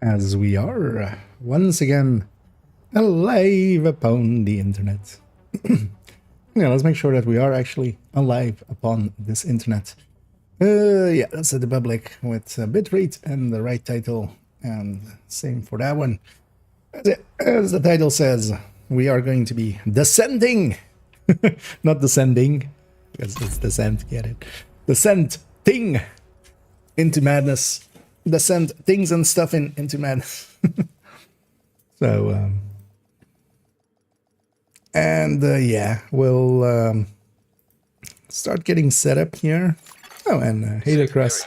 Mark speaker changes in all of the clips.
Speaker 1: as we are once again alive upon the internet. Yeah, let's make sure that we are actually alive upon this internet. Yeah, that's the public with bitrate and the right title, and same for that one. As the title says, we are going to be descending, not descending, because it's descent, get it? Descending into madness. Descend things and stuff into madness. So, yeah, we'll start getting set up here. Oh, and hey there, Cross.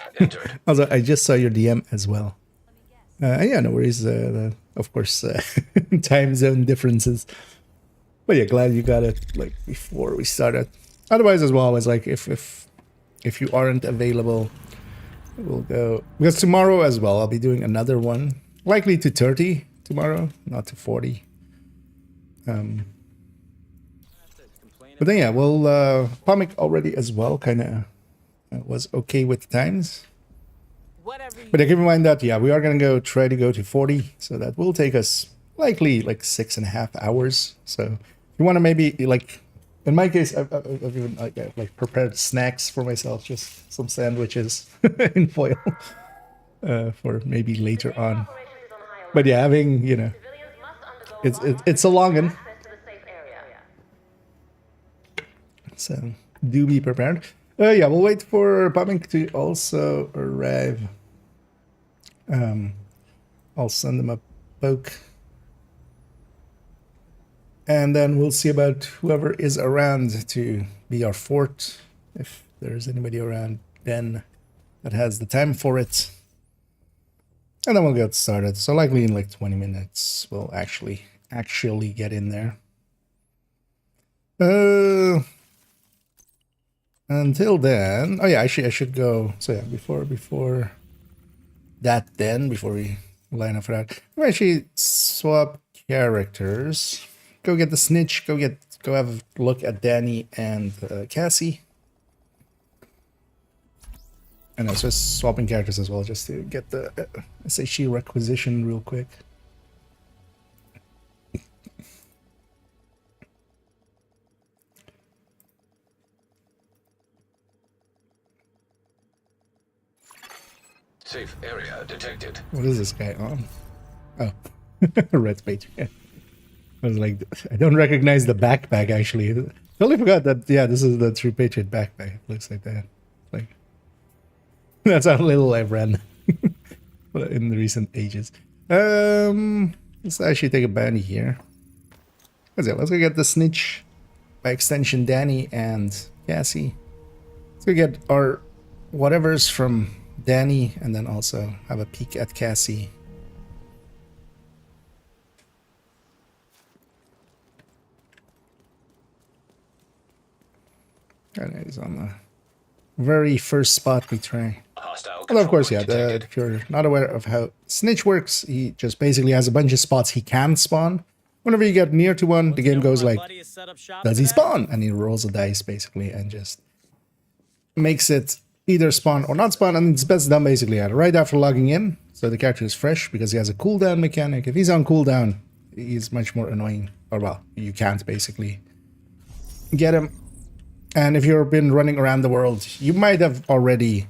Speaker 1: Also, I just saw your DM as well. Yeah, no worries. Of course, time zone differences. But yeah, glad you got it like before we started. Otherwise, as well, as like if you aren't available, we'll go because tomorrow as well. I'll be doing another one, likely to 30 tomorrow, not to 40. But then yeah, well, Pomik already as well kind of was okay with the times. But keep in mind that yeah, we are gonna try to go to 40, so that will take us likely like 6.5 hours. So if you want to maybe like, in my case, I've even like prepared snacks for myself, just some sandwiches in foil for maybe later on. But yeah, having it's a long one. So do be prepared. Yeah, we'll wait for Pomik to also arrive. I'll send them a poke. And then we'll see about whoever is around to be our fort. If there's anybody around then that has the time for it. And then we'll get started. So likely in like 20 minutes, we'll actually get in there. Until then, oh yeah, I should go. So yeah, before that, then before we line up for that, we actually swap characters. Go get the snitch. Go have a look at Danny and Cassie. And I was just swapping characters as well, just to get the SHE requisition real quick.
Speaker 2: Safe area detected.
Speaker 1: What is this guy on? Oh, red page. Yeah. I was like, I don't recognize the backpack actually. I totally forgot that. Yeah, this is the True Patriot backpack. It looks like that. Like that's how little I've ran in the recent ages. Let's actually take a bounty here. Let's go get the snitch, by extension Danny and Cassie. Let's go get our whatever's from Danny, and then also have a peek at Cassie. And he's on the very first spot we try. Well, of course, yeah, if you're not aware of how Snitch works, he just basically has a bunch of spots he can spawn. Whenever you get near to one, the game goes like, does he spawn? And he rolls a dice, basically, and just makes it either spawn or not spawn, and it's best done basically right after logging in, so the character is fresh, because he has a cooldown mechanic. If he's on cooldown, he's much more annoying, or well, you can't basically get him. And if you've been running around the world, you might have already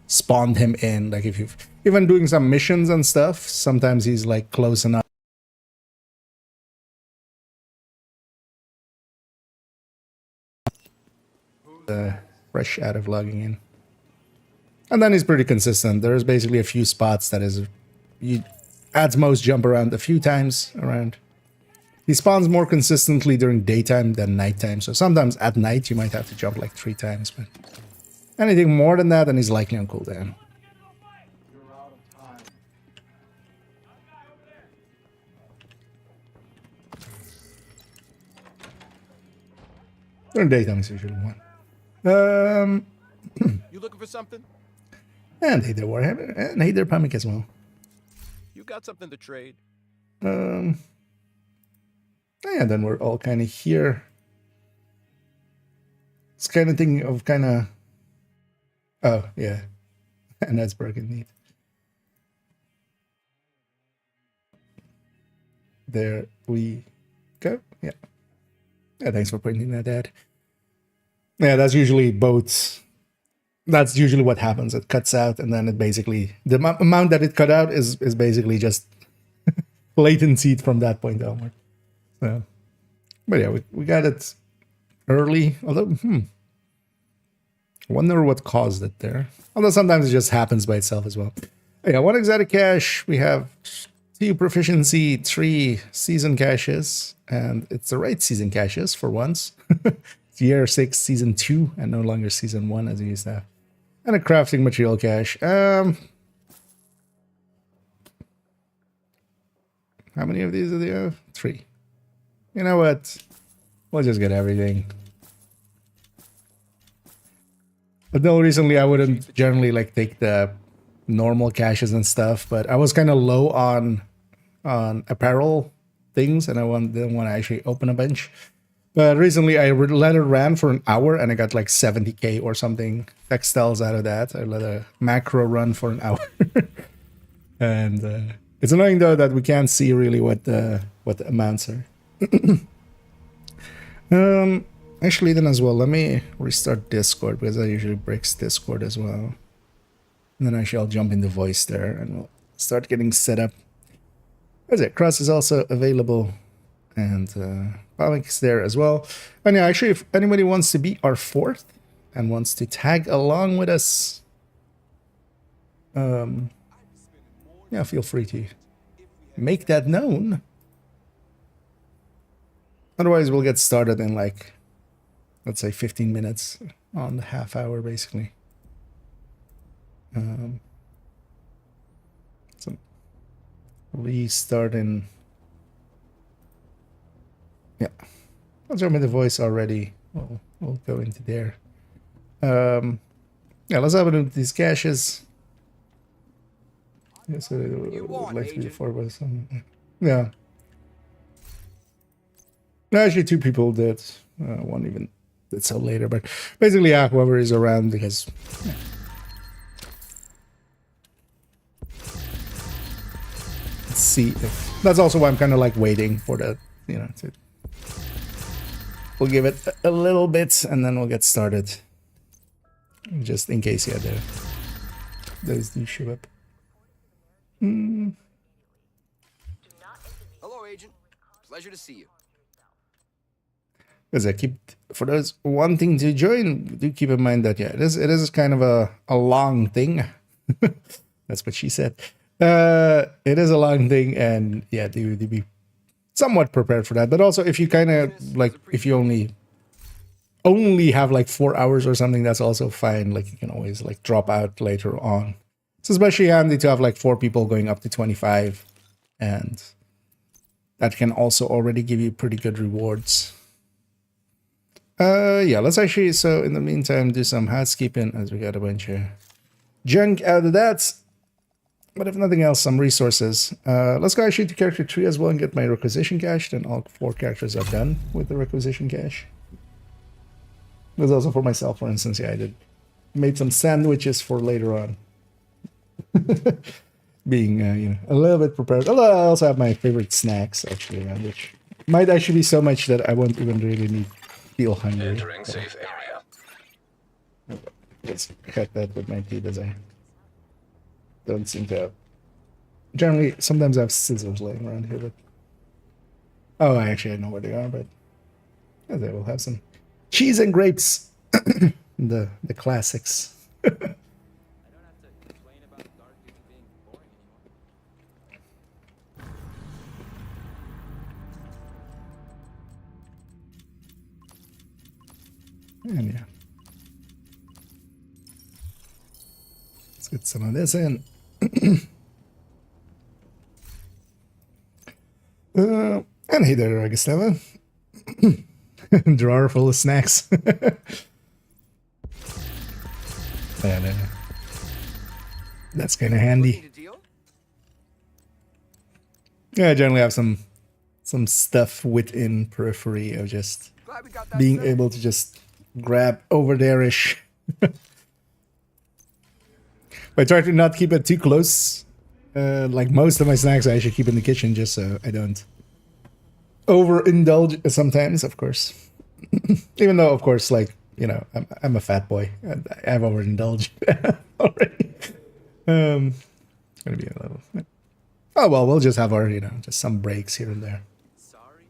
Speaker 1: spawned him in, like if you've even doing some missions and stuff, sometimes he's like close enough. Fresh out of logging in. And then he's pretty consistent. There's basically a few spots that is, you adds most jump around a few times around. He spawns more consistently during daytime than nighttime, so sometimes at night you might have to jump like 3 times, but anything more than that, then he's likely on cooldown. During daytime is usually one.
Speaker 3: You looking for something?
Speaker 1: And hey there, Warhammer, and hey there, Pomik as well.
Speaker 3: You got something to trade?
Speaker 1: Yeah, then we're all kind of here. It's kind of thinking of kind of. Oh yeah, and that's broken neat. There we go. Yeah. Yeah, thanks for pointing that out. Yeah, that's usually both. That's usually what happens. It cuts out, and then it basically the amount that it cut out is basically just latency from that point onward. So, but yeah, we got it early. Although, wonder what caused it there. Although sometimes it just happens by itself as well. Yeah, 1 exotic cache. We have 2 proficiency, 3 season caches, and it's the right season caches for once. It's year 6, season 2, and no longer season 1 as it used to have. And a crafting material cache. How many of these do they have? 3. You know what? We'll just get everything. But no, recently I wouldn't generally like take the normal caches and stuff, but I was kind of low on apparel things, and I didn't want to actually open a bunch. But recently I let it ran for an hour, and I got like 70k or something textiles out of that. I let a macro run for an hour, and it's annoying though that we can't see really what the amounts are. Actually, then as well, let me restart Discord because that usually breaks Discord as well. And then actually I'll jump into voice there and we'll start getting set up. That's it. Cross is also available, and Pomic's there as well. And yeah, actually, if anybody wants to be our 4th and wants to tag along with us, yeah, feel free to make that known. Otherwise, we'll get started in like, let's say 15 minutes on the half hour, basically. So restart in. Yeah, I'll jump into voice already. We'll go into there. Yeah, let's have a look at these caches. Yeah, so it would like to be before, but yeah. Actually, 2 people did. One even did so later, but basically, yeah, whoever is around, because. Yeah. Let's see if that's also why I'm kind of like waiting for that, you know. We'll give it a little bit, and then we'll get started. Just in case, yeah, those do show up.
Speaker 3: Hello, Agent. Pleasure to see you.
Speaker 1: As I keep, for those wanting to join, do keep in mind that yeah, it is kind of a long thing. That's what she said. It is a long thing, and yeah, do be somewhat prepared for that. But also, if you kind of like, if you only have like 4 hours or something, that's also fine. Like you can always like drop out later on. It's especially handy to have like 4 people going up to 25, and that can also already give you pretty good rewards. Yeah, let's actually, so in the meantime, do some housekeeping as we got a bunch of junk out of that. But if nothing else, some resources. Let's go actually to character 3 as well and get my requisition cache. Then all 4 characters are done with the requisition cache. There's also for myself, for instance. Yeah, I made some sandwiches for later on. Being, you know, a little bit prepared. Although I also have my favorite snacks actually around, which might actually be so much that I won't even really feel hungry.
Speaker 3: Entering safe area.
Speaker 1: Let's cut that with my teeth as I don't seem to have. Generally, sometimes I have scissors laying around here, but oh, I know where they are. But yeah, they will have some cheese and grapes, the classics. And yeah, let's get some of this in. And hey there, Augustella. Drawer full of snacks. And that's kind of handy. Yeah, I generally have some stuff within periphery of just being able to just grab over there-ish. I try to not keep it too close. Like most of my snacks I actually keep in the kitchen just so I don't overindulge sometimes, of course. Even though, of course, like, you know, I'm a fat boy. I've overindulged already. Gonna be a little. Oh well, we'll just have our, you know, just some breaks here and there.
Speaker 3: Sorry.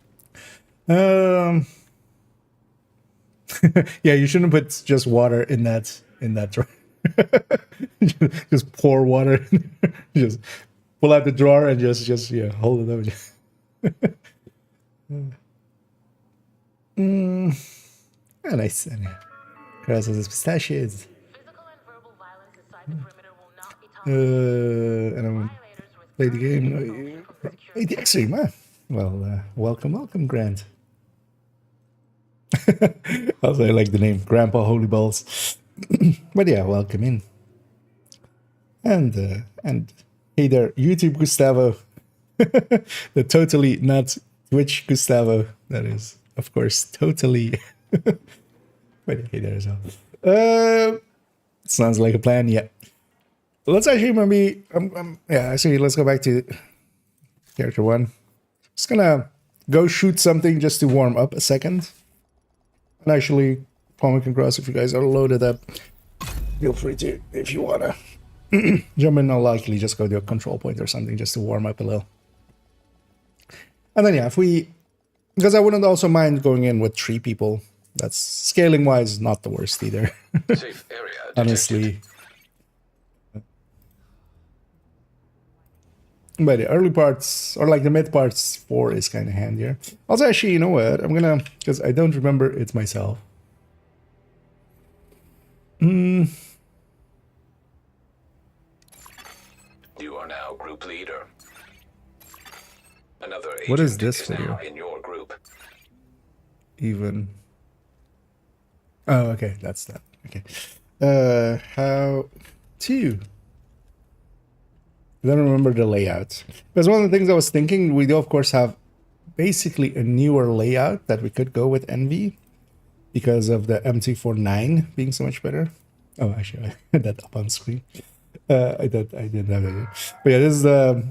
Speaker 1: Yeah, you shouldn't put just water in that drawer. Just pour water in there. Just pull out the drawer and just yeah, hold it up. Ah, nice. Gracias, pistachios.
Speaker 2: Physical and verbal violence inside the perimeter will not be tolerated.
Speaker 1: And I'm gonna
Speaker 2: Violators risk
Speaker 1: play the game.
Speaker 2: expulsion from
Speaker 1: Hey, the
Speaker 2: security.
Speaker 1: extreme, huh? Well, welcome, Grant. Also, I like the name, Grandpa Holy Balls. But yeah, welcome in. And hey there, YouTube Gustavo. The totally not Twitch Gustavo. That is, of course, totally. But hey there as well. Sounds like a plan. Yeah. Let's actually maybe. Yeah. Actually, let's go back to character one. Just gonna go shoot something just to warm up a second. And actually, Palmer can cross if you guys are loaded up. Feel free to, if you wanna jump in. I'll likely just go to a control point or something just to warm up a little. And then yeah, if we, because I wouldn't also mind going in with 3 people. That's scaling wise not the worst either.
Speaker 3: Safe area detected.
Speaker 1: Honestly. But the early parts, or like the mid parts, 4 is kind of handier. Also, actually, you know what? I'm gonna, because I don't remember it myself.
Speaker 3: You are now group leader. Another agent
Speaker 1: What is this
Speaker 3: now
Speaker 1: video?
Speaker 3: in your group.
Speaker 1: Even. Oh, okay, that's that. Okay. How to? I don't remember the layout. Because one of the things I was thinking, we do of course have basically a newer layout that we could go with Envy because of the MT49 being so much better. Oh, actually, I had that up on screen. I didn't have it. But yeah, this is the.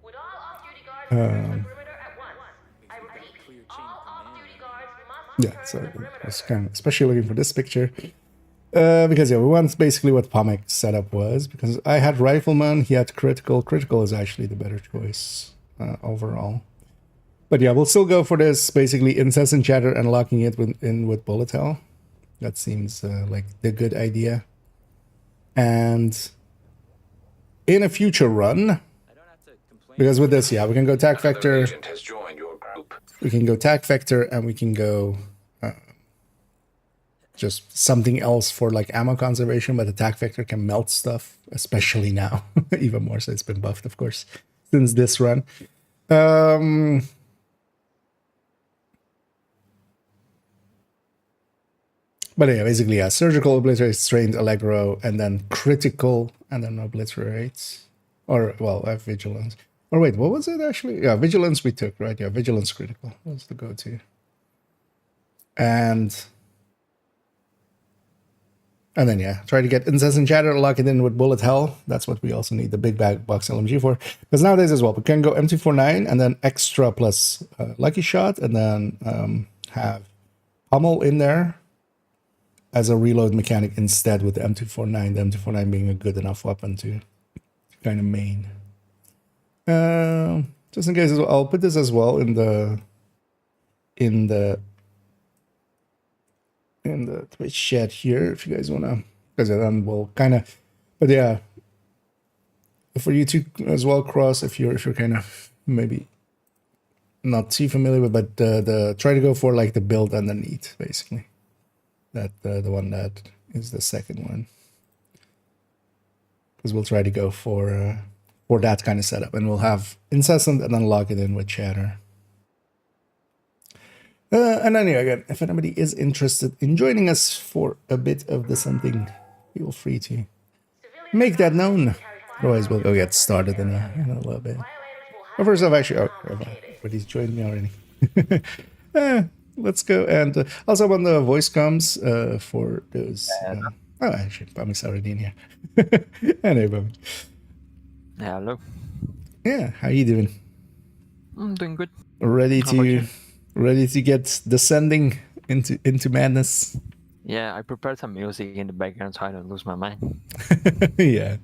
Speaker 2: Would all off-duty guards return to the perimeter at once? I repeat, all off-duty guards must
Speaker 1: Yeah,
Speaker 2: return
Speaker 1: so
Speaker 2: to the
Speaker 1: I
Speaker 2: perimeter.
Speaker 1: was kind of especially looking for this picture. Because yeah, we want basically what Pomek's setup was. Because I had Rifleman, he had Critical. Critical is actually the better choice overall. But yeah, we'll still go for this basically incessant chatter and locking it in with bullet hell. That seems like the good idea. And in a future run,
Speaker 3: I don't have to complain.
Speaker 1: because with this, yeah, we can go tack
Speaker 3: Another
Speaker 1: vector,
Speaker 3: agent has joined your group.
Speaker 1: we can go tack vector, and we can go just something else for like ammo conservation, but the tack vector can melt stuff, especially now, even more so it's been buffed, of course, since this run. But yeah, basically, yeah, surgical obliterate, strained allegro, and then critical, and then obliterate. Or, well, I have vigilance. Or wait, what was it actually? Yeah, vigilance we took, right? Yeah, vigilance critical was the go-to. And then, yeah, try to get incessant chatter, lock it in with bullet hell. That's what we also need the big bag box LMG for. Because nowadays as well, we can go MT49 and then extra plus lucky shot, and then have pummel in there as a reload mechanic instead with the M249, the M249 being a good enough weapon to kind of main. Just in case, I'll put this as well in the Twitch chat here if you guys wanna, because then we'll kind of, but yeah, for you to as well, Cross, if you're kind of maybe not too familiar with, but the try to go for like the build underneath basically. That the one that is the second one, because we'll try to go for that kind of setup, and we'll have incessant and then lock it in with chatter. And then yeah, again, if anybody is interested in joining us for a bit of the something, feel free to make that known. Otherwise, we'll go get started in a little bit. But first off, actually, everybody's joined me already. Let's go, and also on the voice comes for those. Oh, actually, Bummy's already in here. Hey, Bummy.
Speaker 4: Hello.
Speaker 1: Yeah, how you doing?
Speaker 4: I'm doing good.
Speaker 1: Ready
Speaker 4: How about you?
Speaker 1: to get descending into madness.
Speaker 4: Yeah, I prepared some music in the background so I don't lose my mind.
Speaker 1: Yeah.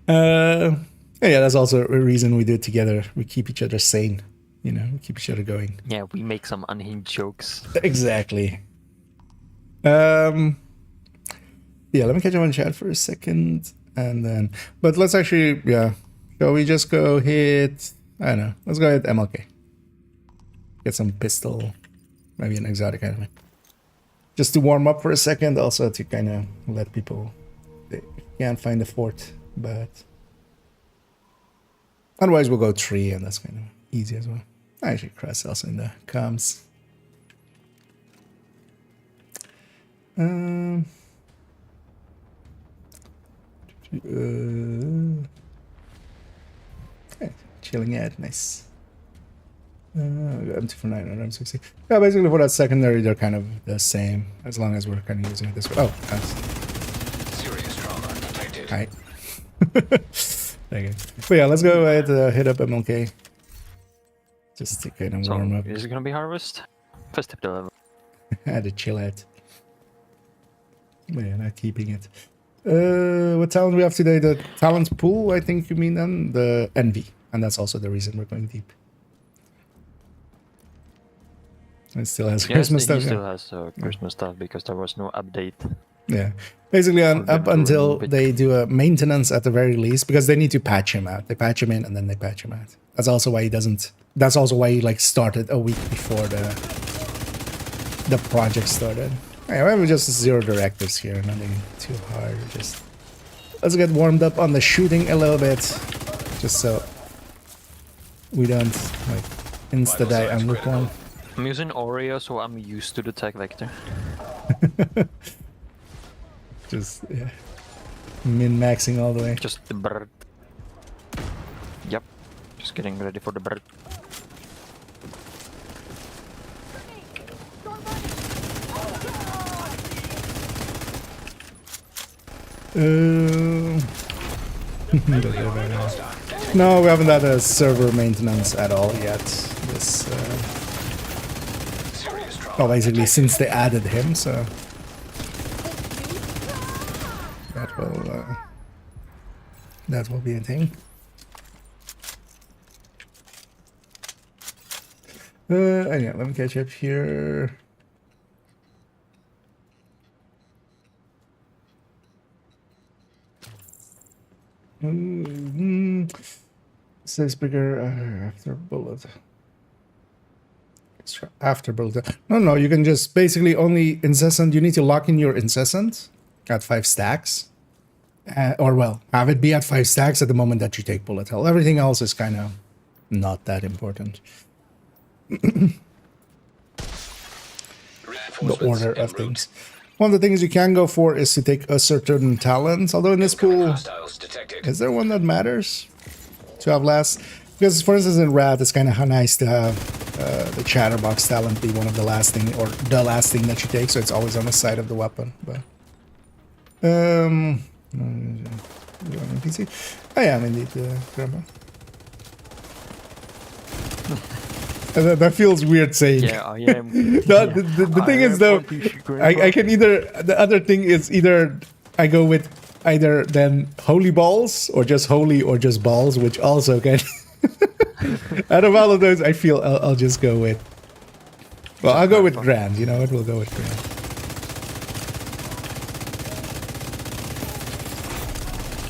Speaker 1: Yeah, that's also a reason we do it together. We keep each other sane, you know, we keep each other going.
Speaker 4: Yeah, we make some unhinged jokes.
Speaker 1: Exactly. Yeah, let me catch up on chat for a second, and then, but let's actually, yeah, shall we just go hit, I don't know, let's go hit MLK. Get some pistol, maybe an exotic enemy. Just to warm up for a second, also to kind of let people, they can't find the fort, but otherwise we'll go tree, and that's kind of easy as well. Actually, Crest also in the comms. Okay, chilling out, nice. M2 for 9 and M60. Yeah, basically for that secondary, they're kind of the same, as long as we're kind of using it this way. Oh, nice.
Speaker 3: Serious trauma detected.
Speaker 1: Hi. Okay. But yeah, let's go ahead hit up MLK. Just to kind of
Speaker 4: So,
Speaker 1: warm up.
Speaker 4: is it gonna be harvest? First level.
Speaker 1: I had to chill out. But yeah, not keeping it. What talent we have today? The talent pool, I think you mean then? The envy. And that's also the reason we're going deep. It still has
Speaker 4: Yes,
Speaker 1: Christmas
Speaker 4: he
Speaker 1: stuff.
Speaker 4: still
Speaker 1: Yeah.
Speaker 4: has Christmas stuff because there was no update.
Speaker 1: Yeah. Basically,
Speaker 4: For them
Speaker 1: up
Speaker 4: to
Speaker 1: until
Speaker 4: remove it.
Speaker 1: they do a maintenance at the very least, because they need to patch him out. They patch him in and then they patch him out. That's also why he doesn't. That's also why he like started a week before the project started. Anyway, we just 0 directives here, nothing too hard. Just let's get warmed up on the shooting a little bit, just so we don't like insta die on Rook 1.
Speaker 4: I'm using Oreo, so I'm used to the tech vector.
Speaker 1: Just yeah, min-maxing all the way.
Speaker 4: Just the bird. Yep. Just getting ready for the bird.
Speaker 1: No, we haven't had a server maintenance at all yet. This,
Speaker 3: Serious trauma.
Speaker 1: well, basically since they added him, so that will be a thing. And yeah, let me catch up here. Says bigger after bullet. Extra after bullet. No, you can just basically only incessant. You need to lock in your incessant at 5 stacks. Or well, have it be at 5 stacks at the moment that you take bullet hell. Everything else is kind of not that important. The order of things. One of the things you can go for is to take a certain talent. Although in this pool,
Speaker 3: Hostiles detected.
Speaker 1: is there one that matters to have last? Because for instance in Rat, it's kind of nice to have the Chatterbox talent be one of the last thing, or the last thing that you take, so it's always on the side of the weapon. But you on PC? I am indeed, Grandpa. That feels weird saying.
Speaker 4: Yeah, I am.
Speaker 1: No, the thing is though, I can either, the other thing is either I go with either then holy balls or just holy or just balls, which also can. Out of all of those, I feel I'll just go with. Well, I'll go with grand. You know what? We'll go with grand.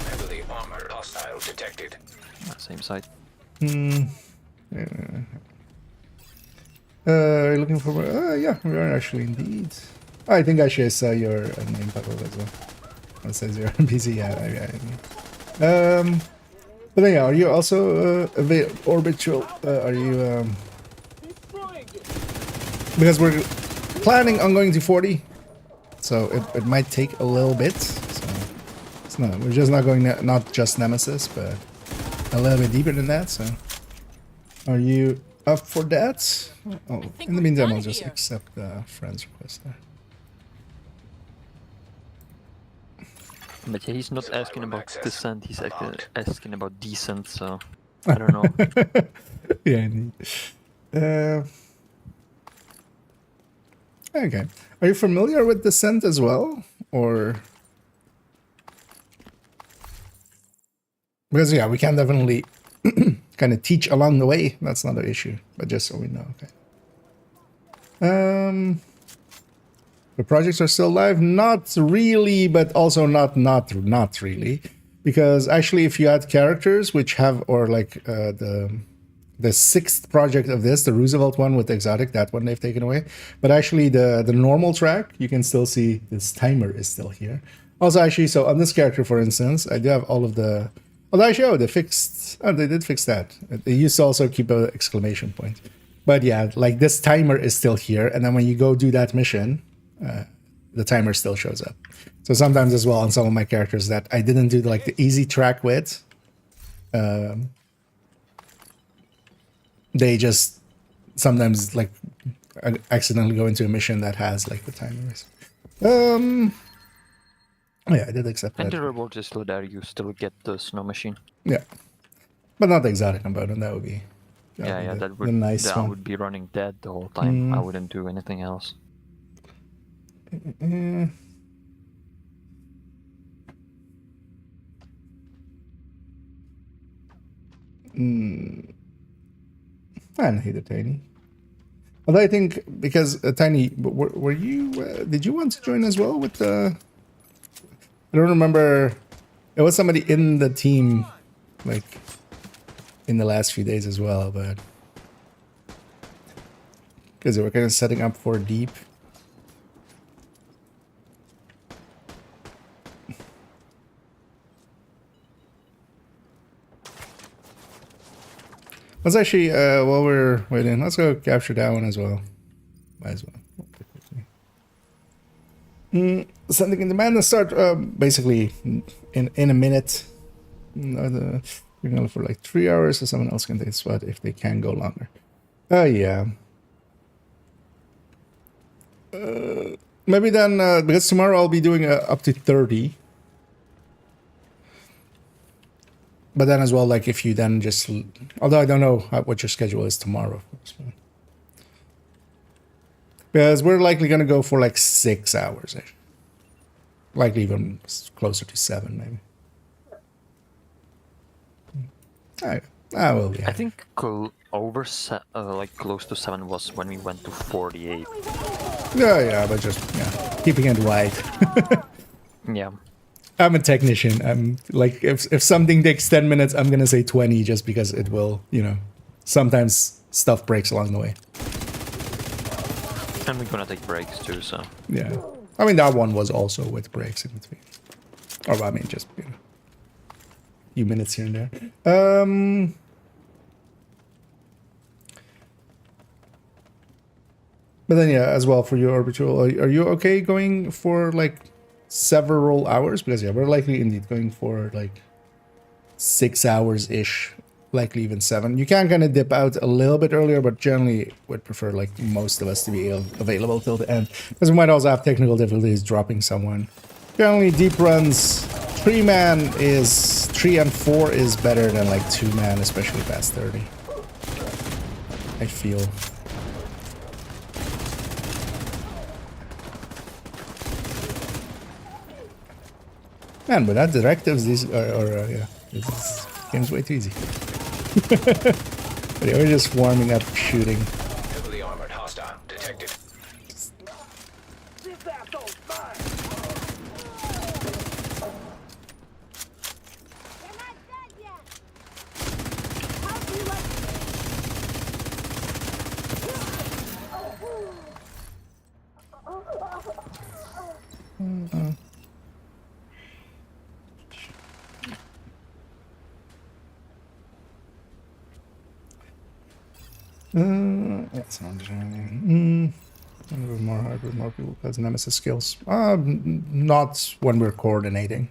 Speaker 3: Heavily armored hostile detected.
Speaker 4: Same side.
Speaker 1: Are you looking for? Yeah, we are actually indeed. I think I should saw your name bubble as well. It says you're on PC. Yeah. But then, yeah, are you also orbital? Are you? Because we're planning on going to 40, so it might take a little bit. So it's not. We're just not going not just Nemesis, but a little bit deeper than that. So, are you up for that? Oh, in the meantime, I'll just accept the friend's request there.
Speaker 4: But yeah, he's not asking about
Speaker 3: access
Speaker 4: descent, he's asking about descent, so... I don't know.
Speaker 1: Yeah, indeed. Okay. Are you familiar with Descent as well? Or... Because, yeah, we can definitely kind of teach along the way. That's not an issue. But just so we know, okay. The projects are still live? Not really, but also not really. Because actually, if you add characters which have, or like the sixth project of this, the Roosevelt one with Exotic, that one they've taken away. But actually, the normal track, you can still see this timer is still here. Also, actually, so on this character, for instance, I do have all of the... Although actually, oh, they fixed... Oh, they did fix that. They used to also keep an exclamation point. But yeah, like this timer is still here. And then when you go do that mission, the timer still shows up. So sometimes as well on some of my characters that I didn't do like the easy track with, they just sometimes like accidentally go into a mission that has like the timers. Yeah, I did accept
Speaker 4: And
Speaker 1: that.
Speaker 4: the reward is still there. You still get the snow machine.
Speaker 1: Yeah, but not the exotic component. That would be
Speaker 4: Yeah,
Speaker 1: the,
Speaker 4: that
Speaker 1: the
Speaker 4: would
Speaker 1: nice
Speaker 4: that
Speaker 1: one.
Speaker 4: would be running dead the whole time. I wouldn't do anything else. And hey, the Tiny. Although I think because Tiny, were you? Did you want to join as well with the? I don't remember. It was somebody in the team, like in the last few days as well, but because they were kind of setting up for deep. Let's actually, while we're waiting, let's go capture that one as well. Might as well. Something in the madness start basically in a minute. We're gonna look for like 3 hours, so someone else can take the spot if they can go longer. Yeah. Maybe then because tomorrow I'll be doing up to 30. But then as well, like if you then just, although I don't know what your schedule is tomorrow, of course. Because we're likely going to go for like 6 hours, actually. Likely even closer to 7, maybe. I will be. I think like close to 7 was when we went to 48.
Speaker 1: Yeah, but just keeping it wide.
Speaker 4: Yeah.
Speaker 1: I'm a technician. I'm like, if something takes 10 minutes, I'm gonna say 20 just because it will, sometimes stuff breaks along the way.
Speaker 4: And we're gonna take breaks too, so.
Speaker 1: Yeah. I mean, that one was also with breaks in between. Or, I mean, just, a few minutes here and there. But then, yeah, as well for your orbital, are you okay going for, like, several hours? Because, yeah, we're likely indeed going for, like, 6 hours-ish, likely even 7. You can kind of dip out a little bit earlier, but generally would prefer, like, most of us to be available till the end. Because we might also have technical difficulties dropping someone. Generally, deep runs, 3-man is... 3 and 4 is better than, like, 2-man, especially past 30. I feel... Man, without directives, these this game's way too easy. But yeah, we're just warming up, shooting.
Speaker 3: Heavily armored hostile detected.
Speaker 1: That's not a little more hard with more people because Nemesis skills. Not when we're coordinating.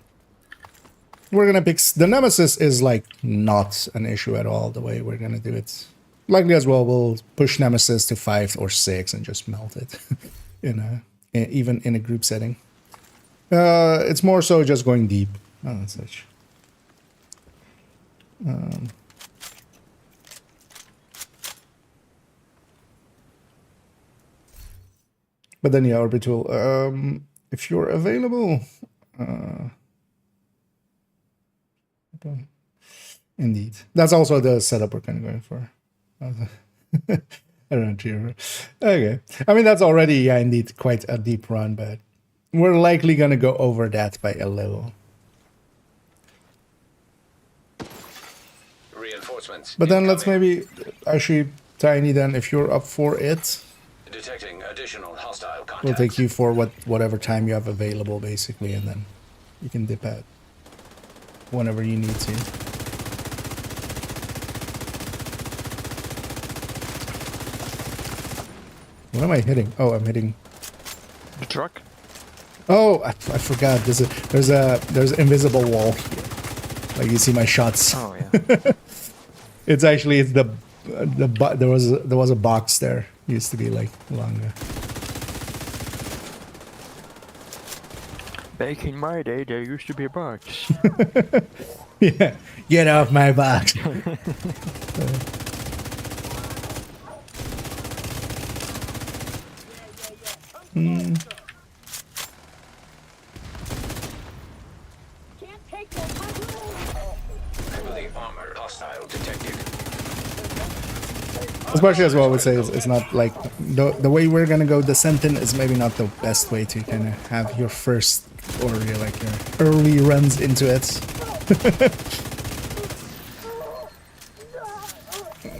Speaker 1: We're gonna pick the Nemesis is like not an issue at all. The way we're gonna do it, likely as well, we'll push Nemesis to 5 or 6 and just melt it even in a group setting. It's more so just going deep. Oh, such. But then yeah, orbital. If you're available, indeed, that's also the setup we're kind of going for. I don't know, Gio. Okay, I mean that's already indeed quite a deep run, but we're likely gonna go over that by a little.
Speaker 3: Reinforcements.
Speaker 1: But then let's
Speaker 3: incoming.
Speaker 1: maybe actually Tiny. Then if you're up for it,
Speaker 3: Detecting additional hostile contacts.
Speaker 1: we'll take you for whatever time you have available, basically, and then you can dip out whenever you need to. What am I hitting? Oh, I'm hitting.
Speaker 5: The truck?
Speaker 1: Oh, I forgot. There's an invisible wall here. Like you see my shots.
Speaker 5: Oh yeah.
Speaker 1: It's the there was a box there. Used to be like longer.
Speaker 5: Back in my day, there used to be a box.
Speaker 1: Yeah, get off my box.
Speaker 3: Heavily armored hostile detected.
Speaker 1: Especially as well, I would say it's not like the way we're gonna go descenting is maybe not the best way to kind of have your first or your early runs into it.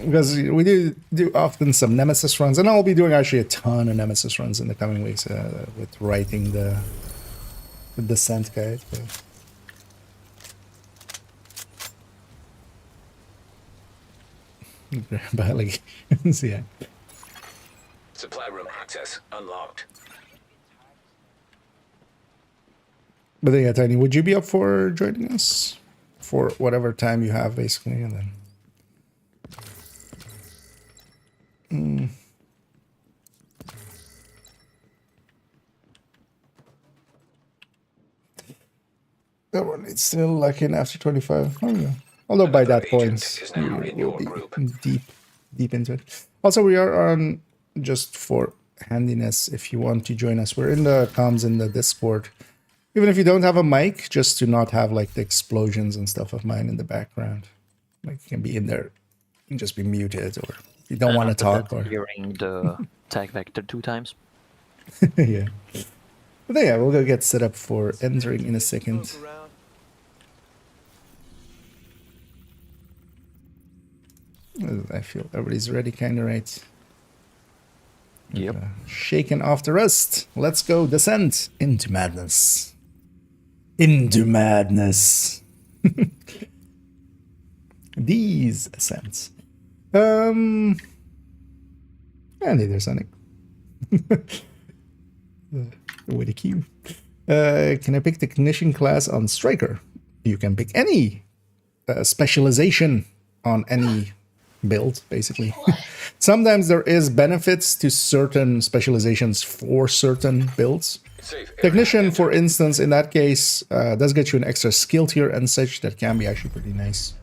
Speaker 1: Because we do often some Nemesis runs, and I'll be doing actually a ton of Nemesis runs in the coming weeks with writing the descent guide. But like, so yeah.
Speaker 3: Supply room access unlocked.
Speaker 1: But then, yeah, Tiny, would you be up for joining us for whatever time you have, basically, and then. That one, it's still like in after 25. Oh, yeah. Although by
Speaker 3: Another
Speaker 1: that point,
Speaker 3: agent is now in
Speaker 1: we'll
Speaker 3: your
Speaker 1: be
Speaker 3: group.
Speaker 1: deep into it. Also, we are on, just for handiness, if you want to join us, we're in the comms in the Discord. Even if you don't have a mic, just to not have like the explosions and stuff of mine in the background. Like you can be in there, you can just be muted, or if you don't want to talk, or
Speaker 5: Hearing the tag vector 2 times.
Speaker 1: yeah. But then, yeah, we'll go get set up for entering in a second. I feel everybody's ready, kind of, right?
Speaker 5: Yep.
Speaker 1: Shaken off the rust. Let's go descend into madness. Into madness. These ascents. And neither Sonic. With a Q. Can I pick the technician class on Striker? You can pick any specialization on any build, basically. Sometimes there is benefits to certain specializations for certain builds.
Speaker 3: Safe.
Speaker 1: Technician, for instance, in that case, does get you an extra skill tier and such that can be actually pretty nice.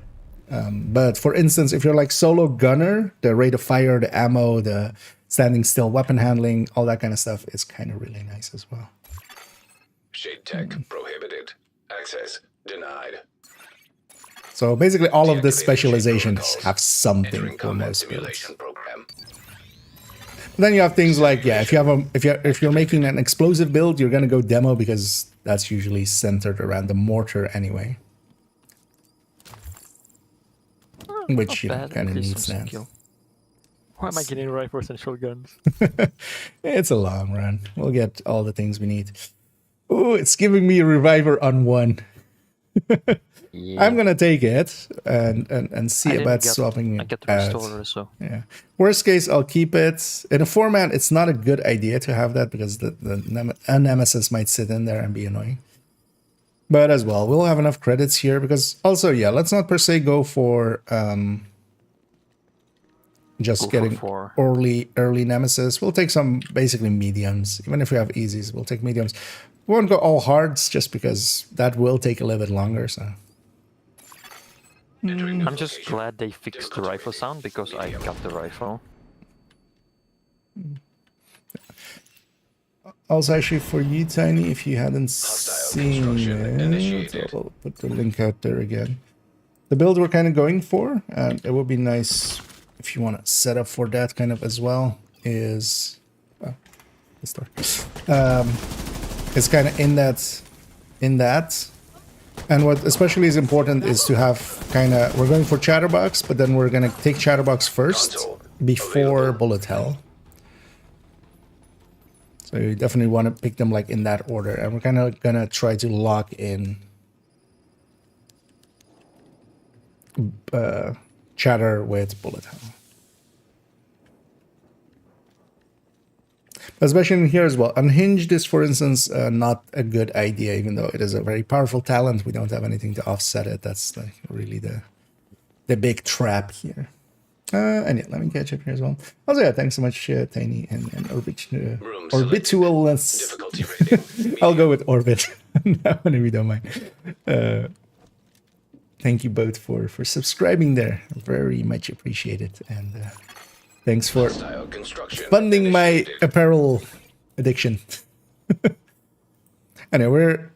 Speaker 1: But for instance, if you're like solo gunner, the rate of fire, the ammo, the standing still weapon handling, all that kind of stuff is kind of really nice as well.
Speaker 3: Shade tech prohibited. Access denied.
Speaker 1: So basically all of the
Speaker 3: Deactivating
Speaker 1: specializations
Speaker 3: protocols.
Speaker 1: have something
Speaker 3: Entering
Speaker 1: for
Speaker 3: combat
Speaker 1: most builds.
Speaker 3: simulation program.
Speaker 1: Then you have things like, yeah, if you're making an explosive build, you're gonna go demo because that's usually centered around the mortar anyway. Which, you know, kind of needs that.
Speaker 5: Why am I getting rifles and shotguns?
Speaker 1: It's a long run. We'll get all the things we need. Oh, it's giving me a reviver on 1.
Speaker 5: Yeah.
Speaker 1: I'm gonna take it and see about swapping
Speaker 5: I
Speaker 1: it
Speaker 5: get the
Speaker 1: out.
Speaker 5: restorer, so
Speaker 1: Yeah. Worst case, I'll keep it. In a format, it's not a good idea to have that because a Nemesis might sit in there and be annoying. But as well, we'll have enough credits here because also, yeah, let's not per se go for just getting early Nemesis. We'll take some basically mediums. Even if we have easies, we'll take mediums. We won't go all hards just because that will take a little bit longer. So
Speaker 5: I'm just glad they fixed the rifle sound because I got the rifle.
Speaker 1: Also, actually, for you, Tiny, if you hadn't
Speaker 3: Hostile
Speaker 1: seen
Speaker 3: construction
Speaker 1: it,
Speaker 3: initiated.
Speaker 1: I'll put the link out there again. The build we're kind of going for, and it would be nice if you want to set up for that kind of as well, is... Oh, this door. It's kind of in that. And what especially is important is to have kind of... We're going for Chatterbox, but then we're going to take Chatterbox first
Speaker 3: Console
Speaker 1: before
Speaker 3: available.
Speaker 1: Bullet Hell. So you definitely want to pick them like in that order. And we're kind of going to try to lock in Chatter with Bullet Hell. Especially in here as well. Unhinged is, for instance, not a good idea, even though it is a very powerful talent. We don't have anything to offset it. That's like really the big trap here. And yeah, let me catch up here as well. Also, yeah, thanks so much, Tiny and
Speaker 3: Room selected.
Speaker 1: Orbitual.
Speaker 3: Difficulty rating.
Speaker 1: I'll go with Orbit. That one, if you don't mind. Thank you both for subscribing there. Very much appreciated. And thanks for
Speaker 3: Hostile construction
Speaker 1: funding my
Speaker 3: initiated.
Speaker 1: apparel addiction. Anyway, we're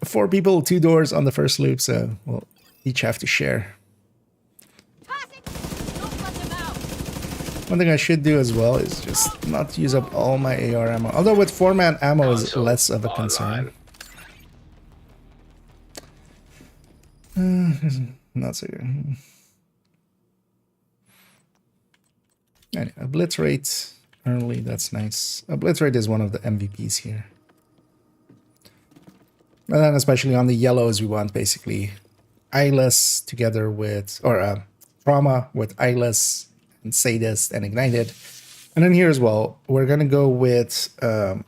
Speaker 1: 4 people, 2 doors on the first loop, so we'll each have to share. One thing I should do as well is just not use up all my AR ammo. Although with 4-man ammo is
Speaker 3: Console
Speaker 1: less of a concern. Not so good. Anyway, a blitz rate early, that's nice. A blitz rate is one of the MVPs here. And then especially on the yellows, we want basically eyeless together with, or trauma with eyeless and sadist and ignited. And then here as well, we're gonna go with the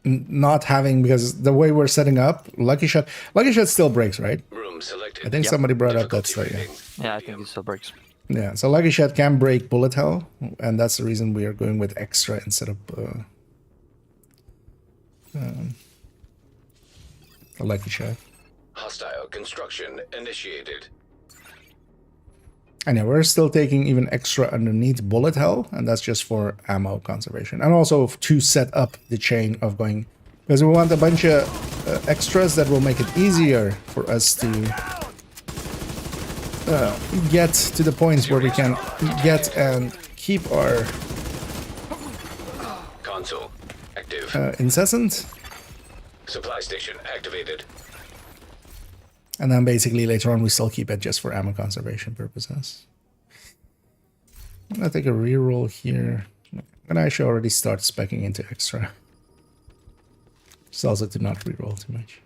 Speaker 1: not having, because the way we're setting up, Lucky Shot still breaks, right?
Speaker 3: Room selected.
Speaker 1: I think somebody brought up that's
Speaker 3: Difficulty
Speaker 1: like,
Speaker 3: rating.
Speaker 5: Yeah, I think it still breaks.
Speaker 1: yeah. So Lucky Shot can break Bullet Hell, and that's the reason we are going with extra instead of a Lucky Shot.
Speaker 3: Hostile construction initiated.
Speaker 1: And yeah, we're still taking even extra underneath Bullet Hell, and that's just for ammo conservation. And also to set up the chain of going, because we want a bunch of extras that will make it easier for us to get to the points where we can get and keep our
Speaker 3: Console active.
Speaker 1: incessant.
Speaker 3: Supply station activated.
Speaker 1: And then basically later on we still keep it just for ammo conservation purposes. I'm gonna take a reroll here. And I should already start speccing into extra. Just also to not reroll too much.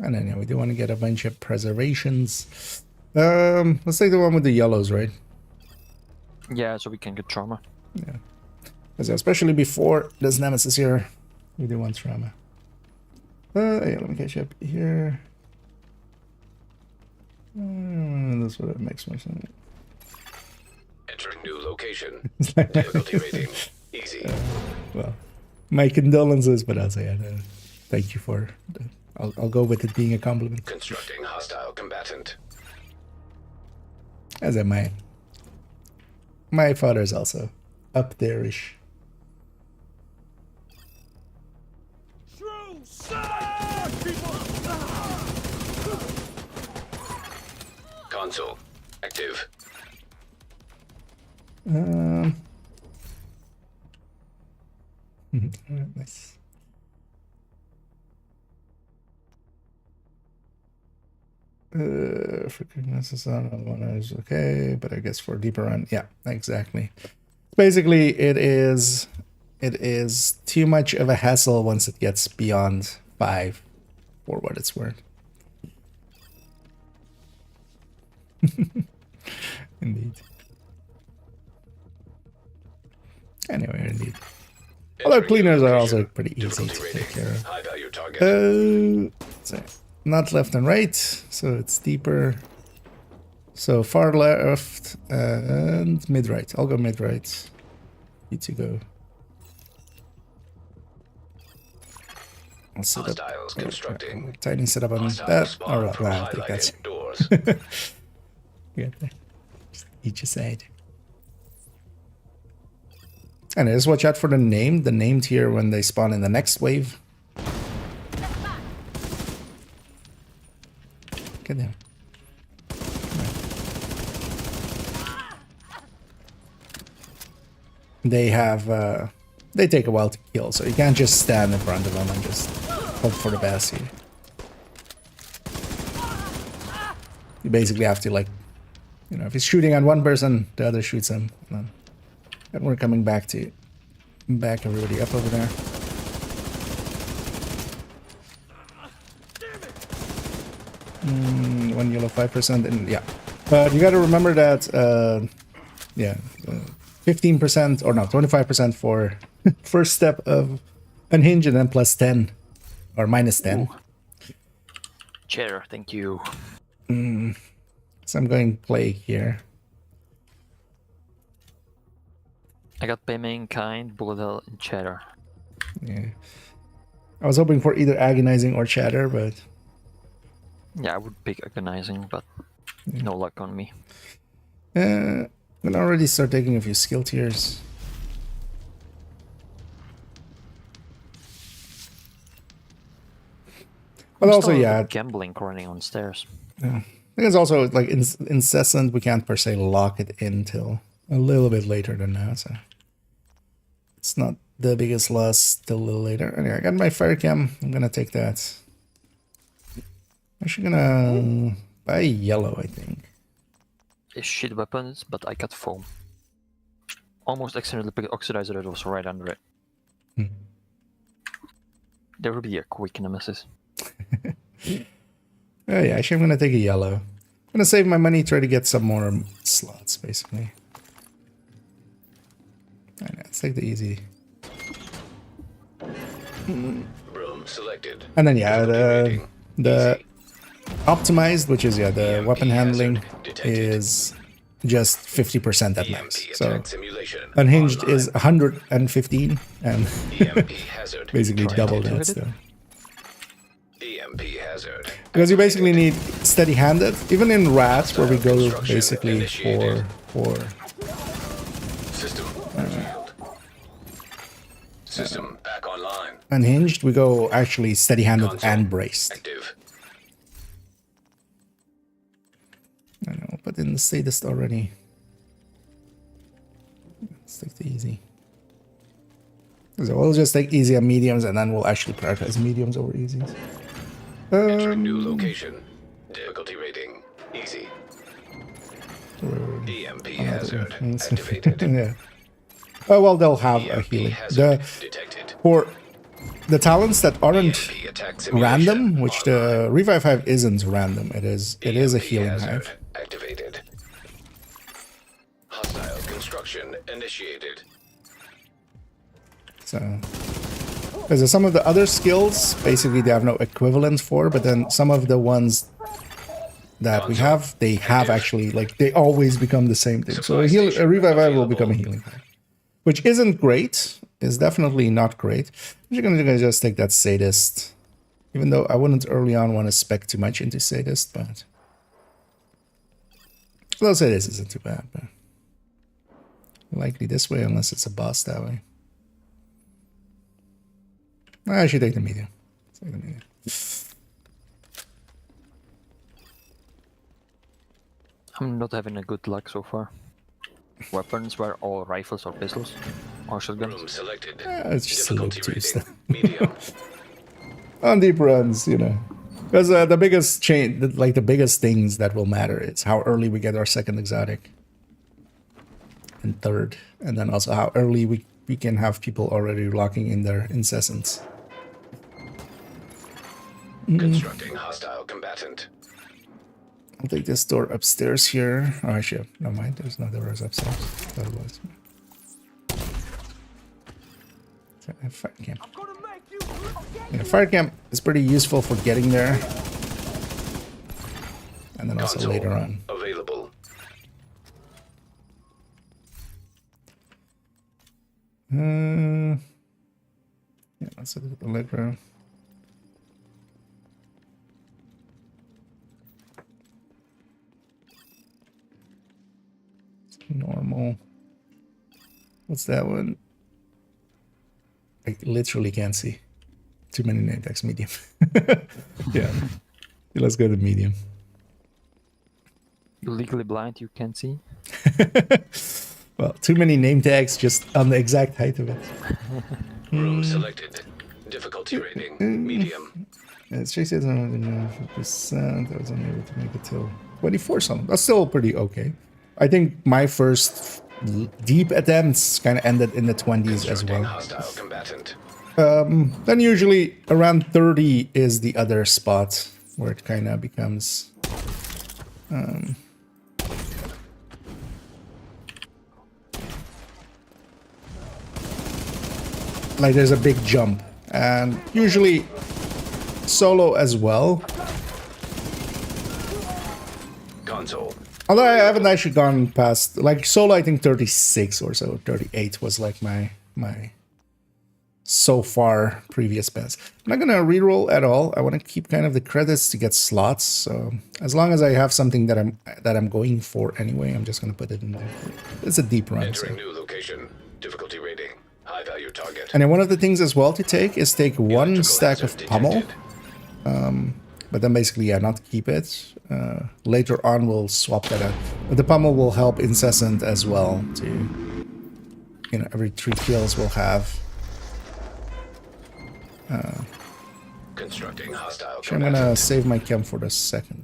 Speaker 1: And then yeah, we do want to get a bunch of preservations. Let's take the one with the yellows, right?
Speaker 5: Yeah, so we can get trauma.
Speaker 1: Yeah. Because especially before this Nemesis here, we do want trauma. Yeah, let me catch up here. That's what it makes more sense.
Speaker 3: Entering new location. Difficulty rating. Easy.
Speaker 1: Well, my condolences, but I'll say thank you for. I'll go with it being a compliment.
Speaker 3: Constructing hostile combatant.
Speaker 1: As am I. My father's also up there-ish.
Speaker 3: Console active.
Speaker 1: Nice. Forgiveness is on one is okay, but I guess for deeper run, yeah, exactly. Basically, it is too much of a hassle once it gets beyond 5, for what it's worth. Indeed. Anyway, indeed. Although cleaners are also pretty easy to take care of.
Speaker 3: High value target.
Speaker 1: So not left and right, so it's deeper. So far left and mid right. I'll go mid right. You to go. I'll set up.
Speaker 3: Hostiles constructing.
Speaker 1: Tiny setup on
Speaker 3: Hostile
Speaker 1: that.
Speaker 3: spawn
Speaker 1: Alright,
Speaker 3: from
Speaker 1: well, I think that's
Speaker 3: highlighted doors.
Speaker 1: good. Just each side. And just watch out for the named here when they spawn in the next wave. Get them. They have, they take a while to kill, so you can't just stand in front of them and just hope for the best here. You basically have to, like, you know, if he's shooting at one person, the other shoots him. And we're coming back to back everybody up over there. One yellow, 5%, and yeah. But you got to remember that, yeah, 15% or no, 25% for first step of unhinged, and then plus 10 or minus 10.
Speaker 5: Ooh. Cheddar, thank you.
Speaker 1: So I'm going plague here.
Speaker 5: I got Payment Kind, Bullet Hell, and Cheddar.
Speaker 1: Yeah. I was hoping for either agonizing or chatter, but
Speaker 5: Yeah, I would pick Agonizing, but no luck on me.
Speaker 1: I'm gonna already start taking a few skill tiers. But also, yeah,
Speaker 5: Gambling running on stairs.
Speaker 1: I think it's also like incessant. We can't per se lock it in till a little bit later than that, so it's not the biggest loss till a little later. Anyway, I got my fire cam. I'm gonna take that. Actually gonna buy yellow, I think.
Speaker 5: It's shit weapons, but I got foam. Almost accidentally picked oxidizer that was right under it. There will be a quick Nemesis.
Speaker 1: Oh yeah, actually I'm gonna take a yellow. I'm gonna save my money, try to get some more slots, basically. I know, let's take the easy.
Speaker 3: Room selected.
Speaker 1: And then yeah,
Speaker 3: Difficulty
Speaker 1: the
Speaker 3: rating.
Speaker 1: optimized, which is yeah, the
Speaker 3: EMP
Speaker 1: weapon handling
Speaker 3: hazard detected.
Speaker 1: is just 50% at
Speaker 3: EMP
Speaker 1: max. So
Speaker 3: attack simulation.
Speaker 1: unhinged
Speaker 3: online.
Speaker 1: is 115 and
Speaker 3: EMP hazard.
Speaker 1: basically
Speaker 5: Try
Speaker 1: double
Speaker 5: to do
Speaker 1: that
Speaker 5: it.
Speaker 1: still.
Speaker 3: EMP hazard.
Speaker 1: Because you basically need steady-handed, even in rats where we go
Speaker 3: Construction
Speaker 1: basically
Speaker 3: initiated.
Speaker 1: for
Speaker 3: System revealed. System back online.
Speaker 1: unhinged, we go actually steady-handed
Speaker 3: Console
Speaker 1: and braced.
Speaker 3: active.
Speaker 1: I know, but in the statist already. Let's take the easy. So we'll just take easy and mediums, and then we'll actually prioritize mediums over easies.
Speaker 3: Entering new location. Difficulty rating. Easy. EMP hazard activated.
Speaker 1: Yeah. Oh well, they'll have a
Speaker 3: EMP
Speaker 1: healing.
Speaker 3: hazard detected.
Speaker 1: For the talents that aren't
Speaker 3: EMP attack simulation
Speaker 1: random, which
Speaker 3: online.
Speaker 1: the Revive Hive isn't random, it is a
Speaker 3: EMP
Speaker 1: healing
Speaker 3: hazard
Speaker 1: hive.
Speaker 3: activated. Hostile construction initiated.
Speaker 1: So, because some of the other skills, basically they have no equivalent for, but then some of the ones that we have, they have actually, like, they always become the same thing. So a Revive Hive will become a healing hive, which isn't great, is definitely not great. You're gonna just take that sadist, even though I wouldn't early on want to spec too much into sadist, but well, sadist isn't too bad, but likely this way unless it's a boss that way. I should take the medium. Take the medium.
Speaker 5: I'm not having a good luck so far. Weapons were all rifles or pistols or shotguns.
Speaker 3: Room selected.
Speaker 1: It's just a little
Speaker 3: Difficulty
Speaker 1: too
Speaker 3: rating. Medium.
Speaker 1: On deep runs, you know. Because the biggest change, like the biggest things that will matter is how early we get our second exotic and third, and then also how early we can have people already locking in their incessants.
Speaker 3: Constructing hostile combatant.
Speaker 1: I'll take this door upstairs here. Oh, actually, no mind. There's no doors upstairs. Thought it was. Fire camp. Yeah, fire camp is pretty useful for getting there, and then also
Speaker 3: Console
Speaker 1: later on.
Speaker 3: available.
Speaker 1: Yeah, let's look at the leg room. Normal. What's that one? I literally can't see. Too many name tags. Medium. Yeah. Let's go to medium.
Speaker 5: You're legally blind, you can't see.
Speaker 1: Well, too many name tags just on the exact height of it.
Speaker 3: Room selected. Difficulty rating. Medium.
Speaker 1: It's Tracy has 100%. I was unable to make it till 24 something. That's still pretty okay. I think my first deep attempts kind of ended in the 20s as
Speaker 3: Constructing
Speaker 1: well.
Speaker 3: hostile combatant.
Speaker 1: Then usually around 30 is the other spot where it kind of becomes like there's a big jump, and usually solo as well.
Speaker 3: Console.
Speaker 1: Although I haven't actually gone past like solo, I think 36 or so. 38 was like my so far previous best. I'm not gonna reroll at all. I want to keep kind of the credits to get slots. So as long as I have something that I'm going for anyway, I'm just gonna put it in there. It's a deep run. So.
Speaker 3: Entering new location. Difficulty rating. High value target.
Speaker 1: And then one of the things as well to take is take one
Speaker 3: Electrical
Speaker 1: stack of
Speaker 3: hazard
Speaker 1: pummel.
Speaker 3: detected.
Speaker 1: But then basically, yeah, not keep it. Later on, we'll swap that out. But the pummel will help incessant as well to, you know, every 3 kills we'll have.
Speaker 3: Constructing hostile
Speaker 1: Actually, I'm
Speaker 3: combatant.
Speaker 1: gonna save my chem for the second.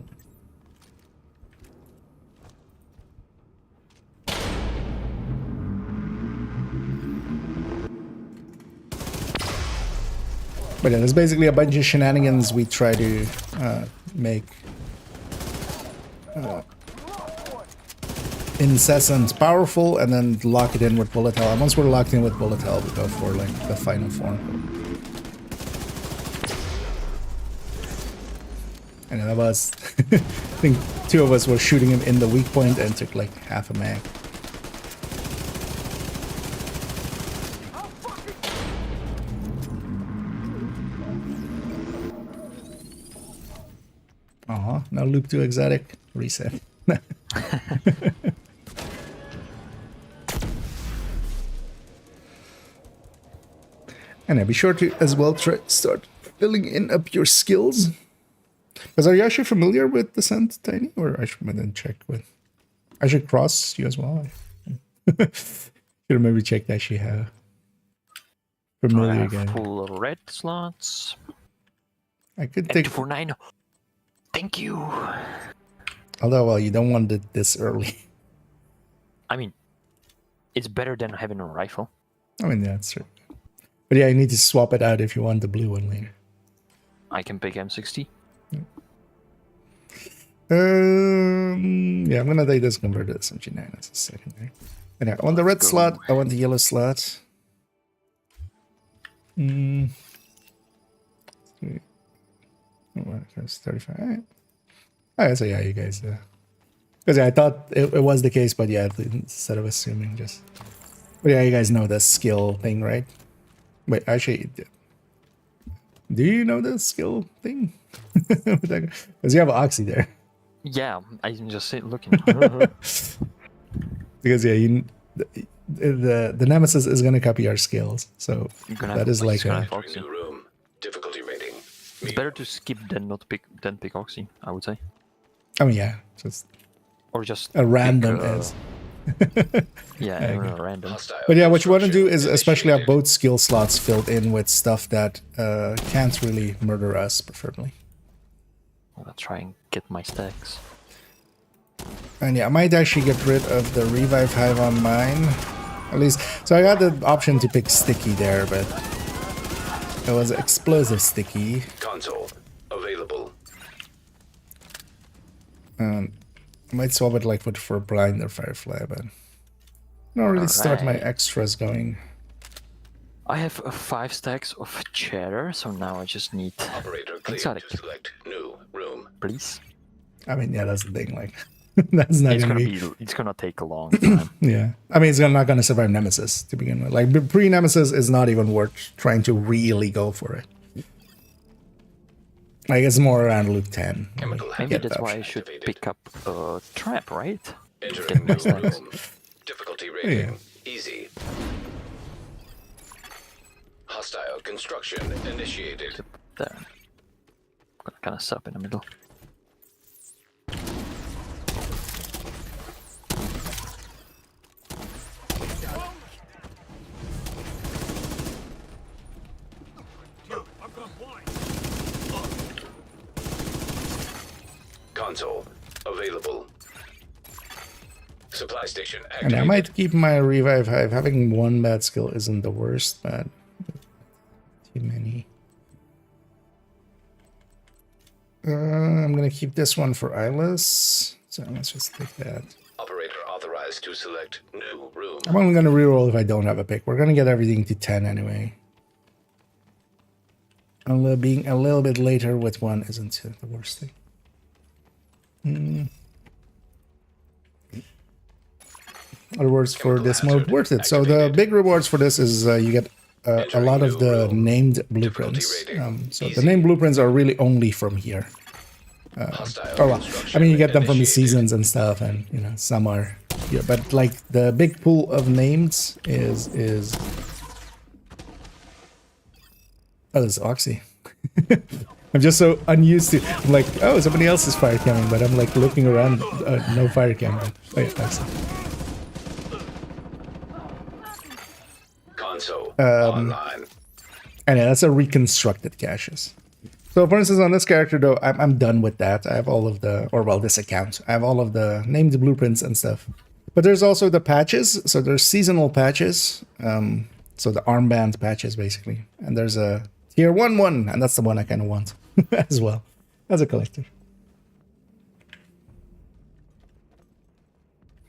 Speaker 1: But yeah, there's basically a bunch of shenanigans we try to make incessant powerful, and then lock it in with bullet hell. And once we're locked in with bullet hell, we go for like the final form. And that was, I think 2 of us were shooting him in the weak point and took like half a mag. Now loop 2 exotic. Reset. And be sure to as well start filling in up your skills. Because are you actually familiar with Descent, Tiny? Or I should then check with... I should cross you as well. Should maybe check that she have
Speaker 5: I
Speaker 1: familiar
Speaker 5: have
Speaker 1: again.
Speaker 5: full red slots.
Speaker 1: I could take...
Speaker 5: 249. Thank you.
Speaker 1: Although, well, you don't want it this early.
Speaker 5: I mean, it's better than having a rifle.
Speaker 1: I mean, yeah, that's true. But yeah, you need to swap it out if you want the blue one later.
Speaker 5: I can pick M60.
Speaker 1: Yeah, I'm gonna take this converted SMG9 as a secondary. And yeah, I want the red
Speaker 5: go.
Speaker 1: slot, I want the yellow slot. That's 35. Alright. Alright, so yeah, you guys. Because yeah, I thought it was the case, but yeah, instead of assuming, just. But yeah, you guys know the skill thing, right? Wait, actually, do you know the skill thing? Because you have Oxy there.
Speaker 5: Yeah, I'm just looking.
Speaker 1: Because yeah, the Nemesis is gonna copy our skills, so
Speaker 5: You're gonna
Speaker 1: that
Speaker 5: have
Speaker 1: is like
Speaker 5: gonna
Speaker 1: a.
Speaker 5: have Oxy.
Speaker 3: New room. Difficulty rating.
Speaker 5: It's better to skip than not pick Oxy, I would say.
Speaker 1: I mean, yeah, just
Speaker 5: Or just
Speaker 1: a random
Speaker 5: pick,
Speaker 1: as.
Speaker 5: Yeah, a random.
Speaker 3: Hostile
Speaker 1: But yeah, what you want to do
Speaker 3: construction
Speaker 1: is especially have
Speaker 3: initiated.
Speaker 1: both skill slots filled in with stuff that can't really murder us, preferably.
Speaker 5: I'll try and get my stacks.
Speaker 1: And yeah, I might actually get rid of the revive hive on mine. At least, so I got the option to pick sticky there, but it was explosive sticky.
Speaker 3: Console available.
Speaker 1: I might swap it like with for blind or firefly, but I don't really start my
Speaker 5: Alright.
Speaker 1: extras going.
Speaker 5: I have 5 stacks of cheddar, so now I just need
Speaker 3: Operator cleared
Speaker 5: exotic,
Speaker 3: to select new room.
Speaker 5: please.
Speaker 1: I mean, yeah, that's the thing. Like, that's not
Speaker 5: It's
Speaker 1: gonna
Speaker 5: gonna
Speaker 1: be.
Speaker 5: be. It's gonna take a long time.
Speaker 1: Yeah, I mean, it's not gonna survive Nemesis to begin with. Like, pre-Nemesis is not even worth trying to really go for it. Like, it's more around loop 10.
Speaker 3: Chemical
Speaker 5: Maybe
Speaker 1: Get
Speaker 5: that's
Speaker 1: that
Speaker 5: why I
Speaker 3: option
Speaker 5: should
Speaker 3: activated.
Speaker 5: pick up a trap, right?
Speaker 3: Entering
Speaker 5: Get my
Speaker 3: new
Speaker 5: stacks.
Speaker 3: room. rating. Easy. Hostile construction initiated.
Speaker 5: There. Gonna kind of sub in the middle.
Speaker 3: Console available. Supply station
Speaker 1: And
Speaker 3: activated.
Speaker 1: I might keep my revive high. Having one bad skill isn't the worst, but too many. I'm gonna keep this one for eyeless. So let's just take that.
Speaker 3: Operator authorized to select new room.
Speaker 1: I'm only gonna reroll if I don't have a pick. We're gonna get everything to 10 anyway. And being a little bit later with one isn't the worst thing. Rewards for this mode worth it. So the big rewards for this is you get a lot of the named blueprints. So the named blueprints are really only from here. Oh well, I mean you get them from the seasons and stuff, and you know some are here, but like the big pool of names is oh, there's Oxy. I'm just so unused to. I'm like, oh, somebody else is fire camming, but I'm like looking around, no fire cam. Oh yeah, Oxy.
Speaker 3: Console online.
Speaker 1: And yeah, that's a reconstructed caches. So for instance, on this character though, I'm done with that. I have all of the, or well, this account. I have all of the named blueprints and stuff. But there's also the patches. So there's seasonal patches. So the armband patches basically. And there's a tier 1 one, and that's the one I kind of want as well as a collector.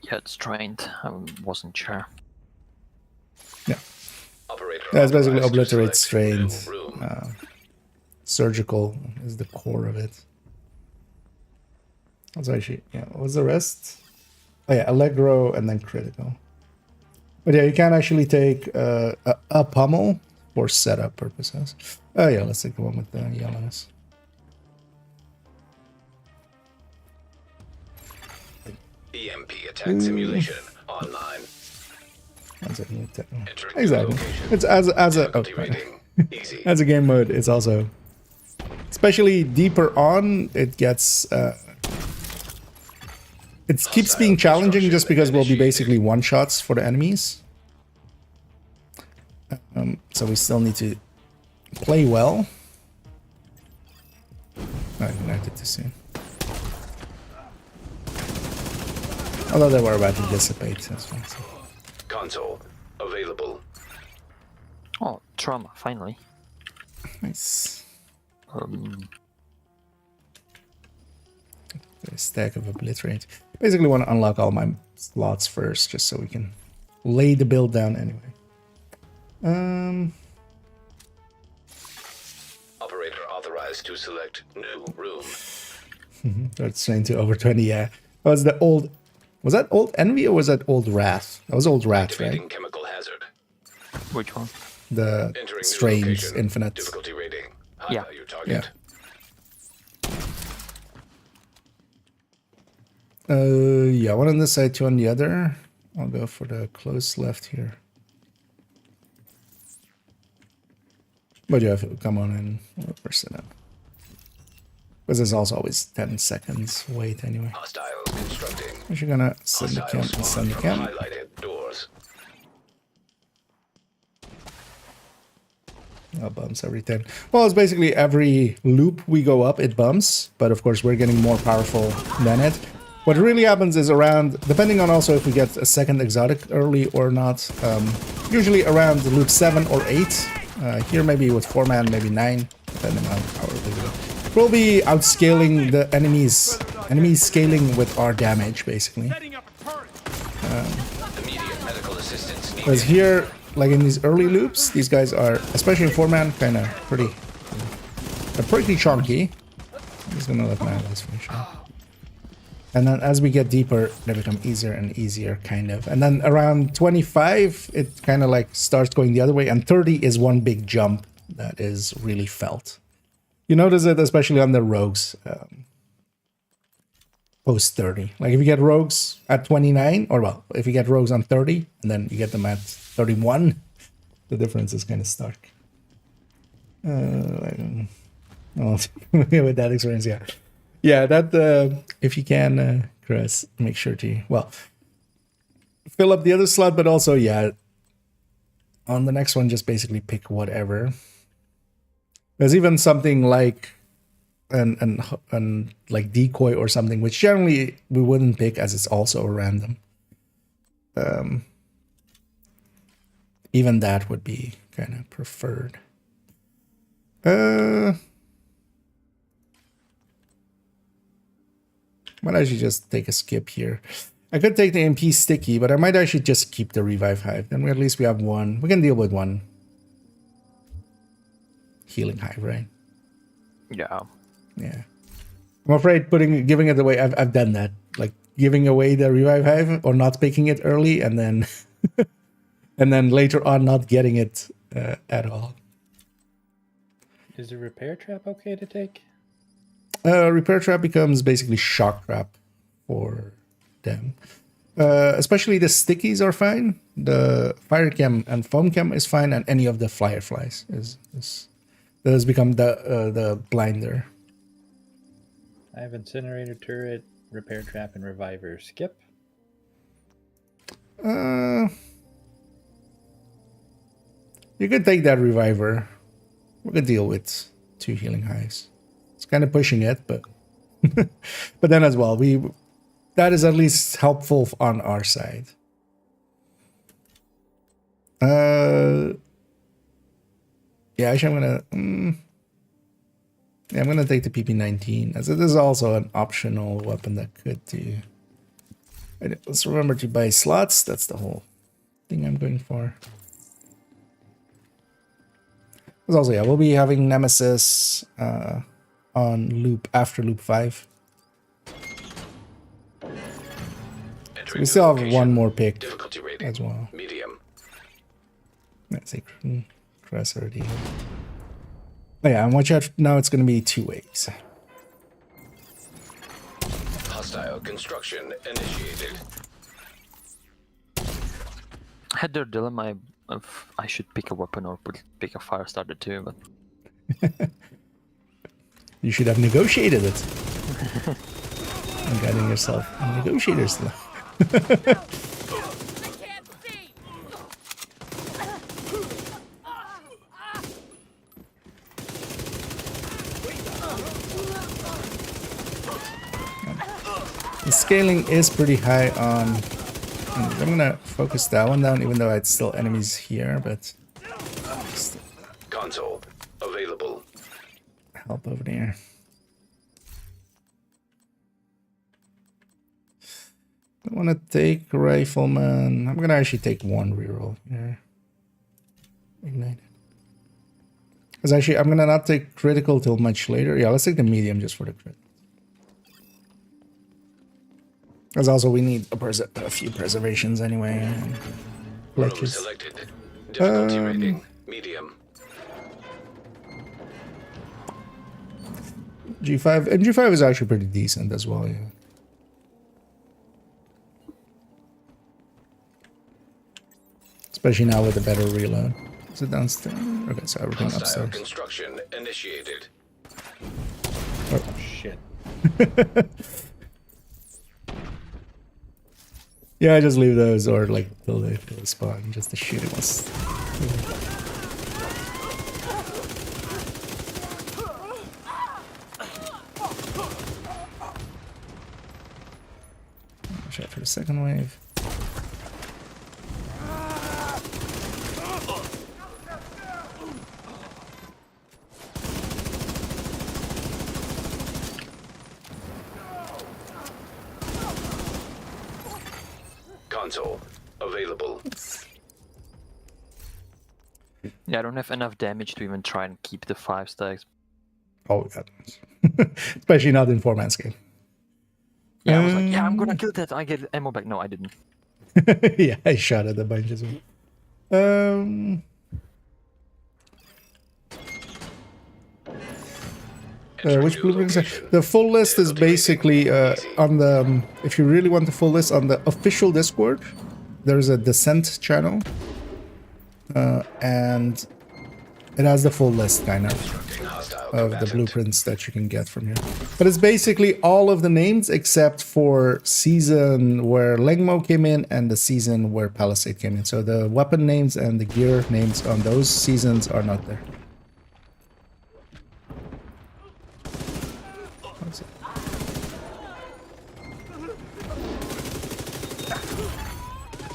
Speaker 5: Yeah, it's trained. I wasn't sure.
Speaker 1: Yeah.
Speaker 3: Operator
Speaker 1: That's basically
Speaker 3: authorized to
Speaker 1: obliterates
Speaker 3: select
Speaker 1: strained.
Speaker 3: new room.
Speaker 1: Surgical is the core of it. That's actually, yeah, what was the rest? Oh yeah, Allegro and then critical. But yeah, you can actually take a pummel for setup purposes. Oh yeah, let's take the one with the yellowness.
Speaker 3: EMP attack simulation online.
Speaker 1: That's it.
Speaker 3: Entering
Speaker 1: Exactly.
Speaker 3: location.
Speaker 1: It's as a
Speaker 3: Difficulty rating. Easy.
Speaker 1: as a game mode. It's also, especially deeper on, it gets it keeps being challenging just because we'll be basically one shots for the enemies. So we still need to play well. I ignited too soon. Although they were about to dissipate as well. So.
Speaker 3: Console available.
Speaker 5: Oh, trauma, finally.
Speaker 1: Nice.
Speaker 5: Um,
Speaker 1: A stack of obliterate. Basically want to unlock all my slots first, just so we can lay the build down anyway.
Speaker 3: Operator authorized to select new room.
Speaker 1: That's trained to over 20, yeah. That was the old... Was that old Envy or was that old Wrath? That was old Wrath, right?
Speaker 3: Activating chemical hazard.
Speaker 5: which one?
Speaker 1: The
Speaker 3: Entering new
Speaker 1: Strange
Speaker 3: location.
Speaker 1: Infinite.
Speaker 3: Difficulty rating. High
Speaker 5: Yeah.
Speaker 3: value target.
Speaker 1: Yeah, one on this side, two on the other. I'll go for the close left here. But you have to come on and reverse it up. Because there's also always 10 seconds wait anyway.
Speaker 3: Hostiles constructing.
Speaker 1: I'm actually gonna send the
Speaker 3: Hostiles
Speaker 1: camp and
Speaker 3: spawn
Speaker 1: send the
Speaker 3: from
Speaker 1: camp.
Speaker 3: highlighted doors.
Speaker 1: Oh, bumps every 10. Well, it's basically every loop we go up, it bumps. But of course, we're getting more powerful than it. What really happens is around, depending on also if we get a second exotic early or not, usually around loop 7 or 8. Here maybe with 4-man, maybe 9, depending on how we do it. We'll be outscaling the enemies scaling with our damage, basically.
Speaker 3: Immediate medical assistance needed.
Speaker 1: Because here, like in these early loops, these guys are, especially in 4-man, kind of pretty... They're pretty chunky. I'm just gonna let my allies finish up. And then as we get deeper, they become easier and easier, kind of. And then around 25, it kind of like starts going the other way. And 30 is one big jump that is really felt. You notice it especially on the rogues. post 30. Like if you get rogues at 29, or well, if you get rogues on 30 and then you get them at 31, the difference is kind of stark. I don't know. With that experience, yeah. Yeah, that, if you can, Chris, make sure to, well, fill up the other slot, but also, yeah, on the next one, just basically pick whatever. There's even something like and like decoy or something, which generally we wouldn't pick as it's also a random. Even that would be kind of preferred. Might actually just take a skip here. I could take the MP sticky, but I might actually just keep the revive hive. Then at least we have one. We can deal with one healing hive, right?
Speaker 5: Yeah.
Speaker 1: Yeah. I'm afraid giving it away. I've done that, like giving away the revive hive or not picking it early, and then and then later on not getting it at all.
Speaker 6: Is the repair trap okay to take?
Speaker 1: Repair trap becomes basically shock trap for them. Especially the stickies are fine. The fire chem and foam chem is fine, and any of the fireflies does become the blinder.
Speaker 6: I have incinerator turret, repair trap, and reviver. Skip.
Speaker 1: You could take that reviver. We could deal with 2 healing highs. It's kind of pushing it, but but then as well, that is at least helpful on our side. Yeah, actually, I'm gonna take the PP19 as it is also an optional weapon that could do. Let's remember to buy slots. That's the whole thing I'm going for. Because also, yeah, we'll be having Nemesis on loop after loop 5. So we still have one more pick as well.
Speaker 3: Medium.
Speaker 1: Let's say Cress already. Oh yeah, and watch out, now it's going to be 2 waves.
Speaker 3: Hostile construction initiated.
Speaker 5: I had the dilemma of I should pick a weapon or pick a fire starter too, but
Speaker 1: You should have negotiated it. I'm guiding yourself on negotiators now. The scaling is pretty high on. I'm gonna focus that one down, even though it's still enemies here, but
Speaker 3: Console available.
Speaker 1: help over there. I want to take rifleman. I'm gonna actually take 1 reroll here. Ignited. Because actually, I'm gonna not take critical till much later. Yeah, let's take the medium just for the crit. Because also we need a few preservations anyway.
Speaker 3: Row
Speaker 1: Glitches.
Speaker 3: selected. Difficulty rating medium.
Speaker 1: G5 and G5 is actually pretty decent as well. Yeah. Especially now with a better reload. Is it downstairs? Okay, so everything
Speaker 3: Hostile
Speaker 1: upstairs.
Speaker 3: construction initiated.
Speaker 6: Oh shit.
Speaker 1: Yeah, I just leave those or like till they spawn just to shoot it once. Watch out for the second wave.
Speaker 3: Console available.
Speaker 5: yeah, I don't have enough damage to even try and keep the 5 stacks.
Speaker 1: Oh, yeah. Especially not in 4-man scale.
Speaker 5: Yeah, I was like, yeah, I'm gonna kill that. I get ammo back. No, I didn't.
Speaker 1: Yeah, I shot at a bunch as well. Which blueprints? The full list is basically on the. If you really want the full list on the official Discord, there's a Descent channel, and it has the full list kind of the blueprints that you can get from here. But it's basically all of the names except for season where Lengmo came in and the season where Palisade came in. So the weapon names and the gear names on those seasons are not there.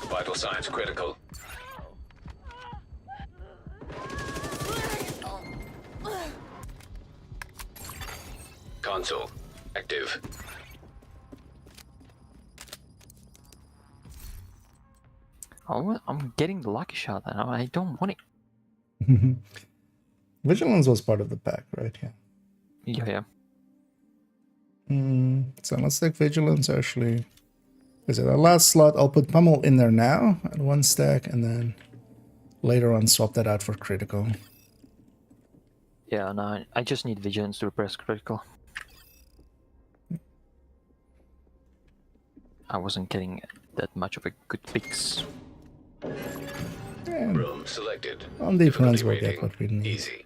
Speaker 3: Vital signs critical. Console active.
Speaker 5: Oh, I'm getting the lucky shot and I don't want it.
Speaker 1: Vigilance was part of the pack, right? Yeah.
Speaker 5: Yeah.
Speaker 1: So let's take Vigilance actually. Is it our last slot? I'll put Pummel in there now at 1 stack and then later on swap that out for critical.
Speaker 5: Yeah, no, I just need Vigilance to repress critical. I wasn't getting that much of a good picks.
Speaker 1: And
Speaker 3: Room selected.
Speaker 1: on defense
Speaker 3: Difficulty
Speaker 1: we'll get
Speaker 3: rating,
Speaker 1: what we need.
Speaker 3: Easy.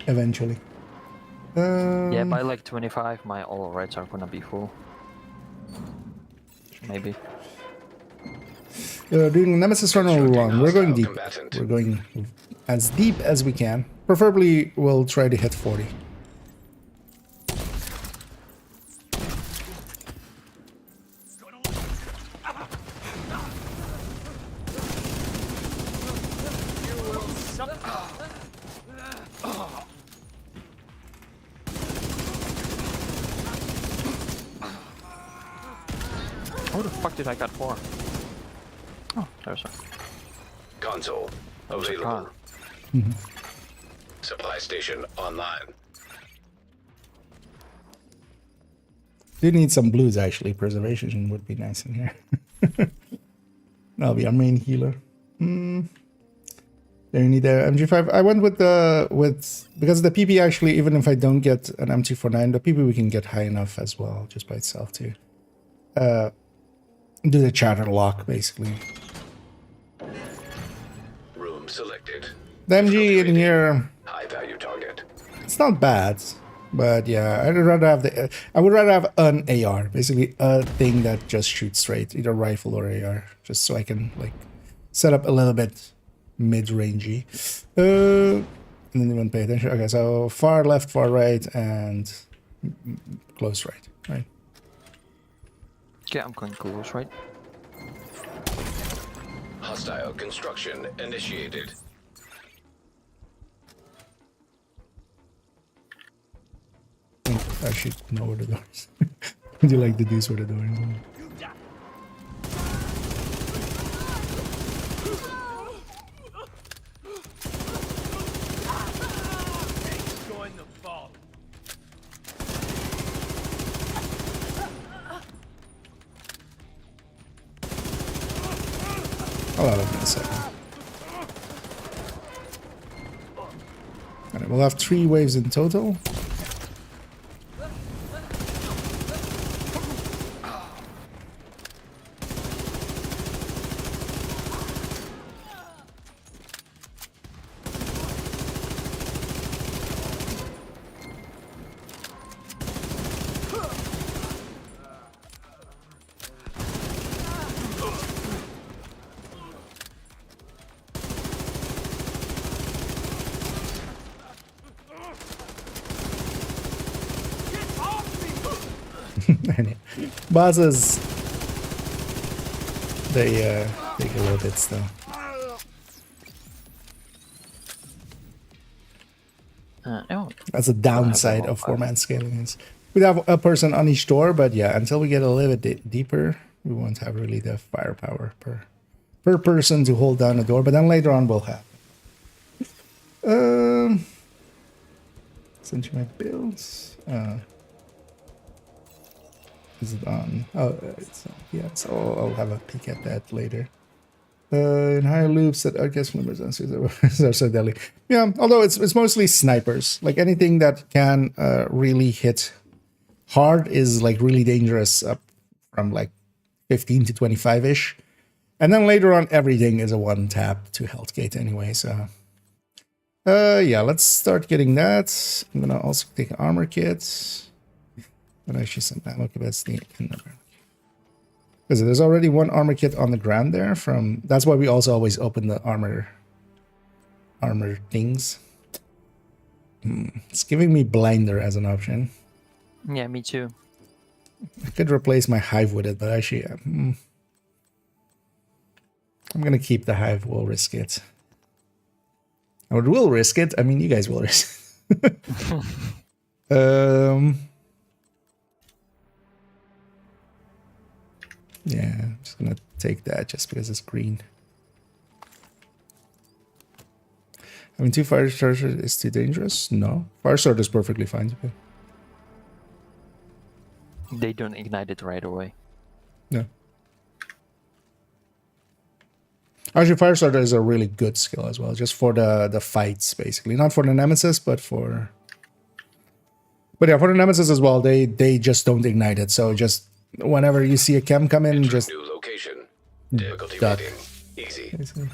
Speaker 1: Eventually.
Speaker 5: Yeah, by like 25, my all rights are gonna be full. Maybe.
Speaker 1: Doing Nemesis run all along. We're going deep.
Speaker 3: Combatant.
Speaker 1: We're going as deep as we can. Preferably, we'll try to hit 40.
Speaker 5: How the fuck did I get 4? Oh, there's a
Speaker 3: Console
Speaker 5: car.
Speaker 3: available. Supply station online.
Speaker 1: Do need some blues actually. Preservation would be nice in here. That'll be our main healer. There you need the MG5. I went with because the PP actually, even if I don't get an M249, the PP we can get high enough as well, just by itself too. Do the chatter lock basically.
Speaker 3: Room selected.
Speaker 1: The MG in here,
Speaker 3: High value target.
Speaker 1: it's not bad, but yeah, I would rather have an AR, basically a thing that just shoots straight, either rifle or AR, just so I can like set up a little bit mid-rangey. And then you won't pay attention. Okay, so far left, far right, and close right. Right.
Speaker 5: Yeah, I'm going close, right?
Speaker 3: Hostile construction initiated.
Speaker 1: I should know where the doors. Would you like the dudes where the doors are? I'll have it in a second. Alright, we'll have 3 waves in total. Bosses, they take a little bit still.
Speaker 5: Oh,
Speaker 1: That's a downside of 4-man scaling. Is we'd have a person on each door, but yeah, until we get a little bit deeper, we won't have really the firepower per person to hold down a door. But then later on, we'll have. Send you my builds. Is it on? Oh, it's yeah. So I'll have a peek at that later. In higher loops that outcast flimmers are so deadly. Yeah, although it's mostly snipers. Like anything that can really hit hard is like really dangerous up from like 15 to 25-ish. And then later on, everything is a one tap to health gate anyway, so... yeah, let's start getting that. I'm gonna also take armor kits. But actually send that. Okay, that's the number. Because there's already one armor kit on the ground there from... That's why we also always open the armor things. It's giving me blinder as an option.
Speaker 5: Yeah, me too.
Speaker 1: I could replace my hive with it, but actually... I'm gonna keep the hive. We'll risk it. I will risk it. I mean, you guys will risk it. Yeah, I'm just gonna take that just because it's green. I mean, 2 fire starters is too dangerous? No. Fire starter is perfectly fine to be.
Speaker 5: They don't ignite it right away.
Speaker 1: No. Actually, fire starter is a really good skill as well, just for the fights, basically. Not for the Nemesis, but for... But yeah, for the Nemesis as well, they just don't ignite it. So just whenever you see a chem come in, just...
Speaker 3: New location. Difficulty
Speaker 1: duck.
Speaker 3: rating. Easy.
Speaker 1: Basically.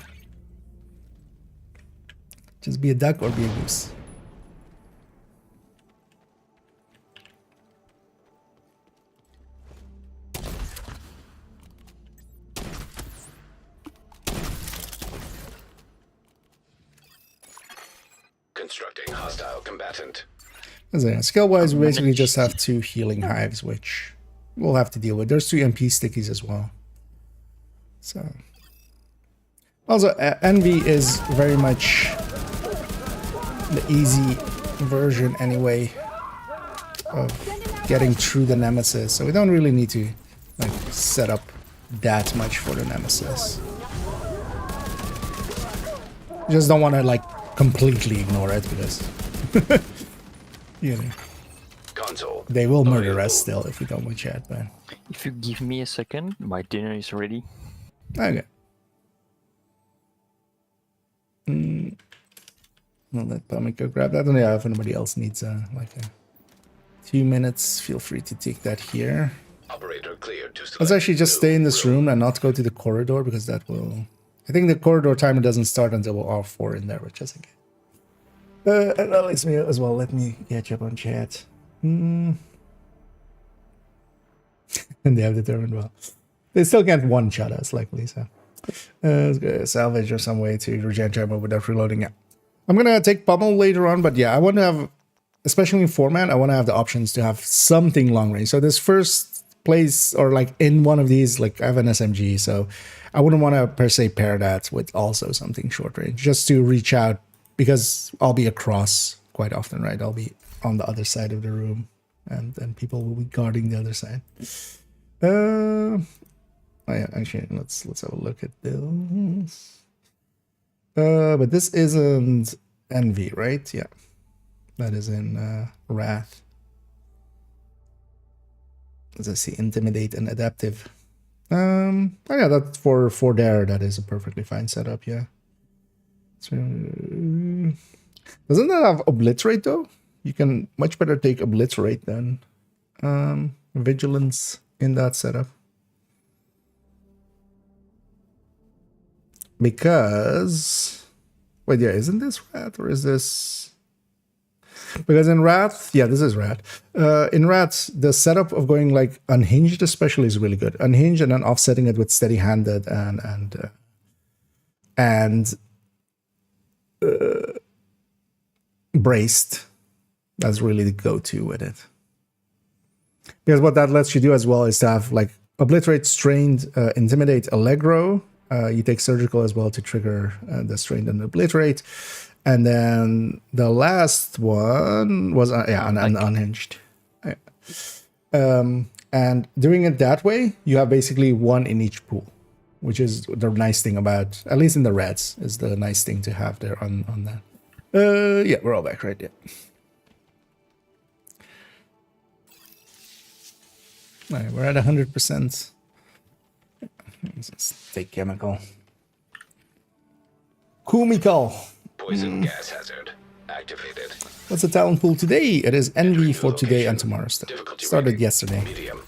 Speaker 1: Just be a duck or be a goose.
Speaker 3: Constructing hostile combatant.
Speaker 1: So, skill-wise, we basically just have 2 healing hives, which we'll have to deal with. There's 2 MP stickies as well. So, also, Envy is very much the easy version anyway of getting through the Nemesis. So we don't really need to like set up that much for the Nemesis. Just don't want to like completely ignore it because you know
Speaker 3: Console.
Speaker 1: they will murder us still if we don't watch it. But
Speaker 5: If you give me a second, my dinner is ready.
Speaker 1: okay. I'll let Pamiko grab that. And yeah, if anybody else needs like a 2 minutes, feel free to take that here.
Speaker 3: Operator cleared to select.
Speaker 1: Let's actually just stay in this room and not go to the corridor because that will... I think the corridor timer doesn't start until we're all 4 in there, which is okay. And that lets me as well. Let me catch up on chat. And they have determined well. They still can't one-shot us, likely, so... let's go salvage or some way to regen ammo without reloading it. I'm gonna take pummel later on, but yeah, I want to have, especially in 4-man, I want to have the options to have something long range. So this first place, or like in one of these, like I have an SMG, so I wouldn't want to per se pair that with also something short range, just to reach out, because I'll be across quite often, right? I'll be on the other side of the room, and people will be guarding the other side. Oh yeah, actually, let's have a look at this. But this isn't Envy, right? Yeah, that is in Wrath. As I see, Intimidate and Adaptive. Oh yeah, that's for there. That is a perfectly fine setup. Yeah. So, doesn't that have Obliterate though? You can much better take Obliterate than Vigilance in that setup. Because, wait, yeah, isn't this Wrath or is this? Because in Wrath, yeah, this is Wrath. In Wrath, the setup of going like unhinged especially is really good. Unhinged and then offsetting it with steady-handed and braced. That's really the go-to with it. Because what that lets you do as well is to have like Obliterate, Strained, Intimidate, Allegro. You take Surgical as well to trigger the Strained and Obliterate. And then the last one was, Unhinged. And doing it that way, you have basically 1 in each pool, which is the nice thing about, at least in the Reds, is the nice thing to have there on that. Yeah, we're all back, right? Yeah. All right, we're at 100%. Let's take chemical. Kumikal.
Speaker 3: Poison gas hazard activated.
Speaker 1: What's the talent pool today? It is Envy for today and tomorrow.
Speaker 3: Difficulty
Speaker 1: Started
Speaker 3: rating,
Speaker 1: yesterday.
Speaker 3: Medium.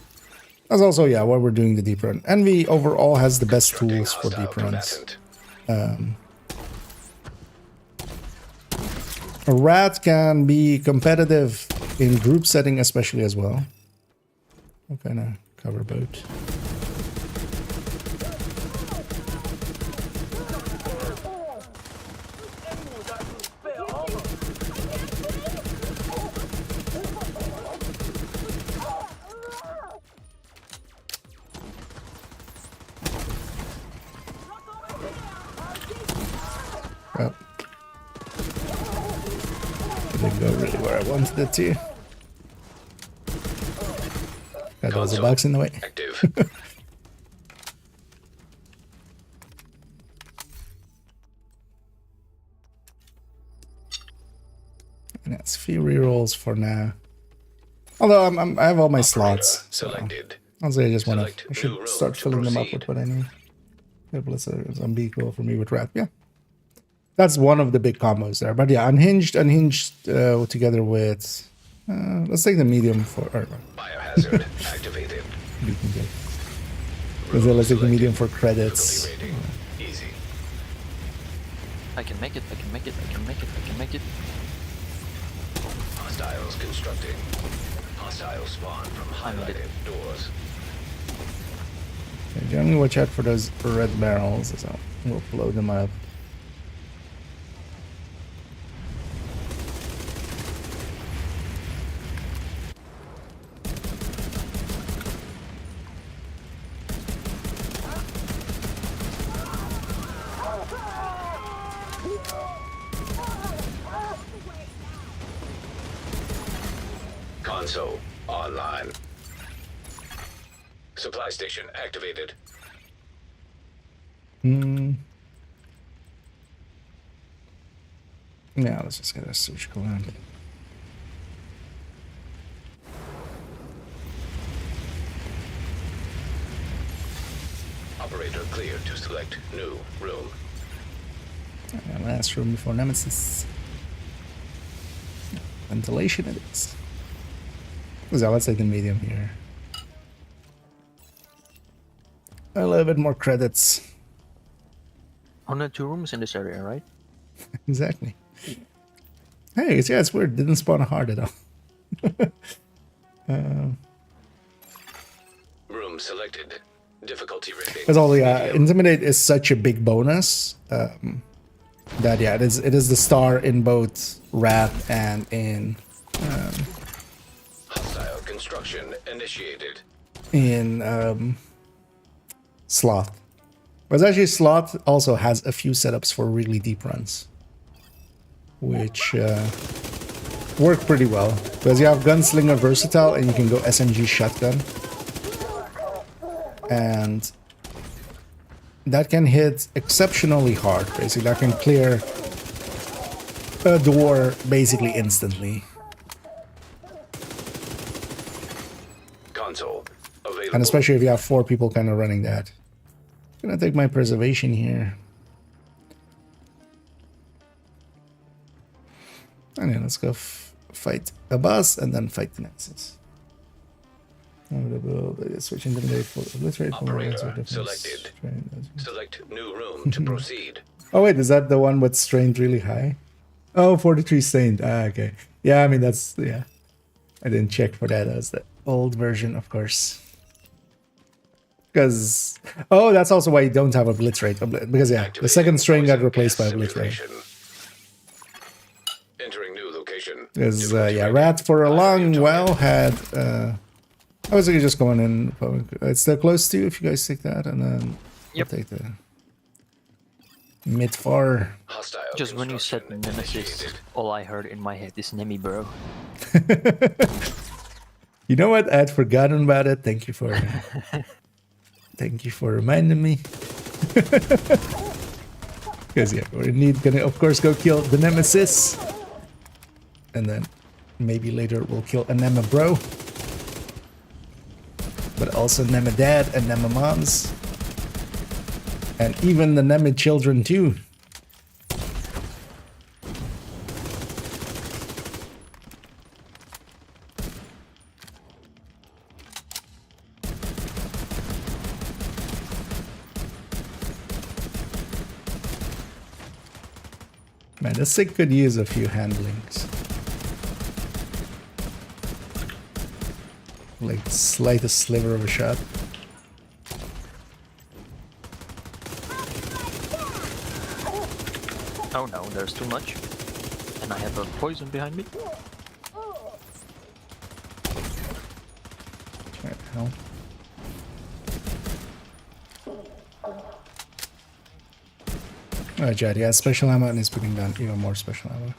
Speaker 1: That's also, yeah, why we're doing the deep run. Envy overall has the best
Speaker 3: Constructing
Speaker 1: tools for
Speaker 3: hostile
Speaker 1: deep runs.
Speaker 3: combatant.
Speaker 1: A rat can be competitive in group setting especially as well. What kind of cover boat? Well, didn't go really where I wanted it to. There was a box in the way.
Speaker 3: Active.
Speaker 1: And that's few rerolls for now. Although I have all my slots, so
Speaker 3: Selected.
Speaker 1: honestly I just want
Speaker 3: Select
Speaker 1: to. I
Speaker 3: new
Speaker 1: should
Speaker 3: room
Speaker 1: start
Speaker 3: to
Speaker 1: filling them up
Speaker 3: proceed.
Speaker 1: with what I need. It's unbeatable for me with rat. Yeah, that's one of the big combos there. But yeah, unhinged together with. Let's take the medium for.
Speaker 3: Biohazard activated.
Speaker 1: Let's take the medium for credits.
Speaker 3: Difficulty rating. Easy.
Speaker 5: I can make it, I can make it, I can make it, I can make it.
Speaker 3: Hostiles constructing. Hostile spawn from highlighted doors.
Speaker 1: Okay, generally watch out for those red barrels, so we'll blow them up.
Speaker 3: Console online. Supply station activated.
Speaker 1: Yeah, let's just get a surgical end.
Speaker 3: Operator cleared to select new room.
Speaker 1: And last room before Nemesis. Ventilation it is. So let's take the medium here. A little bit more credits.
Speaker 5: Only 2 rooms in this area, right?
Speaker 1: Exactly. Hey, it's weird. Didn't spawn hard at all.
Speaker 3: Room selected. Difficulty rating.
Speaker 1: Because all the
Speaker 3: medium.
Speaker 1: intimidate is such a big bonus that yeah, it is the star in both rat and in
Speaker 3: Hostile construction initiated.
Speaker 1: sloth. But actually, sloth also has a few setups for really deep runs, which work pretty well because you have gunslinger versatile and you can go SMG shotgun. And that can hit exceptionally hard, basically. That can clear a door basically instantly.
Speaker 3: Console available.
Speaker 1: And especially if you have 4 people kind of running that. I'm gonna take my preservation here. And then let's go fight a boss and then fight the Nemesis. Switch intimidate for obliterate.
Speaker 3: Operator selected. Select new room to proceed.
Speaker 1: Oh wait, is that the one with strained really high? Oh, 43 strained. Ah, okay. Yeah, I mean that's yeah. I didn't check for that. That was the old version, of course. Because that's also why you don't have obliterate. Because yeah, the second strain got replaced by obliterate.
Speaker 3: Entering new location.
Speaker 1: Because yeah, rat for a long while had. I was just going in. It's still close to you if you guys take that, and then
Speaker 5: Yep.
Speaker 1: we'll take the mid far.
Speaker 3: Hostile
Speaker 5: Just when you said
Speaker 3: construction
Speaker 5: Nemesis,
Speaker 3: initiated.
Speaker 5: all I heard in my head is Nemi, bro.
Speaker 1: You know what? I had forgotten about it. Thank you for reminding me. Because yeah, we're indeed gonna of course go kill the Nemesis. And then maybe later we'll kill a Nema bro. But also Nema dad and Nema moms. And even the Nema children too. Man, this thing could use a few handlings. Like slightest sliver of a shot.
Speaker 5: Oh no, there's too much. And I have a poison behind me.
Speaker 1: Right, hell. Alright, Jad, yeah, special ammo and he's putting down even more special ammo.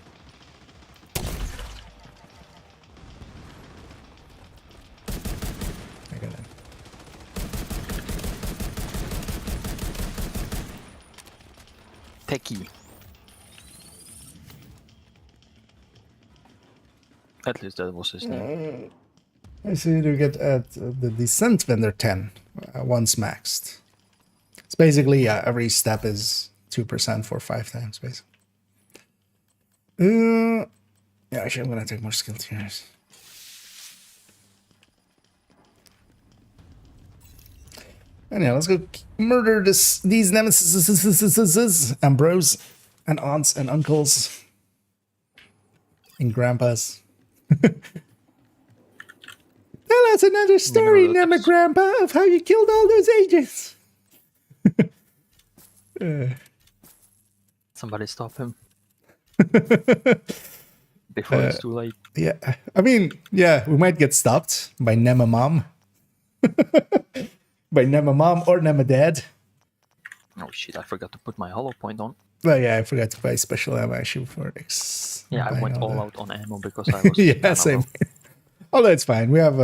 Speaker 1: I got it.
Speaker 5: Techie. At least that was his name.
Speaker 1: I see you get at the descent vendor 10 once maxed. It's basically, yeah, every step is 2% for 5 times, basically. Yeah, actually, I'm gonna take more skill tiers. Anyhow, let's go murder these nemesis and bros and aunts and uncles and grandpas. Tell us another story, Nema Grandpa, of how you killed all those agents.
Speaker 5: Somebody stop him. Before it's too late.
Speaker 1: Yeah, I mean, yeah, we might get stopped by Nema Mom. By Nema Mom or Nema Dad.
Speaker 5: Oh shit, I forgot to put my hollow point on.
Speaker 1: Well, yeah, I forgot to buy special ammo actually for X.
Speaker 5: Yeah, I went all out on ammo because I was...
Speaker 1: Yeah, same. Although it's fine. We have...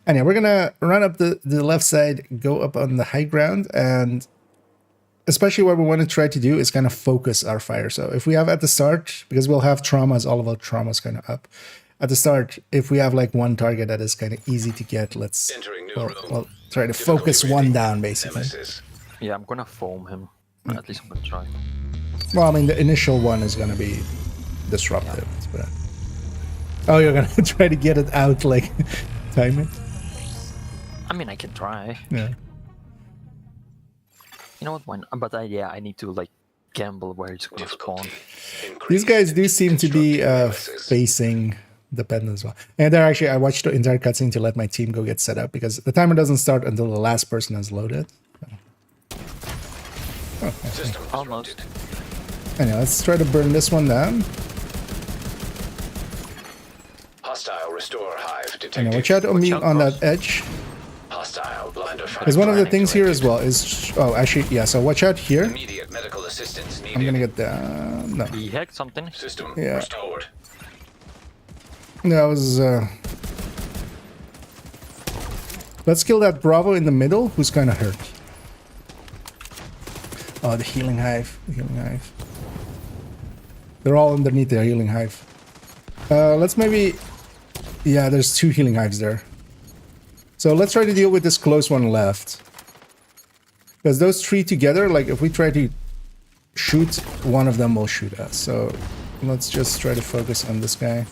Speaker 1: Anyway, we're gonna run up the left side, go up on the high ground, and especially what we want to try to do is kind of focus our fire. So if we have at the start, because we'll have traumas, all of our traumas kind of up. At the start, if we have like one target that is kind of easy to get, let's well, try to focus one down, basically.
Speaker 3: Nemesis.
Speaker 5: Yeah, I'm gonna foam him. At least I'm gonna try.
Speaker 1: Well, I mean, the initial one is going to be disruptive. But... Oh, you're going to try to get it out, like, time it?
Speaker 5: I mean, I can try.
Speaker 1: Yeah.
Speaker 5: You know what? When, but yeah, I need to like gamble where it's gonna spawn.
Speaker 1: These guys do seem to be facing dependent as well. And they're actually, I watched the entire cutscene to let my team go get set up because the timer doesn't start until the last person has loaded. Oh, okay.
Speaker 5: Almost.
Speaker 1: Anyway, let's try to burn this one down.
Speaker 3: Hostile restore hive detected.
Speaker 1: Anyway, watch out on me on that edge.
Speaker 3: Hostile blinder fire.
Speaker 1: Because one of the things here as well is... Oh, actually, yeah, so watch out here.
Speaker 3: Immediate medical assistance needed.
Speaker 1: I'm gonna get down... No.
Speaker 5: He hacked something.
Speaker 3: System
Speaker 1: Yeah.
Speaker 3: restored.
Speaker 1: That was... Let's kill that Bravo in the middle, who's kind of hurt. Oh, the healing hive. The healing hive. They're all underneath the healing hive. Let's maybe... Yeah, there's 2 healing hives there. So let's try to deal with this close one left. Because those 3 together, like if we try to shoot, one of them will shoot us. So let's just try to focus on this guy.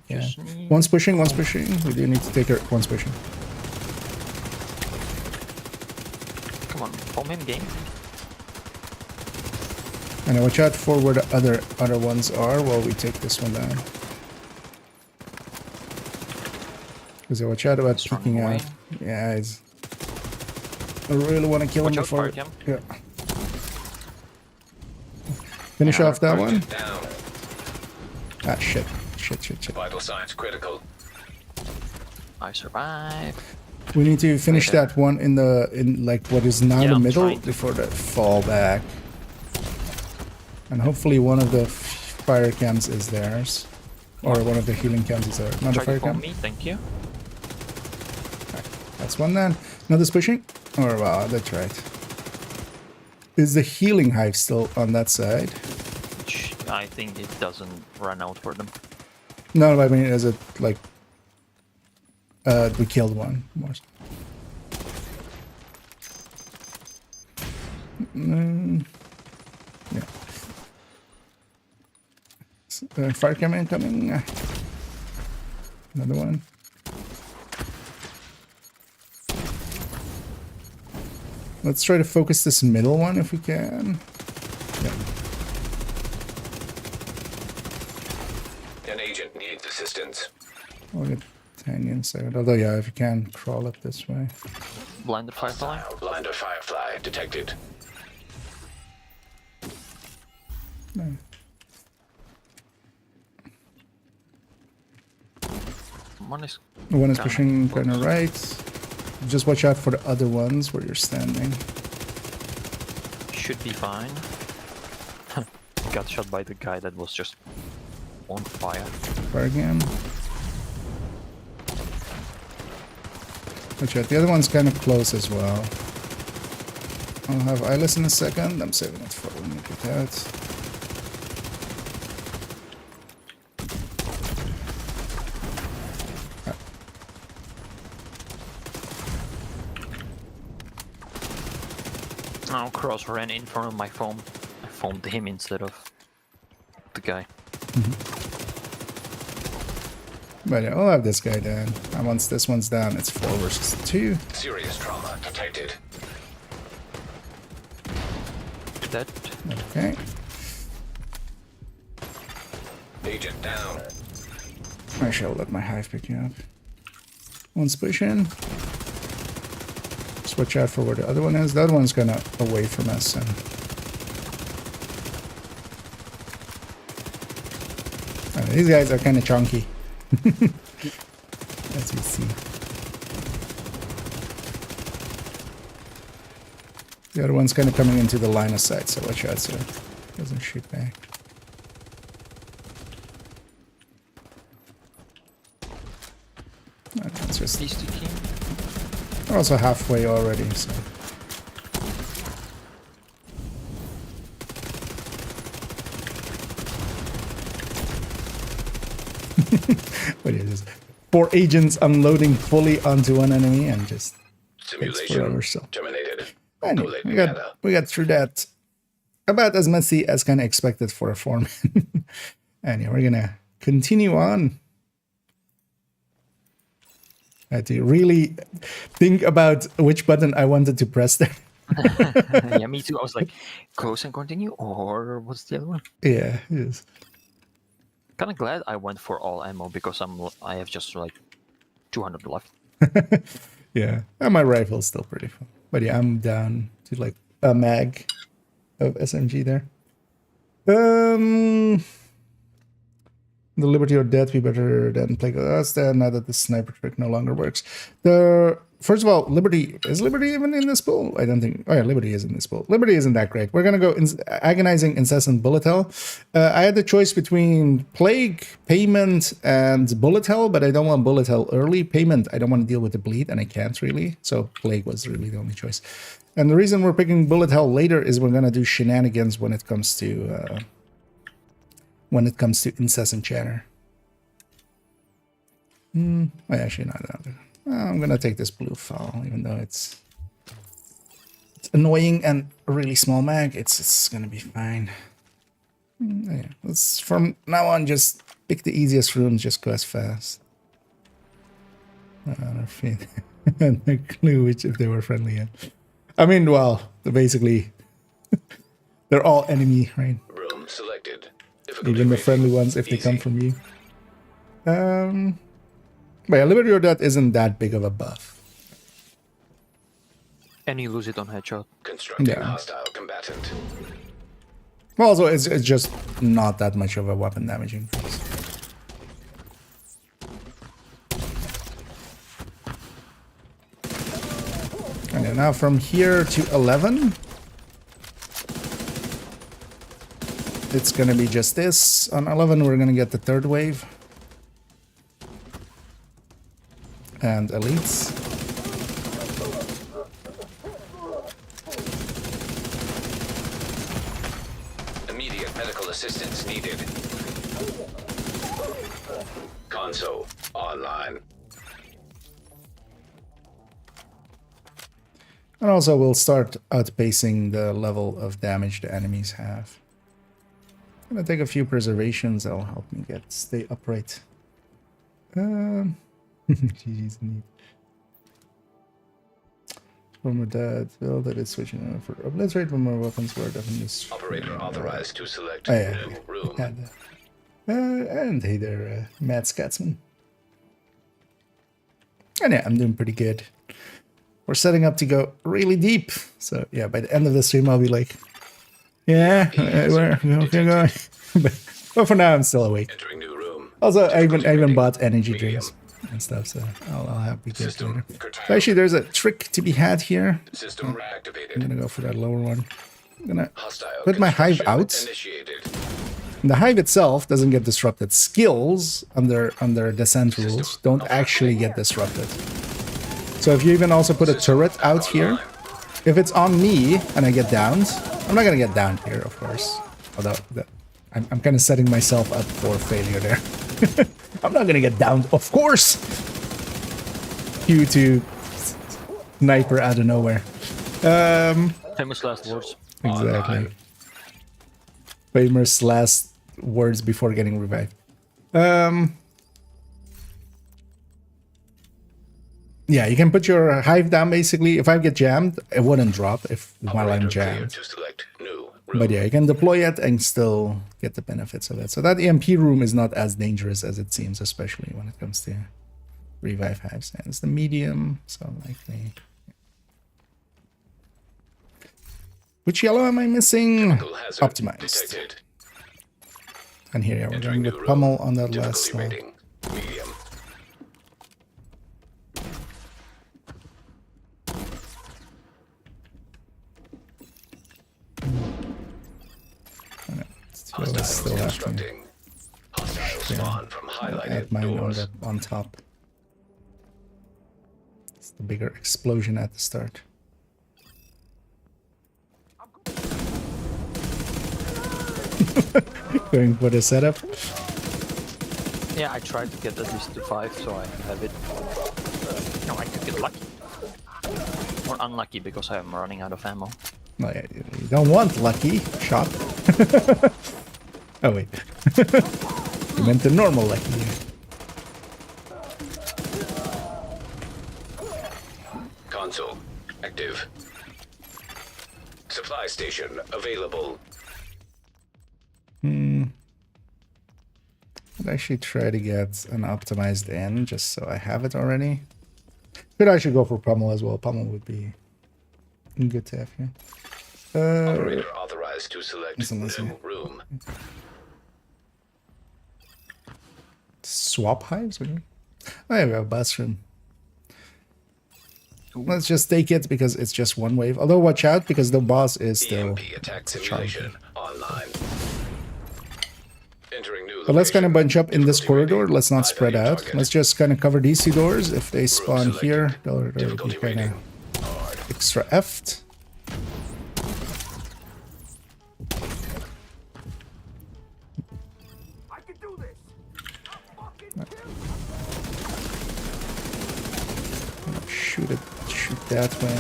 Speaker 1: Yeah. One's pushing, one's pushing. We do need to take her. One's pushing.
Speaker 5: Come on, foam him, game.
Speaker 1: And watch out for where the other ones are while we take this one down. Because watch out about peeking out. Yeah, it's... I really want to kill him before... Yeah. Finish off that one.
Speaker 3: Down.
Speaker 1: Ah, shit. Shit.
Speaker 3: Vital signs critical.
Speaker 5: I survive.
Speaker 1: We need to finish that one in like what is now
Speaker 5: Yeah,
Speaker 1: the
Speaker 5: I'm
Speaker 1: middle
Speaker 5: trying to.
Speaker 1: before that fall back. And hopefully one of the fire cams is theirs. Or one of the healing cams is there. Not a
Speaker 5: Try
Speaker 1: fire
Speaker 5: to foam
Speaker 1: cam.
Speaker 5: me, thank you.
Speaker 1: That's one then. Another's pushing. Or wow, that's right. Is the healing hive still on that side?
Speaker 5: I think it doesn't run out for them.
Speaker 1: No, I mean, is it like... we killed one. More. Yeah. Fire cam incoming. Another one. Let's try to focus this middle one if we can. Yeah.
Speaker 3: distance.
Speaker 4: I'll get Tiny in a second. Although, yeah, if you can, crawl up this way.
Speaker 5: Blinder Firefly.
Speaker 3: Blinder Firefly detected.
Speaker 5: One is
Speaker 4: One is
Speaker 5: Kinda
Speaker 4: pushing
Speaker 5: close.
Speaker 4: kind of right. Just watch out for the other ones where you're standing.
Speaker 5: should be fine. Got shot by the guy that was just on fire.
Speaker 4: Fire again. Watch out. The other one's kind of close as well. I'll have eyeless in a second. I'm saving it for when we get out.
Speaker 5: Oh, Cross ran in front of my foam. I foamed him instead of the guy.
Speaker 4: But yeah, I'll have this guy down. And once this one's down, it's 4 versus 2.
Speaker 3: Serious trauma detected.
Speaker 5: Dead.
Speaker 4: Okay.
Speaker 3: Agent down.
Speaker 4: I shall let my hive pick you up. One's pushing. Just watch out for where the other one is. The other one's kind of away from us. And these guys are kind of chunky. As you see. The other one's kind of coming into the line of sight, so watch out so it doesn't shoot back. That's just
Speaker 5: These two team.
Speaker 4: we're also halfway already, so. What is this? 4 agents unloading fully onto one enemy and just takes forever.
Speaker 3: Simulation
Speaker 4: So
Speaker 3: terminated.
Speaker 4: anyway,
Speaker 3: Collate
Speaker 4: we
Speaker 3: data.
Speaker 4: got through that about as messy as kind of expected for a foreman. Anyway, we're gonna continue on. I had to really think about which button I wanted to press there.
Speaker 5: Yeah, me too. I was like, close and continue, or what's the other one?
Speaker 4: Yeah, it is.
Speaker 5: Kind of glad I went for all ammo because I have just like 200 left.
Speaker 4: Yeah, and my rifle's still pretty fun. But yeah, I'm down to like a mag of SMG there. The Liberty or Death, we better than play us then now that the sniper trick no longer works. First of all, Liberty, is Liberty even in this pool? I don't think, oh yeah, Liberty is in this pool. Liberty isn't that great. We're gonna go Agonizing, Incessant, Bullet Hell. I had the choice between Plague, Payment, and Bullet Hell, but I don't want Bullet Hell early. Payment, I don't want to deal with the bleed, and I can't really, so Plague was really the only choice. And the reason we're picking Bullet Hell later is we're gonna do shenanigans when it comes to Incessant Chatter. Actually not that. I'm gonna take this blue foul, even though it's annoying and a really small mag. It's gonna be fine. Yeah, let's from now on just pick the easiest runes. Just go as fast. I had no clue which if they were friendly yet. I mean, well, they're basically they're all enemy, right?
Speaker 3: Room selected. Difficulty
Speaker 4: Even the
Speaker 3: rating.
Speaker 4: friendly ones if they come
Speaker 3: Easy.
Speaker 4: from you. But yeah, Liberty or Death isn't that big of a buff.
Speaker 5: And you lose it on headshot.
Speaker 3: Constructing
Speaker 4: Yeah.
Speaker 3: hostile combatant.
Speaker 4: Well, also, it's just not that much of a weapon damage increase. And then now from here to 11, it's gonna be just this. On 11, we're gonna get the third wave. And elites.
Speaker 3: Immediate medical assistance needed. Console online.
Speaker 4: And also, we'll start outpacing the level of damage the enemies have. I'm gonna take a few preservations that'll help me stay upright. GG's neat. From that, well, that is switching for obliterate when more weapons were definitely.
Speaker 3: Operator authorized to select
Speaker 4: Oh, yeah.
Speaker 3: new room.
Speaker 4: Had that.
Speaker 1: And hey there, Matt Scotsman. And yeah, I'm doing pretty good. We're setting up to go really deep. So yeah, by the end of the stream, I'll be like, yeah, we're going. But for now, I'm still awake.
Speaker 3: Entering new room.
Speaker 1: Also, I even bought energy drinks and stuff, so I'll have to get later. So actually, there's a trick to be had here.
Speaker 3: System
Speaker 1: I'm
Speaker 3: reactivated.
Speaker 1: gonna go for that lower one. I'm gonna
Speaker 3: Hostile
Speaker 1: put my hive
Speaker 3: construction
Speaker 1: out.
Speaker 3: Initiated.
Speaker 1: The hive itself doesn't get disrupted. Skills under descent rules don't actually get disrupted. So if you even also put a turret out here, if it's on me and I get downed, I'm not gonna get downed here, of course. Although I'm kind of setting myself up for failure there. I'm not gonna get downed, of course. Due to sniper out of nowhere.
Speaker 5: Famous last words.
Speaker 1: Exactly. Famous last words before getting revived. Yeah, you can put your hive down basically. If I get jammed, it wouldn't drop while I'm
Speaker 3: Operator clear
Speaker 1: jammed.
Speaker 3: to select new room.
Speaker 1: But yeah, you can deploy it and still get the benefits of it. So that EMP room is not as dangerous as it seems, especially when it comes to revive hives. And it's the medium, so likely. Which yellow am I missing?
Speaker 3: Chemical hazard
Speaker 1: Optimized.
Speaker 3: detected.
Speaker 1: And here, yeah, we're
Speaker 3: Entering
Speaker 1: going
Speaker 3: new
Speaker 1: with
Speaker 3: room.
Speaker 1: pummel on that last
Speaker 3: Difficulty
Speaker 1: slide.
Speaker 3: rating. Medium.
Speaker 1: Still
Speaker 3: Hostiles
Speaker 1: have to
Speaker 3: constructing. Hostile spawn from highlighted
Speaker 1: add mine
Speaker 3: doors.
Speaker 1: on top. It's the bigger explosion at the start. Going for the setup.
Speaker 5: Yeah, I tried to get at least to 5, so I have it. No, I could get lucky. Or unlucky because I'm running out of ammo.
Speaker 1: No, yeah, you don't want lucky shot. Oh wait, you meant the normal lucky.
Speaker 3: Console active. Supply station available.
Speaker 1: I'd actually try to get an optimized in just so I have it already. Could actually go for pummel as well. Pummel would be good to have here.
Speaker 3: Operator authorized to select
Speaker 1: listen.
Speaker 3: new room.
Speaker 1: Swap hives? Maybe? Oh, yeah, we have a bathroom. Let's just take it because it's just one wave. Although watch out because the boss is still
Speaker 3: EMP attack simulation online. Entering new
Speaker 1: But let's kind of
Speaker 3: location.
Speaker 1: bunch up in this
Speaker 3: Difficulty
Speaker 1: corridor.
Speaker 3: rating.
Speaker 1: Let's not
Speaker 3: High
Speaker 1: spread
Speaker 3: value
Speaker 1: out.
Speaker 3: target.
Speaker 1: Let's just kind of cover these two doors. If they spawn
Speaker 3: selected.
Speaker 1: here, they'll be
Speaker 3: Difficulty
Speaker 1: kind
Speaker 3: rating.
Speaker 1: of
Speaker 3: Hard.
Speaker 1: extra effed. Shoot it. Shoot that way.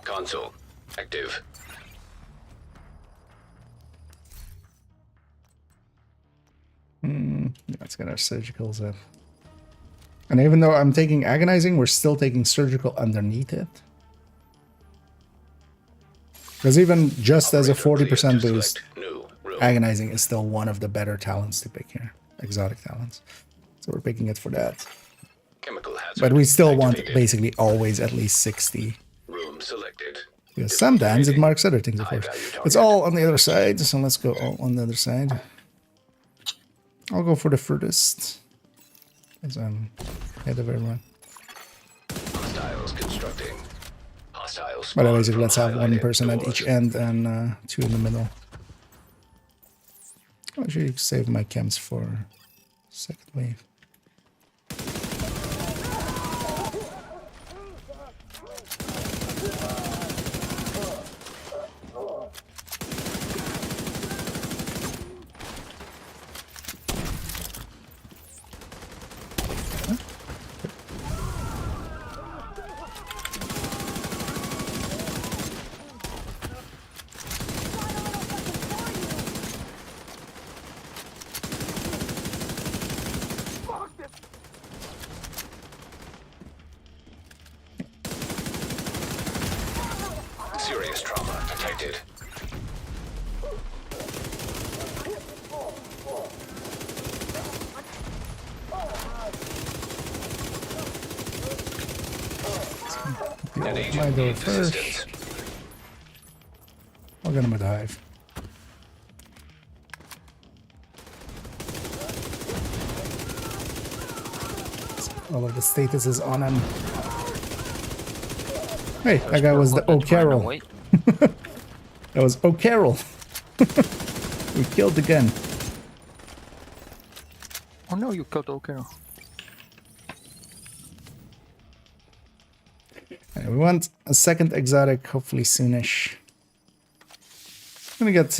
Speaker 3: Console active.
Speaker 1: Let's get our surgicals up. And even though I'm taking agonizing, we're still taking surgical underneath it. Because even just as a
Speaker 3: Operator
Speaker 1: 40%
Speaker 3: cleared to
Speaker 1: boost,
Speaker 3: select new room.
Speaker 1: agonizing is still one of the better talents to pick here. Exotic talents. So we're picking it for that.
Speaker 3: Chemical hazard.
Speaker 1: But we still want
Speaker 3: activated.
Speaker 1: basically always at least 60.
Speaker 3: Room selected.
Speaker 1: Because sometimes it marks other things, of course.
Speaker 3: High-value target.
Speaker 1: It's all on the other side, so let's go all on the other side. I'll go for the furthest. Because I'm ahead of everyone.
Speaker 3: Hostiles constructing. Hostiles.
Speaker 1: But
Speaker 3: spawn
Speaker 1: basically,
Speaker 3: from
Speaker 1: let's have one
Speaker 3: highlighted
Speaker 1: person at
Speaker 3: doors.
Speaker 1: each end and two in the middle. I'll actually save my chems for second wave.
Speaker 3: detected. An
Speaker 1: My
Speaker 3: agent
Speaker 1: door
Speaker 3: needs
Speaker 1: first.
Speaker 3: assistance.
Speaker 1: I'll get him at the hive. All of the status is on him. Hey, that guy was the O'Carroll.
Speaker 5: Wait.
Speaker 1: That was O'Carroll. We killed the gun.
Speaker 5: Oh no, you killed O'Carroll.
Speaker 1: We want a second exotic, hopefully soonish. I'm gonna get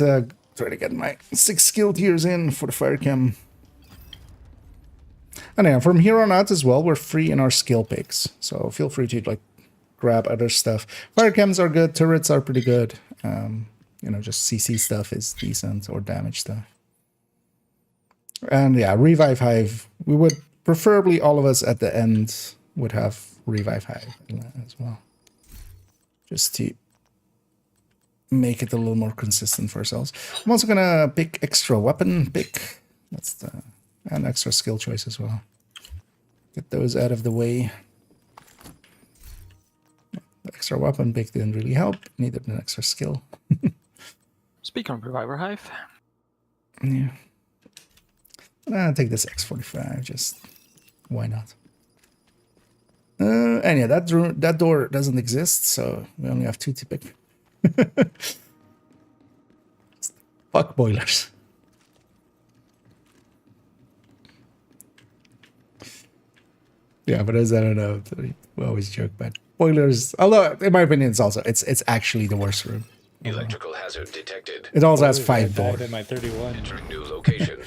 Speaker 1: try to get my 6 skill tiers in for the fire cam. And yeah, from here on out as well, we're free in our skill picks, so feel free to like grab other stuff. Fire cams are good, turrets are pretty good. You know, just CC stuff is decent, or damage stuff. And yeah, revive hive. We would preferably all of us at the end would have revive hive as well, just to make it a little more consistent for ourselves. I'm also gonna pick extra weapon pick. That's the and extra skill choice as well. Get those out of the way. The extra weapon pick didn't really help. Needed an extra skill.
Speaker 5: Speaking of Reviver Hive,
Speaker 1: Yeah. I'll take this X45. Just why not? And yeah, that door doesn't exist, so we only have 2 to pick. Fuck boilers. Yeah, but as I don't know, we always joke about boilers. Although, in my opinion, it's actually the worst room.
Speaker 3: Electrical hazard detected.
Speaker 1: It also has
Speaker 6: I
Speaker 1: 5
Speaker 6: died
Speaker 1: doors.
Speaker 6: at my 31.
Speaker 3: Entering new location.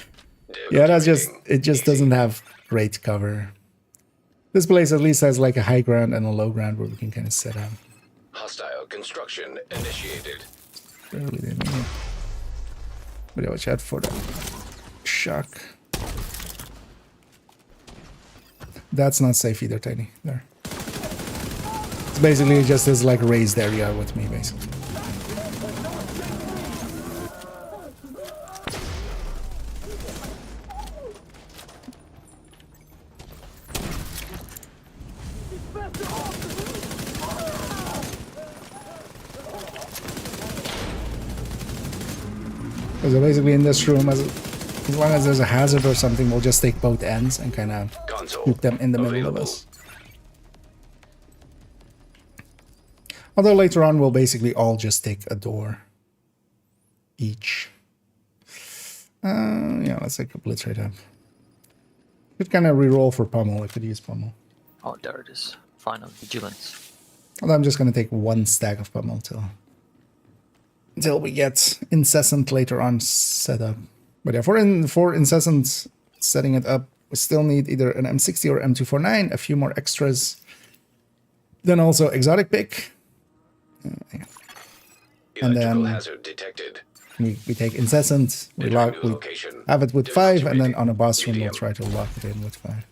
Speaker 1: Yeah, that's just
Speaker 3: Deactivating.
Speaker 1: it. Just doesn't have great cover. This place at least has like a high ground and a low ground where we can kind of set up.
Speaker 3: Hostile construction initiated.
Speaker 1: Barely they need. But yeah, watch out for the shock. That's not safe either, Tiny. There. It's basically just this like raised area with me, basically. So basically in this room, as long as there's a hazard or something, we'll just take both ends and kind of
Speaker 3: Console
Speaker 1: keep them in the middle of
Speaker 3: available.
Speaker 1: us. Although later on, we'll basically all just take a door each. Yeah, let's take a blitz right up. Could kind of reroll for pummel. I could use pummel.
Speaker 5: oh there it is. Final vigilance.
Speaker 1: Although I'm just going to take 1 stack of pummel until we get incessant later on set up. But yeah, for incessant setting it up, we still need either an M60 or M249, a few more extras. Then also exotic pick. Yeah. And
Speaker 3: Electrical
Speaker 1: then
Speaker 3: hazard detected.
Speaker 1: we take incessant, we
Speaker 3: Entering new
Speaker 1: we
Speaker 3: location.
Speaker 1: have it with 5, and then
Speaker 3: Deactivating.
Speaker 1: on a boss room we'll
Speaker 3: Medium.
Speaker 1: try to lock it in with 5.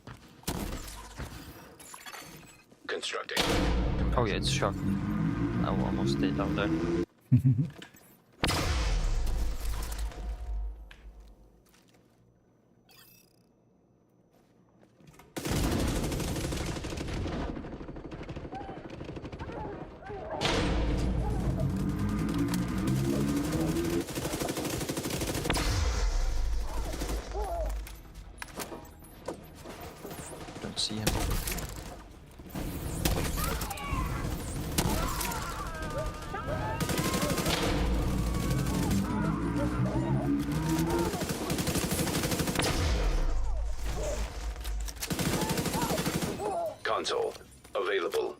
Speaker 3: Constructing.
Speaker 5: Oh yeah, it's shock. I almost stayed down there. Don't see him.
Speaker 3: Console available.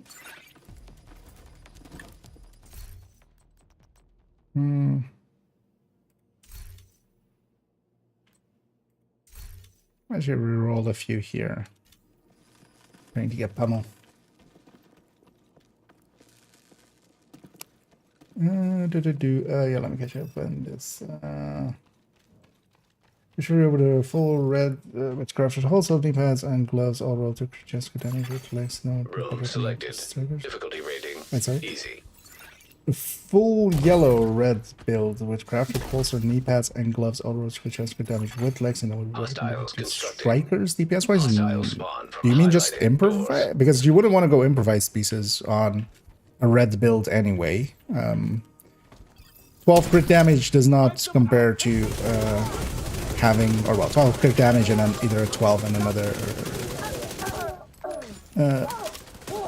Speaker 1: I should reroll a few here. Trying to get pummel. Yeah, let me catch up on this. You should be able to full red with crafted wholesale knee pads and gloves all roll to chest damage with legs. No,
Speaker 3: Room selected. Difficulty rating.
Speaker 1: Wait, sorry?
Speaker 3: Easy.
Speaker 1: full yellow red build with crafted holster, knee pads, and gloves, all roads which has good damage with legs and would
Speaker 3: Hostiles constructing.
Speaker 1: strikers DPS wise.
Speaker 3: Hostile spawn from
Speaker 1: Do you mean just
Speaker 3: highlighted
Speaker 1: improvise?
Speaker 3: doors.
Speaker 1: Because you wouldn't want to go improvised pieces on a red build anyway. 12 crit damage does not compare to having, or well, 12 crit damage and then either a 12 and another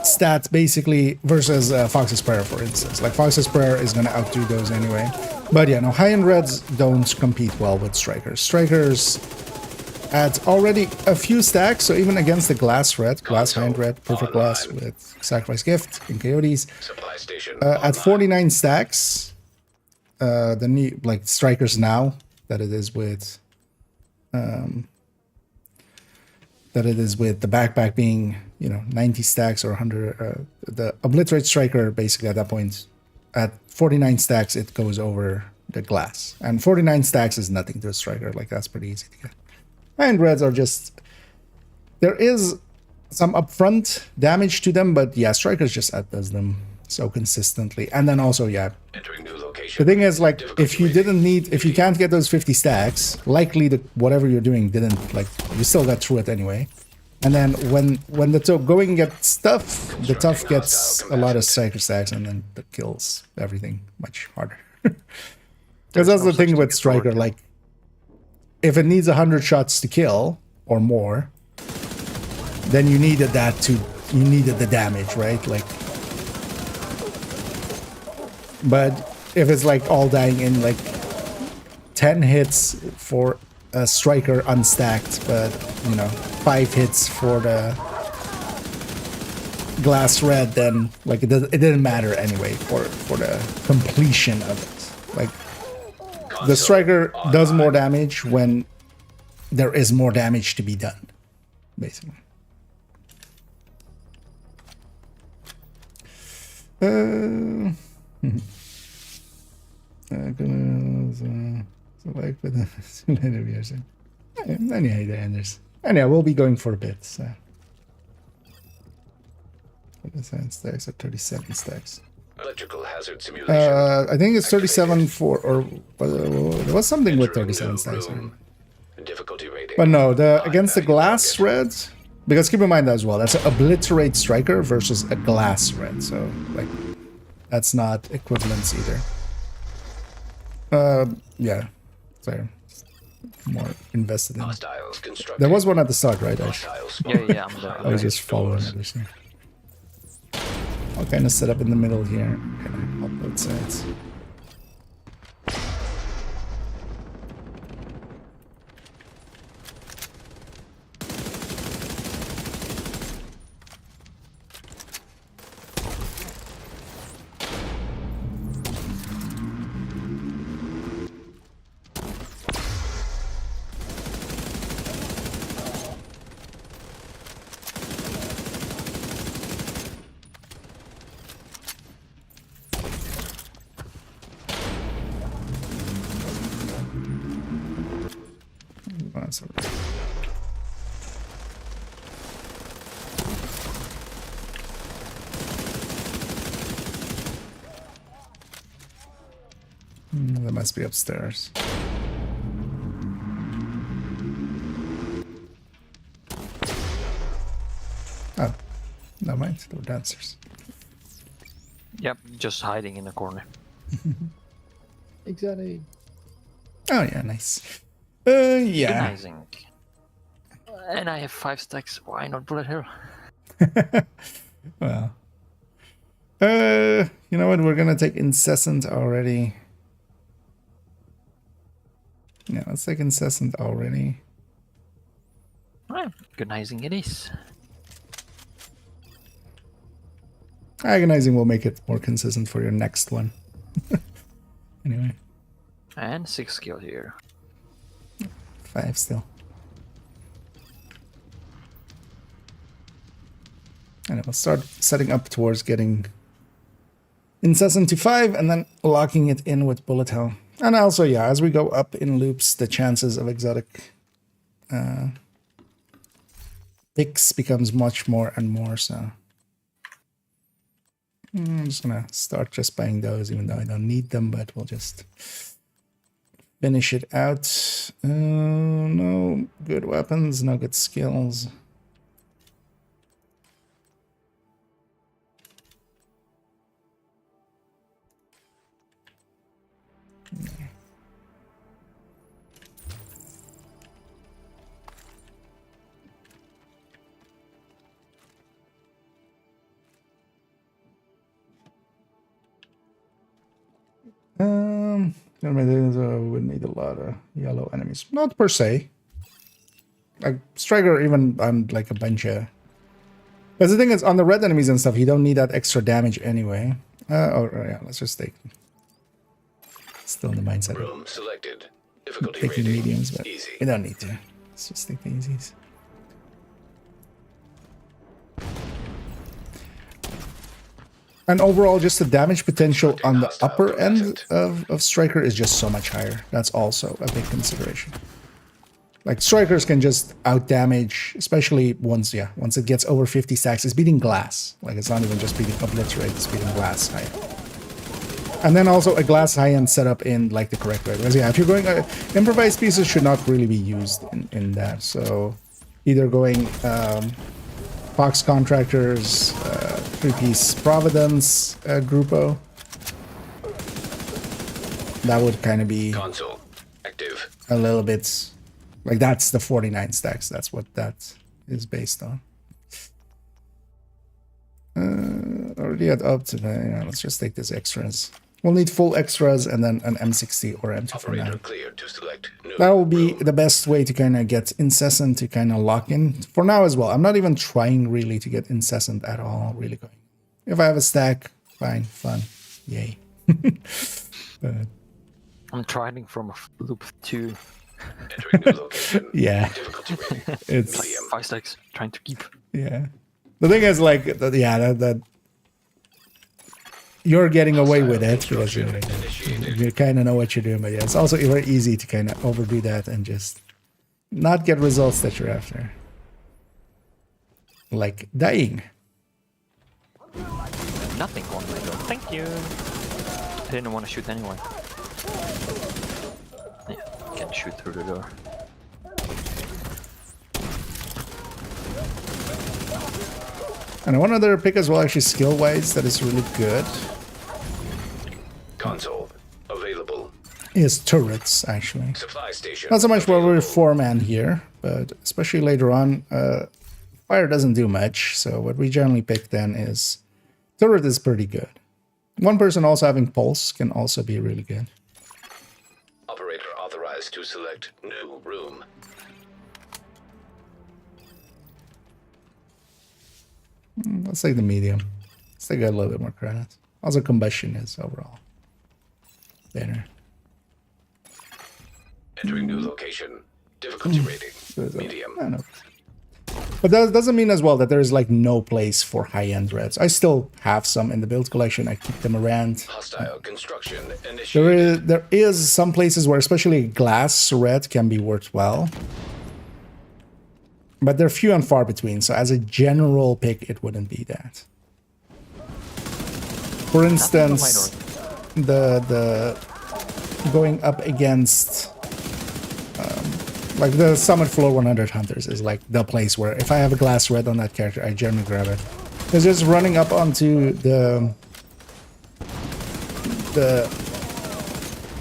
Speaker 1: stat basically versus Fox's Prayer, for instance. Like Fox's Prayer is going to outdo those anyway. But yeah, no, high-end reds don't compete well with strikers. Strikers add already a few stacks, so even against the glass red, glass high-end red, perfect glass with sacrifice gift and coyotes,
Speaker 3: Supply station
Speaker 1: at 49 stacks, the new like strikers now that it is with the backpack being, you know, 90 stacks or 100, the obliterate striker basically at that point at 49 stacks it goes over the glass, and 49 stacks is nothing to a striker. Like that's pretty easy to get. And reds are just, there is some upfront damage to them, but yeah, strikers just outdoes them so consistently. And then also, yeah,
Speaker 3: entering new location.
Speaker 1: the thing is, like, if you can't get those 50 stacks, likely that whatever you're doing didn't, like, you still got through it anyway. And then when the going gets tough, the tough gets a lot of striker stacks, and then that kills everything much harder. Because that's the thing with striker, like, if it needs 100 shots to kill or more, then you needed the damage, right? Like, but if it's like all dying in like 10 hits for a striker unstacked, but you know, 5 hits for the glass red, then like it didn't matter anyway for the completion of it. Like, the striker does more damage when there is more damage to be done, basically. Select with the interviews. Anyway, the enders. Anyway, we'll be going for a bit. So. 37 stacks or 37 stacks.
Speaker 3: Electrical hazard simulation.
Speaker 1: I think it's 37 for, or there was something with 37 stacks.
Speaker 3: Difficulty rating.
Speaker 1: But no, against the glass red, because keep in mind as well, that's an obliterate striker versus a glass red, so like that's not equivalence either. Yeah, sorry, more invested in.
Speaker 3: Hostiles constructing.
Speaker 1: There was one at the start, right?
Speaker 3: Hostiles
Speaker 5: Yeah, I'm there.
Speaker 1: I was just following everything. I'll kind of set up in the middle here, kind of help both sides. That must be upstairs. Oh, never mind. They were dancers.
Speaker 5: Yep, just hiding in a corner.
Speaker 6: Exotic.
Speaker 1: Oh yeah, nice. Yeah.
Speaker 5: Organizing. And I have 5 stacks. Why not bullet hell?
Speaker 1: Well. You know what? We're gonna take incessant already. Yeah, let's take incessant already.
Speaker 5: Well, agonizing it is.
Speaker 1: Agonizing will make it more consistent for your next one. Anyway.
Speaker 5: And 6 skill here.
Speaker 1: 5 still. And we'll start setting up towards getting incessant to 5 and then locking it in with bullet hell. And also, yeah, as we go up in loops, the chances of exotic picks becomes much more and more, so. I'm just gonna start just buying those, even though I don't need them, but we'll just finish it out. No good weapons, no good skills. Would need a lot of yellow enemies. Not per se. Like Striker, even I'm like a bunch of. Because the thing is, on the red enemies and stuff, you don't need that extra damage anyway. Yeah, let's just take. Still in the mindset
Speaker 3: Room selected. Difficulty
Speaker 1: taking
Speaker 3: rating.
Speaker 1: mediums, but
Speaker 3: Easy.
Speaker 1: we don't need to. Let's just take the easies. And overall, just the damage potential on the upper end of Striker is just so much higher. That's also a big consideration. Like, Strikers can just out-damage, especially once it gets over 50 stacks. It's beating glass. Like, it's not even just beating Obliterate, it's beating glass high. And then also a glass high-end setup in, like, the correct way. Because, yeah, if you're going... improvised pieces should not really be used in that. So, either going... Fox Contractors, 3-piece Providence Grupo. That would kind of be
Speaker 3: Console active.
Speaker 1: a little bit like that's the 49 stacks. That's what that is based on. Already at up to the, let's just take these extras. We'll need full extras and then an M60 or M249.
Speaker 3: Operator cleared to select new
Speaker 1: That will be
Speaker 3: room.
Speaker 1: the best way to kind of get incessant to kind of lock in for now as well. I'm not even trying really to get incessant at all. Really going. If I have a stack, fine, fun, yay. But,
Speaker 5: I'm trying from a loop 2.
Speaker 3: Entering new location.
Speaker 1: yeah,
Speaker 3: Difficulty rating.
Speaker 1: it's
Speaker 5: 5 stacks, trying to keep.
Speaker 1: yeah. The thing is, like, that you're getting away with it because you kind of know what you're doing, but yeah, it's also very easy to kind of overdo that and just not get results that you're after. Like dying.
Speaker 5: Nothing on my door. Thank you. I didn't want to shoot anyway. Yeah, can't shoot through the door.
Speaker 1: And one other pick as well, actually skill-wise, that is really good,
Speaker 3: Console available.
Speaker 1: is turrets, actually.
Speaker 3: Supply station.
Speaker 1: Not so much while we're
Speaker 3: available.
Speaker 1: 4-man here, but especially later on, fire doesn't do much, so what we generally pick then is turret is pretty good. One person also having pulse can also be really good.
Speaker 3: Operator authorized to select new room.
Speaker 1: Let's take the medium. Let's take a little bit more credit. Also, combustion is overall better.
Speaker 3: Entering new location. Difficulty rating.
Speaker 1: I
Speaker 3: Medium.
Speaker 1: don't know. But that doesn't mean as well that there is like no place for high-end reds. I still have some in the build collection. I keep them around.
Speaker 3: Hostile construction initiated.
Speaker 1: There is some places where especially glass red can be worthwhile. But they're few and far between, so as a general pick, it wouldn't be that. For instance, the going up against like the Summit Floor 100 Hunters is like the place where if I have a glass red on that character, I generally grab it. It's just running up onto the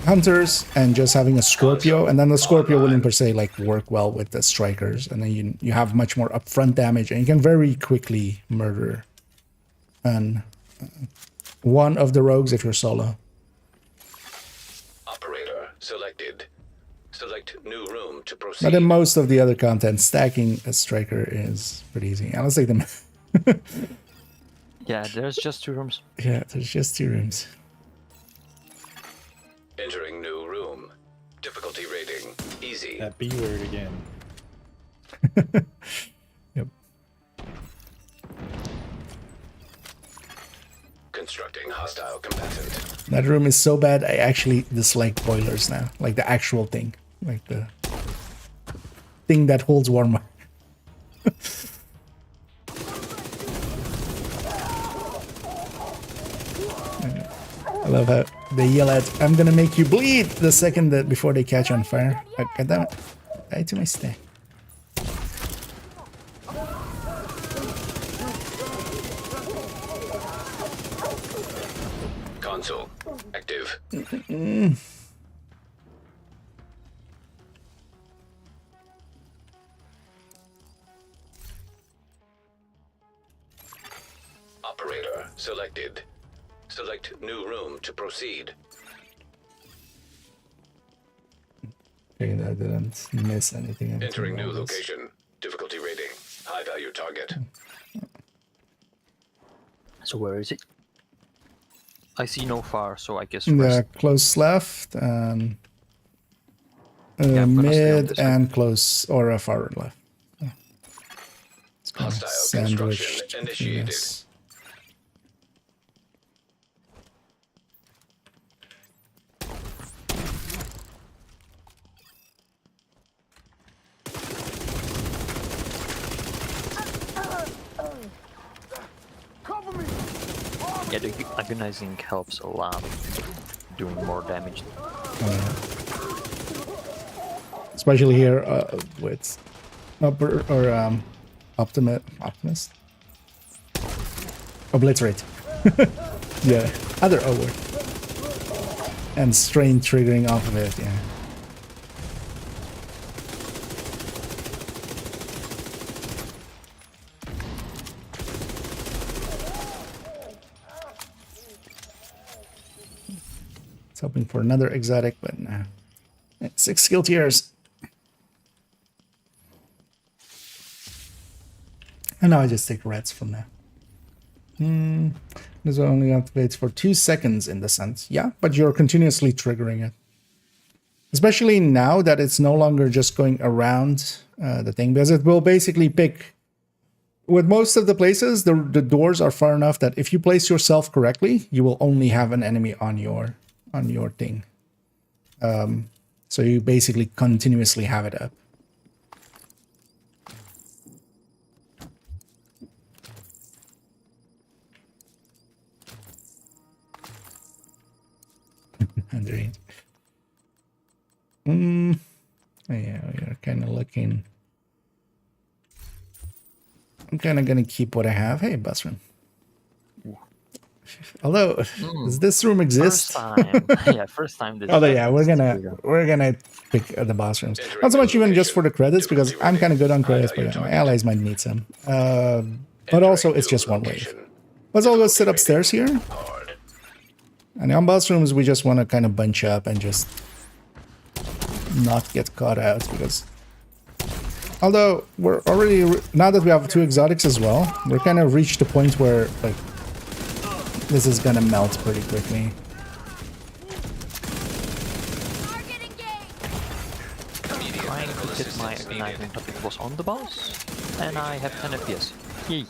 Speaker 1: Hunters and just having a Scorpio, and then the Scorpio wouldn't per se like work well with the Strikers, and then you have much more upfront damage, and you can very quickly murder one of the rogues if you're solo.
Speaker 3: Operator selected. Select new room to proceed.
Speaker 1: But in most of the other content, stacking a Striker is pretty easy. And let's take them.
Speaker 5: Yeah, there's just 2 rooms.
Speaker 1: Yeah, there's just 2 rooms.
Speaker 3: Entering new room. Difficulty rating. Easy.
Speaker 6: That B word again.
Speaker 1: Yep.
Speaker 3: Constructing hostile combatant.
Speaker 1: That room is so bad, I actually dislike boilers now. Like the actual thing. Like the thing that holds warmer. love how they yell at, "I'm gonna make you bleed," the second that before they catch on fire. God damn it. Die to my stay.
Speaker 3: Console active. Operator selected. Select new room to proceed.
Speaker 1: Okay, that didn't miss anything.
Speaker 3: Entering new location. Difficulty rating. High value target.
Speaker 5: So where is it? I see no far, so I guess
Speaker 1: The
Speaker 5: rest.
Speaker 1: close left and
Speaker 5: Yeah, I'm gonna stay on
Speaker 1: mid
Speaker 5: this
Speaker 1: and close or far left. It's kind of
Speaker 3: Hostile construction
Speaker 1: sandwiched between
Speaker 3: initiated.
Speaker 1: us.
Speaker 5: Yeah, the agonizing helps a lot, doing more damage.
Speaker 1: Especially here with upper or optimist obliterate. Yeah, other O word. And strain triggering off of it. Yeah. Hoping for another exotic, but nah. 6 skill tiers. And now I just take reds from there. This only activates for 2 seconds in the sense. Yeah, but you're continuously triggering it. Especially now that it's no longer just going around the thing, because it will basically pick. With most of the places, the doors are far enough that if you place yourself correctly, you will only have an enemy on your thing. So you basically continuously have it up. Underage. Yeah, we're kind of looking. I'm kind of gonna keep what I have. Hey, bus room. Although, does this room exist?
Speaker 5: First time, yeah, first time. This
Speaker 1: Although, yeah, we're gonna pick the boss rooms. Not so much even just for the credits, because I'm kind of good on credits, but my allies might need some. But also, it's just one wave. Let's all go sit upstairs here. And on boss rooms, we just want to kind of bunch up and just not get caught out, because although we're already, now that we have 2 exotics as well, we're kind of reached the point where like this is gonna melt pretty quickly.
Speaker 5: Trying to get my agonizing topic was on the boss, and I have 10 FPS. Yay.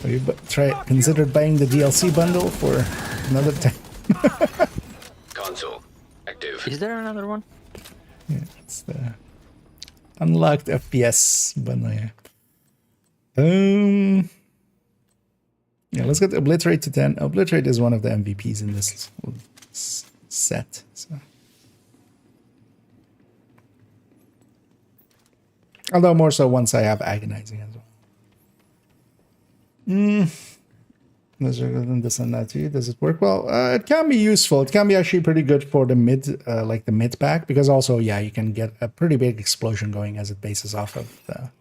Speaker 1: So you considered buying the DLC bundle for another time.
Speaker 3: Console active.
Speaker 5: Is there another one?
Speaker 1: Yeah, it's the unlocked FPS bundle. Yeah. Yeah, let's get Obliterate to 10. Obliterate is one of the MVPs in this set. So. Although more so once I have Agonizing as well. Let's this and that too. Does it work? Well, it can be useful. It can be actually pretty good for the mid, like the mid pack, because also, yeah, you can get a pretty big explosion going as it bases off of the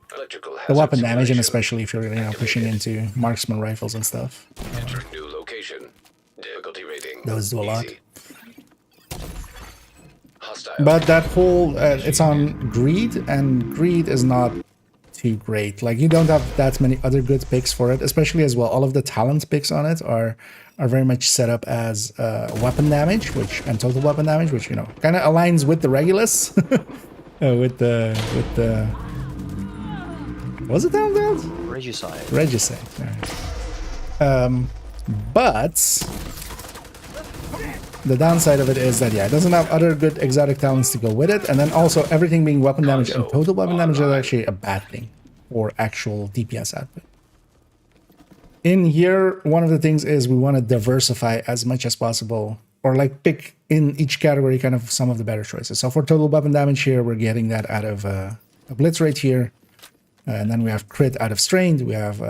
Speaker 1: weapon damage, and especially if you're pushing into marksman rifles and stuff.
Speaker 3: Entering new location. Difficulty rating.
Speaker 1: Those do a lot.
Speaker 3: Hostile.
Speaker 1: But that whole, it's on greed, and greed is not too great. Like, you don't have that many other good picks for it, especially as well. All of the talent picks on it are very much set up as weapon damage, and total weapon damage, which kind of aligns with the Regulus, with the was it down there?
Speaker 5: Regicide.
Speaker 1: Regicide. Right. But the downside of it is that, yeah, it doesn't have other good exotic talents to go with it, and then also everything being weapon damage and total weapon damage is actually a bad thing for actual DPS output. in here, one of the things is we want to diversify as much as possible, or like pick in each category kind of some of the better choices. So for total weapon damage here, we're getting that out of a blitz rate here. And then we have crit out of strained. We have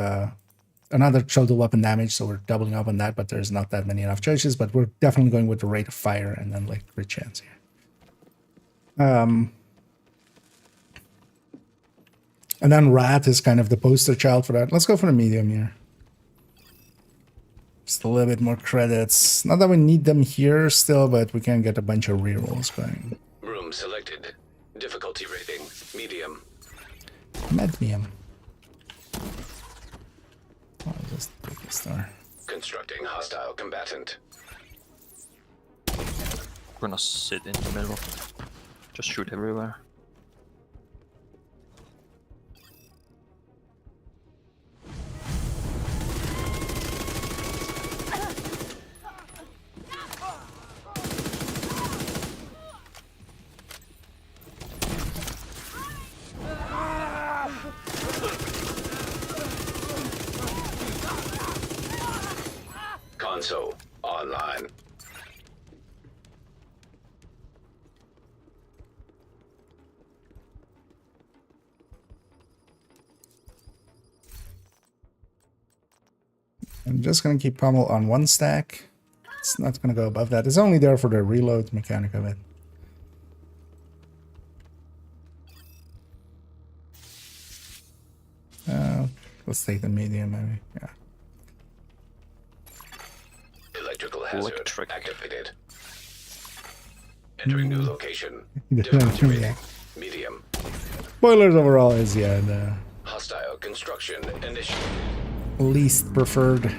Speaker 1: another total weapon damage, so we're doubling up on that, but there's not that many enough choices. But we're definitely going with the rate of fire and then like crit chance here. And then rat is kind of the poster child for that. Let's go for the medium here. Just a little bit more credits. Not that we need them here still, but we can get a bunch of rerolls going.
Speaker 3: Room selected. Difficulty rating, medium.
Speaker 1: Medium. I'll just take a star.
Speaker 3: Constructing hostile combatant.
Speaker 5: We're gonna sit in the middle. Just shoot everywhere.
Speaker 3: Console online.
Speaker 1: I'm just going to keep pommel on one stack. It's not going to go above that. It's only there for the reload mechanic of it. Let's take the medium maybe. Yeah.
Speaker 3: Electrical hazard
Speaker 5: Electric.
Speaker 3: activated. Entering new location. Difficulty rating,
Speaker 1: Yeah.
Speaker 3: medium.
Speaker 1: Spoilers overall is, yeah, the
Speaker 3: Hostile construction initiated.
Speaker 1: least preferred.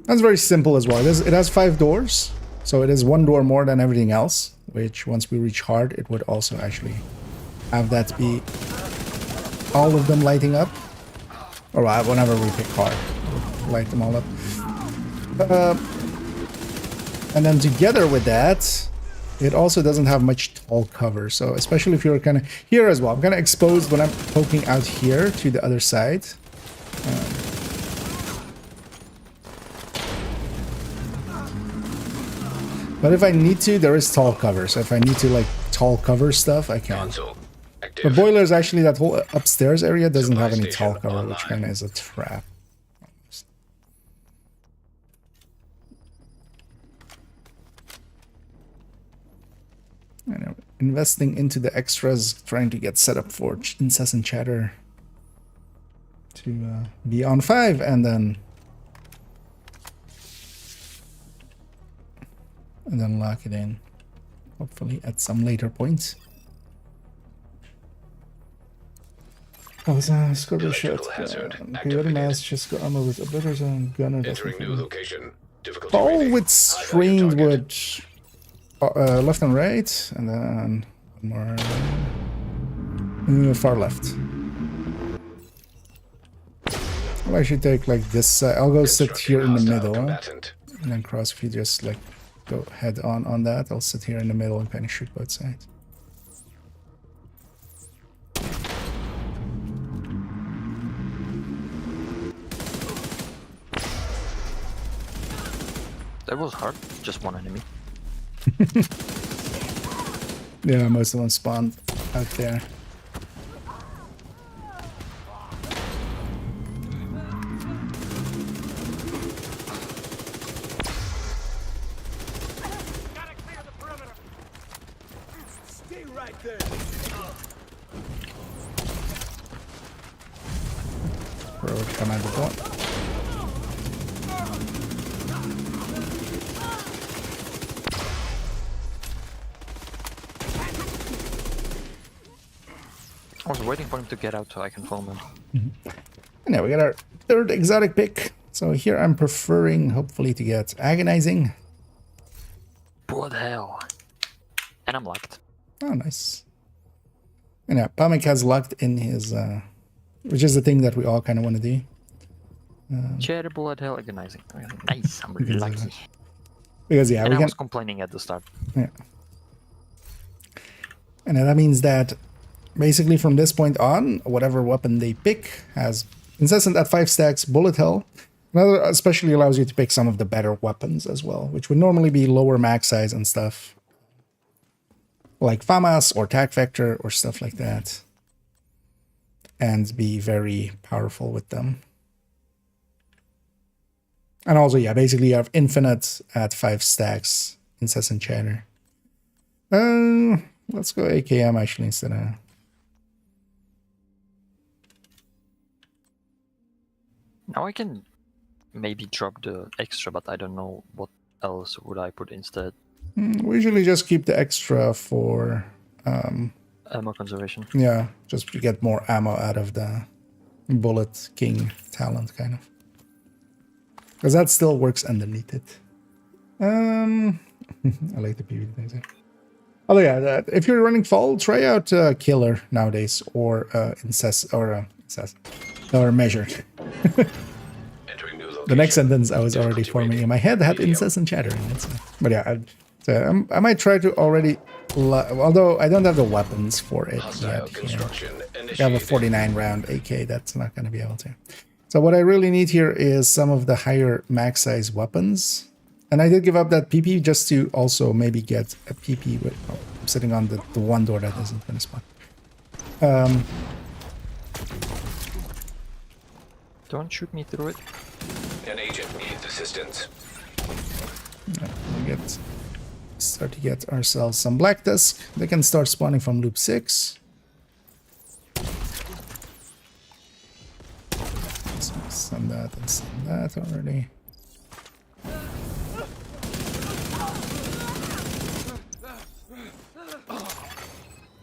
Speaker 1: That's very simple as well. It has 5 doors, so it is 1 door more than everything else, which once we reach hard, it would also actually have that be all of them lighting up. Or whenever we pick hard, light them all up. And then together with that, it also doesn't have much tall cover. So especially if you're kind of here as well, I'm kind of exposed when I'm poking out here to the other side. But if I need to, there is tall cover. So if I need to like tall cover stuff, I can.
Speaker 3: Console active.
Speaker 1: The boilers, actually, that whole upstairs area doesn't have any
Speaker 3: Supply
Speaker 1: tall
Speaker 3: station
Speaker 1: cover,
Speaker 3: online.
Speaker 1: which kind of is a trap. I know, investing into the extras, trying to get set up for incessant chatter to be on 5, and then lock it in, hopefully at some later point. Oh, it's a scorpion shot.
Speaker 3: Electrical hazard
Speaker 1: Okay, what
Speaker 3: activated.
Speaker 1: mass just got armor with obliters and gunner.
Speaker 3: Entering new location. Difficulty
Speaker 1: All
Speaker 3: rating,
Speaker 1: with
Speaker 3: high
Speaker 1: strained
Speaker 3: value
Speaker 1: wood, left and right, and then one more far left. Well, I should take like this side. I'll go sit here in the
Speaker 3: Constructing
Speaker 1: middle,
Speaker 3: hostile combatant.
Speaker 1: and then cross. If you just like go head on that, I'll sit here in the middle and kind of shoot both sides.
Speaker 5: That was hard. Just one enemy.
Speaker 1: Yeah, most of them spawned out there. Road command point.
Speaker 5: I was waiting for him to get out so I can follow him.
Speaker 1: And now we got our 3rd exotic pick. So here I'm preferring, hopefully, to get agonizing.
Speaker 5: Blood hell. And I'm locked.
Speaker 1: Oh, nice. And yeah, Pamek has locked in his, which is the thing that we all kind of want to do.
Speaker 5: Cheddar, blood hell, agonizing. Nice, I'm really lucky.
Speaker 1: Because yeah,
Speaker 5: And
Speaker 1: we
Speaker 5: I
Speaker 1: can.
Speaker 5: was complaining at the start.
Speaker 1: Yeah. And that means that basically from this point on, whatever weapon they pick has Incessant at 5 stacks, bullet hell. Another especially allows you to pick some of the better weapons as well, which would normally be lower max size and stuff. Like FAMAS or Tac Vector or stuff like that. And be very powerful with them. And also, yeah, basically you have infinite at 5 stacks, incessant chatter. Let's go AKM actually instead of...
Speaker 5: Now I can maybe drop the extra, but I don't know what else would I put instead.
Speaker 1: We usually just keep the extra for...
Speaker 5: Ammo conservation.
Speaker 1: yeah, just to get more ammo out of the Bullet King talent, kind of. Because that still works underneath it. I like the PvP things. Oh yeah, if you're running Fall, try out Killer nowadays, or Incess, or Measure.
Speaker 3: Entering new location.
Speaker 1: The next sentence I was already forming in my head had incessant chatter in it. So. But yeah, I might try to already, although I don't have the weapons for it
Speaker 3: Hostile
Speaker 1: yet.
Speaker 3: construction
Speaker 1: I have a
Speaker 3: initiated.
Speaker 1: 49 round AK, that's not going to be able to. So what I really need here is some of the higher max size weapons. And I did give up that PP just to also maybe get a PP with... Oh, I'm sitting on the one door that isn't going to spawn.
Speaker 5: Don't shoot me through it.
Speaker 3: An agent needs assistance.
Speaker 1: We'll start to get ourselves some Black Tusk. They can start spawning from loop 6. So send that and send that already.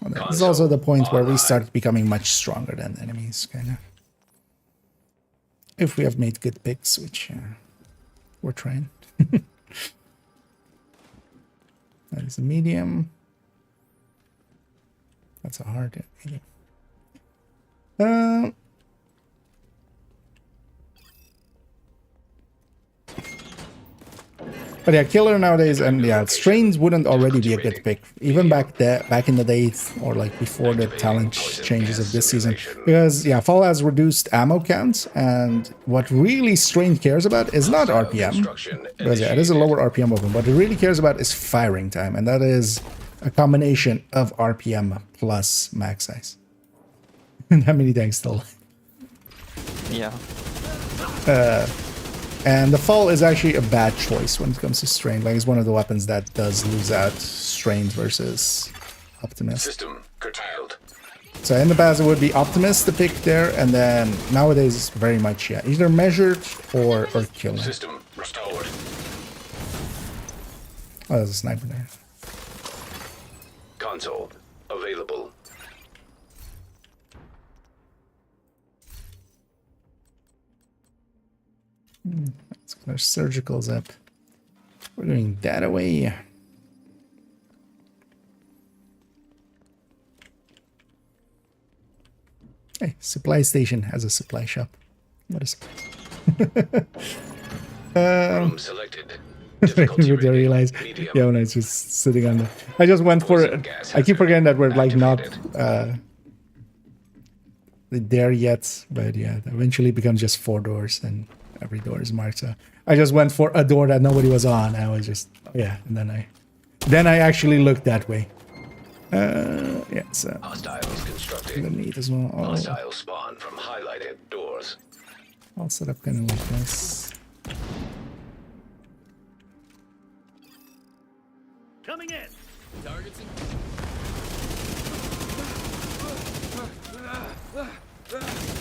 Speaker 1: Well, this is also the point where we start becoming much stronger than enemies, kind of. If we have made good picks, which we're trying. That is a medium. That's a hard medium. But yeah, Killer nowadays, and yeah, Strains wouldn't already be a good pick, even back in the days, or like before the talent changes of this season, because yeah, Fall has reduced ammo count, and what really Strain cares about is not RPM, because yeah, it is a lower RPM weapon. What it really cares about is firing time, and that is a combination of RPM plus max size. And how many tanks still?
Speaker 5: Yeah.
Speaker 1: And the Fall is actually a bad choice when it comes to Strain. Like, it's one of the weapons that does lose out Strain versus Optimist.
Speaker 3: System curtailed.
Speaker 1: So in the past it would be Optimist to pick there, and then nowadays it's very much, yeah, either Measured or Earth Killer.
Speaker 3: System restored.
Speaker 1: Oh, there's a sniper there.
Speaker 3: Console available.
Speaker 1: Let's get our surgicals up. We're doing that away. Hey, supply station has a supply shop. What is it?
Speaker 3: Room selected.
Speaker 1: Would you realize?
Speaker 3: Medium.
Speaker 1: Yeah, when I was just sitting on the... I just went for it. I keep forgetting that we're like not there yet, but yeah, it eventually becomes just 4 doors and every door is marked. So I just went for a door that nobody was on. I was just, oh yeah, and then I actually looked that way. Yeah, so
Speaker 3: Hostiles constructing.
Speaker 1: the meat as well. Oh,
Speaker 3: Hostile spawn from highlighted doors.
Speaker 1: I'll set up kind of like this.
Speaker 7: Coming in. Targets in.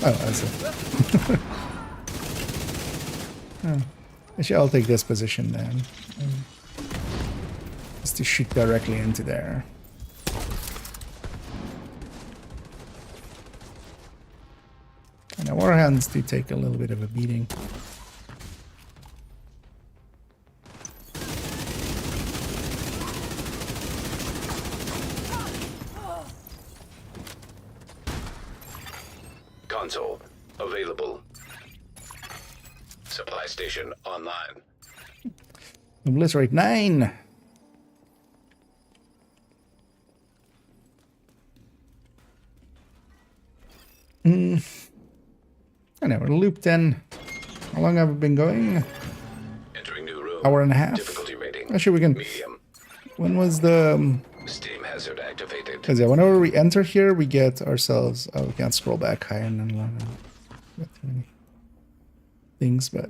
Speaker 1: Oh, that's it. Oh, actually, I'll take this position then. Just to shoot directly into there. And our warhands do take a little bit of a beating.
Speaker 3: Console available. Supply station online.
Speaker 1: Obliterate 9. And Anyway, we're loop 10. How long have we been going?
Speaker 3: Entering new room.
Speaker 1: Hour and a half.
Speaker 3: Difficulty rating.
Speaker 1: Actually, we can.
Speaker 3: Medium.
Speaker 1: When was the?
Speaker 3: Steam hazard activated.
Speaker 1: Because yeah, whenever we enter here, we get ourselves. Oh, we can't scroll back high and then get too many things, but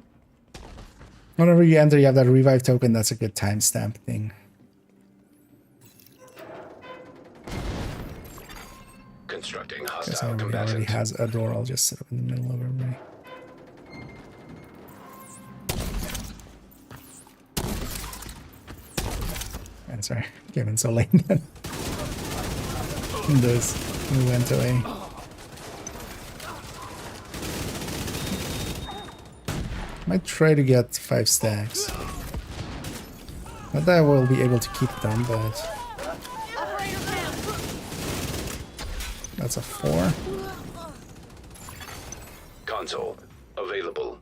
Speaker 1: whenever you enter, you have that revive token. That's a good timestamp thing.
Speaker 3: Constructing
Speaker 1: Because
Speaker 3: hostile
Speaker 1: everybody already
Speaker 3: combatant.
Speaker 1: has a door. I'll just sit up in the middle of everybody. I'm sorry, came in so late. Those we went away. Might try to get 5 stacks. Not that I will be able to keep them, but that's a 4.
Speaker 3: Console available.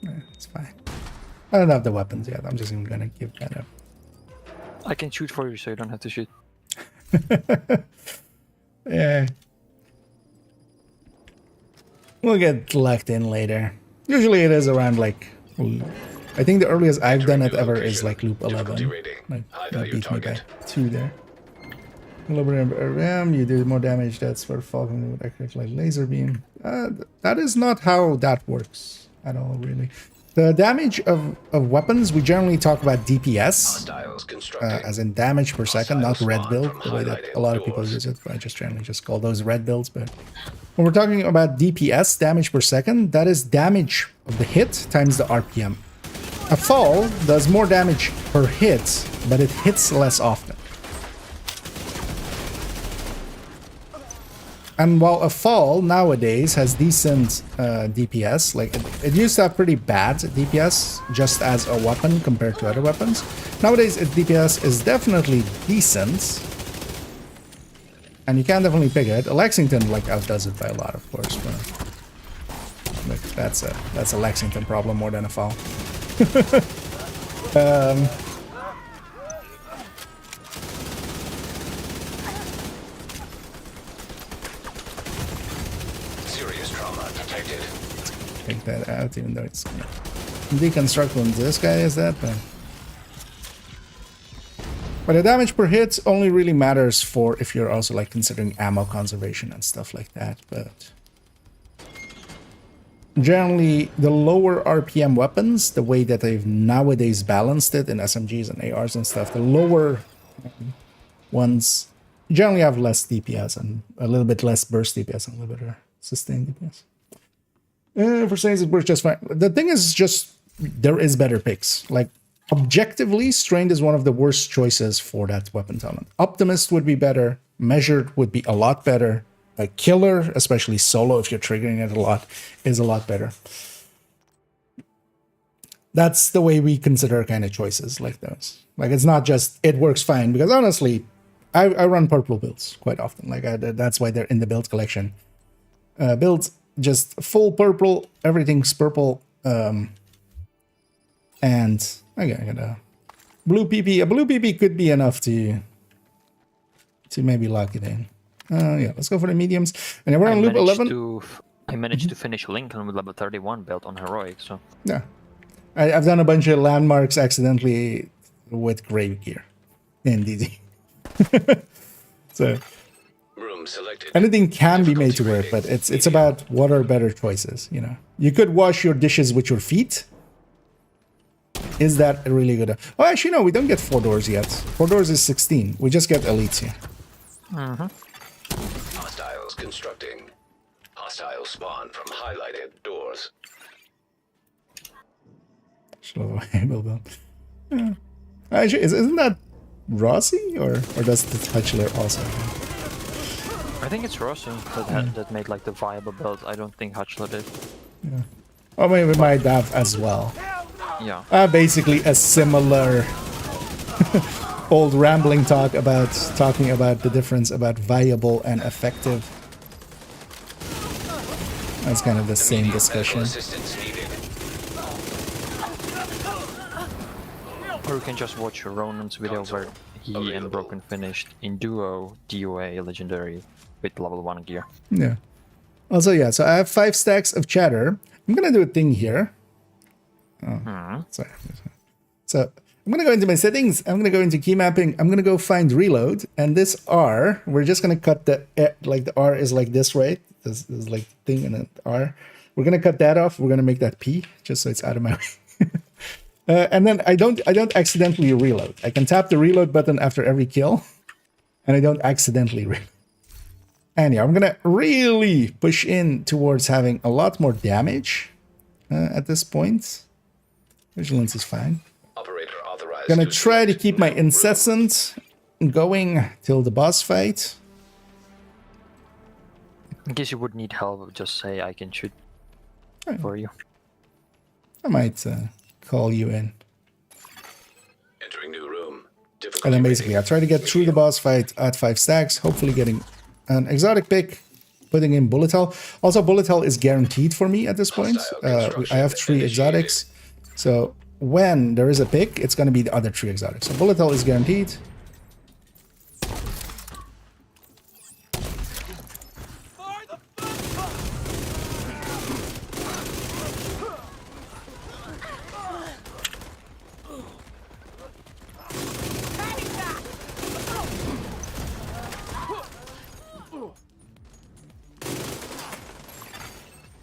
Speaker 1: Yeah, it's fine. I don't have the weapons yet. I'm just gonna give that up.
Speaker 5: I can shoot for you, so you don't have to shoot.
Speaker 1: Yeah. We'll get locked in later. Usually it is around like... I think the earliest I've done it ever is like loop 11. Like, that beat me by 2 there. A little bit of RAM, you do more damage, that's for falling with accurate like laser beam. That is not how that works at all, really. The damage of weapons, we generally talk about DPS,
Speaker 3: Hostiles constructing.
Speaker 1: as in damage per second, not red build, the way that a lot of people use it. I just generally just call those red builds, but when we're talking about DPS, damage per second, that is damage of the hit times the RPM. A fall does more damage per hit, but it hits less often. And while a fall nowadays has decent DPS, like it used to have pretty bad DPS just as a weapon compared to other weapons. Nowadays its DPS is definitely decent. And you can definitely pick it. A Lexington like outdoes it by a lot, of course, but like, that's a Lexington problem more than a fall.
Speaker 3: Serious trauma detected.
Speaker 1: Take that out, even though it's deconstruct when this guy is that, but the damage per hit only really matters for if you're also like considering ammo conservation and stuff like that, but generally the lower RPM weapons, the way that they've nowadays balanced it in SMGs and ARs and stuff, the lower ones generally have less DPS and a little bit less burst DPS and a little bit sustained DPS. For Strains, it works just fine. The thing is just, there is better picks. Like, objectively, Strained is one of the worst choices for that weapon talent. Optimist would be better. Measured would be a lot better. A Killer, especially solo, if you're triggering it a lot, is a lot better. That's the way we consider kind of choices like those. Like, it's not just, it works fine. Because honestly, I run purple builds quite often. Like, that's why they're in the build collection. Builds just full purple, everything's purple, and again, I got a blue PP. A blue PP could be enough to maybe lock it in. Yeah, let's go for the mediums. And we're on loop 11.
Speaker 5: I managed to finish Lincoln with level 31 build on heroic, so
Speaker 1: Yeah, I've done a bunch of landmarks accidentally with grave gear in DD. So.
Speaker 3: Room selected.
Speaker 1: Anything can be made to work, but it's about what are better choices, you know. You could wash your dishes with your feet. Is that a really good... Oh, actually, no, we don't get 4 doors yet. 4 doors is 16. We just get elites here.
Speaker 3: Hostiles constructing. Hostile spawn from highlighted doors.
Speaker 1: Slow build. Yeah. Actually, isn't that Rossi? Or does the Titular also?
Speaker 5: I think it's Rossi that made like the viable build. I don't think Hutchler did.
Speaker 1: Yeah. Or maybe we might have as well.
Speaker 5: Yeah.
Speaker 1: Basically a similar old rambling talking about the difference about viable and effective. That's kind of the same discussion.
Speaker 3: Assistance needed.
Speaker 5: Or you can just watch Ronan's video where he and Broken finished in duo DOA legendary with level 1 gear.
Speaker 1: Yeah. Also, yeah, so I have 5 stacks of chatter. I'm gonna do a thing here. Oh, sorry. So I'm gonna go into my settings. I'm gonna go into key mapping. I'm gonna go find reload, and this R, we're just gonna cut the like the R is like this, right? This is like the thing and an R. We're gonna cut that off. We're gonna make that P, just so it's out of my way. And then I don't accidentally reload. I can tap the reload button after every kill, and I don't accidentally reload. And yeah, I'm gonna really push in towards having a lot more damage at this point. Vigilance is fine.
Speaker 3: Operator authorized.
Speaker 1: Gonna
Speaker 3: to
Speaker 1: try to
Speaker 3: select
Speaker 1: keep my
Speaker 3: new room.
Speaker 1: incessant going till the boss fight.
Speaker 5: In case you would need help, just say I can shoot for you.
Speaker 1: I might call you in.
Speaker 3: Entering new room.
Speaker 1: And then
Speaker 3: Difficulty
Speaker 1: basically I
Speaker 3: rating.
Speaker 1: try to get through the boss fight at 5 stacks, hopefully getting an exotic pick, putting in bullet hell. Also, bullet hell is guaranteed for me at this point. I have 3 exotics. So when there is a pick, it's going to be the other 3 exotics. So bullet hell is guaranteed.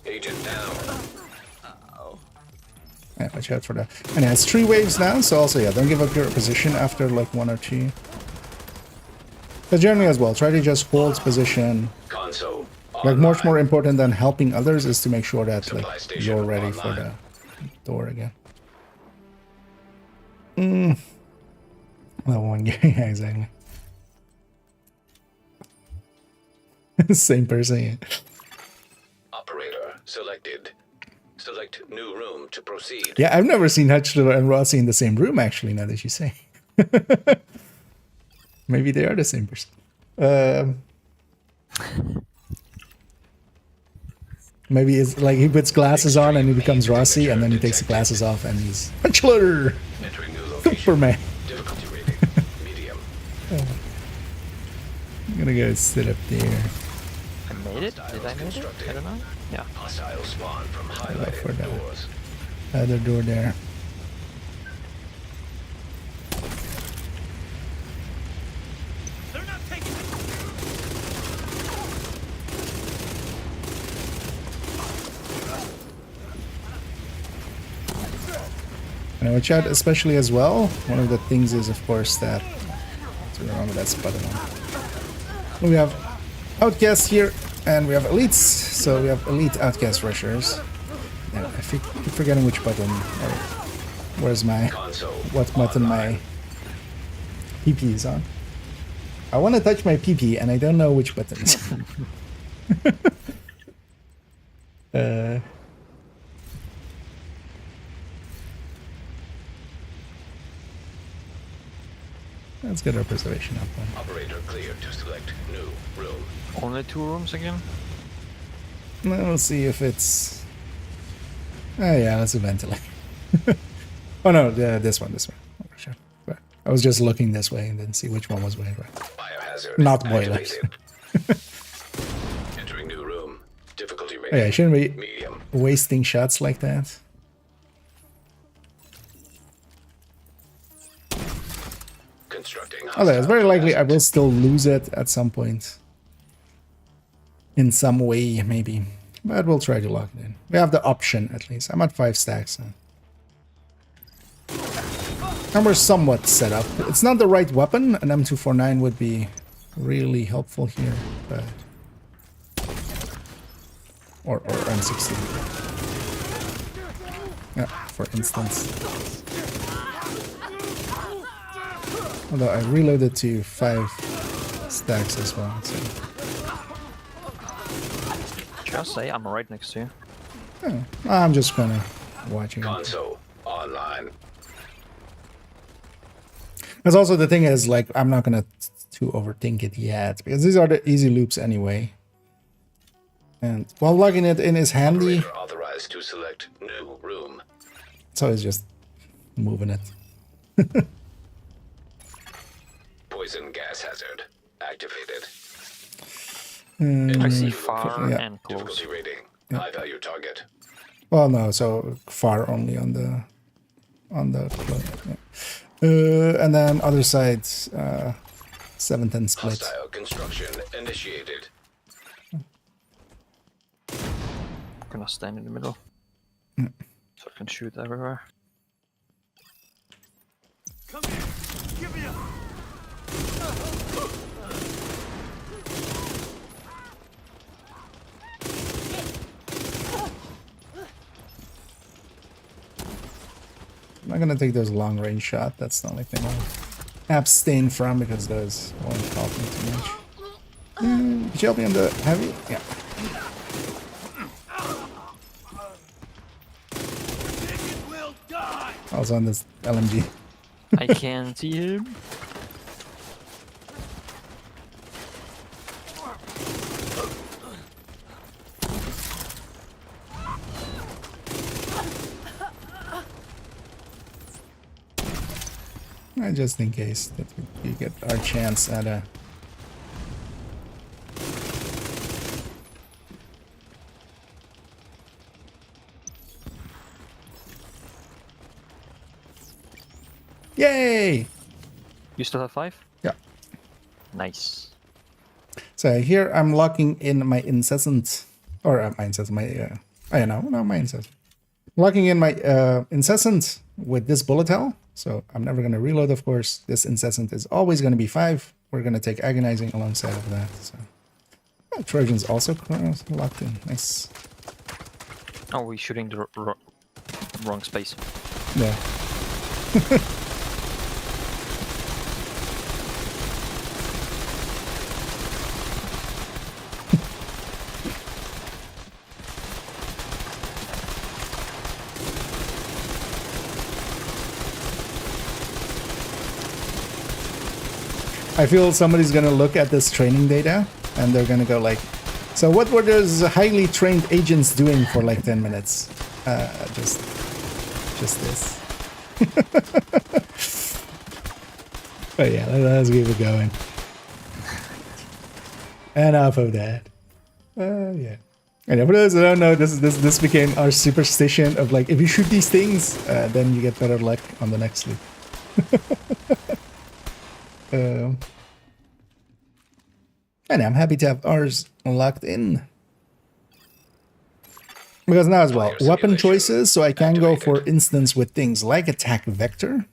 Speaker 3: Agent down.
Speaker 1: Yeah, watch out for that. And it has 3 waves now, so also, yeah, don't give up your position after like 1 or 2. But generally as well, try to just hold position.
Speaker 3: Console.
Speaker 1: Like much more important than helping others is to make sure that
Speaker 3: Supply
Speaker 1: like
Speaker 3: station
Speaker 1: you're ready for
Speaker 3: online.
Speaker 1: the door again. That one, yeah, exactly. Same person. Yeah.
Speaker 3: Operator selected. Select new room to proceed.
Speaker 1: Yeah, I've never seen Hutchler and Rossi in the same room, actually, now that you say. Maybe they are the same person. Maybe it's like he puts glasses on and he becomes Rossi, and then he takes the glasses off and he's Hutchler!
Speaker 3: Entering new location.
Speaker 1: Superman!
Speaker 3: Difficulty rating. Medium.
Speaker 1: I'm gonna go sit up there.
Speaker 5: I made it? Did I make it? I don't know. Yeah.
Speaker 3: Hostile spawn from
Speaker 1: for
Speaker 3: highlighted
Speaker 1: that.
Speaker 3: doors.
Speaker 1: Other door there.
Speaker 7: They're not taking it.
Speaker 1: And watch out, especially as well. One of the things is, of course, that. To remember that's button on. We have outcasts here, and we have elites. So we have elite outcast rushers. And I keep forgetting which button. Or where's my.
Speaker 3: Console.
Speaker 1: What button my PP is on. I want to touch my PP, and I don't know which button it's on. Let's get our preservation up then.
Speaker 3: Operator cleared to select new room.
Speaker 5: Only 2 rooms again?
Speaker 1: Now we'll see if it's. Oh yeah, let's do ventilate. Oh no, this one. Oh, sure. But I was just looking this way and then see which one was right.
Speaker 3: Biohazard.
Speaker 1: Not boilers.
Speaker 3: activated. Entering new room. Difficulty
Speaker 1: Oh,
Speaker 3: rating.
Speaker 1: yeah, I shouldn't be
Speaker 3: Medium.
Speaker 1: wasting shots like that.
Speaker 3: Constructing.
Speaker 1: Although it's very
Speaker 3: hostile
Speaker 1: likely I will
Speaker 3: capacity.
Speaker 1: still lose it at some point. In some way, maybe. But we'll try to lock it in. We have the option, at least. I'm at 5 stacks. And we're somewhat set up. It's not the right weapon. An M249 would be really helpful here, but... Or M16. Yeah, for instance. Although I reloaded to 5 stacks as well, so...
Speaker 5: Just say I'm right next to you.
Speaker 1: Oh, I'm just kinda watching it.
Speaker 3: Console online.
Speaker 1: That's also the thing is, like, I'm not gonna too overthink it yet, because these are the easy loops anyway. And while logging it in is handy,
Speaker 3: Operator authorized to select new room.
Speaker 1: so it's just moving it.
Speaker 3: Poison gas hazard activated.
Speaker 5: I see far
Speaker 1: yeah.
Speaker 5: and close.
Speaker 3: Difficulty rating. High value target.
Speaker 1: Well, no, so far only on the and then other side 7-10 split.
Speaker 3: Hostile construction initiated.
Speaker 5: I'm gonna stand in the middle. So I can shoot everywhere.
Speaker 7: Come here. Give me a.
Speaker 1: I'm not gonna take those long range shot. That's the only thing I'll abstain from because those won't help me too much. Could you help me on the heavy? Yeah.
Speaker 7: Chicken will die.
Speaker 1: I was on this LMG.
Speaker 5: I can't see him.
Speaker 1: Just in case that we get our chance at a. Yay!
Speaker 5: You still have 5?
Speaker 1: Yeah.
Speaker 5: Nice.
Speaker 1: So here I'm locking in my incessant, or my incessant, my I don't know, no, my incessant. Locking in my incessant with this bullet hell. So I'm never going to reload, of course. This incessant is always going to be 5. We're going to take agonizing alongside of that. So Trojan's also locked in. Nice.
Speaker 5: Oh, we're shooting the wrong space.
Speaker 1: Yeah. I feel somebody's gonna look at this training data and they're gonna go like, so what were those highly trained agents doing for like 10 minutes? Just this. But yeah, let's keep it going. Enough of that. Yeah. And for those who don't know, this became our superstition of like, if you shoot these things, then you get better luck on the next loop. And I'm happy to have ours locked in. Because now as well, weapon choices, so I can go, for instance, with things like attack vector.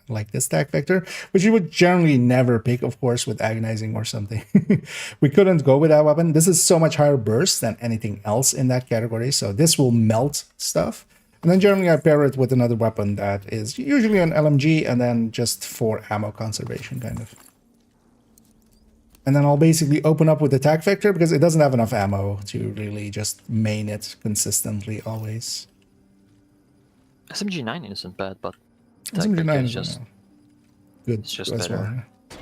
Speaker 1: Like this attack vector, which you would generally never pick, of course, with agonizing or something. We couldn't go with that weapon. This is so much higher burst than anything else in that category, so this will melt stuff. And then generally I pair it with another weapon that is usually an LMG and then just for ammo conservation, kind of. And then I'll basically open up with attack vector because it doesn't have enough ammo to really just main it consistently always.
Speaker 5: SMG9 isn't bad, but
Speaker 1: SMG9
Speaker 5: is just
Speaker 1: good.
Speaker 5: it's just
Speaker 1: as
Speaker 5: better.
Speaker 1: well.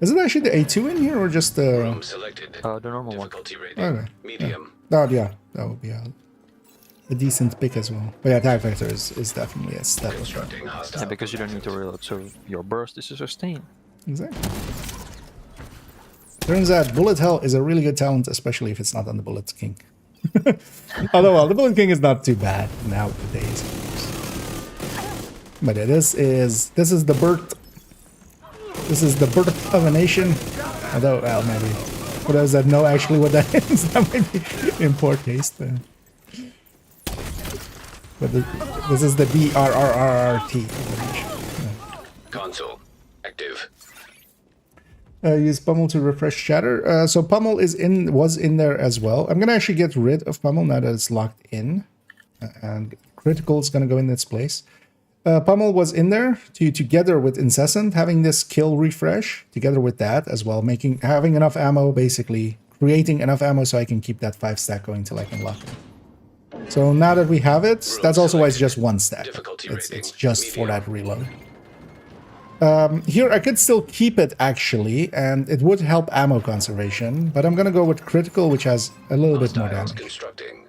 Speaker 1: Is it actually the A2 in here or just the...
Speaker 3: Room selected.
Speaker 5: The normal one.
Speaker 3: Difficulty rating.
Speaker 1: Okay.
Speaker 3: Medium.
Speaker 1: Oh yeah, that would be a decent pick as well. But yeah, attack vector is definitely a step up.
Speaker 3: Constructing hostile.
Speaker 5: Yeah, because you don't need to reload, so your burst is sustained.
Speaker 1: Exactly. Turns out bullet hell is a really good talent, especially if it's not on the bullet king. Although, well, the bullet king is not too bad nowadays. But yeah, this is the birth. This is the birth of a nation. Although, well, maybe for those that know actually what that is, that might be in poor taste. But this is the BRRRRT.
Speaker 3: Console active.
Speaker 1: Use pummel to refresh chatter. So pummel was in there as well. I'm gonna actually get rid of pummel now that it's locked in, and critical is gonna go in its place. Pummel was in there together with incessant, having this kill refresh together with that as well, having enough ammo, basically creating enough ammo so I can keep that 5 stack going till I can lock it. So now that we have it, that's also why it's just 1 stack. It's just for that reload. Here I could still keep it actually, and it would help ammo conservation, but I'm gonna go with critical, which has a little bit more
Speaker 3: Hostiles
Speaker 1: damage.
Speaker 3: constructing.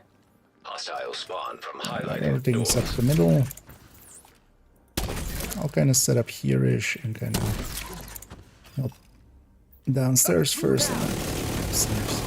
Speaker 3: Hostile spawn from highlighted
Speaker 1: Everything's
Speaker 3: doors.
Speaker 1: up the middle. I'll kind of set up here-ish and kind of... Nope. downstairs first and then upstairs.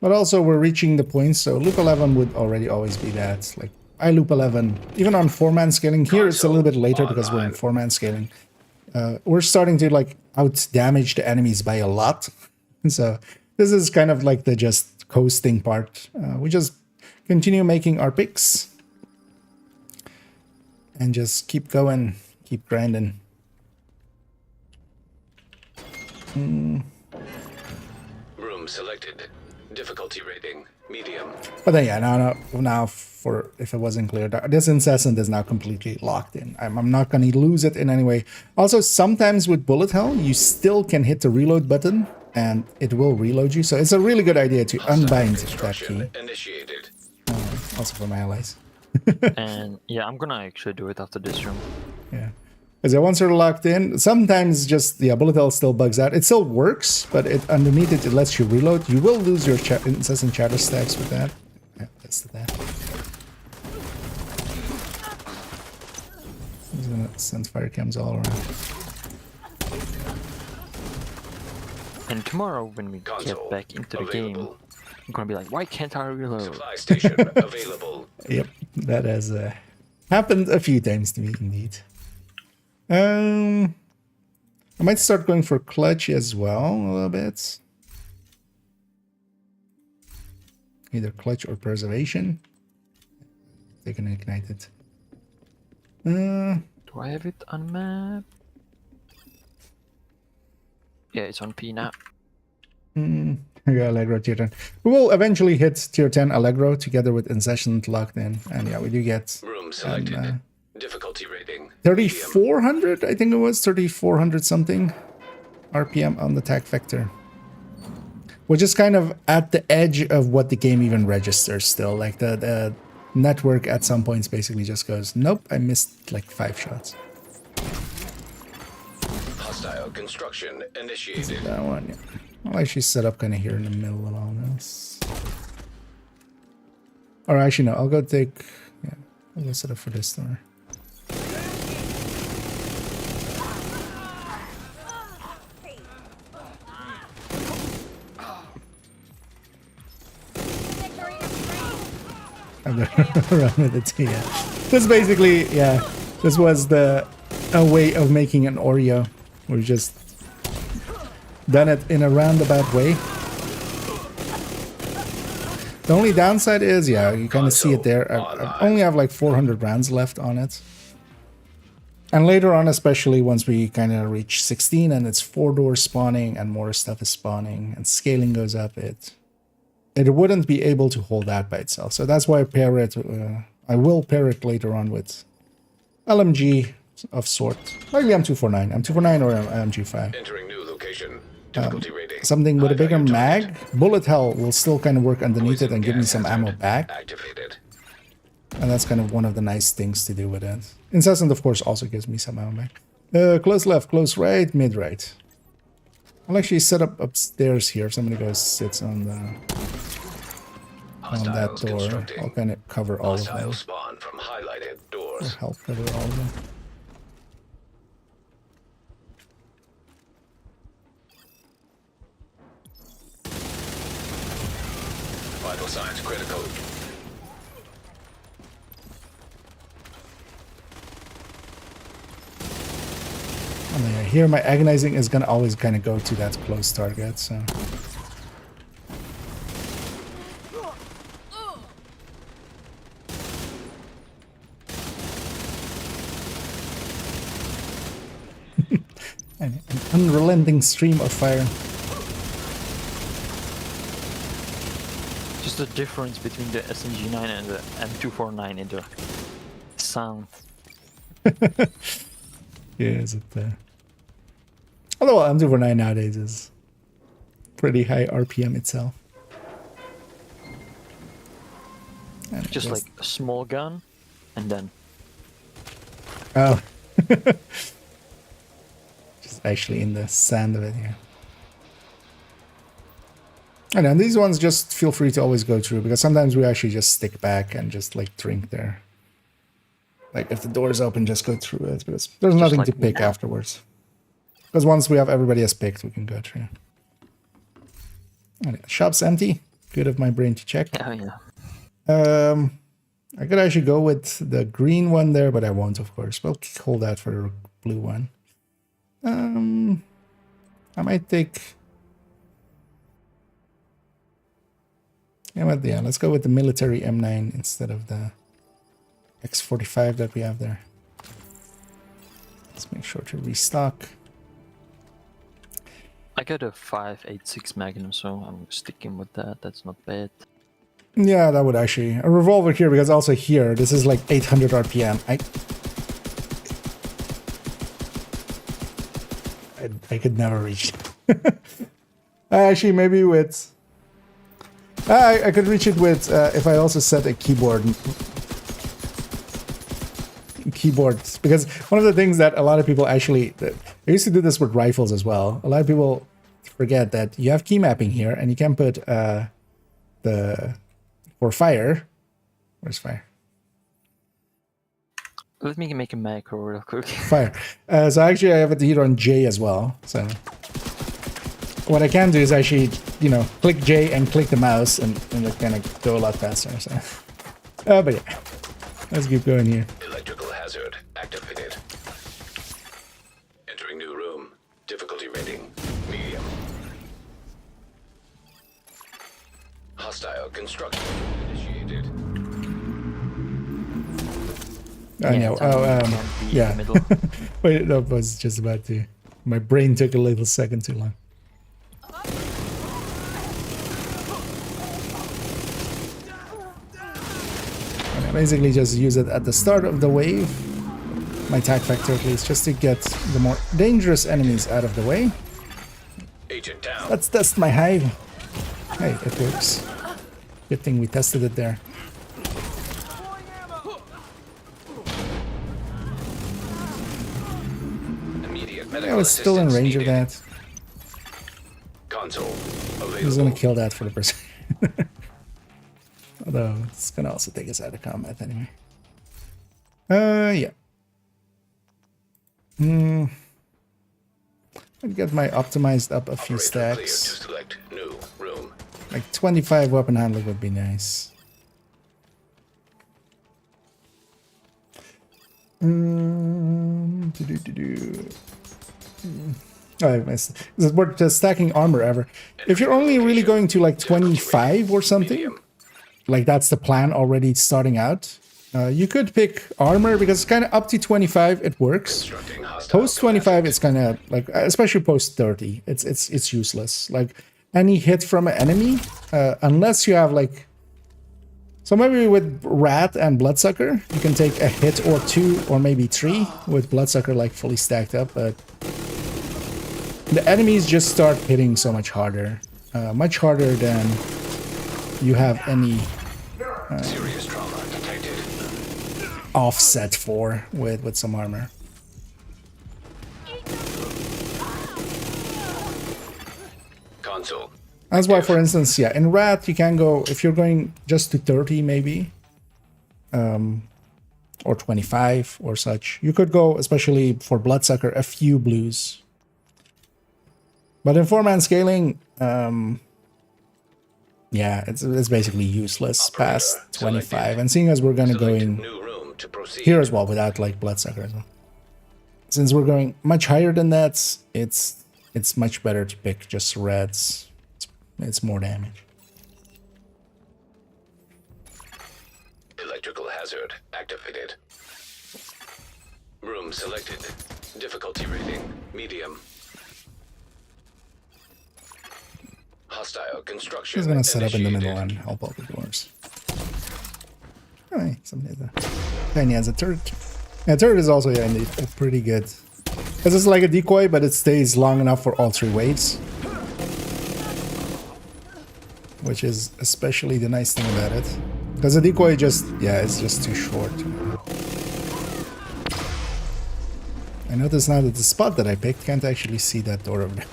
Speaker 1: But also we're reaching the point, so loop 11 would already always be that. Like, I loop 11, even on 4-man scaling. Here it's a little bit later because we're in 4-man scaling. We're starting to like out damage the enemies by a lot. So this is kind of like the just coasting part. We just continue making our picks. And just keep going, keep grinding.
Speaker 3: Room selected. Difficulty rating, medium.
Speaker 1: But then, yeah, now for if it wasn't clear, this incessant is now completely locked in. I'm not going to lose it in any way. Also, sometimes with bullet hell, you still can hit the reload button and it will reload you. So it's a really good idea to unbind that key.
Speaker 3: Initiated.
Speaker 1: Also for my allies.
Speaker 5: And yeah, I'm gonna actually do it after this room.
Speaker 1: Yeah. Because once you're locked in, sometimes just, yeah, bullet hell still bugs out. It still works, but underneath it lets you reload. You will lose your incessant chatter stacks with that. Yeah, that's that. He's gonna send fire cams all around.
Speaker 5: And tomorrow when we
Speaker 3: Console
Speaker 5: get back into the game,
Speaker 3: available.
Speaker 5: I'm gonna be like, why can't I reload?
Speaker 3: Supply station available.
Speaker 1: Yep, that has happened a few times to me indeed. I might start going for clutch as well a little bit. Either clutch or preservation. They can ignite it.
Speaker 5: Do I have it on map? Yeah, it's on P now.
Speaker 1: Yeah, Allegro tier 10. We will eventually hit tier 10 Allegro together with Incessant locked in. And yeah, we do get
Speaker 3: Room selected. Difficulty rating.
Speaker 1: 3,400, I think it was. 3,400 something RPM on the attack vector. Which is kind of at the edge of what the game even registers still. Like the network at some points basically just goes, nope, I missed like 5 shots.
Speaker 3: Hostile construction initiated.
Speaker 1: That one, yeah. I'll actually set up kind of here in the middle of all this. Or actually, no, I'll go take... Yeah, I'll go set up for this door. I'm gonna run with it too, yeah. This basically, yeah, this was a way of making an Oreo. We've just done it in a roundabout way. The only downside is, yeah, you kind of see it there. I only have like 400 rounds left on it. And later on, especially once we kind of reach 16 and it's 4 doors spawning and more stuff is spawning and scaling goes up, it wouldn't be able to hold that by itself. So that's why I pair it. I will pair it later on with LMG of sort. Likely M249. M249 or LMG5.
Speaker 3: Entering new location. Difficulty rating.
Speaker 1: Something with a bigger
Speaker 3: High-value
Speaker 1: mag.
Speaker 3: target.
Speaker 1: Bullet hell will still kind of work underneath it and give me
Speaker 3: Gas
Speaker 1: some
Speaker 3: hazard
Speaker 1: ammo back.
Speaker 3: Activated.
Speaker 1: And that's kind of one of the nice things to do with it. Incessant, of course, also gives me some ammo back. Close left, close right, mid right. I'll actually set up upstairs here. If somebody goes sits on that
Speaker 3: Hostiles
Speaker 1: door,
Speaker 3: constructing.
Speaker 1: I'll kind of cover all of
Speaker 3: Hostile
Speaker 1: them.
Speaker 3: spawn from highlighted
Speaker 1: Or
Speaker 3: doors.
Speaker 1: help cover all of them.
Speaker 3: Vital signs critical.
Speaker 1: And then here my agonizing is gonna always kind of go to that close target, so. An unrelenting stream of fire.
Speaker 5: Just the difference between the SNG9 and the M249 in the sound.
Speaker 1: Yeah, is it although M249 nowadays is pretty high RPM itself. And I
Speaker 5: Just
Speaker 1: guess-
Speaker 5: like a small gun, and then
Speaker 1: Oh. Just actually in the sand of it here. And then these ones just feel free to always go through, because sometimes we actually just stick back and just like drink there. Like if the door's open, just go through it, because there's nothing
Speaker 5: like
Speaker 1: to pick
Speaker 5: now.
Speaker 1: afterwards. Because once we have everybody as picked, we can go through. And shop's empty. Good of my brain to check.
Speaker 5: Yeah, yeah.
Speaker 1: I could actually go with the green one there, but I won't, of course. We'll hold that for the blue one. I might take... Yeah, let's go with the military M9 instead of the X45 that we have there. Let's make sure to restock.
Speaker 5: I got a 5.86 Magnum, so I'm sticking with that. That's not bad.
Speaker 1: Yeah, that would actually... A revolver here, because also here, this is like 800 RPM. I could never reach. Actually, maybe with... I could reach it with, if I also set a keyboard. Because one of the things that a lot of people actually... I used to do this with rifles as well. A lot of people forget that you have key mapping here, and you can put for fire. Where's fire?
Speaker 5: Let me make a macro real quick.
Speaker 1: Fire. So actually I have it here on J as well. So what I can do is actually, you know, click J and click the mouse, and it kind of go a lot faster. So, but yeah, let's keep going here.
Speaker 3: Electrical hazard activated. Entering new room. Difficulty rating medium. Hostile construction initiated.
Speaker 1: I know. Yeah. Wait, no, I was just about to. My brain took a little second too long. And I basically just use it at the start of the wave. My attack factor, at least, just to get the more dangerous enemies out of the way.
Speaker 3: Agent down.
Speaker 1: Let's test my hive. Hey, it works. Good thing we tested it there.
Speaker 3: Immediate
Speaker 1: I
Speaker 3: medical
Speaker 1: was still in
Speaker 3: assistance
Speaker 1: range of
Speaker 3: needed.
Speaker 1: that.
Speaker 3: Console
Speaker 1: I was gonna
Speaker 3: available.
Speaker 1: kill that for the person. Although it's gonna also take us out of combat anyway. Yeah. I'd get my optimized up a few
Speaker 3: Operator cleared to
Speaker 1: stacks.
Speaker 3: select new room.
Speaker 1: Like 25 weapon handling would be nice. Oh, I missed. Is it worth stacking armor ever? If you're only really going to like 25 or something,
Speaker 3: Medium.
Speaker 1: like that's the plan already starting out, you could pick armor, because it's kind of up to 25 it works.
Speaker 3: Constructing hostile
Speaker 1: Post 25 it's kind of like, especially post 30, it's useless. Like any hit from an enemy, unless you have like, so maybe with Rat and Bloodsucker you can take a hit or two or maybe three with Bloodsucker like fully stacked up, but the enemies just start hitting so much harder, much harder than you have any
Speaker 3: Serious trauma detected.
Speaker 1: offset for with some armor.
Speaker 3: Console.
Speaker 1: That's why, for instance, yeah, in Rat you can go, if you're going just to 30 maybe, or 25 or such, you could go, especially for Bloodsucker, a few blues. But in 4-man scaling, yeah, it's basically useless past 25. And seeing as we're gonna go
Speaker 3: Select
Speaker 1: in
Speaker 3: new room to proceed.
Speaker 1: here as well without like Bloodsucker as well, since we're going much higher than that, it's much better to pick just reds. It's more damage.
Speaker 3: Electrical hazard activated. Room selected. Difficulty rating medium. Hostile construction.
Speaker 1: He's gonna set up in the middle
Speaker 3: initiated.
Speaker 1: and help all the doors. Alright, somebody has a... Tiny has a turret. Yeah, turret is also, yeah, indeed, pretty good. This is like a decoy, but it stays long enough for all three waves. Which is especially the nice thing about it. Because the decoy just, yeah, it's just too short. I notice now that the spot that I picked can't actually see that door over there.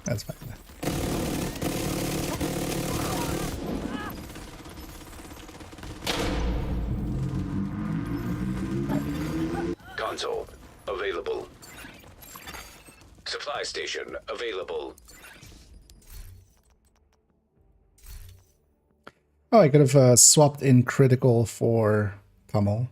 Speaker 1: That's fine.
Speaker 3: Supply station available.
Speaker 1: Oh, I could have swapped in critical for pummel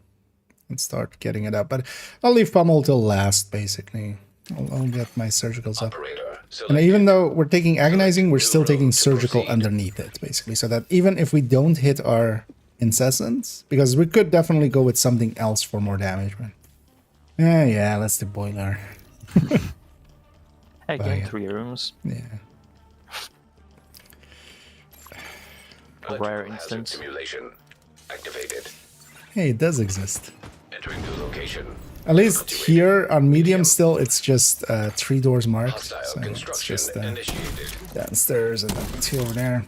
Speaker 1: and start getting it up, but I'll leave pummel till last, basically. I'll get my surgicals up.
Speaker 3: Operator
Speaker 1: And
Speaker 3: selected.
Speaker 1: even though we're taking agonizing, we're still
Speaker 3: New road
Speaker 1: taking
Speaker 3: to
Speaker 1: surgical
Speaker 3: proceed.
Speaker 1: underneath it, basically. So that even if we don't hit our incessants, because we could definitely go with something else for more damage, but... yeah, let's do boiler.
Speaker 5: Again,
Speaker 1: yeah.
Speaker 5: 3 rooms.
Speaker 1: Yeah.
Speaker 5: A
Speaker 3: Electrical
Speaker 5: rare
Speaker 3: hazard
Speaker 5: instance.
Speaker 3: simulation activated.
Speaker 1: Hey, it does exist.
Speaker 3: Entering new location.
Speaker 1: At least
Speaker 3: Difficulty
Speaker 1: here
Speaker 3: rating,
Speaker 1: on medium still, it's just 3 doors marked.
Speaker 3: Hostile
Speaker 1: So it's
Speaker 3: construction
Speaker 1: just
Speaker 3: initiated.
Speaker 1: downstairs and then 2 over there.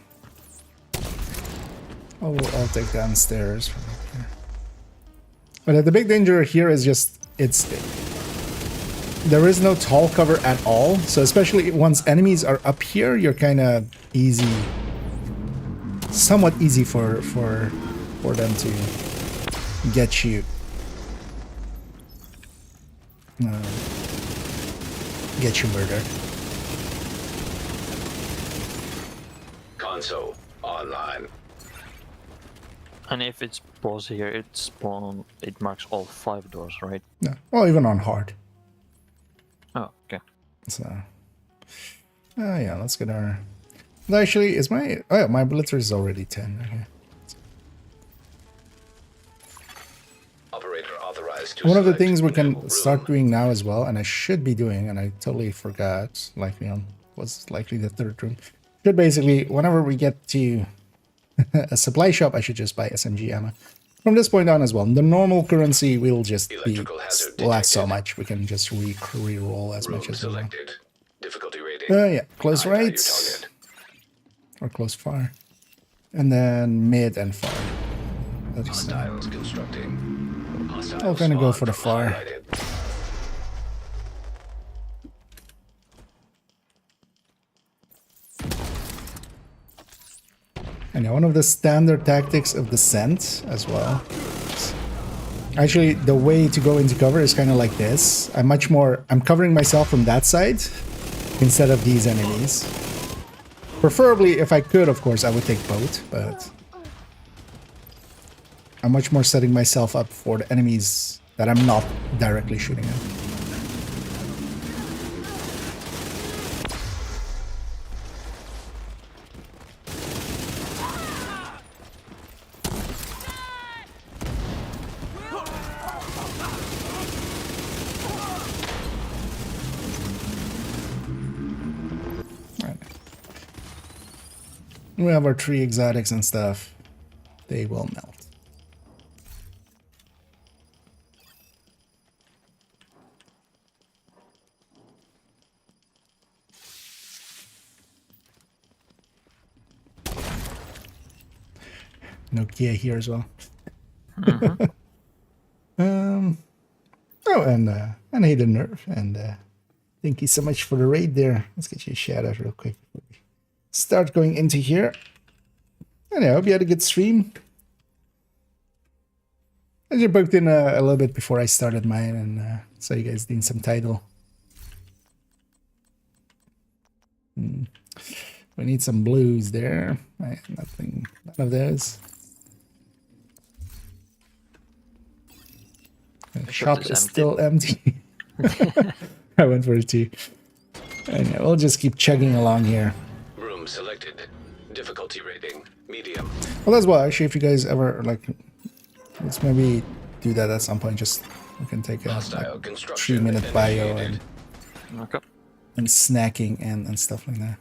Speaker 1: I'll take downstairs from up here. But the big danger here is just there is no tall cover at all. So especially once enemies are up here, you're kind of somewhat easy for them to get you. Get you murdered.
Speaker 3: Console online.
Speaker 5: And if it's pause here, it marks all 5 doors, right?
Speaker 1: No, well, even on hard.
Speaker 5: Oh, okay.
Speaker 1: So, yeah, let's get our. Actually, is my my blitzer is already 10. Okay.
Speaker 3: Operator authorized to
Speaker 1: One of the
Speaker 3: select
Speaker 1: things we
Speaker 3: new
Speaker 1: can
Speaker 3: room.
Speaker 1: start doing now as well, and I should be doing, and I totally forgot, was likely the 3rd room. Should basically, whenever we get to a supply shop, I should just buy SMG ammo. From this point on as well, the normal currency will just be
Speaker 3: Electrical hazard
Speaker 1: last so
Speaker 3: detected.
Speaker 1: much. We can just re-roll as much
Speaker 3: Room
Speaker 1: as we want.
Speaker 3: selected. Difficulty rating.
Speaker 1: Yeah, close
Speaker 3: High value
Speaker 1: right
Speaker 3: target.
Speaker 1: or close far, and then mid and far. That's,
Speaker 3: Hostiles constructing. Hostile
Speaker 1: I'll kinda go
Speaker 3: spawn
Speaker 1: for the
Speaker 3: from
Speaker 1: far.
Speaker 3: highlighted.
Speaker 1: And yeah, one of the standard tactics of descent as well. Actually, the way to go into cover is kind of like this. I'm covering myself from that side instead of these enemies. Preferably, if I could, of course, I would take both, but I'm much more setting myself up for the enemies that I'm not directly shooting at. We have our 3 exotics and stuff. They will melt. Nokia here as well. Oh, and Hayden Nerf, and thank you so much for the raid there. Let's get you a shout out real quick before we start going into here. And I hope you had a good stream. I just booked in a little bit before I started mine, and saw you guys doing some title. We need some blues there. Nothing, none of those. The shop
Speaker 5: is
Speaker 1: is
Speaker 5: empty.
Speaker 1: still empty. I went for it too. And yeah, we'll just keep chugging along here.
Speaker 3: Room selected. Difficulty rating. Medium.
Speaker 1: Well, as well, actually, if you guys ever, like, let's maybe do that at some point. Just, we can take a
Speaker 3: Hostile
Speaker 1: like,
Speaker 3: construction
Speaker 1: 3-minute bio
Speaker 3: initiated.
Speaker 5: Okay.
Speaker 1: and snacking and stuff like that.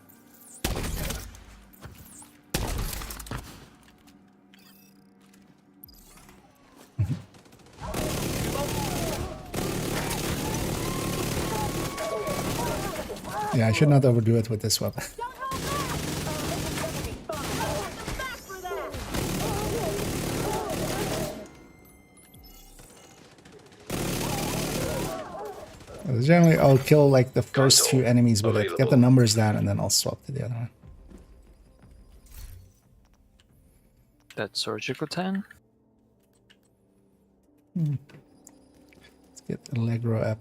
Speaker 1: Yeah, I should not overdo it with this weapon. Generally, I'll kill like the first few enemies with it, get the numbers down, and then I'll swap to the other one.
Speaker 5: That's surgical 10.
Speaker 1: Let's get Allegro up.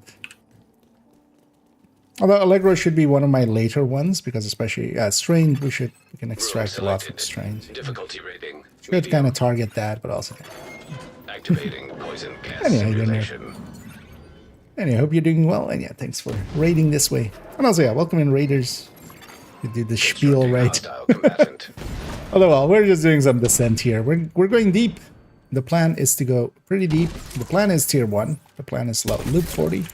Speaker 1: Although Allegro should be one of my later ones, because especially Strained, we can extract a lot from
Speaker 3: selected.
Speaker 1: Strained.
Speaker 3: Difficulty rating.
Speaker 1: Should kind of target that, but also...
Speaker 3: Activating poison gas
Speaker 1: Anyhow, you don't know.
Speaker 3: simulation.
Speaker 1: Anyway, I hope you're doing well, and yeah, thanks for raiding this way. And also, yeah, welcome in raiders. You did the spiel
Speaker 3: Instructing
Speaker 1: right.
Speaker 3: hostile combatant.
Speaker 1: Although, well, we're just doing some descent here. We're going deep. The plan is to go pretty deep. The plan is tier 1. The plan is loop 40.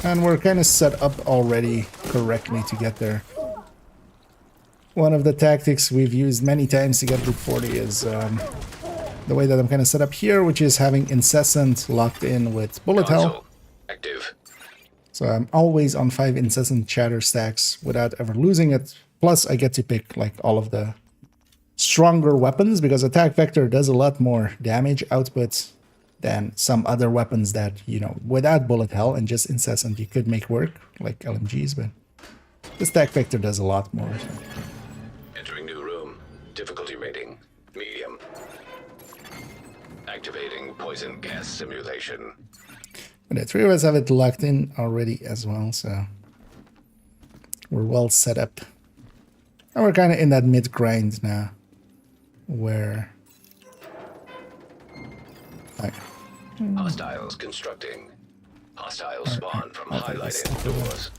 Speaker 1: And we're kind of set up already correctly to get there. One of the tactics we've used many times to get loop 40 is the way that I'm kind of set up here, which is having incessant locked in with bullet hell.
Speaker 3: Console active.
Speaker 1: So I'm always on 5 incessant chatter stacks without ever losing it. Plus I get to pick like all of the stronger weapons, because attack vector does a lot more damage output than some other weapons that, you know, without bullet hell and just incessant you could make work, like LMGs, but this attack vector does a lot more. So.
Speaker 3: Entering new room. Difficulty rating. Medium. Activating poison gas simulation.
Speaker 1: But the 3 of us have it locked in already as well, so we're well set up. And we're kind of in that mid-grind now, where...
Speaker 3: Hostiles constructing. Hostiles spawn from highlighted doors.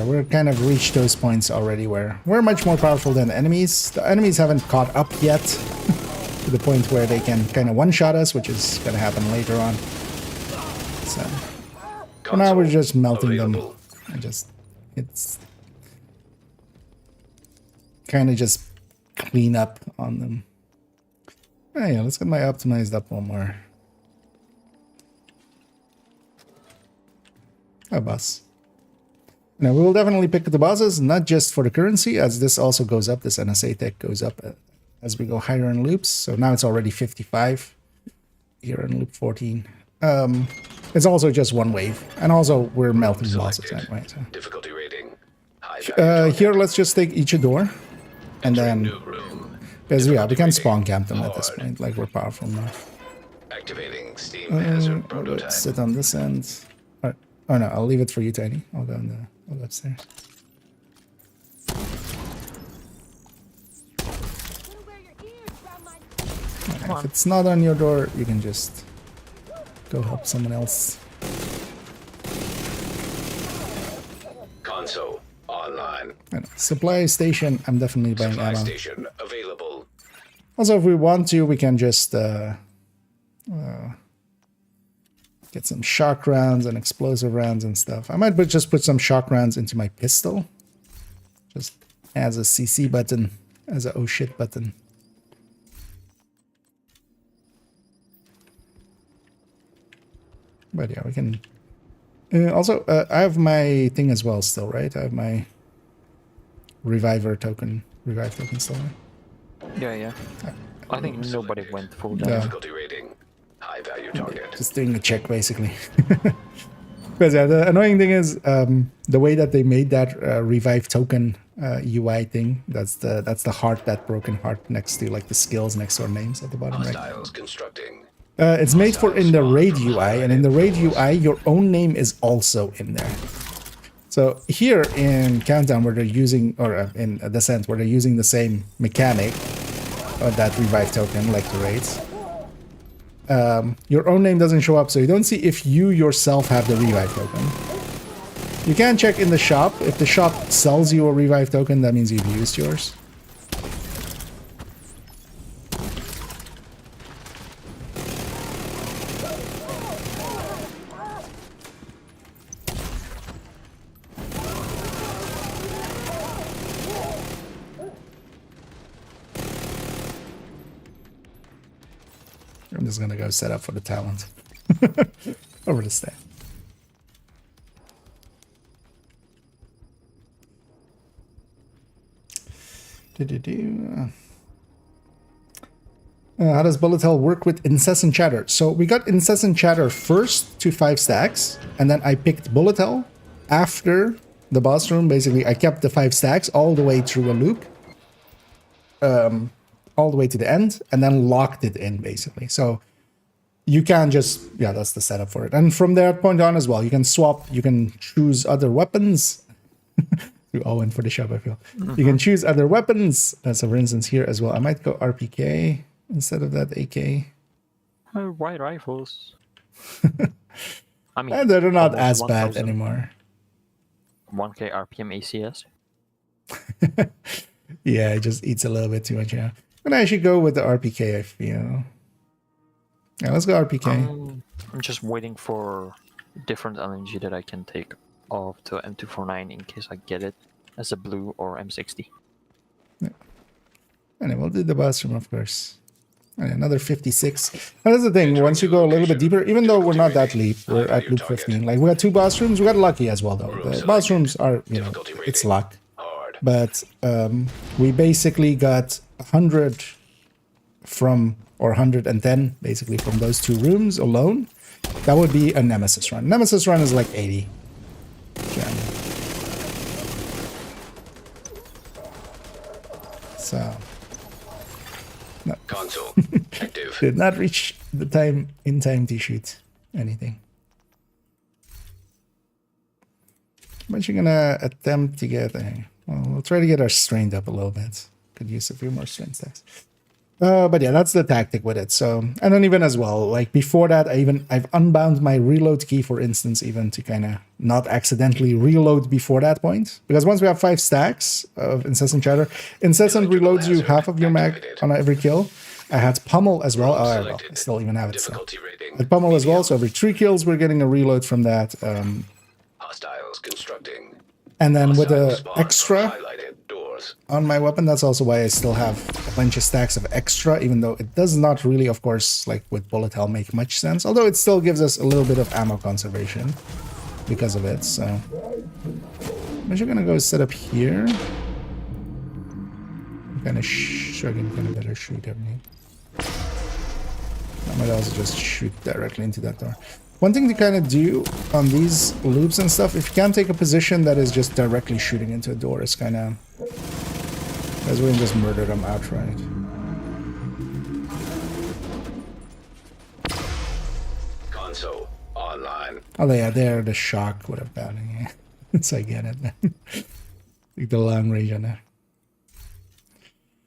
Speaker 1: We're kind of reached those points already where we're much more powerful than enemies. The enemies haven't caught up yet to the point where they can kind of one-shot us, which is going to happen later on. So for now we're just melting them. It's kind of just clean up on them. Oh, yeah, let's get my optimized up one more. Oh, boss. Now, we will definitely pick the bosses, not just for the currency, as this also goes up. This NSA tech goes up as we go higher in loops. So now it's already 55 here in loop 14. It's also just one wave. And also, we're melting bosses anyway. So.
Speaker 3: Difficulty rating.
Speaker 1: Here, let's just take each a door. And then... Because, yeah, we can spawn camp them at this point. Like, we're powerful enough.
Speaker 3: Activating steam hazard prototype.
Speaker 1: Let's sit on this end. Oh, no, I'll leave it for you, Tiny. I'll go in the... I'll go upstairs. If it's not on your door, you can just go help someone else.
Speaker 3: Console online.
Speaker 1: Supply station, I'm definitely buying
Speaker 3: Supply
Speaker 1: ammo.
Speaker 3: station available.
Speaker 1: Also, if we want to, we can just get some shock rounds and explosive rounds and stuff. I might just put some shock rounds into my pistol. Just as a CC button, as a oh shit button. But yeah, we can... also, I have my thing as well still, right? I have my revive token still, right?
Speaker 5: Yeah. I think nobody went full
Speaker 1: Yeah.
Speaker 5: damage.
Speaker 3: Difficulty rating. High value target.
Speaker 1: Just doing a check, basically. Because yeah, the annoying thing is the way that they made that revive token UI thing. That's the heart, that broken heart next to like the skills next to our names at the bottom right.
Speaker 3: Hostiles constructing.
Speaker 1: It's made for in the raid UI, and in the raid UI, your own name is also in there. So here in Countdown, where they're using, or in Descent, where they're using the same mechanic of that revive token, like the raids. Your own name doesn't show up, so you don't see if you yourself have the revive token. You can check in the shop. If the shop sells you a revive token, that means you've used yours. I'm just gonna go set up for the talent. Over the stand. How does bullet hell work with incessant chatter? So we got incessant chatter first to 5 stacks, and then I picked bullet hell after the boss room. Basically, I kept the 5 stacks all the way through a loop, all the way to the end, and then locked it in, basically. So you can just, yeah, that's the setup for it. And from that point on as well, you can swap, you can choose other weapons. We all went for the shop, I feel. You can choose other weapons. So for instance, here as well, I might go RPK instead of that AK.
Speaker 5: White rifles. I mean,
Speaker 1: And they're not
Speaker 5: almost
Speaker 1: as bad
Speaker 5: 1000
Speaker 1: anymore.
Speaker 5: 1k RPM ACS.
Speaker 1: Yeah, it just eats a little bit too much, yeah. And I should go with the RPK, I feel. Yeah, let's go RPK.
Speaker 5: I'm just waiting for different LNG that I can take off to M249 in case I get it as a blue or M60.
Speaker 1: Yeah. And then we'll do the bathroom, of course. And another 56. And that's the thing, once you go a little bit deeper, even though we're not that deep, we're at loop 15. Like, we got 2 boss rooms, we got lucky as well, though. The boss rooms are, you know, it's luck. But we basically got 100 from, or 110, basically, from those 2 rooms alone. That would be a Nemesis run. Nemesis run is like 80. Gem. So... No.
Speaker 3: Console active.
Speaker 1: Did not reach the time in time to shoot anything. But you're gonna attempt to get a... Well, we'll try to get our strength up a little bit. Could use a few more strength stacks. But yeah, that's the tactic with it. So, and then even as well, like before that, I've unbound my reload key, for instance, even to kind of not accidentally reload before that point. Because once we have 5 stacks of incessant chatter, incessant reloads you half of your mag on every kill. I had pummel as well. Oh, well, I still even have it. So. I had pummel as well. So every 3 kills, we're getting a reload from that.
Speaker 3: Hostiles constructing.
Speaker 1: And then with the extra on my weapon, that's also why I still have a bunch of stacks of extra, even though it does not really, of course, like with bullet hell, make much sense. Although it still gives us a little bit of ammo conservation because of it. So I'm actually gonna go set up here. I'm kind of struggling, kind of better shoot everything. I might also just shoot directly into that door. One thing to kind of do on these loops and stuff, if you can take a position that is just directly shooting into a door, it's kind of... Because we can just murder them outright.
Speaker 3: Console online.
Speaker 1: Oh yeah, there the shock would have been. Yeah. So I get it, man. Like the long range on there.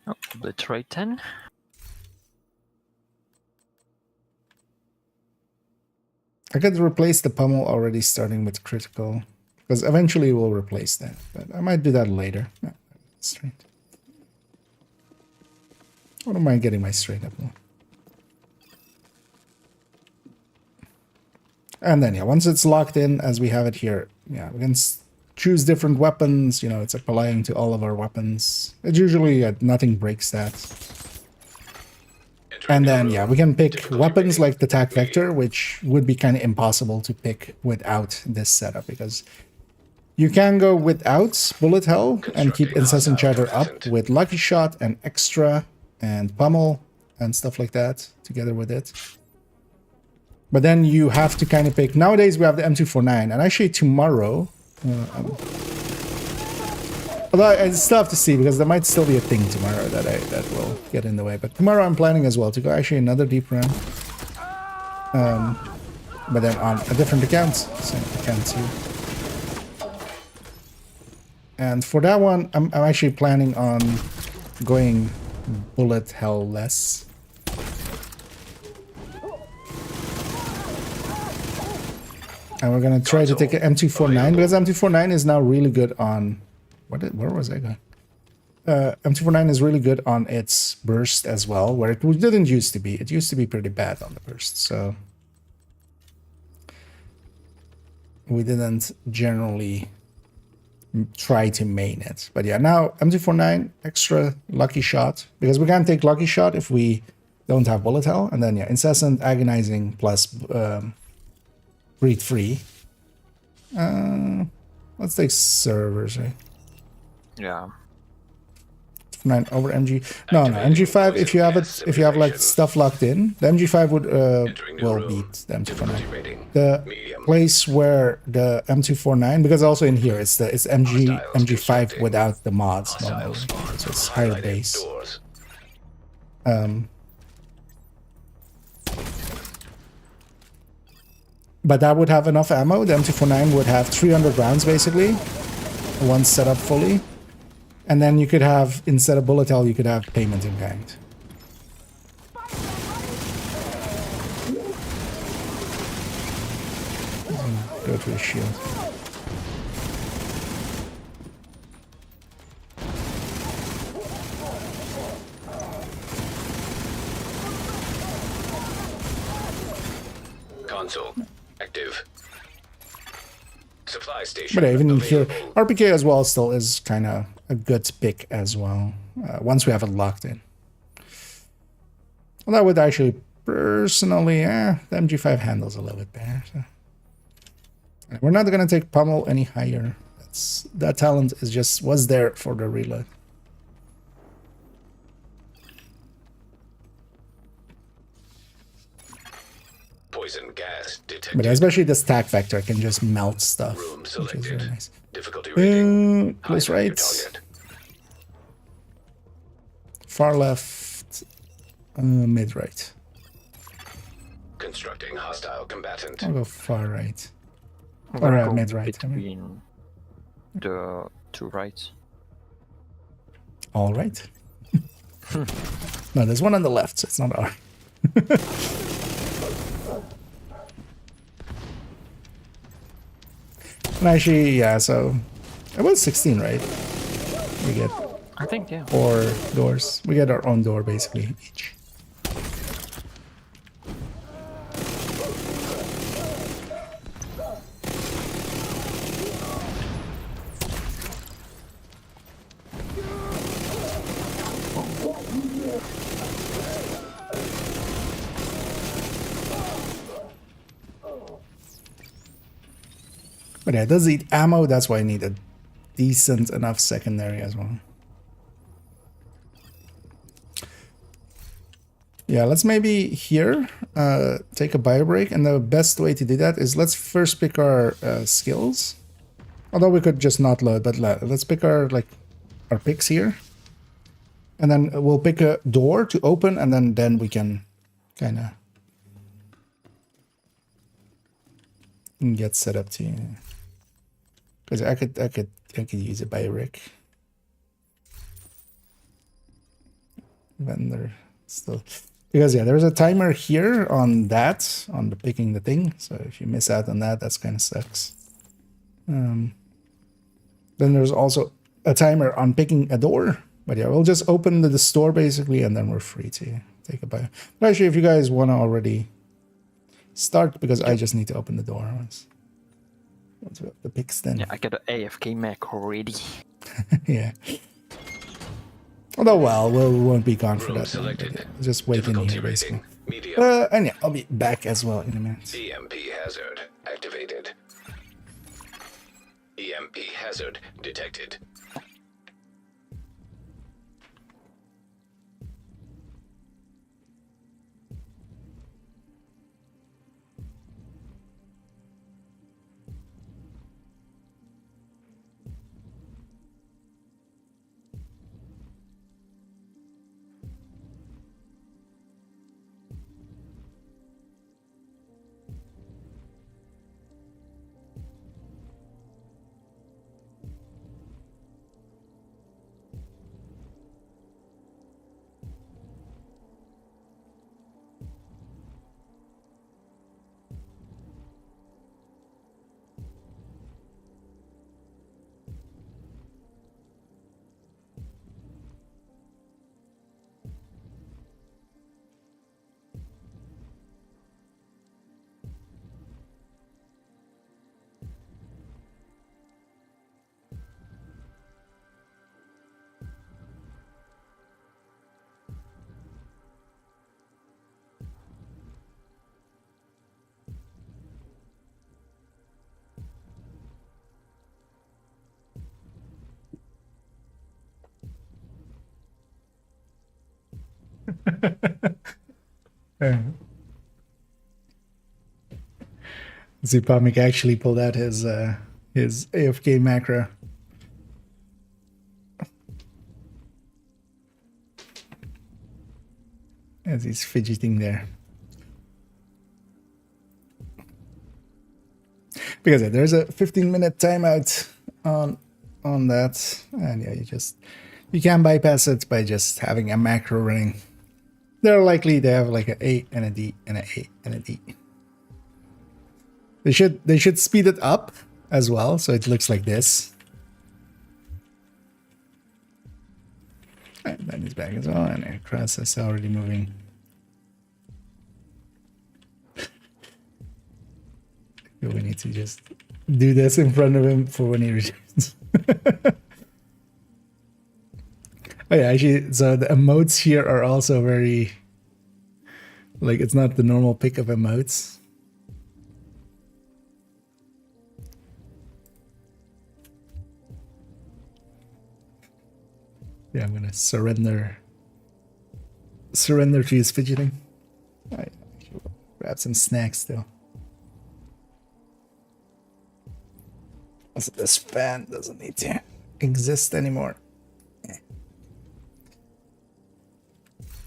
Speaker 5: Oh, Blitzrate 10.
Speaker 1: I could replace the pummel already starting with critical. Because eventually we'll replace that. But I might do that later. No, straight. I don't mind getting my straight up though. And then, yeah, once it's locked in, as we have it here, yeah, we can choose different weapons. You know, it's applying to all of our weapons. It usually, nothing breaks that. And then, yeah, we can pick weapons like the tac vector, which would be kind of impossible to pick without this setup, because you can go without bullet hell and keep incessant chatter up with lucky shot and extra and pummel and stuff like that together with it. But then you have to kind of pick... Nowadays we have the M249, and actually tomorrow... although I still have to see, because there might still be a thing tomorrow that will get in the way. But tomorrow I'm planning as well to go actually another deep run. But then on a different account. Same account too. And for that one, I'm actually planning on going bullet hell less. And we're gonna try to take an M249, because M249 is now really good on... Where was I going? M249 is really good on its burst as well, where it didn't used to be. It used to be pretty bad on the burst, so... we didn't generally try to main it. But yeah, now M249, extra lucky shot, because we can't take lucky shot if we don't have bullet hell. And then, yeah, incessant, agonizing, plus breathe free. Let's take servers, right?
Speaker 5: Yeah.
Speaker 1: 9 over MG. No, MG5. If you have it, if you have like stuff locked in, the MG5 would will beat the M249. The place where the M249, because also in here it's MG5 without the mods normally, so it's higher base. But that would have enough ammo. The M249 would have 300 rounds basically, once set up fully. And then you could have, instead of bullet hell, you could have payment in kind. Go to his shield.
Speaker 3: Console active. Supply station.
Speaker 1: But even
Speaker 3: available.
Speaker 1: here, RPK as well still is kind of a good pick as well, once we have it locked in. Well, that would actually, personally, the MG5 handles a little bit better. So. We're not going to take Pummel any higher. That talent is just was there for the reload.
Speaker 3: Poison gas detected.
Speaker 1: But especially the stack vector can just melt stuff,
Speaker 3: Room
Speaker 1: which is
Speaker 3: selected.
Speaker 1: really nice.
Speaker 3: Difficulty rating.
Speaker 1: Close
Speaker 3: High value
Speaker 1: right.
Speaker 3: target.
Speaker 1: Far left. Mid right.
Speaker 3: Constructing hostile combatant.
Speaker 1: I'll go far right.
Speaker 5: I'm
Speaker 1: Or
Speaker 5: gonna go
Speaker 1: mid right. I mean.
Speaker 5: between the two rights.
Speaker 1: All right. No, there's one on the left, so it's not R. And actually, yeah, so it was 16, right? We get
Speaker 5: I think, yeah.
Speaker 1: 4 doors. We get our own door basically each. But yeah, it does eat ammo, that's why I need a decent enough secondary as well. Yeah, let's maybe here take a bio break, and the best way to do that is let's first pick our skills. Although we could just not load, but let's pick our picks here. And then we'll pick a door to open, and then we can kind of get set up to. Because I could use a bio break. Vendor still. Because yeah, there's a timer here on that, on the picking the thing. So if you miss out on that, that's kind of sucks. Then there's also a timer on picking a door. But yeah, we'll just open the store basically, and then we're free to take a bio. But actually, if you guys want to already start, because I just need to open the door once we have the picks then.
Speaker 5: Yeah, I got an AFK mech already.
Speaker 1: Yeah. Although, well, we won't be gone for
Speaker 3: Room
Speaker 1: that.
Speaker 3: selected.
Speaker 1: But, just wait in
Speaker 3: Difficulty
Speaker 1: here, basically.
Speaker 3: rating. Medium.
Speaker 1: And yeah, I'll be back as well in a minute.
Speaker 3: EMP hazard activated. EMP hazard detected.
Speaker 1: Zupamik actually pulled out his AFK macro. As he's fidgeting there. Because there's a 15-minute timeout on that, and yeah, you can bypass it by just having a macro running. They're likely to have like an A and a D and an A and a D. They should speed it up as well, so it looks like this. And then he's back as well, and Cross is already moving. We need to just do this in front of him for when he returns. Oh yeah, actually, so the emotes here are also very... Like, it's not the normal pick of emotes. Yeah, I'm gonna surrender to his fidgeting. I grab some snacks though. Also, this fan doesn't need to exist anymore.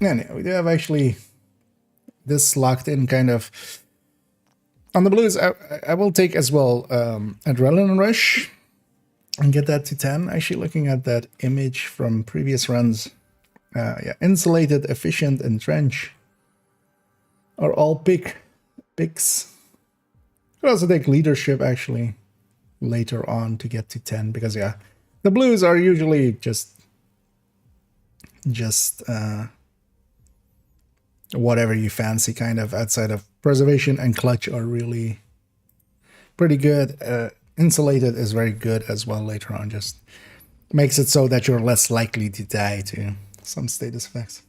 Speaker 1: Yeah, we do have actually this locked in kind of. On the blues, I will take as well Adrenaline Rush and get that to 10. Actually, looking at that image from previous runs, yeah, Insulated, Efficient, and Trench are all picks. Could also take Leadership actually later on to get to 10, because yeah, the blues are usually just whatever you fancy, kind of. Outside of Preservation and Clutch are really pretty good. Insulated is very good as well later on, just makes it so that you're less likely to die to some status effects.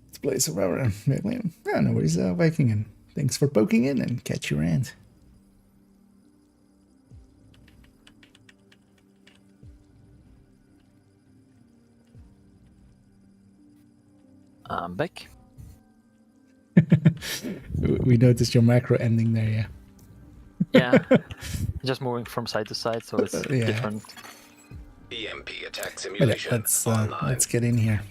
Speaker 1: Let's play Survivor. Yeah, no worries, Viking, and thanks for poking in, and catch your hand.
Speaker 5: I'm back.
Speaker 1: We noticed your macro ending there, yeah.
Speaker 5: Yeah, just moving from side to side, so it's
Speaker 1: Yeah.
Speaker 5: different.
Speaker 3: EMP attack
Speaker 1: Okay,
Speaker 3: simulation online.
Speaker 1: let's get in here.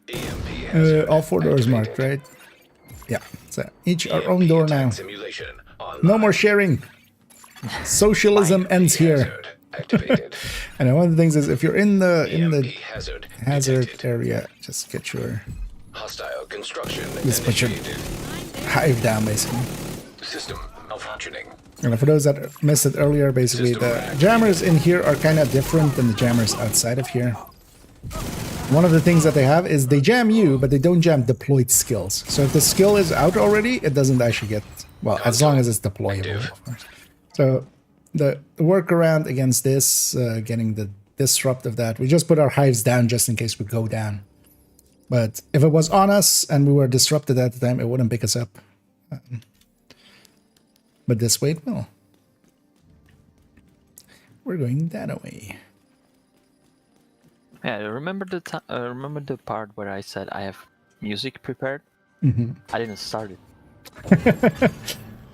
Speaker 3: EMP hazard
Speaker 1: All 4 doors marked,
Speaker 3: activated.
Speaker 1: right? Yeah. So each our
Speaker 3: EMP
Speaker 1: own door
Speaker 3: attack
Speaker 1: now.
Speaker 3: Simulation online.
Speaker 1: No more sharing. Socialism ends here.
Speaker 3: Hazard activated.
Speaker 1: And one of the things is, if you're in the
Speaker 3: EMP hazard
Speaker 1: hazard
Speaker 3: detected.
Speaker 1: area, just get your
Speaker 3: Hostile construction
Speaker 1: Just put your-
Speaker 3: initiated.
Speaker 1: hive down, basically.
Speaker 3: System malfunctioning.
Speaker 1: And for those that missed it earlier, basically the jammers in here are kind of different than the jammers outside of here. One of the things that they have is they jam you, but they don't jam deployed skills. So if the skill is out already, it doesn't actually get, well, as long as it's deployable, of course. So the workaround against this, getting the disrupt of that, we just put our hives down just in case we go down. But if it was on us and we were disrupted at the time, it wouldn't pick us up. But this way it will. We're going that way.
Speaker 5: Yeah, remember the part where I said I have music prepared? I didn't start it.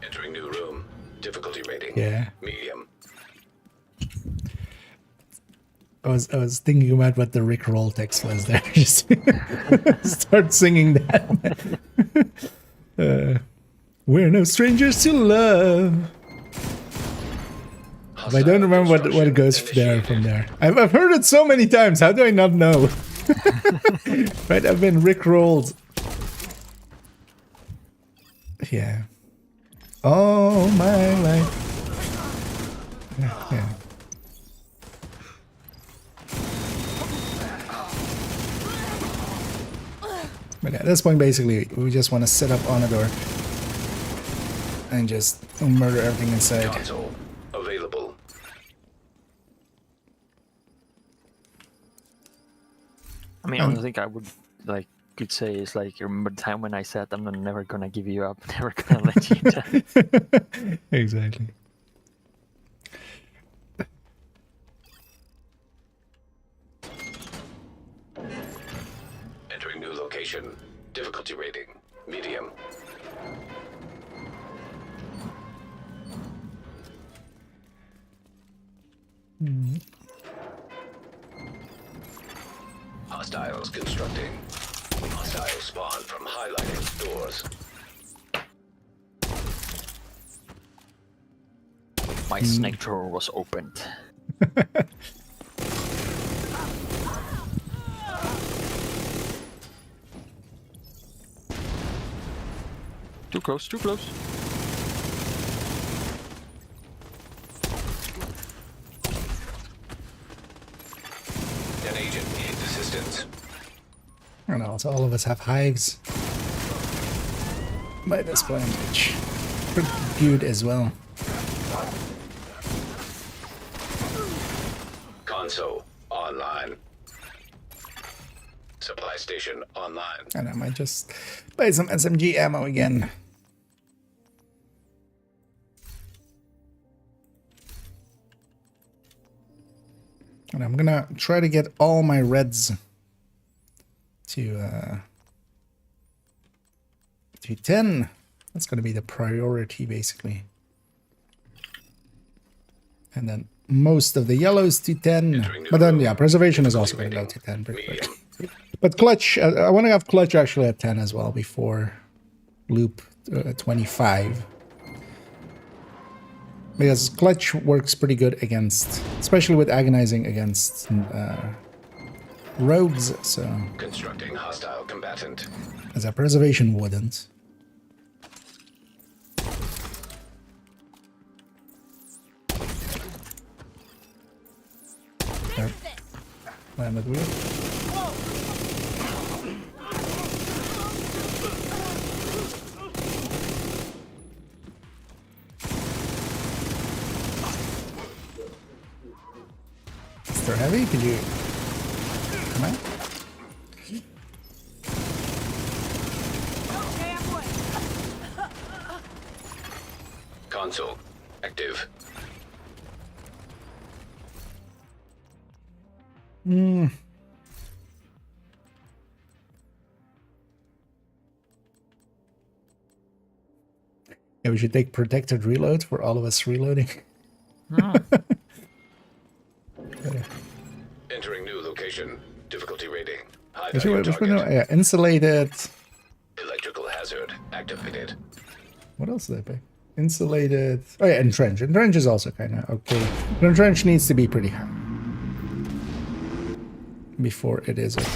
Speaker 3: Entering new room. Difficulty rating.
Speaker 1: Yeah.
Speaker 3: Medium.
Speaker 1: I was thinking about what the Rickroll text was there. Just start singing that. We're no strangers to love. But I don't remember what it goes there from there. I've heard it so many times. How do I not know? Right, I've been Rickrolled. Yeah. All my life. Yeah. But at this point, basically, we just want to sit up on a door and just murder everything inside.
Speaker 3: Console available.
Speaker 5: I mean, only thing I would could say is remember the time when I said I'm never gonna give you up, never gonna let you down.
Speaker 1: Exactly.
Speaker 3: Entering new location. location. Difficulty rating, medium. Hostiles constructing. Hostiles spawn from highlighted doors.
Speaker 5: My snake drawer was opened. Too close, too close.
Speaker 3: An agent needs assistance.
Speaker 1: I don't know, so all of us have hives. By this point, which pretty good as well.
Speaker 3: Console online. Supply station online.
Speaker 1: And I might just buy some SMG ammo again. And I'm gonna try to get all my reds to 10. That's gonna be the priority basically. And then most of the yellows to 10. But then yeah, preservation is also gonna go to 10 pretty quick. But clutch, I want to have clutch actually at 10 as well before loop 25. Because clutch works pretty good against, especially with agonizing against rogues, so...
Speaker 3: Constructing hostile combatant.
Speaker 1: As a preservation wouldn't. There. Landed weird. Mr. Heavy, could you come out?
Speaker 3: Console active.
Speaker 1: Yeah, we should take protected reload for all of us reloading.
Speaker 3: Entering new location. Difficulty rating. High
Speaker 1: Actually,
Speaker 3: value
Speaker 1: which one?
Speaker 3: target.
Speaker 1: Yeah, insulated.
Speaker 3: Electrical hazard activated.
Speaker 1: What else did I pick? Insulated. Oh yeah, entrench. Entrench is also kind of okay. But entrench needs to be pretty high before it is okay.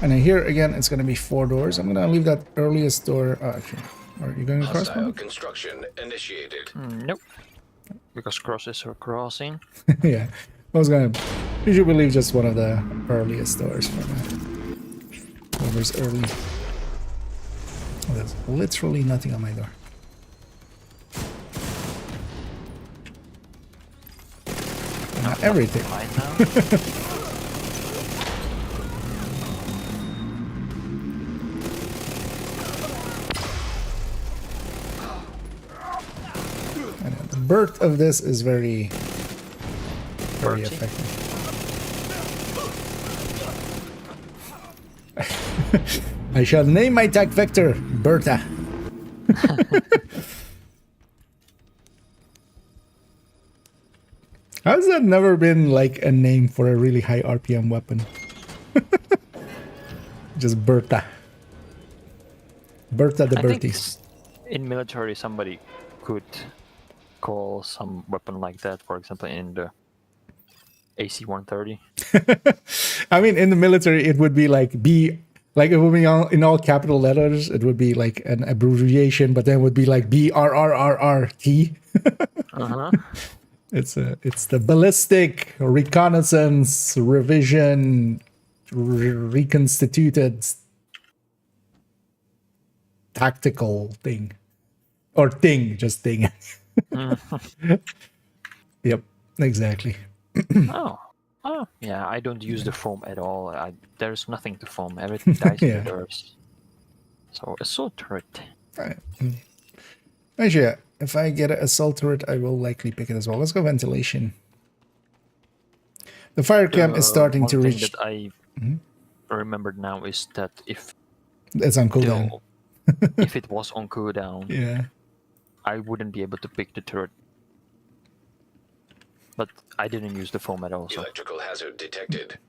Speaker 1: And then here again, it's going to be 4 doors. I'm going to leave that earliest door. Oh, actually, are you going across?
Speaker 3: Hostile construction initiated.
Speaker 5: Nope. Because crosses are crossing.
Speaker 1: Yeah, I was going to. Usually we leave just one of the earliest doors for that. Whoever's early. Oh, there's literally nothing on my door. Not everything.
Speaker 5: Mine now.
Speaker 1: I know, the birth of this is very
Speaker 5: Bertie.
Speaker 1: effective. I shall name my tag vector Bertha. How's that never been like a name for a really high RPM weapon? Just Bertha. Bertha the
Speaker 5: I think
Speaker 1: Berties.
Speaker 5: in military somebody could call some weapon like that, for example, in the AC-130.
Speaker 1: I mean, in the military, it would be like B, like it would be in all capital letters. It would be like an abbreviation, but then it would be like BRRRRT.
Speaker 5: Uh-huh.
Speaker 1: It's the ballistic reconnaissance revision reconstituted tactical thing, or thing, just thing. Yep, exactly.
Speaker 5: Oh, yeah, I don't use the foam at all. There's nothing to foam. Everything dies
Speaker 1: Yeah.
Speaker 5: in the earth. So, assault turret.
Speaker 1: Actually, yeah, if I get an assault turret, I will likely pick it as well. Let's go ventilation. The fire cam is starting to
Speaker 5: One thing
Speaker 1: reach.
Speaker 5: that I remembered now is that if
Speaker 1: It's on cooldown.
Speaker 5: Still, if it was on cooldown,
Speaker 1: Yeah.
Speaker 5: I wouldn't be able to pick the turret. But I didn't use the foam at all, so
Speaker 3: Electrical hazard detected.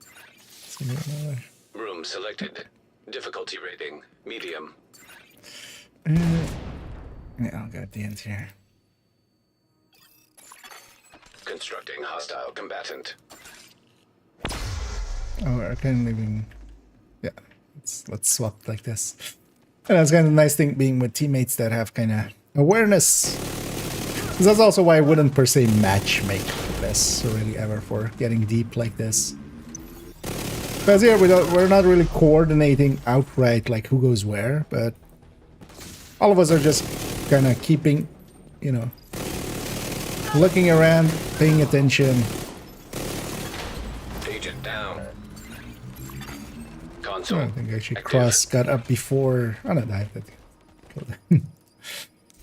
Speaker 3: Room selected. Difficulty rating, medium.
Speaker 1: Yeah, I'll go at the end here.
Speaker 3: Constructing hostile combatant.
Speaker 1: Oh, I can't even. Yeah, let's swap like this. And that's kind of the nice thing being with teammates that have kind of awareness. 'Cause that's also why I wouldn't per se matchmake this really ever for getting deep like this. Because here we're not really coordinating outright like who goes where, but all of us are just kind of keeping, you know, looking around, paying attention.
Speaker 3: Agent down.
Speaker 1: I
Speaker 3: Console.
Speaker 1: don't think actually
Speaker 3: active.
Speaker 1: Cross got up before. I don't know.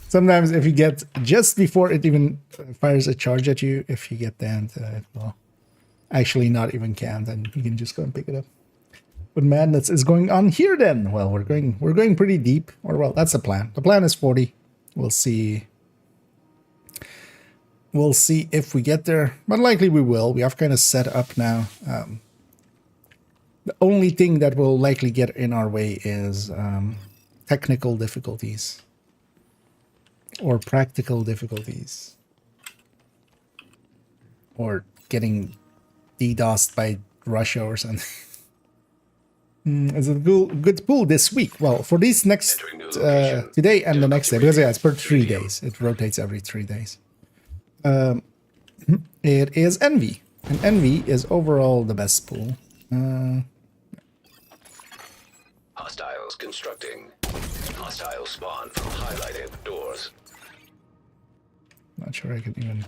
Speaker 1: Sometimes if you get just before it even fires a charge at you, if you get downed, it will actually not even count, and you can just go and pick it up. What madness is going on here then? Well, we're going pretty deep, or well, that's the plan. The plan is 40. We'll see. We'll see if we get there, but likely we will. We have kind of set up now. The only thing that will likely get in our way is technical difficulties or practical difficulties or getting DDoSed by Russia or something. Is it a good pool this week? Well, for these next today and the next day, because yeah, it's per 3 days. It rotates every 3 days. It is Envy, and Envy is overall the best pool.
Speaker 3: Hostiles constructing. Hostile spawn from highlighted doors.
Speaker 1: Not sure I can even.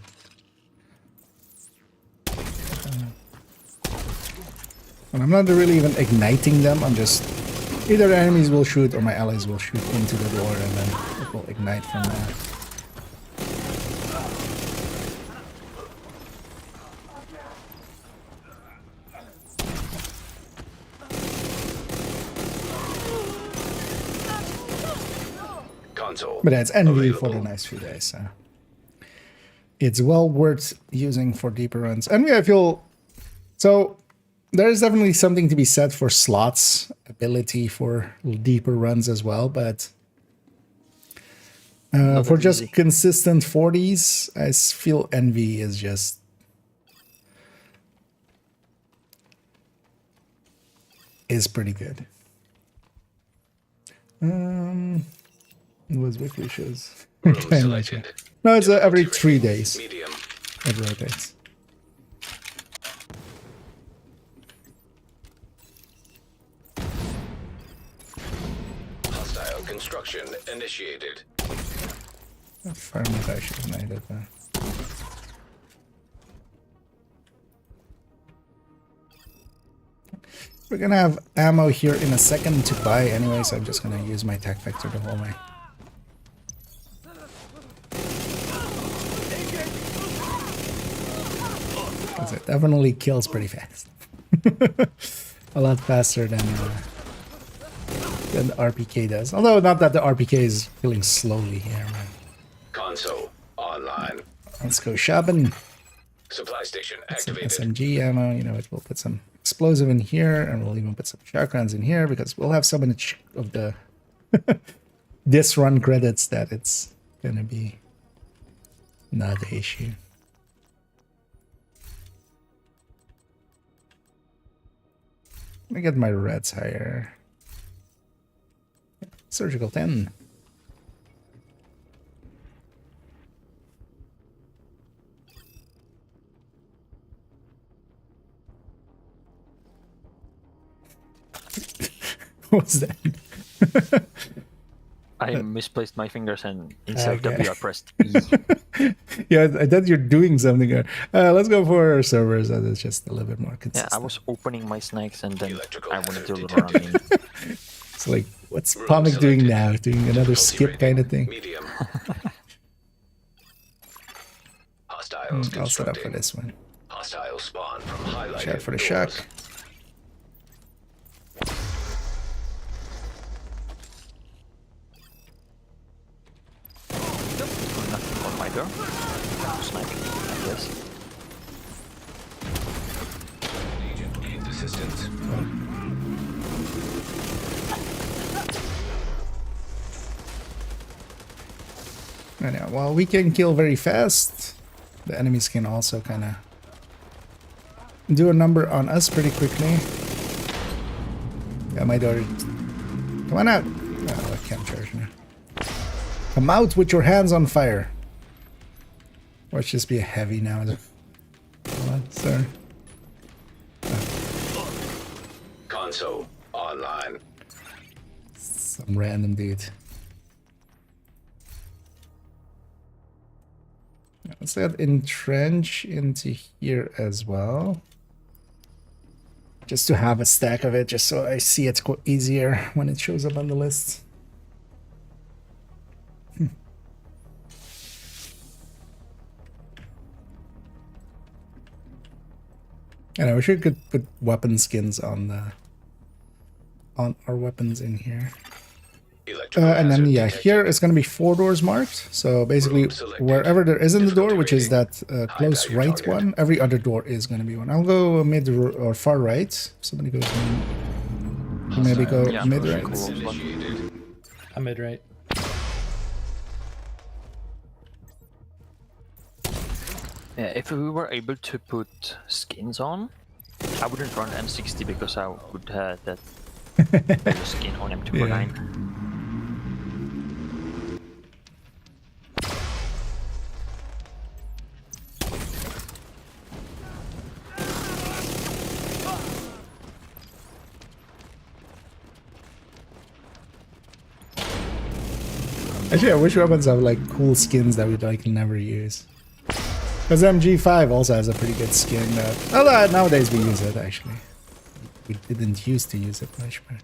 Speaker 1: And I'm not really even igniting them. I'm just either the enemies will shoot or my allies will shoot into the door, and then it will ignite from there.
Speaker 3: Console.
Speaker 1: But yeah, it's Envy for the
Speaker 3: available.
Speaker 1: next few days. So it's well worth using for deeper runs. Envy, I feel so. There is definitely something to be said for slots ability for deeper runs as well, but for just
Speaker 5: easy.
Speaker 1: consistent 40s, I feel Envy is just pretty good. It was weekly shows.
Speaker 3: Room
Speaker 1: Can't imagine.
Speaker 3: selected.
Speaker 1: No, it's every
Speaker 3: Difficulty
Speaker 1: 3
Speaker 3: rating,
Speaker 1: days.
Speaker 3: Medium.
Speaker 1: It rotates.
Speaker 3: Hostile construction initiated.
Speaker 1: Refinement, I should have made it there. We're gonna have ammo here in a second to buy anyway, so I'm just gonna use my tech vector the whole way. Because it definitely kills pretty fast. A lot faster than the RPK does. Although not that the RPK is killing slowly here, man.
Speaker 3: Console online.
Speaker 1: Let's go shopping.
Speaker 3: Supply station
Speaker 1: Some
Speaker 3: activated.
Speaker 1: SMG ammo, you know what, we'll put some explosive in here, and we'll even put some shotguns in here, because we'll have so much of the this run credits that it's gonna be not the issue. Let me get my reds higher. Surgical 10. What was that?
Speaker 5: I misplaced my fingers and instead of
Speaker 1: Okay.
Speaker 5: W I pressed E.
Speaker 1: Yeah, I thought you're doing something. Let's go for servers. That is just a little bit more
Speaker 5: Yeah,
Speaker 1: consistent.
Speaker 5: I was opening my snakes and then
Speaker 3: Electrical
Speaker 5: I wanted to
Speaker 3: hazard
Speaker 5: run in.
Speaker 3: detected.
Speaker 1: It's like, what's
Speaker 3: Room
Speaker 1: Pomic doing
Speaker 3: selected.
Speaker 1: now? Doing another
Speaker 3: Difficulty
Speaker 1: skip
Speaker 3: rating,
Speaker 1: kind of thing?
Speaker 3: Medium. Hostiles
Speaker 1: I'll set up for
Speaker 3: constructing.
Speaker 1: this one.
Speaker 3: Hostile spawn from highlighted
Speaker 1: Shout for the
Speaker 3: doors.
Speaker 1: shock.
Speaker 5: sniping, I guess.
Speaker 3: Agent needs assistance.
Speaker 1: Anyhow, while we can kill very fast, the enemies can also kind of do a number on us pretty quickly. Yeah, my daughter. Come on out. Oh, I can't charge now. Come out with your hands on fire. Watch just be a heavy now. Come on, sir.
Speaker 3: Console online.
Speaker 1: Some random dude. Let's let entrench into here as well. Just to have a stack of it, just so I see it easier when it shows up on the list. And I wish we could put weapon skins on our weapons in here. And then yeah, here it's going to be 4 doors marked. So basically, wherever there isn't a door, which is that close right one, every other door is going to be one. I'll go mid or far right. Somebody goes mid. Maybe go mid right.
Speaker 6: I'm mid right.
Speaker 5: Yeah, if we were able to put skins on, I wouldn't run M60 because I would have that skin on M249.
Speaker 1: Actually, I wish weapons have like cool skins that we like never use. Because MG5 also has a pretty good skin that, although nowadays we use it actually. We didn't used to use it much, but.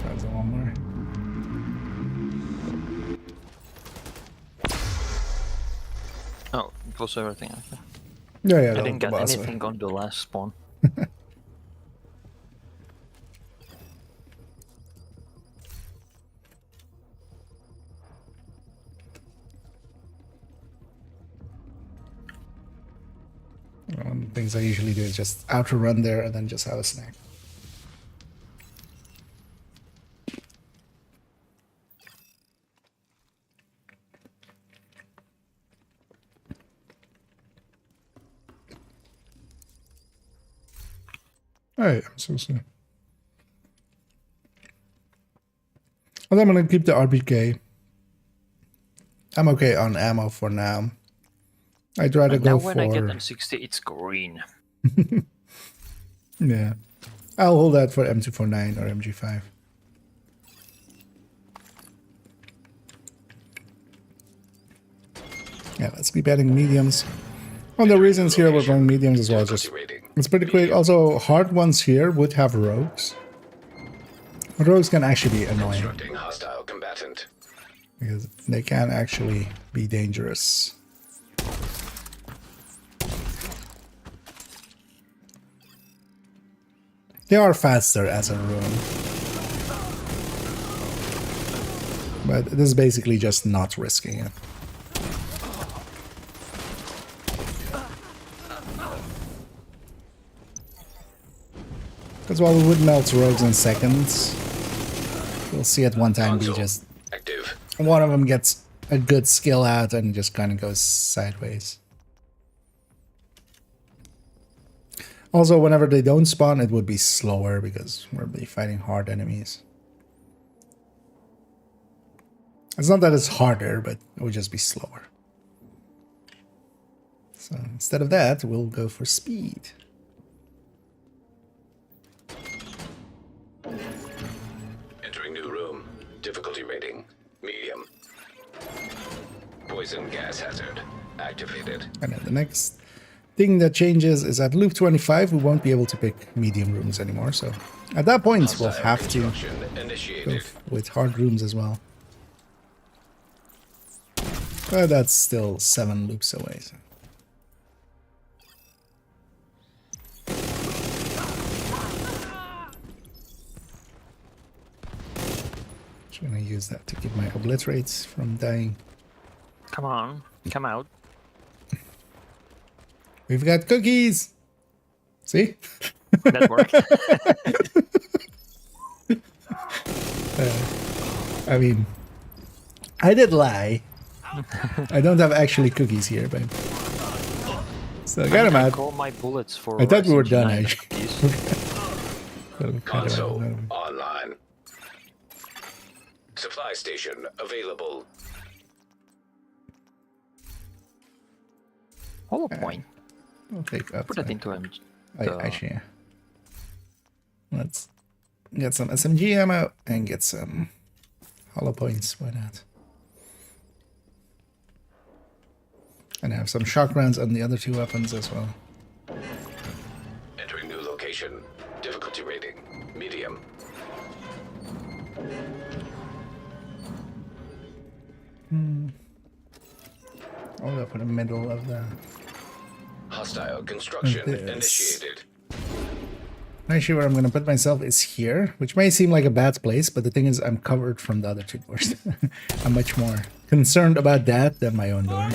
Speaker 1: There's one more.
Speaker 5: Oh, it was everything. Okay.
Speaker 1: Yeah,
Speaker 5: I
Speaker 1: the
Speaker 5: didn't get
Speaker 1: boss
Speaker 5: anything on the last spawn.
Speaker 1: One of the things I usually do is just outer run there and then just have a snack. Hey, I'm so sorry. Well, I'm gonna keep the RPK. I'm okay on ammo for now. I'd rather go
Speaker 5: now
Speaker 1: for...
Speaker 5: when I get M60, it's green.
Speaker 1: Yeah. I'll hold that for M249 or MG5. Yeah, let's be betting mediums. One of the reasons here we're going mediums as well, just it's pretty quick. Also, hard ones here would have rogues. Rogues can actually be annoying
Speaker 3: Instructing hostile combatant.
Speaker 1: because they can actually be dangerous. They are faster as a rule. But this is basically just not risking it. Because while we would melt rogues in seconds, we'll see at one time be just...
Speaker 3: Active.
Speaker 1: One of them gets a good skill out and just kind of goes sideways. Also, whenever they don't spawn, it would be slower because we'll be fighting hard enemies. It's not that it's harder, but it would just be slower. So instead of that, we'll go for speed.
Speaker 3: Entering new room. Difficulty rating. Medium. Poison gas hazard. Activated.
Speaker 1: And then the next thing that changes is at loop 25, we won't be able to pick medium rooms anymore. So at that point, we'll have to go with hard rooms as well. But that's still 7 loops away. So. gonna use that to keep my obliterates from dying.
Speaker 5: Come on, come out.
Speaker 1: We've got cookies! See?
Speaker 5: That worked.
Speaker 1: I mean, I did lie. I don't have actually cookies here, but so got him
Speaker 5: I
Speaker 1: out.
Speaker 5: call my bullets for.
Speaker 1: I thought we were done,
Speaker 5: SMG9
Speaker 1: actually.
Speaker 5: cookies.
Speaker 3: Console online. Supply station available.
Speaker 5: Hollow point.
Speaker 1: I'll take up.
Speaker 5: Put that into him.
Speaker 1: Actually, yeah. Let's get some SMG ammo and get some hollow points. Why not? And I have some shock rounds on the other two weapons as well.
Speaker 3: Entering new location. Difficulty rating medium.
Speaker 1: I'll go for the middle of the.
Speaker 3: Hostile construction
Speaker 1: This.
Speaker 3: initiated.
Speaker 1: Actually, where I'm going to put myself is here, which may seem like a bad place, but the thing is, I'm covered from the other two doors. I'm much more concerned about that than my own door.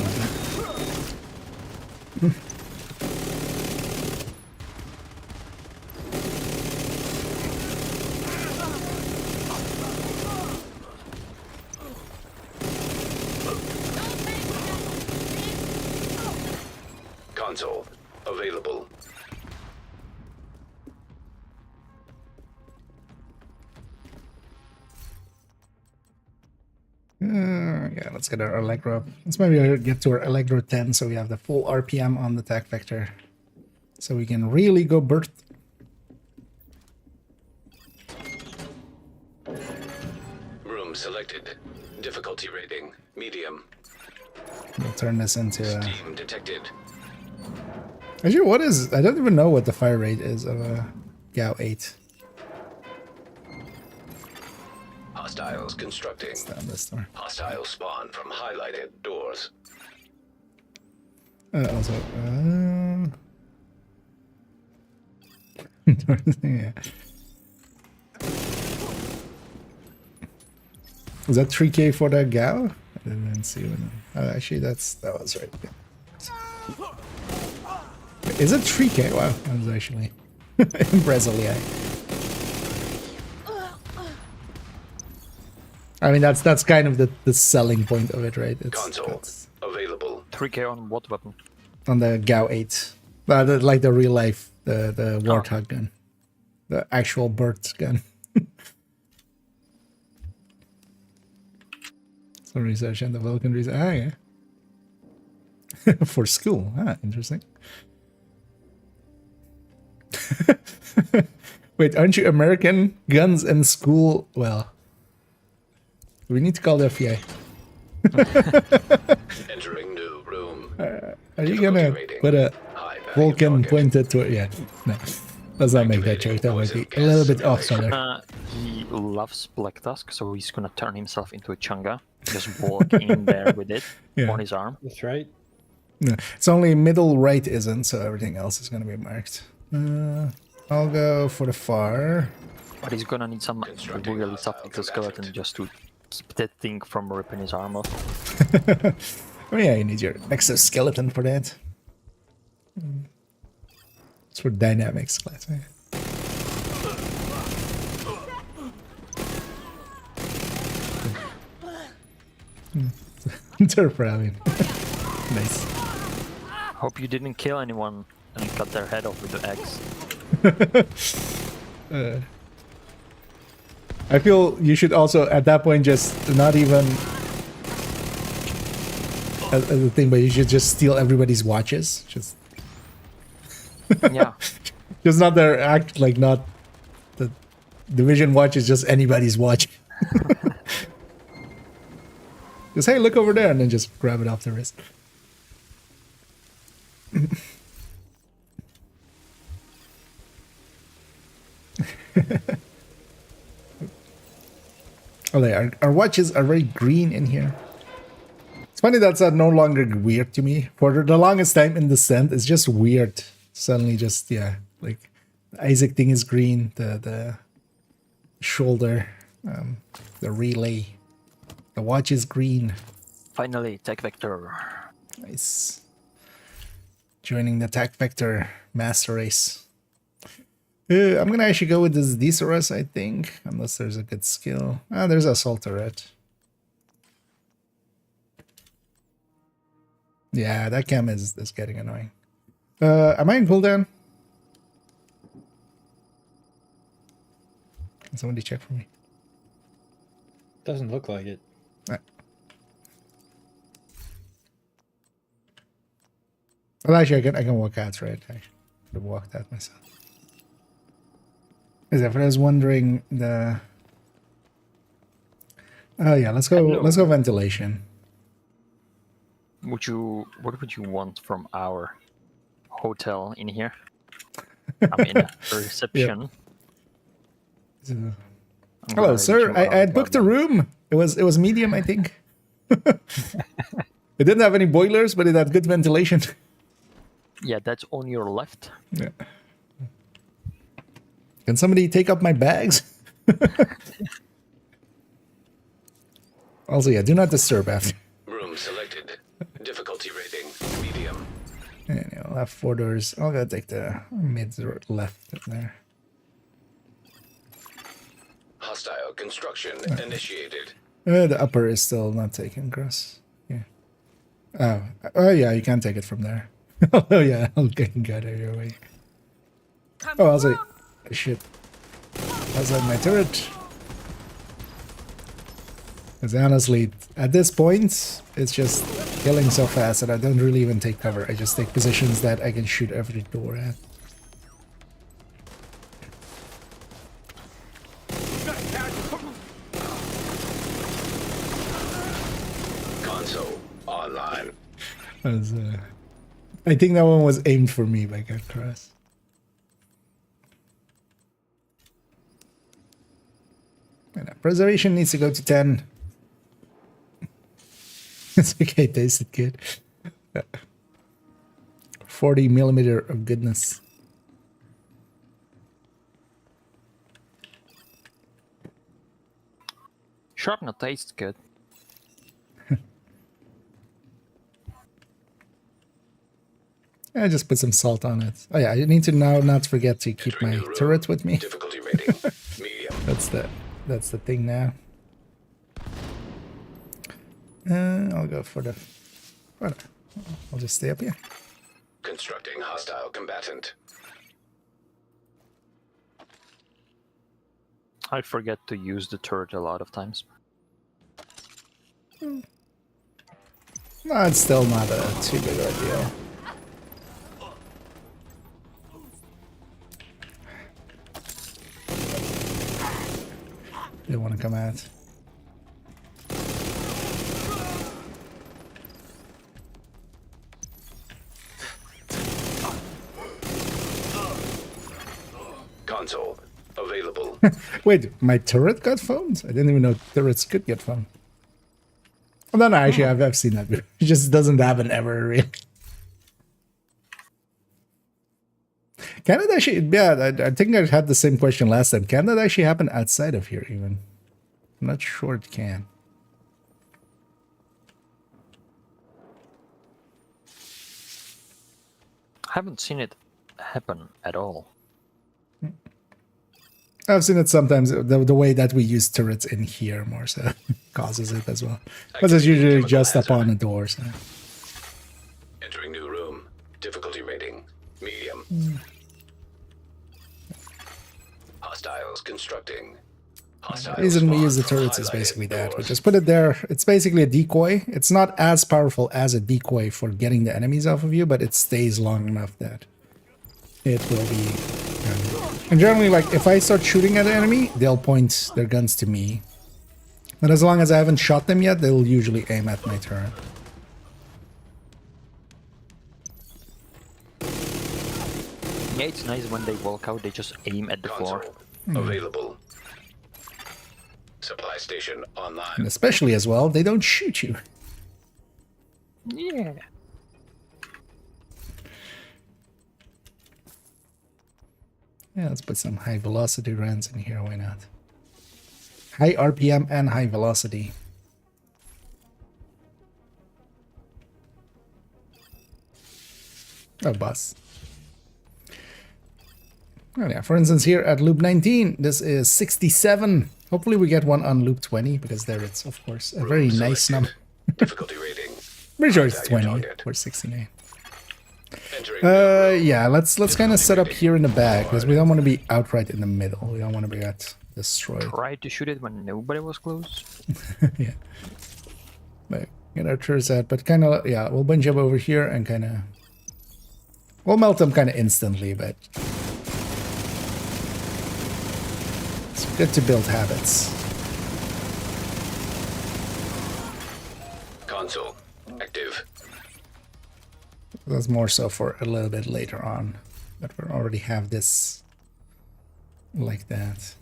Speaker 3: Console available.
Speaker 1: Yeah, let's get our Allegro. Let's maybe get to our Allegro 10 so we have the full RPM on the attack vector. So we can really go birth.
Speaker 3: Room selected. Difficulty rating medium.
Speaker 1: We'll turn this into.
Speaker 3: Steam detected.
Speaker 1: Actually, what is. I don't even know what the fire rate is of a Gao 8.
Speaker 3: Hostiles constructing.
Speaker 1: It's down this door.
Speaker 3: Hostile spawn from highlighted doors.
Speaker 1: Also. Yeah. Was that 3K for that Gao? I didn't see when. Actually, that was right. Yeah. Is it 3K? Wow, that was actually impressively high. I mean, that's kind of the selling point of it, right?
Speaker 3: Console available.
Speaker 5: 3K on what weapon?
Speaker 1: On the Gao 8. Like the real life, the Warthog gun. The actual Burt gun. Some research on the Vulcan research. Ah, yeah. For school. Ah, interesting. Wait, aren't you American? Guns and school. Well, we need to call the FBI.
Speaker 3: Entering new room.
Speaker 1: Are you gonna put a Vulcan pointed to it? Yeah, no. Let's not make that joke. That might be a little bit off center.
Speaker 5: He loves Black Tusk, so he's gonna turn himself into a Chunga. Just walk in there with it on his arm.
Speaker 6: That's right.
Speaker 1: No, it's only middle right isn't, so everything else is gonna be marked. I'll go for the far.
Speaker 5: But he's gonna need some really tough exoskeleton just to keep that thing from ripping his arm off.
Speaker 1: Oh yeah, you need your exoskeleton for that. It's for dynamics class. Yeah. Turf rally. Nice.
Speaker 5: Hope you didn't kill anyone and cut their head off with the axe.
Speaker 1: I feel you should also at that point just not even as a thing, but you should just steal everybody's watches. Just
Speaker 5: Yeah.
Speaker 1: just not their act, like not the Division watch is just anybody's watch. Just hey, look over there, and then just grab it off the wrist. Oh, they are. Our watches are very green in here. It's funny that's no longer weird to me. For the longest time in Descent, it's just weird. Suddenly, just yeah, like the Isaac thing is green. The shoulder The relay. The watch is green.
Speaker 5: Finally, tech vector.
Speaker 1: Nice. Joining the tech vector master race. I'm gonna actually go with this Thesaurus, I think, unless there's a good skill. Ah, there's assault turret. Yeah, that chem is getting annoying. Am I in cooldown? Can somebody check for me?
Speaker 6: Doesn't look like it.
Speaker 1: Right. Well, actually, I can walk out, right? I should have walked out myself. Because if I was wondering the... Oh yeah, let's go ventilation.
Speaker 5: What would you want from our hotel in here? I mean, reception.
Speaker 1: So- Hello, sir. I had booked a room. It was medium, I think. It didn't have any boilers, but it had good ventilation.
Speaker 5: Yeah, that's on your left.
Speaker 1: Yeah. Can somebody take up my bags? Also, yeah, do not disturb after.
Speaker 3: Room selected. Difficulty rating medium.
Speaker 1: Anyway, I'll have 4 doors. I'll go take the mid left there.
Speaker 3: Hostile construction initiated.
Speaker 1: The upper is still not taken, Gross. Yeah. Oh yeah, you can take it from there. Oh yeah, I'll get out of your way. Oh, also, shit. Outside my turret. Because honestly, at this point, it's just killing so fast that I don't really even take cover. I just take positions that I can shoot every door at.
Speaker 3: Console online.
Speaker 1: Was, I think that one was aimed for me by God Cross. Preservation needs to go to 10. It's okay, it tasted good. 40 millimeter of goodness.
Speaker 5: Sharpener tastes good.
Speaker 1: I just put some salt on it. Oh yeah, I need to now not forget to keep my turret with me.
Speaker 3: Difficulty rating medium.
Speaker 1: That's the thing now. I'll go for the... I'll just stay up here.
Speaker 3: Constructing hostile combatant.
Speaker 5: I forget to use the turret a lot of times.
Speaker 1: No, it's still not a too big of a deal. They want to come out.
Speaker 3: Console available.
Speaker 1: Wait, my turret got foamed? I didn't even know turrets could get foamed. Well, no, actually, I've seen that before. It just doesn't happen ever, really. Can it actually... Yeah, I think I had the same question last time. Can that actually happen outside of here, even? I'm not sure it can.
Speaker 5: I haven't seen it happen at all.
Speaker 1: I've seen it sometimes, the way that we use turrets in here more so causes it as well. But it's usually just up on the door, so...
Speaker 3: Entering new room. Difficulty rating medium. Hostiles constructing.
Speaker 1: The reason we use the turrets is basically that. We just put it there. It's basically a decoy. It's not as powerful as a decoy for getting the enemies off of you, but it stays long enough that it will be... And generally, like, if I start shooting at the enemy, they'll point their guns to me. But as long as I haven't shot them yet, they'll usually aim at my turret.
Speaker 5: Yeah, it's nice when they walk out, they just aim at the floor.
Speaker 3: Console available. Supply station online.
Speaker 1: And especially as well, they don't shoot you.
Speaker 5: Yeah.
Speaker 1: Yeah, let's put some high velocity rounds in here, why not? high RPM and high velocity. Oh, boss. Oh, yeah. For instance, here at loop 19, this is 67. Hopefully we get one on loop 20, because there it's, of course, a very nice number.
Speaker 3: Difficulty rating.
Speaker 1: Pretty sure it's
Speaker 3: Value
Speaker 1: 20
Speaker 3: target.
Speaker 1: or 69.
Speaker 3: Entering
Speaker 1: Yeah, let's kind of set up here in the back, because we don't want to be outright in the middle. We don't want to be destroyed.
Speaker 5: Tried to shoot it when nobody was close.
Speaker 1: Yeah. But get our turrets out, but kind of, yeah, we'll bunch up over here and kind of... We'll melt them kind of instantly, but... It's good to build habits.
Speaker 3: console active.
Speaker 1: That's more so for a little bit later on, but we already have this like that.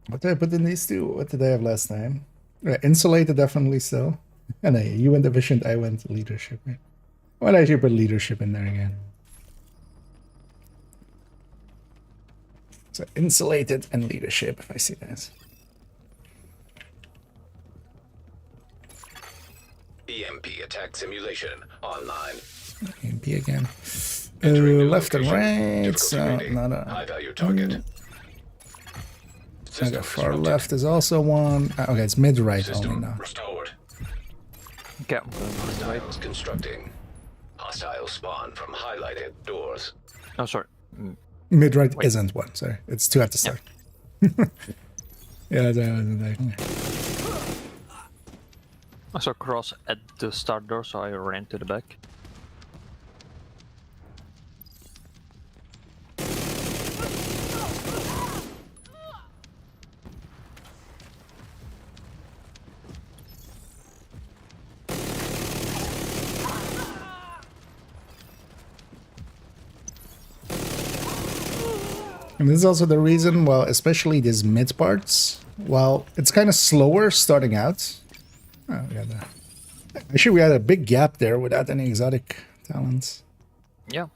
Speaker 1: What did I put in these two? What did I have last time? Insulated, definitely so. And you went efficient, I went leadership. Right? Why did I actually put leadership in there again? So insulated and leadership, if I see that.
Speaker 3: EMP attack simulation online.
Speaker 1: EMP again.
Speaker 3: Entering new
Speaker 1: Left and
Speaker 3: location.
Speaker 1: right,
Speaker 3: Difficulty
Speaker 1: so
Speaker 3: rating.
Speaker 1: not a...
Speaker 3: High value target.
Speaker 1: I
Speaker 3: System
Speaker 1: got far
Speaker 3: disrupted.
Speaker 1: left is also one. Okay, it's mid-right only
Speaker 3: System
Speaker 1: now.
Speaker 3: restored.
Speaker 5: Okay, I'm going to the right.
Speaker 3: Hostiles constructing. Hostile spawn from highlighted doors.
Speaker 5: Oh, sorry.
Speaker 1: Mid-right
Speaker 5: Wait.
Speaker 1: isn't one, sorry. It's two at the start. Yeah, that wasn't there.
Speaker 5: I saw cross at the start door, so I ran to the back.
Speaker 1: And this is also the reason, well, especially these mid parts, well, it's kind of slower starting out. Oh, we got that. Actually, we had a big gap there without any exotic talents.
Speaker 5: Yeah.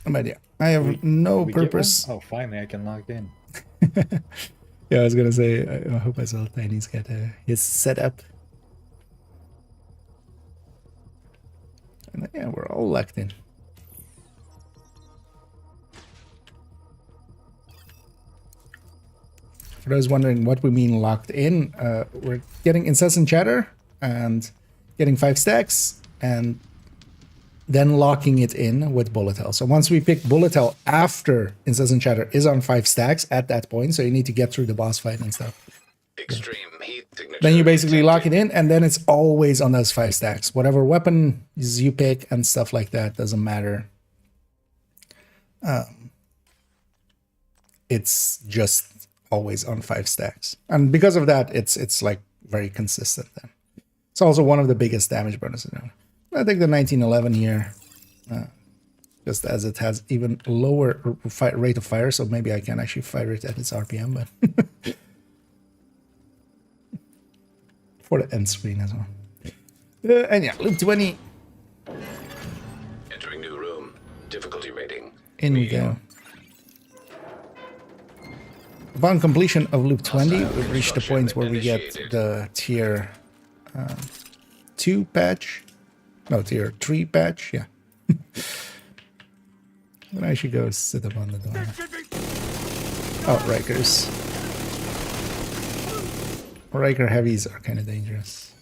Speaker 1: But yeah, I have no
Speaker 6: We get one?
Speaker 1: purpose.
Speaker 6: Oh, finally I can log in.
Speaker 1: Yeah, I was gonna say, I hope I saw Tiny's get his setup. And yeah, we're all locked in. For those wondering what we mean locked in, we're getting incessant chatter and getting 5 stacks and then locking it in with bullet hell. So once we pick bullet hell after incessant chatter is on 5 stacks at that point, so you need to get through the boss fight and stuff.
Speaker 3: Extreme heat signature.
Speaker 1: Then you basically lock it
Speaker 3: detected.
Speaker 1: in and then it's always on those 5 stacks. Whatever weapon you pick and stuff like that doesn't matter. It's just always on 5 stacks. And because of that, it's like very consistent then. It's also one of the biggest damage bonuses. I think the 1911 here, just as it has even lower rate of fire, so maybe I can actually fire it at its RPM, but for the end screen as well. And yeah, loop 20,
Speaker 3: Entering new room. Difficulty rating.
Speaker 1: in we go. Upon completion of loop 20, we've reached the point where we get the tier 2 patch. No, tier 3 patch, yeah. Then I should go sit up on the door. Oh, Rikers. Riker heavies are kind of dangerous.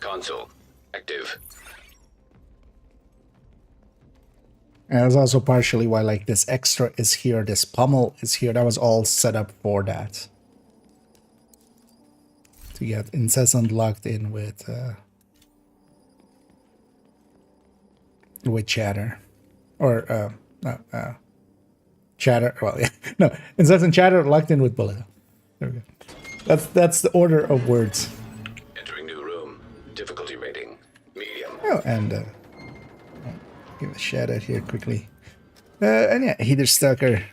Speaker 3: Console active.
Speaker 1: And that's also partially why like this extra is here, this pommel is here. That was all set up for that. To get incessant locked in with chatter. Or chatter, well yeah. No, incessant chatter locked in with bullet. There we go. That's the order of words.
Speaker 3: Entering new room. Difficulty rating. Medium.
Speaker 1: Oh, and give a shout out here quickly. And yeah, Heater Stalker.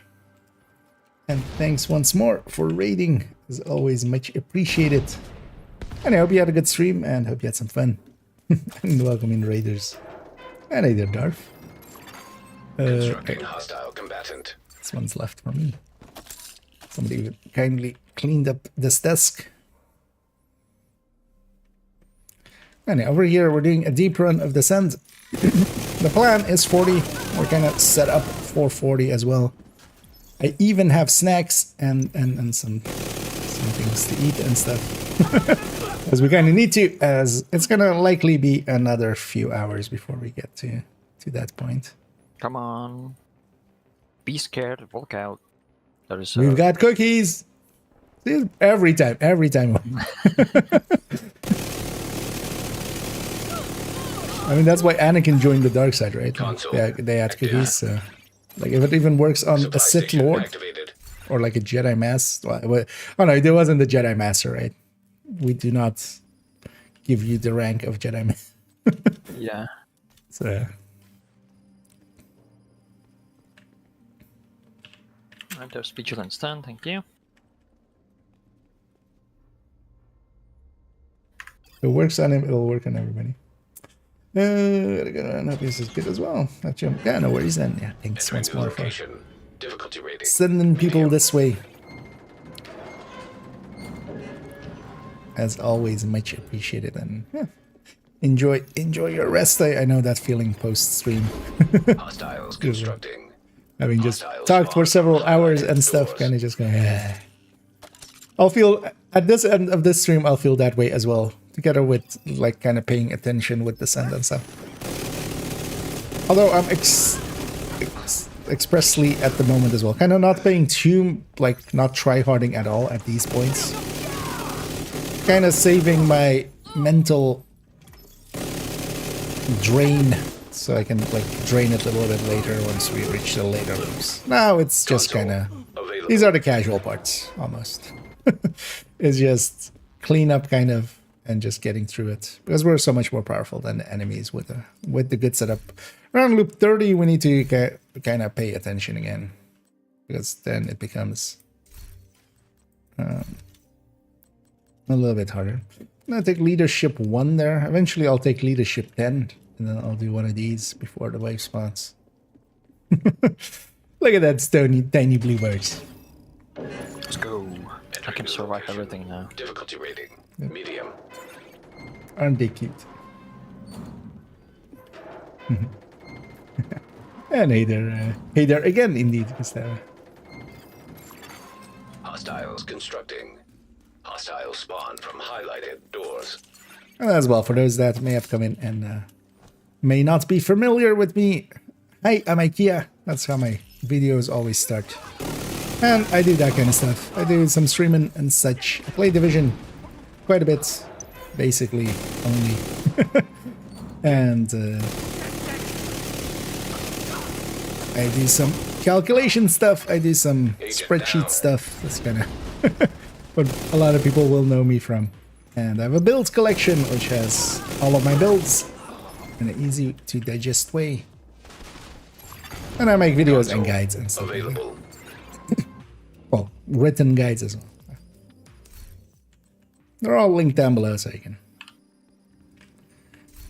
Speaker 1: And thanks once more for raiding. As always, much appreciated. And I hope you had a good stream and hope you had some fun. And welcome in raiders. And either Darth.
Speaker 3: Constructing hostile combatant.
Speaker 1: This one's left for me. Somebody kindly cleaned up this desk. And over here, we're doing a deep run of Descent. The plan is 40. We're kind of set up for 40 as well. I even have snacks and some things to eat and stuff. As we kind of need to, as it's going to likely be another few hours before we get to that point.
Speaker 5: Come on. Be scared, walk out. There is
Speaker 1: We've got cookies! See, every time. I mean, that's why Anakin joined the dark side, right? They had cookies, so... Like, if it even works on a Sith Lord,
Speaker 3: Activated.
Speaker 1: or like a Jedi Master... Well, oh no, there wasn't the Jedi Master, right? We do not give you the rank of Jedi Master.
Speaker 5: Yeah.
Speaker 1: So...
Speaker 5: And there's Vigilant Stand, thank you.
Speaker 1: If it works on him, it'll work on everybody. I hope this is good as well. Yeah, no worries then. Yeah, thanks once more for
Speaker 3: Location. Difficulty rating.
Speaker 1: sending people this way. As always, much appreciated, and yeah, enjoy your rest. I know that feeling post stream.
Speaker 3: Hostiles constructing.
Speaker 1: Having just talked for several hours and stuff, kind of just going. I'll feel at this end of this stream. I'll feel that way as well, together with like kind of paying attention with the send and stuff. Although I'm expressly at the moment as well, kind of not paying too not try-harding at all at these points. Kind of saving my mental drain. So I can drain it a little bit later once we reach the later rooms. Now it's just kind of... These are the casual parts, almost. It's just clean up kind of and just getting through it. Because we're so much more powerful than the enemies with the good setup. Around loop 30 we need to kind of pay attention again. Because then it becomes a little bit harder. I'm going to take leadership 1 there. Eventually I'll take leadership 10. And then I'll do one of these before the wave spawns. Look at that tiny blue birds.
Speaker 5: Let's go. I can survive everything now.
Speaker 3: Difficulty rating. Medium.
Speaker 1: Aren't they cute? And hey there again, indeed, Gustavo.
Speaker 3: Hostiles constructing. Hostile spawn from highlighted doors.
Speaker 1: And as well, for those that may have come in and may not be familiar with me, hi, I'm IKEA. That's how my videos always start. And I do that kind of stuff. I do some streaming and such. I play Division quite a bit, basically, only. And I do some calculation stuff. I do some spreadsheet stuff. That's kind of what a lot of people will know me from. And I have a build collection, which has all of my builds in an easy to digest way. And I make videos and guides and stuff.
Speaker 3: Available.
Speaker 1: Well, written guides as well. They're all linked down below so you can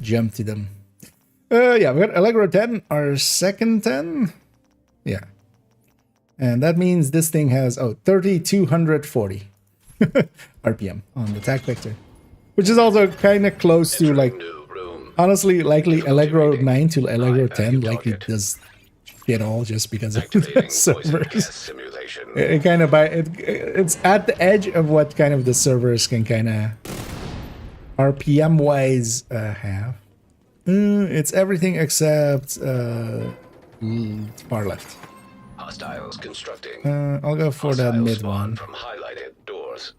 Speaker 1: jump to them. Yeah, we got Allegro 10, our second 10. Yeah. And that means this thing has, 3,240 RPM on the attack vector. Which is also kind of close to honestly, likely Allegro 9 to Allegro 10 likely does get all just because of the servers. It kind of it's at the edge of what kind of the servers can kind of RPM wise have. It's everything except far left.
Speaker 3: Hostiles constructing.
Speaker 1: I'll go for that mid one.
Speaker 3: From highlighted doors.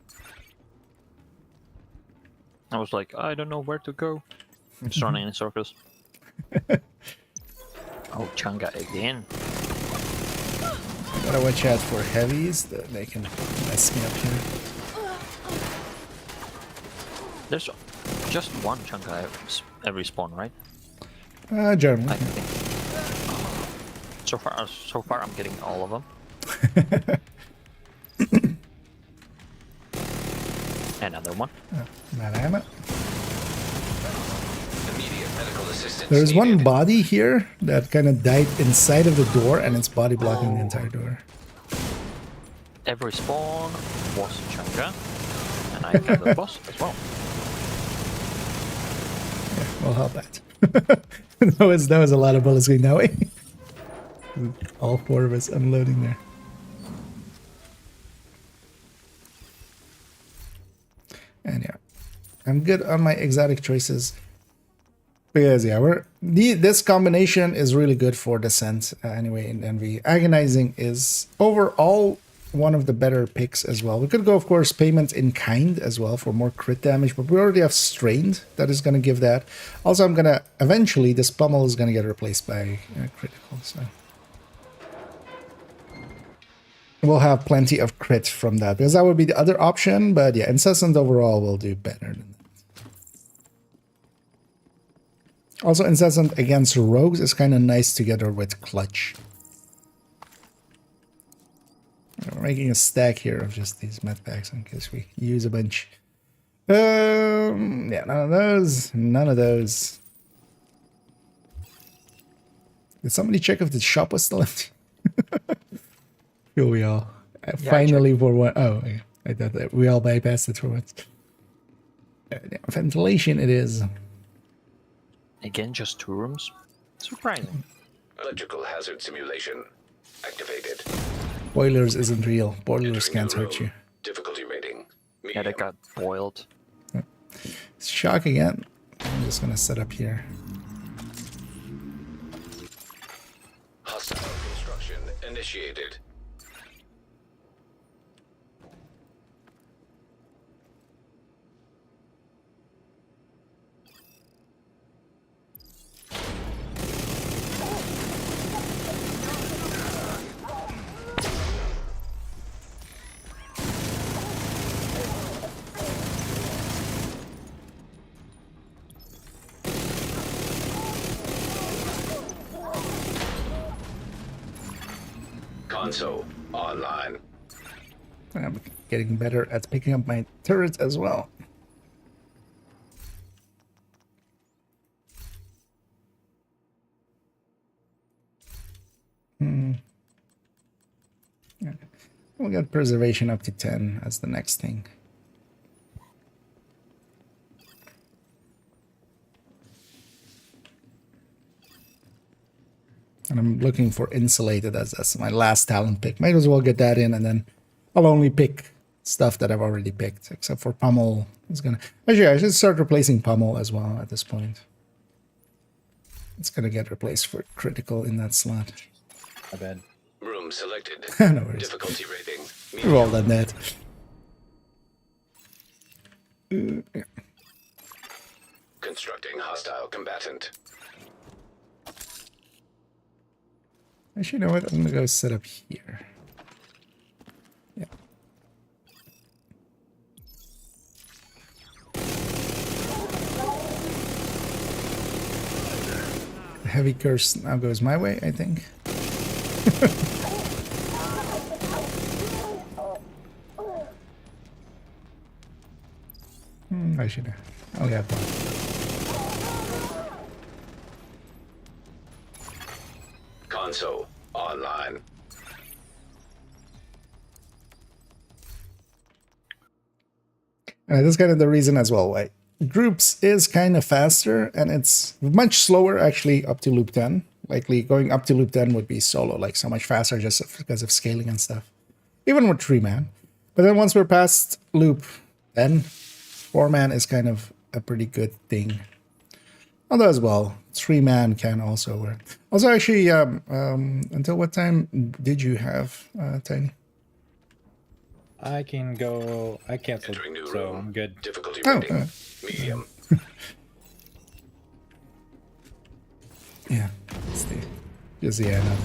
Speaker 5: I was like, I don't know where to go. I'm just running in circles. Oh, Changa again.
Speaker 1: Gotta watch out for heavies, that they can mess me up here.
Speaker 5: There's just one Changa every spawn, right?
Speaker 1: German.
Speaker 5: I think. So far I'm getting all of them. Another one.
Speaker 1: Man, am it.
Speaker 3: Immediate medical assistance
Speaker 1: There's one
Speaker 3: needed.
Speaker 1: body here that kind of died inside of the door, and it's body blocking the entire door.
Speaker 5: Every spawn was a chunga, and I killed the boss as well.
Speaker 1: We'll help that. that was a lot of bullets going that way. All 4 of us unloading there. And yeah, I'm good on my exotic choices. Because yeah, this combination is really good for Descent anyway in Envy. Agonizing is overall one of the better picks as well. We could go, of course, payment in kind as well for more crit damage, but we already have Strained that is going to give that. Also, I'm going to eventually, this Pummel is going to get replaced by critical, so we'll have plenty of crit from that, because that would be the other option. But yeah, Incessant overall will do better than that. Also, Incessant against Rogues is kind of nice together with Clutch. We're making a stack here of just these med packs in case we use a bunch. Yeah, none of those. None of those. Did somebody check if the shop was still empty? Here we are. Finally, for one. Oh, okay. I thought that we all bypassed it for once. Yeah, ventilation it is.
Speaker 5: Again, just 2 rooms. Surprising.
Speaker 3: Electrical hazard simulation activated.
Speaker 1: Boilers isn't real. Boilers
Speaker 3: Entering
Speaker 1: can't
Speaker 3: new
Speaker 1: hurt you.
Speaker 3: room. Difficulty rating.
Speaker 5: Yeah, they
Speaker 3: Medium.
Speaker 5: got boiled.
Speaker 1: Shock again. I'm just gonna set up here.
Speaker 3: Hostile construction initiated. Console online.
Speaker 1: I'm getting better at picking up my turrets as well. Yeah. We'll get preservation up to 10 as the next thing. And I'm looking for insulated as that's my last talent pick. Might as well get that in, and then I'll only pick stuff that I've already picked, except for Pummel. Is gonna actually I should start replacing Pummel as well at this point. It's gonna get replaced for critical in that slot.
Speaker 6: My bad.
Speaker 3: Room selected.
Speaker 1: No worries.
Speaker 3: Difficulty rating.
Speaker 1: We've all done that. Yeah.
Speaker 3: Constructing hostile combatant.
Speaker 1: Actually, you know what? I'm gonna go set up here. Yeah. The heavy curse now goes my way, I think. I should have. I'll get one.
Speaker 3: Console online.
Speaker 1: That's kind of the reason as well why groups is kind of faster, and it's much slower actually up to loop 10. Likely going up to loop 10 would be solo, like so much faster just because of scaling and stuff. Even with 3-man. But then once we're past loop 10, 4-man is kind of a pretty good thing. Although as well, 3-man can also work. Also actually, until what time did you have, Tiny?
Speaker 6: I can go. I canceled,
Speaker 3: Entering new
Speaker 6: so
Speaker 3: room.
Speaker 6: I'm good.
Speaker 3: Difficulty
Speaker 1: Oh,
Speaker 3: rating. Medium.
Speaker 1: Yeah. Just yeah, no.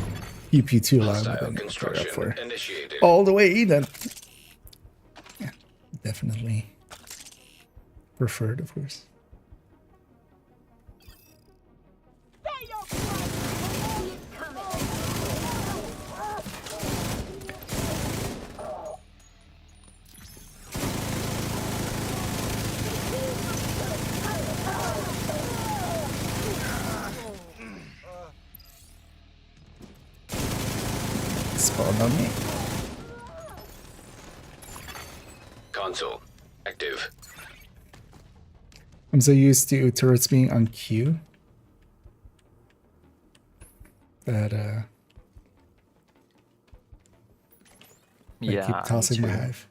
Speaker 1: Keep you too long, but
Speaker 3: Hostile
Speaker 1: then you're up
Speaker 3: construction
Speaker 1: for
Speaker 3: initiated.
Speaker 1: all the way then. Yeah, definitely preferred, of course. about me.
Speaker 3: Console. Active.
Speaker 1: I'm so used to turrets being on queue that I
Speaker 5: Yeah,
Speaker 1: keep
Speaker 5: me
Speaker 1: tossing my
Speaker 5: too.
Speaker 1: hive.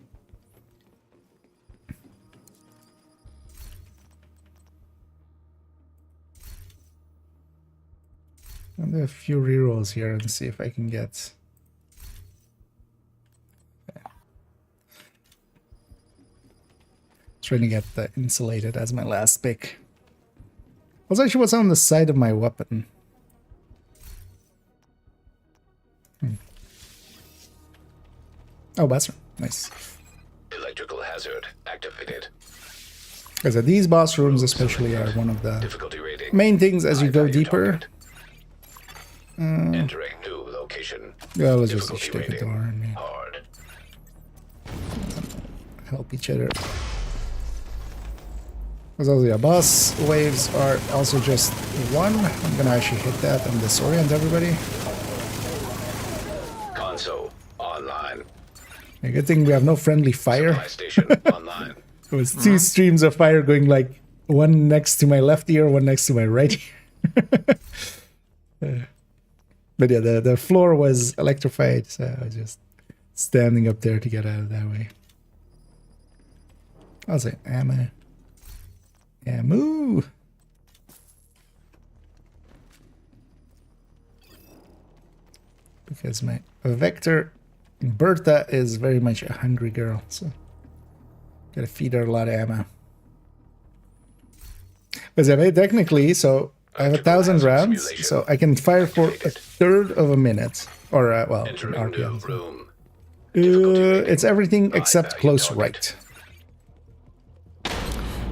Speaker 1: I'll do a few rerolls here and see if I can get. Trying to get the insulated as my last pick. Was actually what's on the side of my weapon. Oh, bathroom. Nice.
Speaker 3: Electrical hazard activated.
Speaker 1: Because these boss rooms especially are one of the
Speaker 3: Difficulty rating.
Speaker 1: main things as you
Speaker 3: High
Speaker 1: go
Speaker 3: value
Speaker 1: deeper.
Speaker 3: target. Entering new location.
Speaker 1: Yeah, let's just
Speaker 3: Difficulty
Speaker 1: take a door
Speaker 3: rating.
Speaker 1: and
Speaker 3: Hard.
Speaker 1: help each other. Because also, yeah, boss waves are also just one. I'm gonna actually hit that and disorient everybody.
Speaker 3: Console online.
Speaker 1: A good thing we have no friendly fire.
Speaker 3: Supply station online.
Speaker 1: It was two streams of fire going like one next to my left ear, one next to my right ear. But yeah, the floor was electrified, so I was just standing up there to get out of that way. I was like, ammo. Ammo! Because my Vector Bertha is very much a hungry girl, so gotta feed her a lot of ammo. Because I mean, technically, so I have 1,000 rounds, so I can fire for a third of a minute, or well,
Speaker 3: Entering new
Speaker 1: RPM.
Speaker 3: room.
Speaker 1: It's everything except close right.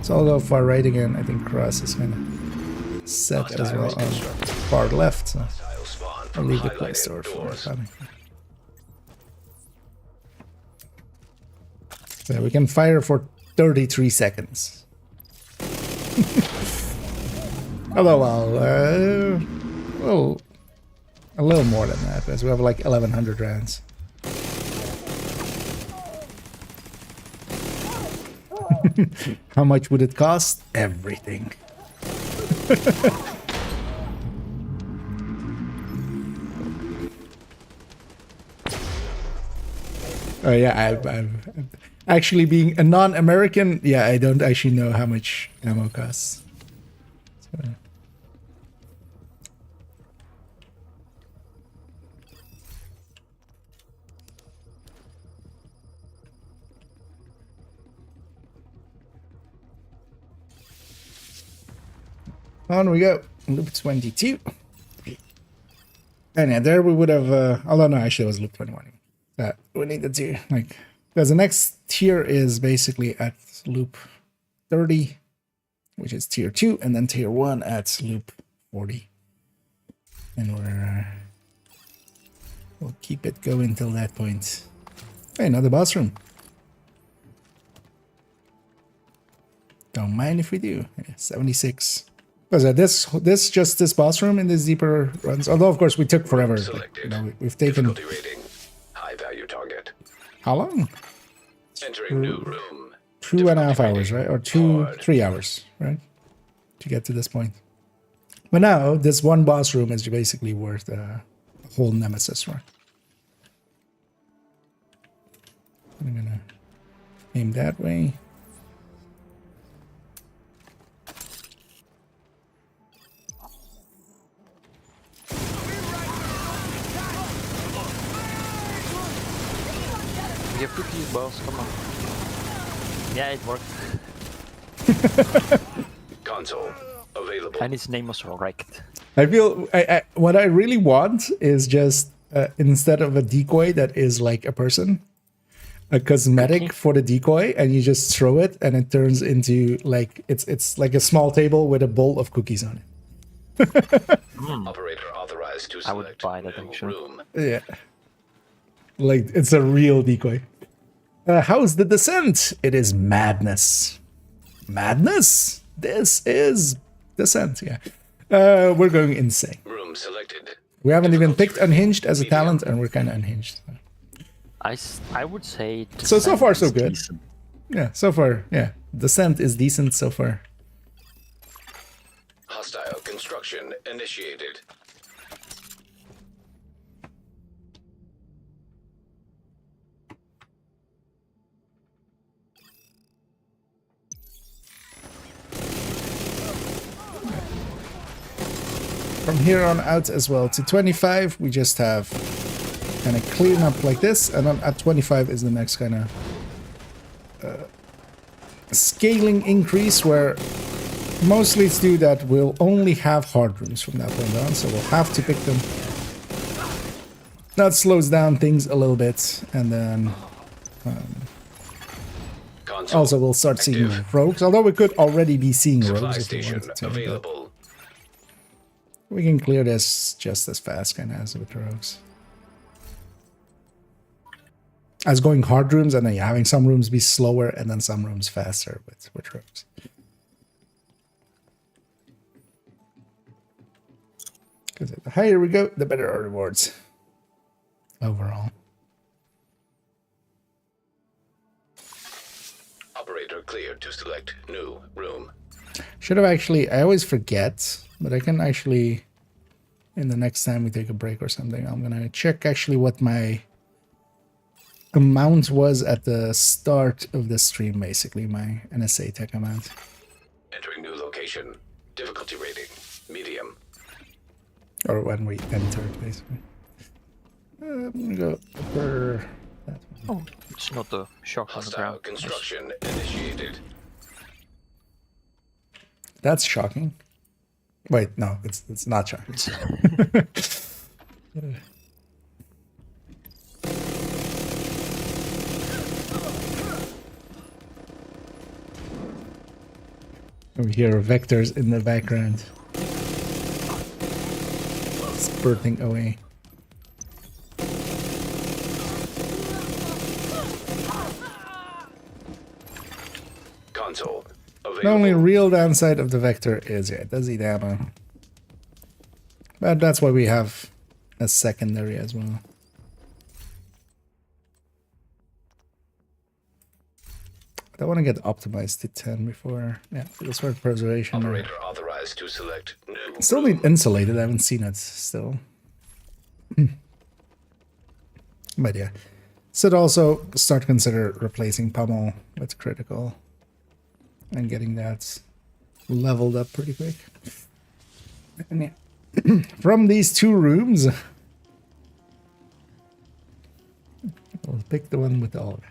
Speaker 1: So I'll go far right again. I think cross is kind of set as well on far left. So
Speaker 3: Hostile spawn
Speaker 1: I'll
Speaker 3: from
Speaker 1: leave the
Speaker 3: highlighted
Speaker 1: place door for
Speaker 3: doors.
Speaker 1: coming. So we can fire for 33 seconds. Although, well, a little more than that, because we have like 1,100 rounds. How much would it cost? Everything. Oh yeah, I've actually being a non-American. Yeah, I don't actually know how much ammo costs. So. On we go. Loop 22. And yeah, there we would have, although no, actually it was loop 21. We needed to, like, because the next tier is basically at loop 30, which is tier 2, and then tier 1 at loop 40. And we'll keep it going till that point. Hey, another boss room. Don't mind if we do. Yeah, 76. Was that this boss room in these deeper runs? Although of course we took forever. But, you know, we've taken
Speaker 3: Difficulty rating. High value target.
Speaker 1: how long?
Speaker 3: Entering new room.
Speaker 1: 2.5 hours, right? Or 3 hours, right? To get to this point. But now this one boss room is basically worth a whole Nemesis, right? I'm gonna aim that way.
Speaker 5: We have cookies, boss. Come on. Yeah, it worked.
Speaker 3: Console available.
Speaker 5: And his name was wrecked.
Speaker 1: I feel what I really want is just instead of a decoy that is like a person, a cosmetic for the decoy, and you just throw it and it turns into like it's like a small table with a bowl of cookies on it.
Speaker 3: Operator authorized to
Speaker 5: I would
Speaker 3: select
Speaker 5: buy that,
Speaker 3: new
Speaker 5: actually.
Speaker 3: room.
Speaker 1: Yeah, like it's a real decoy. How's the descent? It is madness. Madness. This is descent. Yeah, we're going insane.
Speaker 3: Room selected.
Speaker 1: We haven't even picked unhinged as a talent, and we're kind of unhinged. So.
Speaker 5: I would say.
Speaker 1: So far, so
Speaker 5: descent is
Speaker 1: good.
Speaker 5: decent.
Speaker 1: Yeah, so far, yeah. Descent is decent so far.
Speaker 3: Hostile construction initiated.
Speaker 1: From here on out as well to 25, we just have kind of clean up like this, and then at 25 is the next kind of scaling increase, where mostly it's due that we'll only have hard rooms from that point on, so we'll have to pick them. That slows down things a little bit, and then
Speaker 3: Console
Speaker 1: also we'll start seeing
Speaker 3: active.
Speaker 1: rogues, although we could already be seeing
Speaker 3: Supply
Speaker 1: rogues if we
Speaker 3: station
Speaker 1: wanted to. But
Speaker 3: available.
Speaker 1: we can clear this just as fast, kind of, as with rogues. As going hard rooms, and then having some rooms be slower and then some rooms faster with rogues. Because the higher we go, the better our rewards overall.
Speaker 3: Operator cleared to select new room.
Speaker 1: Should have actually, I always forget, but I can actually, in the next time we take a break or something, I'm gonna check actually what my amount was at the start of the stream, basically, my NSA tech amount.
Speaker 3: Entering new location. Difficulty rating medium.
Speaker 1: Or when we entered, basically. I'm gonna go for that one.
Speaker 5: Oh, it's not a shock on the
Speaker 3: Hostile
Speaker 5: ground.
Speaker 3: construction initiated.
Speaker 1: That's shocking. Wait, no, it's not shocking. We hear vectors in the background. Spurting away.
Speaker 3: Console
Speaker 1: The
Speaker 3: available.
Speaker 1: only real downside of the vector is, yeah, it does eat ammo. But that's why we have a secondary as well. I want to get optimized to 10 before, yeah, this for preservation.
Speaker 3: Operator authorized to select new
Speaker 1: Still
Speaker 3: room.
Speaker 1: need insulated, I haven't seen it still. But yeah. Should also start to consider replacing pummel with critical and getting that leveled up pretty quick. And yeah. From these two rooms, I'll pick the one with all of it.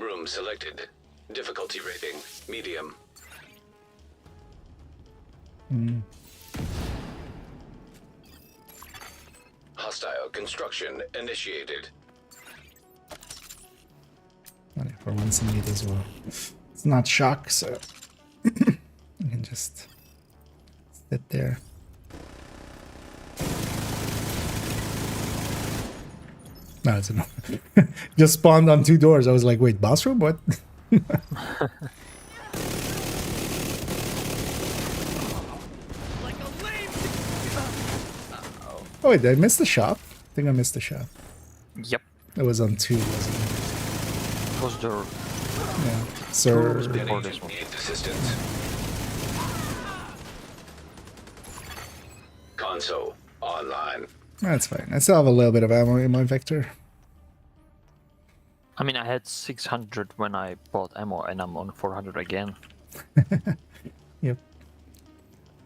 Speaker 3: Room selected. Difficulty rating medium. Hostile construction initiated.
Speaker 1: Oh, yeah, for once I need as well. It's not shock, so I can just sit there. No, it's enough. Just spawned on two doors. I was like, wait, boss room? What? Oh, wait, did I miss the shop? I think I missed the shop.
Speaker 5: Yep.
Speaker 1: It was on two, wasn't it?
Speaker 5: It was the
Speaker 1: Yeah.
Speaker 5: Two
Speaker 1: Sir,
Speaker 5: rooms before this one.
Speaker 3: Need assistance. Console online.
Speaker 1: that's fine. I still have a little bit of ammo in my vector.
Speaker 5: I mean, I had 600 when I bought ammo, and I'm on 400 again.
Speaker 1: Yep.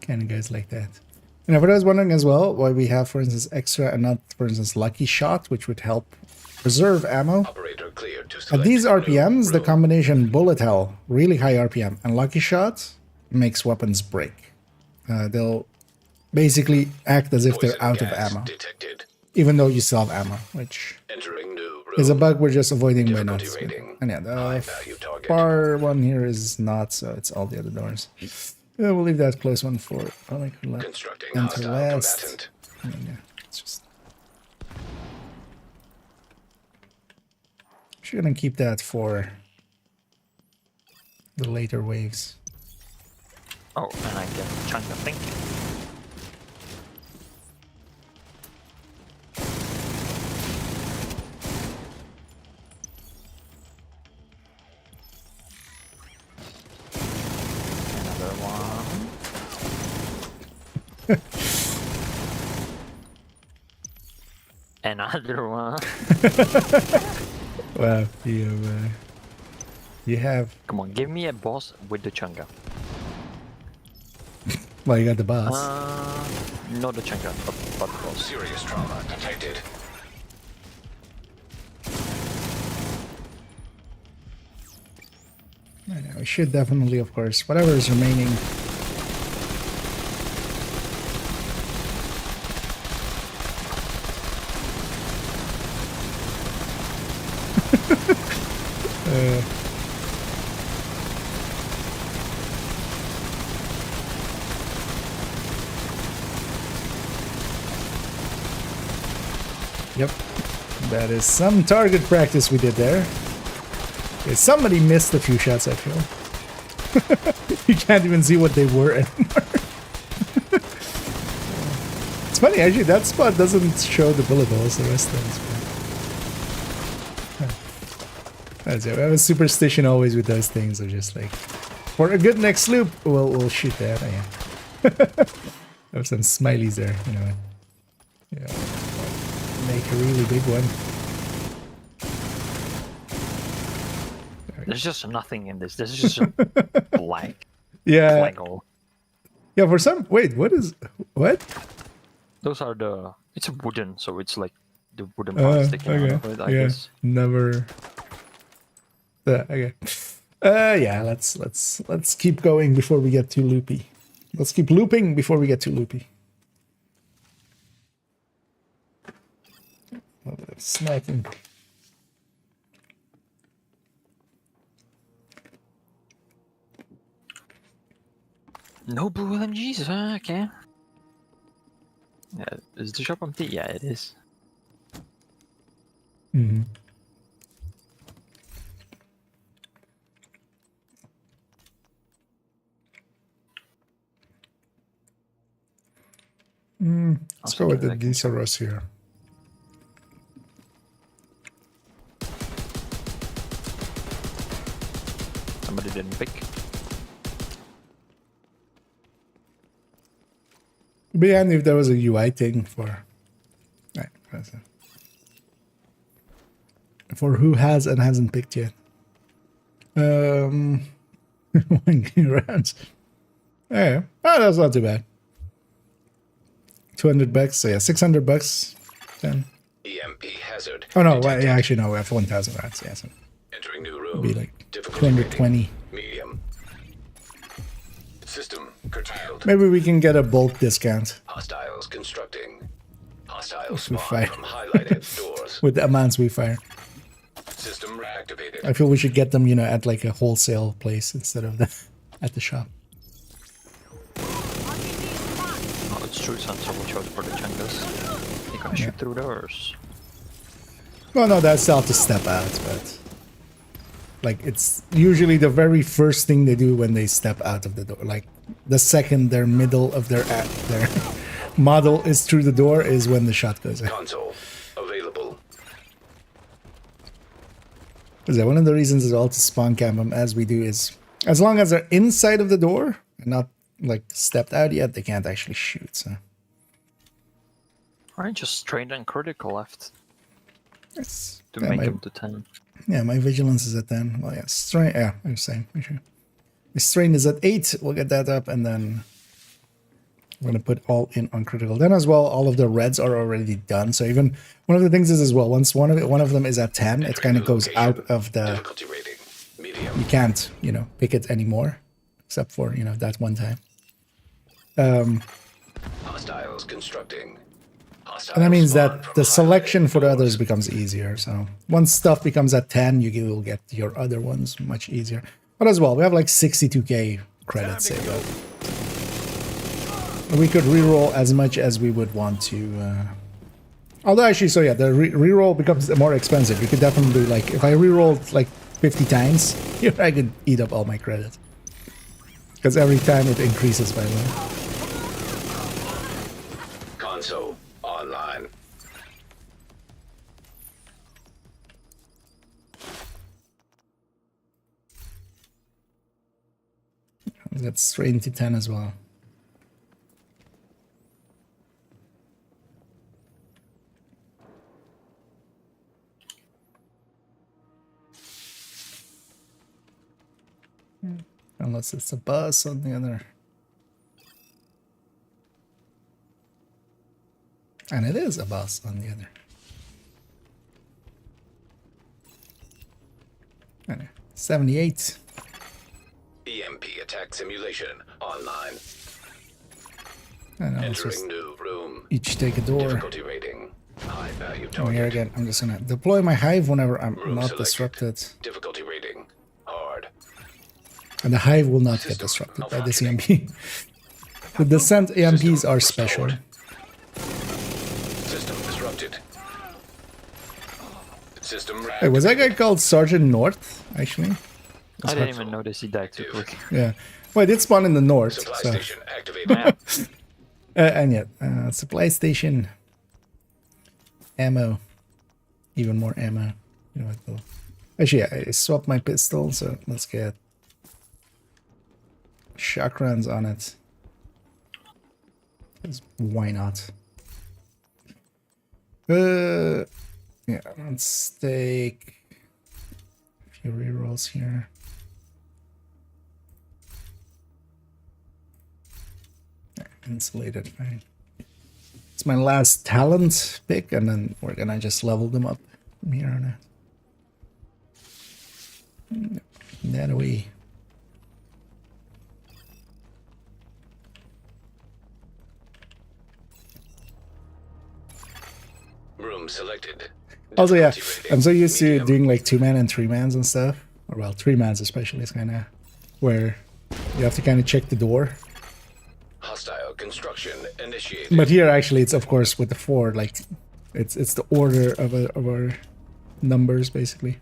Speaker 1: Kind of goes like that. And if I was wondering as well why we have, for instance, extra and not, for instance, lucky shot, which would help preserve ammo.
Speaker 3: Operator cleared to
Speaker 1: At
Speaker 3: select
Speaker 1: these
Speaker 3: new
Speaker 1: RPMs, the
Speaker 3: room.
Speaker 1: combination bullet hell, really high RPM, and lucky shot makes weapons break. They'll basically act as if they're
Speaker 3: Poison
Speaker 1: out of
Speaker 3: gas
Speaker 1: ammo,
Speaker 3: detected.
Speaker 1: even though you still have ammo, which
Speaker 3: Entering new room.
Speaker 1: is a bug we're just avoiding by not.
Speaker 3: Difficulty rating.
Speaker 1: And yeah, the
Speaker 3: High value target.
Speaker 1: far one here is not, so it's all the other doors. We'll leave that close one for probably could let
Speaker 3: Constructing
Speaker 1: enter
Speaker 3: hostile
Speaker 1: last.
Speaker 3: combatant.
Speaker 1: And then, yeah, it's just. Actually gonna keep that for the later waves.
Speaker 5: Oh, and I get a chunk of thing. Another one.
Speaker 1: Well, you have.
Speaker 5: Come on, give me a boss with the chunga.
Speaker 1: Well, you got the boss.
Speaker 5: Not the chunga, but the boss.
Speaker 3: Serious trauma detected.
Speaker 1: I know, we should definitely, of course, whatever is remaining. Yep, that is some target practice we did there. Okay, somebody missed a few shots, I feel. You can't even see what they were anymore. It's funny, actually, that spot doesn't show the bullet holes, the rest of them. That's it. We have a superstition always with those things of just like, for a good next loop, we'll shoot that. Oh, yeah. Have some smileys there, you know. Yeah. Make a really big one.
Speaker 5: There's just nothing in this. This is just a blank.
Speaker 1: Yeah.
Speaker 5: Blank hole.
Speaker 1: Yeah, for some. Wait, what?
Speaker 5: Those are the. It's a wooden, so it's like the wooden part sticking out of it, I guess.
Speaker 1: Never. Okay. Yeah. Let's keep going before we get too loopy. Let's keep looping before we get too loopy. Oh, that's snacking.
Speaker 5: No blue LMGs, okay. Yeah, is the shop empty? Yeah, it is.
Speaker 1: Mm-hmm. Let's go with the Gisaros here.
Speaker 5: Somebody didn't pick.
Speaker 1: It'd be handy if there was a UI thing for. Right, for who has and hasn't picked yet. 1 rounds. Yeah, oh, that's not too bad. $200, so yeah, $600. 10.
Speaker 3: EMP hazard.
Speaker 1: Oh no, well,
Speaker 3: detected.
Speaker 1: yeah, actually no, we have 1,000 rounds. Yeah, so
Speaker 3: Entering new
Speaker 1: it'll
Speaker 3: room.
Speaker 1: be like
Speaker 3: Difficulty
Speaker 1: 220.
Speaker 3: rating, medium. System curtailed.
Speaker 1: Maybe we can get a bulk discount
Speaker 3: Hostiles constructing. Hostiles
Speaker 1: we
Speaker 3: spawn
Speaker 1: fire.
Speaker 3: from highlighted doors.
Speaker 1: with the amounts we fire.
Speaker 3: System reactivated.
Speaker 1: I feel we should get them, you know, at like a wholesale place instead of at the shop.
Speaker 5: Oh, it's true, son, so watch out for the chungas. You gonna shoot through doors.
Speaker 1: Well, no, that's still to step out, but like it's usually the very first thing they do when they step out of the door. Like the second their middle of their model is through the door is when the shot goes in.
Speaker 3: Console available.
Speaker 1: Is that one of the reasons is all to spawn camp them as we do is as long as they're inside of the door and not like stepped out yet, they can't actually shoot. So
Speaker 5: Alright, just straight and critical left
Speaker 1: it's
Speaker 5: to
Speaker 1: yeah,
Speaker 5: make
Speaker 1: my,
Speaker 5: them to 10.
Speaker 1: yeah, my vigilance is at 10. Well, yeah, strain. Yeah, I'm saying. Sure. My strain is at 8. We'll get that up, and then we're gonna put all in on critical. Then as well, all of the reds are already done. So even one of the things is as well, once one of them is at 10, it kind of goes out of the.
Speaker 3: Difficulty rating, medium.
Speaker 1: You can't, you know, pick it anymore, except for that one time.
Speaker 3: Hostiles constructing. Hostiles
Speaker 1: And that means
Speaker 3: spawn
Speaker 1: that
Speaker 3: from
Speaker 1: the selection
Speaker 3: highlighted
Speaker 1: for the
Speaker 3: doors.
Speaker 1: others becomes easier. So once stuff becomes at 10, you will get your other ones much easier. But as well, we have like 62k credits saved up. We could reroll as much as we would want to. Although actually, so yeah, the reroll becomes more expensive. You could definitely do like, if I rerolled like 50 times, here I could eat up all my credits. Because every time it increases by 1.
Speaker 3: Console online.
Speaker 1: That's straight into 10 as well. Unless it's a bus on the other. And it is a bus on the other. Anyway, 78.
Speaker 3: EMP attack simulation online.
Speaker 1: And I'll just
Speaker 3: Entering new room.
Speaker 1: each take a door.
Speaker 3: Difficulty rating. High value
Speaker 1: And here
Speaker 3: target.
Speaker 1: again, I'm just gonna deploy my hive whenever I'm
Speaker 3: Room
Speaker 1: not
Speaker 3: selected.
Speaker 1: disrupted.
Speaker 3: Difficulty rating. Hard.
Speaker 1: And the hive will not get
Speaker 3: System
Speaker 1: disrupted by this
Speaker 3: malfunctioning.
Speaker 1: EMP. The descent EMPs are special.
Speaker 3: System disrupted. System
Speaker 1: Hey, was that guy called Sergeant North, actually?
Speaker 5: I didn't even notice he died too quick.
Speaker 1: Yeah. Well, it did spawn in the north.
Speaker 3: Supply
Speaker 1: So.
Speaker 3: station activated.
Speaker 5: Yeah.
Speaker 1: And yet, supply station. Ammo. Even more ammo. You know what, though? Actually, I swapped my pistol, so let's get shock rounds on it. 'Cause why not? Yeah, let's take a few rerolls here. Yeah, insulated, fine. It's my last talent pick, and then we're gonna just level them up from here on out. That way.
Speaker 3: Room selected.
Speaker 1: Also, yeah,
Speaker 3: Difficulty rating.
Speaker 1: I'm so used to
Speaker 3: Medium.
Speaker 1: doing like 2-man and 3-mans and stuff. Or well, 3-mans especially is kind of where you have to kind of check the door.
Speaker 3: Hostile construction initiated.
Speaker 1: But here, actually, it's of course with the 4, like it's the order of our numbers basically.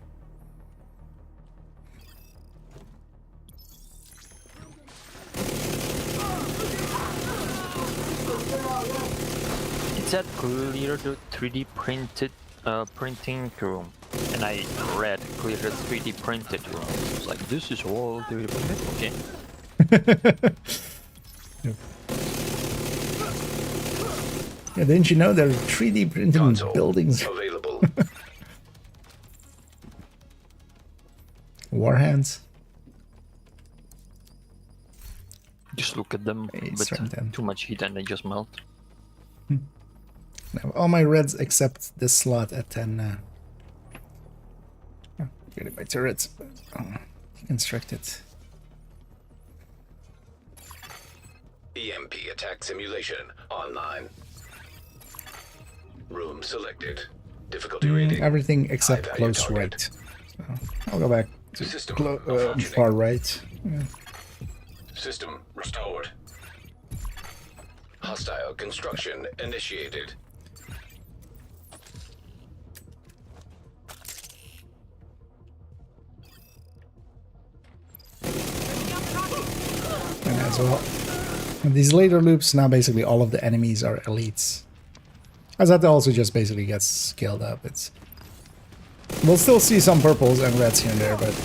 Speaker 5: It said clear the 3D printed printing room, and I read clear the 3D printed room. I was like, this is all 3D printed. Okay.
Speaker 1: Yeah, didn't you know there are 3D printed
Speaker 3: Console
Speaker 1: buildings?
Speaker 3: available.
Speaker 1: War hands.
Speaker 5: Just look at them,
Speaker 1: Hey,
Speaker 5: but
Speaker 1: strength 10.
Speaker 5: too much heat and they just melt.
Speaker 1: Now, all my reds except this slot at 10 now. Oh, getting my turrets. Oh, deconstructed.
Speaker 3: EMP attack simulation online. Room selected. Difficulty rating.
Speaker 1: Everything except
Speaker 3: High value
Speaker 1: close
Speaker 3: target.
Speaker 1: right. So I'll go back to
Speaker 3: System malfunctioning.
Speaker 1: far right. Yeah.
Speaker 3: System restored. Hostile construction initiated.
Speaker 1: And as well. And these later loops, now basically all of the enemies are elites. As that also just basically gets scaled up. We'll still see some purples and reds here and there, but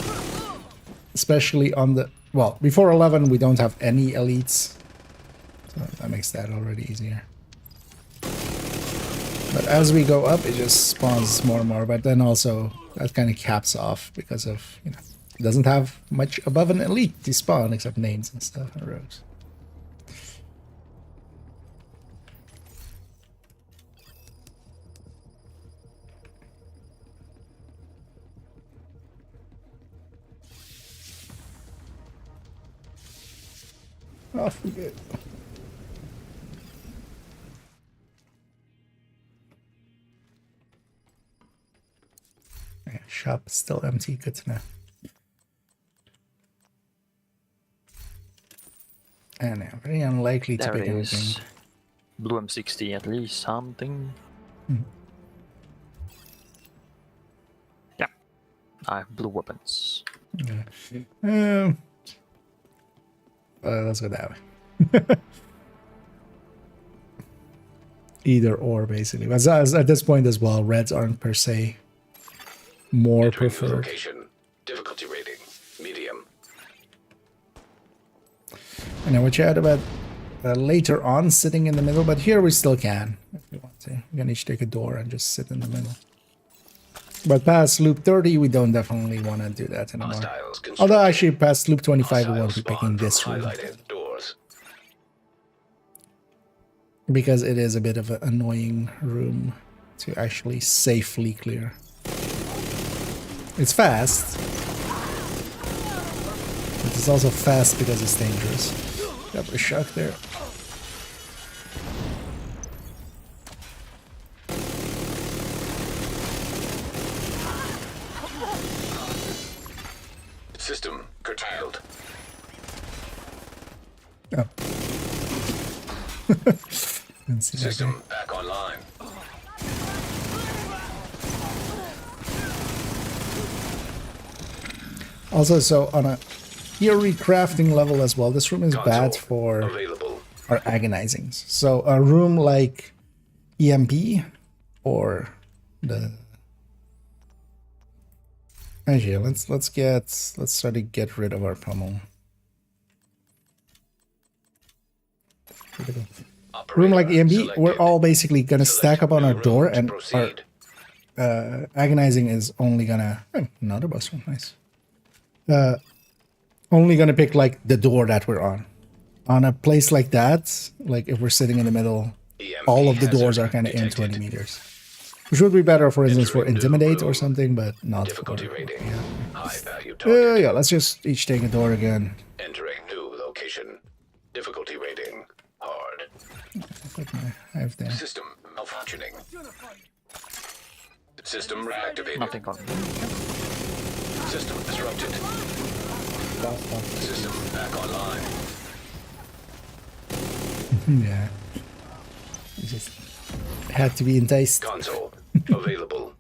Speaker 1: especially on the... Well, before 11 we don't have any elites. So that makes that already easier. But as we go up, it just spawns more and more. But then also, that kind of caps off because of, you know, it doesn't have much above an elite to spawn except names and stuff and rogues. Off we go. Yeah, shop is still empty. Good to know. And yeah, very unlikely to
Speaker 5: There
Speaker 1: pick
Speaker 5: it is.
Speaker 1: anything.
Speaker 5: Blue M60 at least something. Yeah. I have blue weapons.
Speaker 1: Yeah. Let's go that way. Either or, basically. But at this point as well, reds aren't per se more
Speaker 3: Entering new
Speaker 1: preferred.
Speaker 3: location. Difficulty rating. Medium.
Speaker 1: I know what you had about later on sitting in the middle, but here we still can if we want to. We can each take a door and just sit in the middle. But past loop 30, we don't definitely want to do that anymore.
Speaker 3: Hostiles constructing.
Speaker 1: Although actually past loop 25, we
Speaker 3: Hostiles
Speaker 1: won't be
Speaker 3: spawn
Speaker 1: picking
Speaker 3: from
Speaker 1: this room.
Speaker 3: highlighted doors.
Speaker 1: Because it is a bit of an annoying room to actually safely clear. It's fast. But it's also fast because it's dangerous. Got a shock there.
Speaker 3: System curtailed.
Speaker 1: Oh. Didn't see that there.
Speaker 3: System back online.
Speaker 1: Also, so on a theory crafting level as well, this room is bad
Speaker 3: Console
Speaker 1: for
Speaker 3: available.
Speaker 1: our agonizings. So a room like EMP or the actually let's try to get rid of our pummel. Room like EMP, we're all basically gonna stack up on our door, and our agonizing is only gonna another boss room, nice. Only gonna pick like the door that we're on. On a place like that, like if we're sitting in the middle, all of the doors are kind of in 20 meters. Which would be better, for instance, for intimidate or something, but not
Speaker 3: Difficulty
Speaker 1: for...
Speaker 3: rating. High value target.
Speaker 1: Yeah, let's just each take a door again.
Speaker 3: Entering new location. Difficulty rating. Hard.
Speaker 1: Put my hive there.
Speaker 3: System malfunctioning. System reactivated.
Speaker 5: Nothing on me.
Speaker 3: System disrupted. System back online.
Speaker 1: Yeah. You just had to be enticed.
Speaker 3: Console available.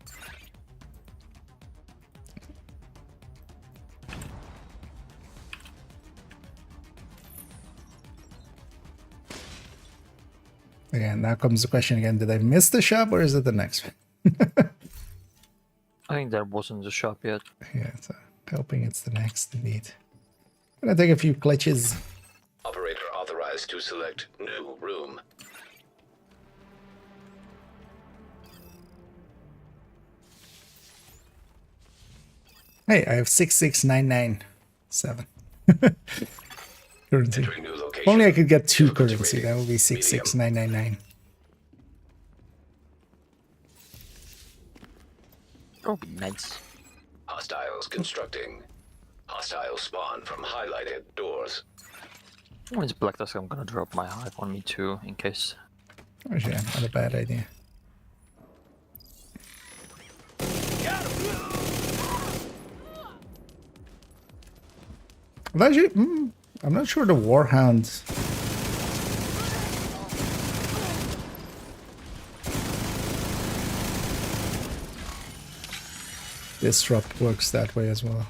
Speaker 1: Again, now comes the question again, did I miss the shop or is it the next one?
Speaker 5: I think there wasn't a shop yet.
Speaker 1: Yeah, so hoping it's the next indeed. Gonna take a few glitches.
Speaker 3: Operator authorized to select new room.
Speaker 1: Hey, I have 66997 currency.
Speaker 3: Entering new location.
Speaker 1: If only I could get 2
Speaker 3: Difficulty
Speaker 1: currency,
Speaker 3: rating.
Speaker 1: that would be 66999.
Speaker 5: That would be nice.
Speaker 3: Hostiles constructing. Hostile spawn from highlighted doors.
Speaker 5: When it's black dusk, I'm gonna drop my hive on me too, in case.
Speaker 1: Actually, not a bad idea. Well, actually, I'm not sure the Warhound. Disrupt works that way as well.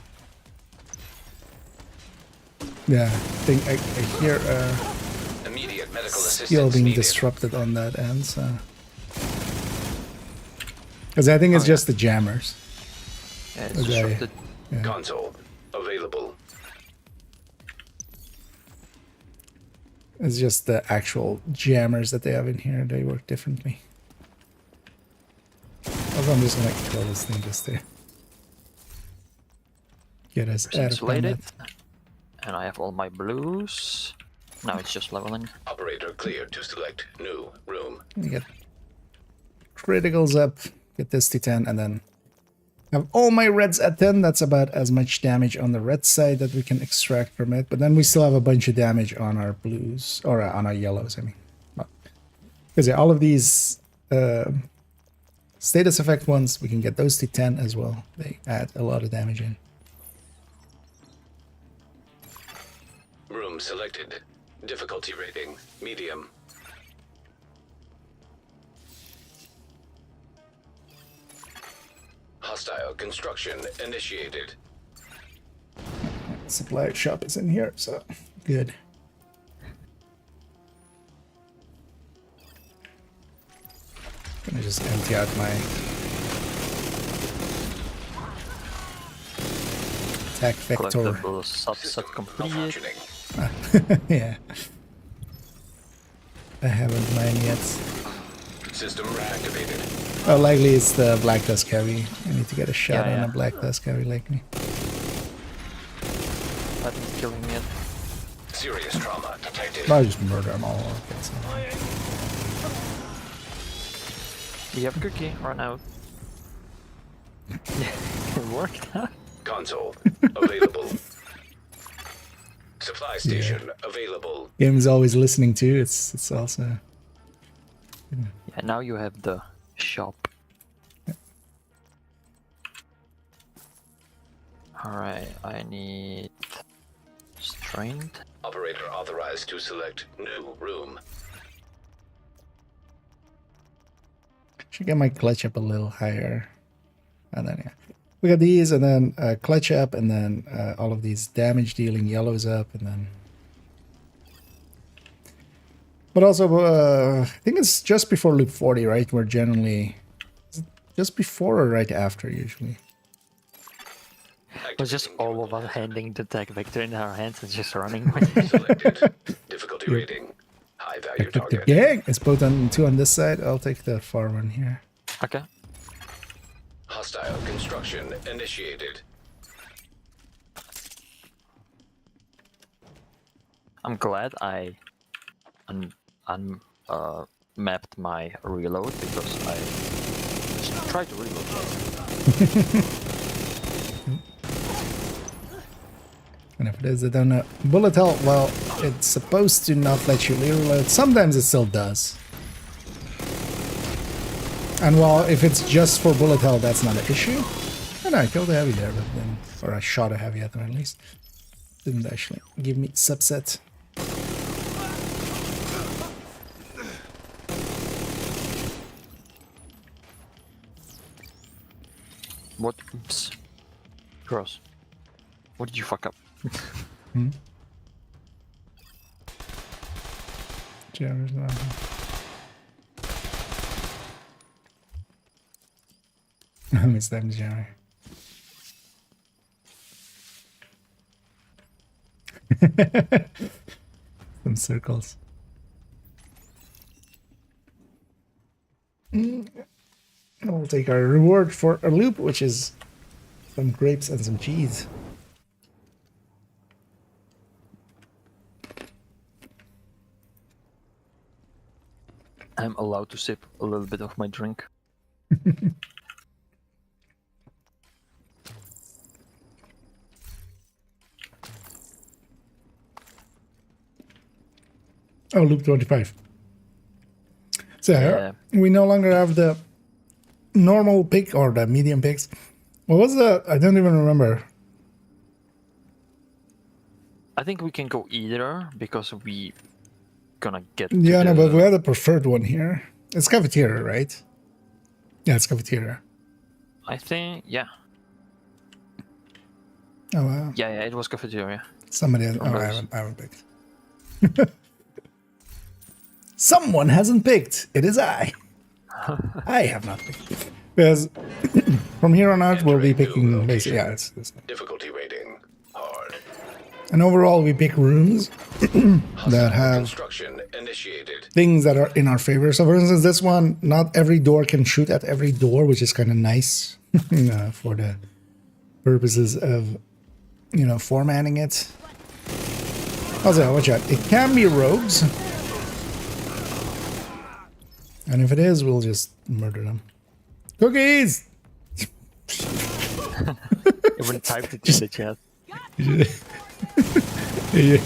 Speaker 1: Yeah, I think I hear
Speaker 3: Immediate medical assistance
Speaker 1: skill being
Speaker 3: needed.
Speaker 1: disrupted on that end, so. Because I think it's just the jammers.
Speaker 5: Yeah, it's
Speaker 1: Okay.
Speaker 5: disrupted.
Speaker 1: Yeah.
Speaker 3: Console available.
Speaker 1: It's just the actual jammers that they have in here, they work differently. Also, I'm just gonna kill this thing just to get us out of
Speaker 5: Insulated.
Speaker 1: combat.
Speaker 5: And I have all my blues. Now it's just leveling.
Speaker 3: Operator cleared to select new room.
Speaker 1: Let me get criticals up, get this to 10, and then have all my reds at 10. That's about as much damage on the red side that we can extract from it. But then we still have a bunch of damage on our blues, or on our yellows, I mean. Because yeah, all of these status effect ones, we can get those to 10 as well. They add a lot of damage in.
Speaker 3: Room selected. Difficulty rating medium. Hostile construction initiated.
Speaker 1: Supply shop is in here, so good. Gonna just empty out my attack vector.
Speaker 5: Collectible subset
Speaker 3: System
Speaker 5: complete.
Speaker 3: malfunctioning.
Speaker 1: Yeah. I haven't mine yet.
Speaker 3: System reactivated.
Speaker 1: Likely it's the Black Tusk Heavy. I need to get a shot
Speaker 5: Yeah,
Speaker 1: on
Speaker 5: yeah.
Speaker 1: a Black Tusk Heavy likely.
Speaker 5: Nothing's killing it.
Speaker 3: Serious trauma detected.
Speaker 1: I'll just murder them all. Okay, so.
Speaker 5: We have a cookie. Run out. It worked, huh?
Speaker 3: Console available. Supply station available.
Speaker 1: Game is always listening too. It's also.
Speaker 5: Yeah, now you have the shop. Alright, I need strength.
Speaker 3: Operator authorized to select new room.
Speaker 1: Should get my clutch up a little higher. And then, yeah. We got these, and then clutch up, and then all of these damage dealing yellows up, and then. But also, I think it's just before loop 40, right? We're generally. Just before or right after, usually.
Speaker 5: It was just all of us handing the tag vector in our hands and just running with it.
Speaker 3: Selected. Difficulty rating. High value
Speaker 1: The
Speaker 3: target.
Speaker 1: gang! It's both on two on this side. I'll take the far one here.
Speaker 5: Okay.
Speaker 3: Hostile construction initiated.
Speaker 5: I'm glad I mapped my reload because I just tried to reload.
Speaker 1: And if it is, I don't know. Bullet hell, well, it's supposed to not let you reload. Sometimes it still does. And well, if it's just for bullet hell, that's not an issue. And I killed a heavy there, but then, or I shot a heavy at them at least. Didn't actually give me subset.
Speaker 5: What? Oops. Gross. What did you fuck up?
Speaker 1: Jammers not. I missed them, jammer. Some circles. We'll take our reward for a loop, which is some grapes and some cheese.
Speaker 5: I'm allowed to sip a little bit of my drink.
Speaker 1: Oh, loop 25. So
Speaker 5: Yeah.
Speaker 1: we no longer have the normal pick or the medium picks. What was the? I don't even remember.
Speaker 5: I think we can go either because we gonna get.
Speaker 1: Yeah,
Speaker 5: to
Speaker 1: no, but
Speaker 5: the-
Speaker 1: we had a preferred one here. It's cafeteria, right? Yeah, it's cafeteria.
Speaker 5: I think, yeah.
Speaker 1: Oh wow.
Speaker 5: Yeah, it was cafeteria.
Speaker 1: Somebody. Oh, I
Speaker 5: those.
Speaker 1: haven't picked. Someone hasn't picked. It is I. I have not picked. Because from here on out, we'll be picking basically. Yeah, it's this.
Speaker 3: Difficulty rating. Hard.
Speaker 1: And overall, we pick rooms that have
Speaker 3: Construction initiated.
Speaker 1: things that are in our favor. So, for instance, this one, not every door can shoot at every door, which is kind of nice for the purposes of, formatting it. Also, watch out. It can be rogues. And if it is, we'll just murder them. Cookies!
Speaker 5: Everyone typed it in the chat.
Speaker 1: Yeah.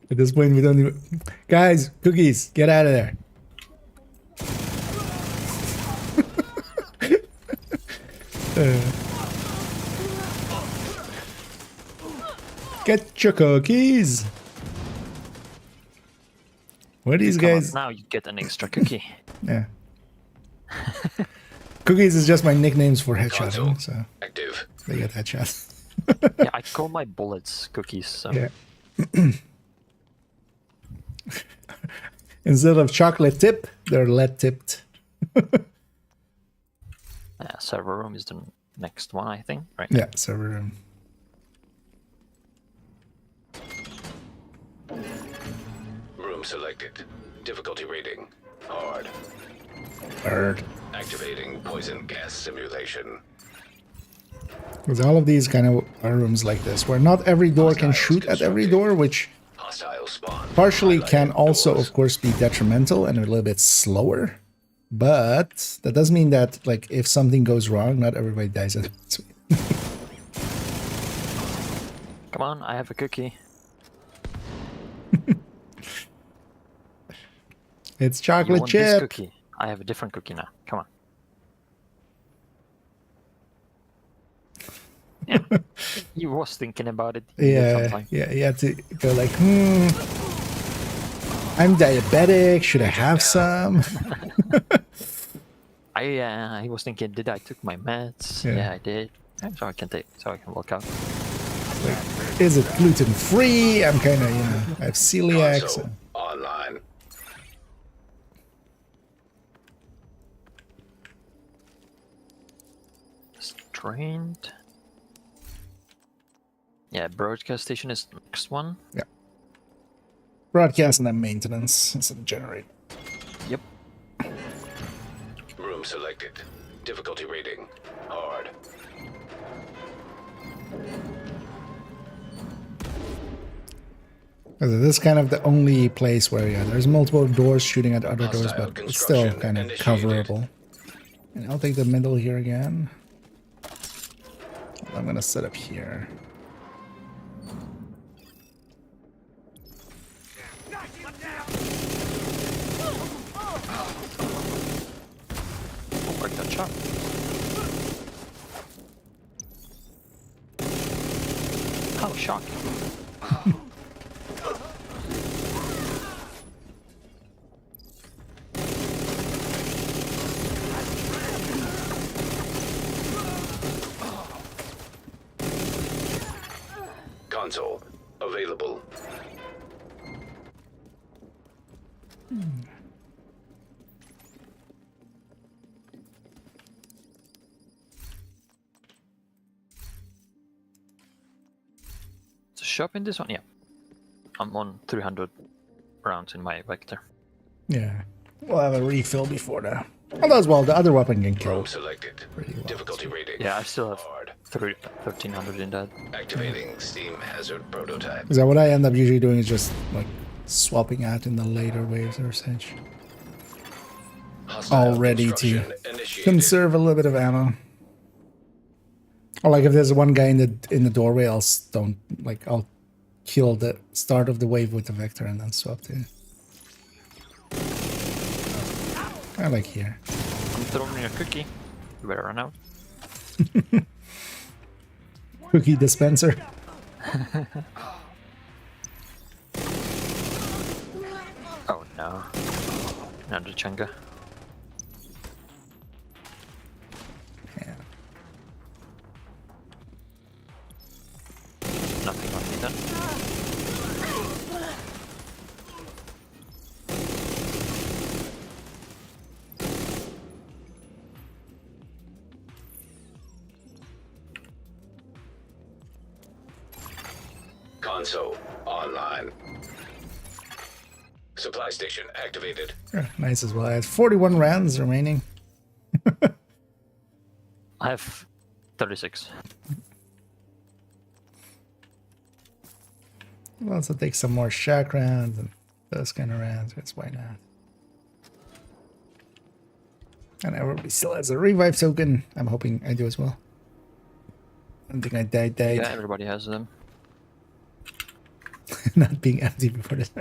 Speaker 1: At this point, we don't even... Guys, cookies, get out of there. Get your cookies. What are these
Speaker 5: Come on,
Speaker 1: guys?
Speaker 5: now you get an extra cookie.
Speaker 1: Yeah. Cookies is just my nicknames for
Speaker 3: Console
Speaker 1: headshotting, so
Speaker 3: active.
Speaker 1: they get headshots.
Speaker 5: Yeah, I call my bullets cookies. So.
Speaker 1: Yeah. Instead of chocolate tip, they're lead tipped.
Speaker 5: Server room is the next one, I think. Right.
Speaker 1: Yeah, server room.
Speaker 3: Room selected. Difficulty rating. Hard.
Speaker 1: Bird.
Speaker 3: Activating poison gas simulation.
Speaker 1: Because all of these kind of are rooms like this, where not every door can shoot at every door, which
Speaker 3: Hostile spawn.
Speaker 1: partially can
Speaker 3: Highlighted
Speaker 1: also,
Speaker 3: doors.
Speaker 1: of course, be detrimental and a little bit slower. But that does mean that, like, if something goes wrong, not everybody dies at once.
Speaker 5: Come on, I have a cookie.
Speaker 1: It's
Speaker 5: You
Speaker 1: chocolate
Speaker 5: want this
Speaker 1: chip.
Speaker 5: cookie? I have a different cookie now. Come on. Yeah, you was thinking about it. You did
Speaker 1: Yeah,
Speaker 5: sometime.
Speaker 1: yeah, you have to go like, I'm diabetic. Should I have some?
Speaker 5: I was thinking, did I took my meds?
Speaker 1: Yeah.
Speaker 5: Yeah, I did. So I can walk out.
Speaker 1: Like, is it gluten free? I'm kind of, I have celiac.
Speaker 3: Console
Speaker 1: So.
Speaker 3: online.
Speaker 5: Strained. Yeah, broadcast station is the next one.
Speaker 1: Yeah. Broadcast and then maintenance instead of generate.
Speaker 5: Yep.
Speaker 3: Room selected. Difficulty rating. Hard.
Speaker 1: This is kind of the only place where, yeah, there's multiple doors shooting at other doors,
Speaker 3: Hostile
Speaker 1: but it's still
Speaker 3: construction
Speaker 1: kind of
Speaker 3: initiated.
Speaker 1: coverable. And I'll take the middle here again. I'm gonna set up here.
Speaker 5: Oh, I got shot. How shocking.
Speaker 3: Console available.
Speaker 5: Is the shop in this one? Yeah. I'm on 300 rounds in my vector.
Speaker 1: Yeah. We'll have a refill before that. Although as well, the other weapon can kill.
Speaker 3: Room selected.
Speaker 1: Pretty well,
Speaker 3: Difficulty rating.
Speaker 5: Yeah, I still have
Speaker 3: Hard.
Speaker 5: 1300 in that.
Speaker 3: Activating steam hazard prototype.
Speaker 1: Because what I end up usually doing is just like swapping out in the later waves or such.
Speaker 3: Hostile
Speaker 1: All ready to
Speaker 3: construction initiated.
Speaker 1: conserve a little bit of ammo. Or like if there's one guy in the doorway, I'll kill the start of the wave with the vector and then swap to. I like here.
Speaker 5: I'm throwing you a cookie. You better run out.
Speaker 1: Cookie dispenser.
Speaker 5: Oh no. Another chunga.
Speaker 1: Yeah.
Speaker 5: Nothing on me then.
Speaker 3: Console online. Supply station activated.
Speaker 1: Yeah, nice as well. I had 41 rounds remaining.
Speaker 5: I have 36.
Speaker 1: We'll also take some more shock rounds and those kind of rounds. That's why not. And everybody still has a revive token. I'm hoping I do as well. I don't think I died.
Speaker 5: Yeah, everybody has them.
Speaker 1: Not being empty before this.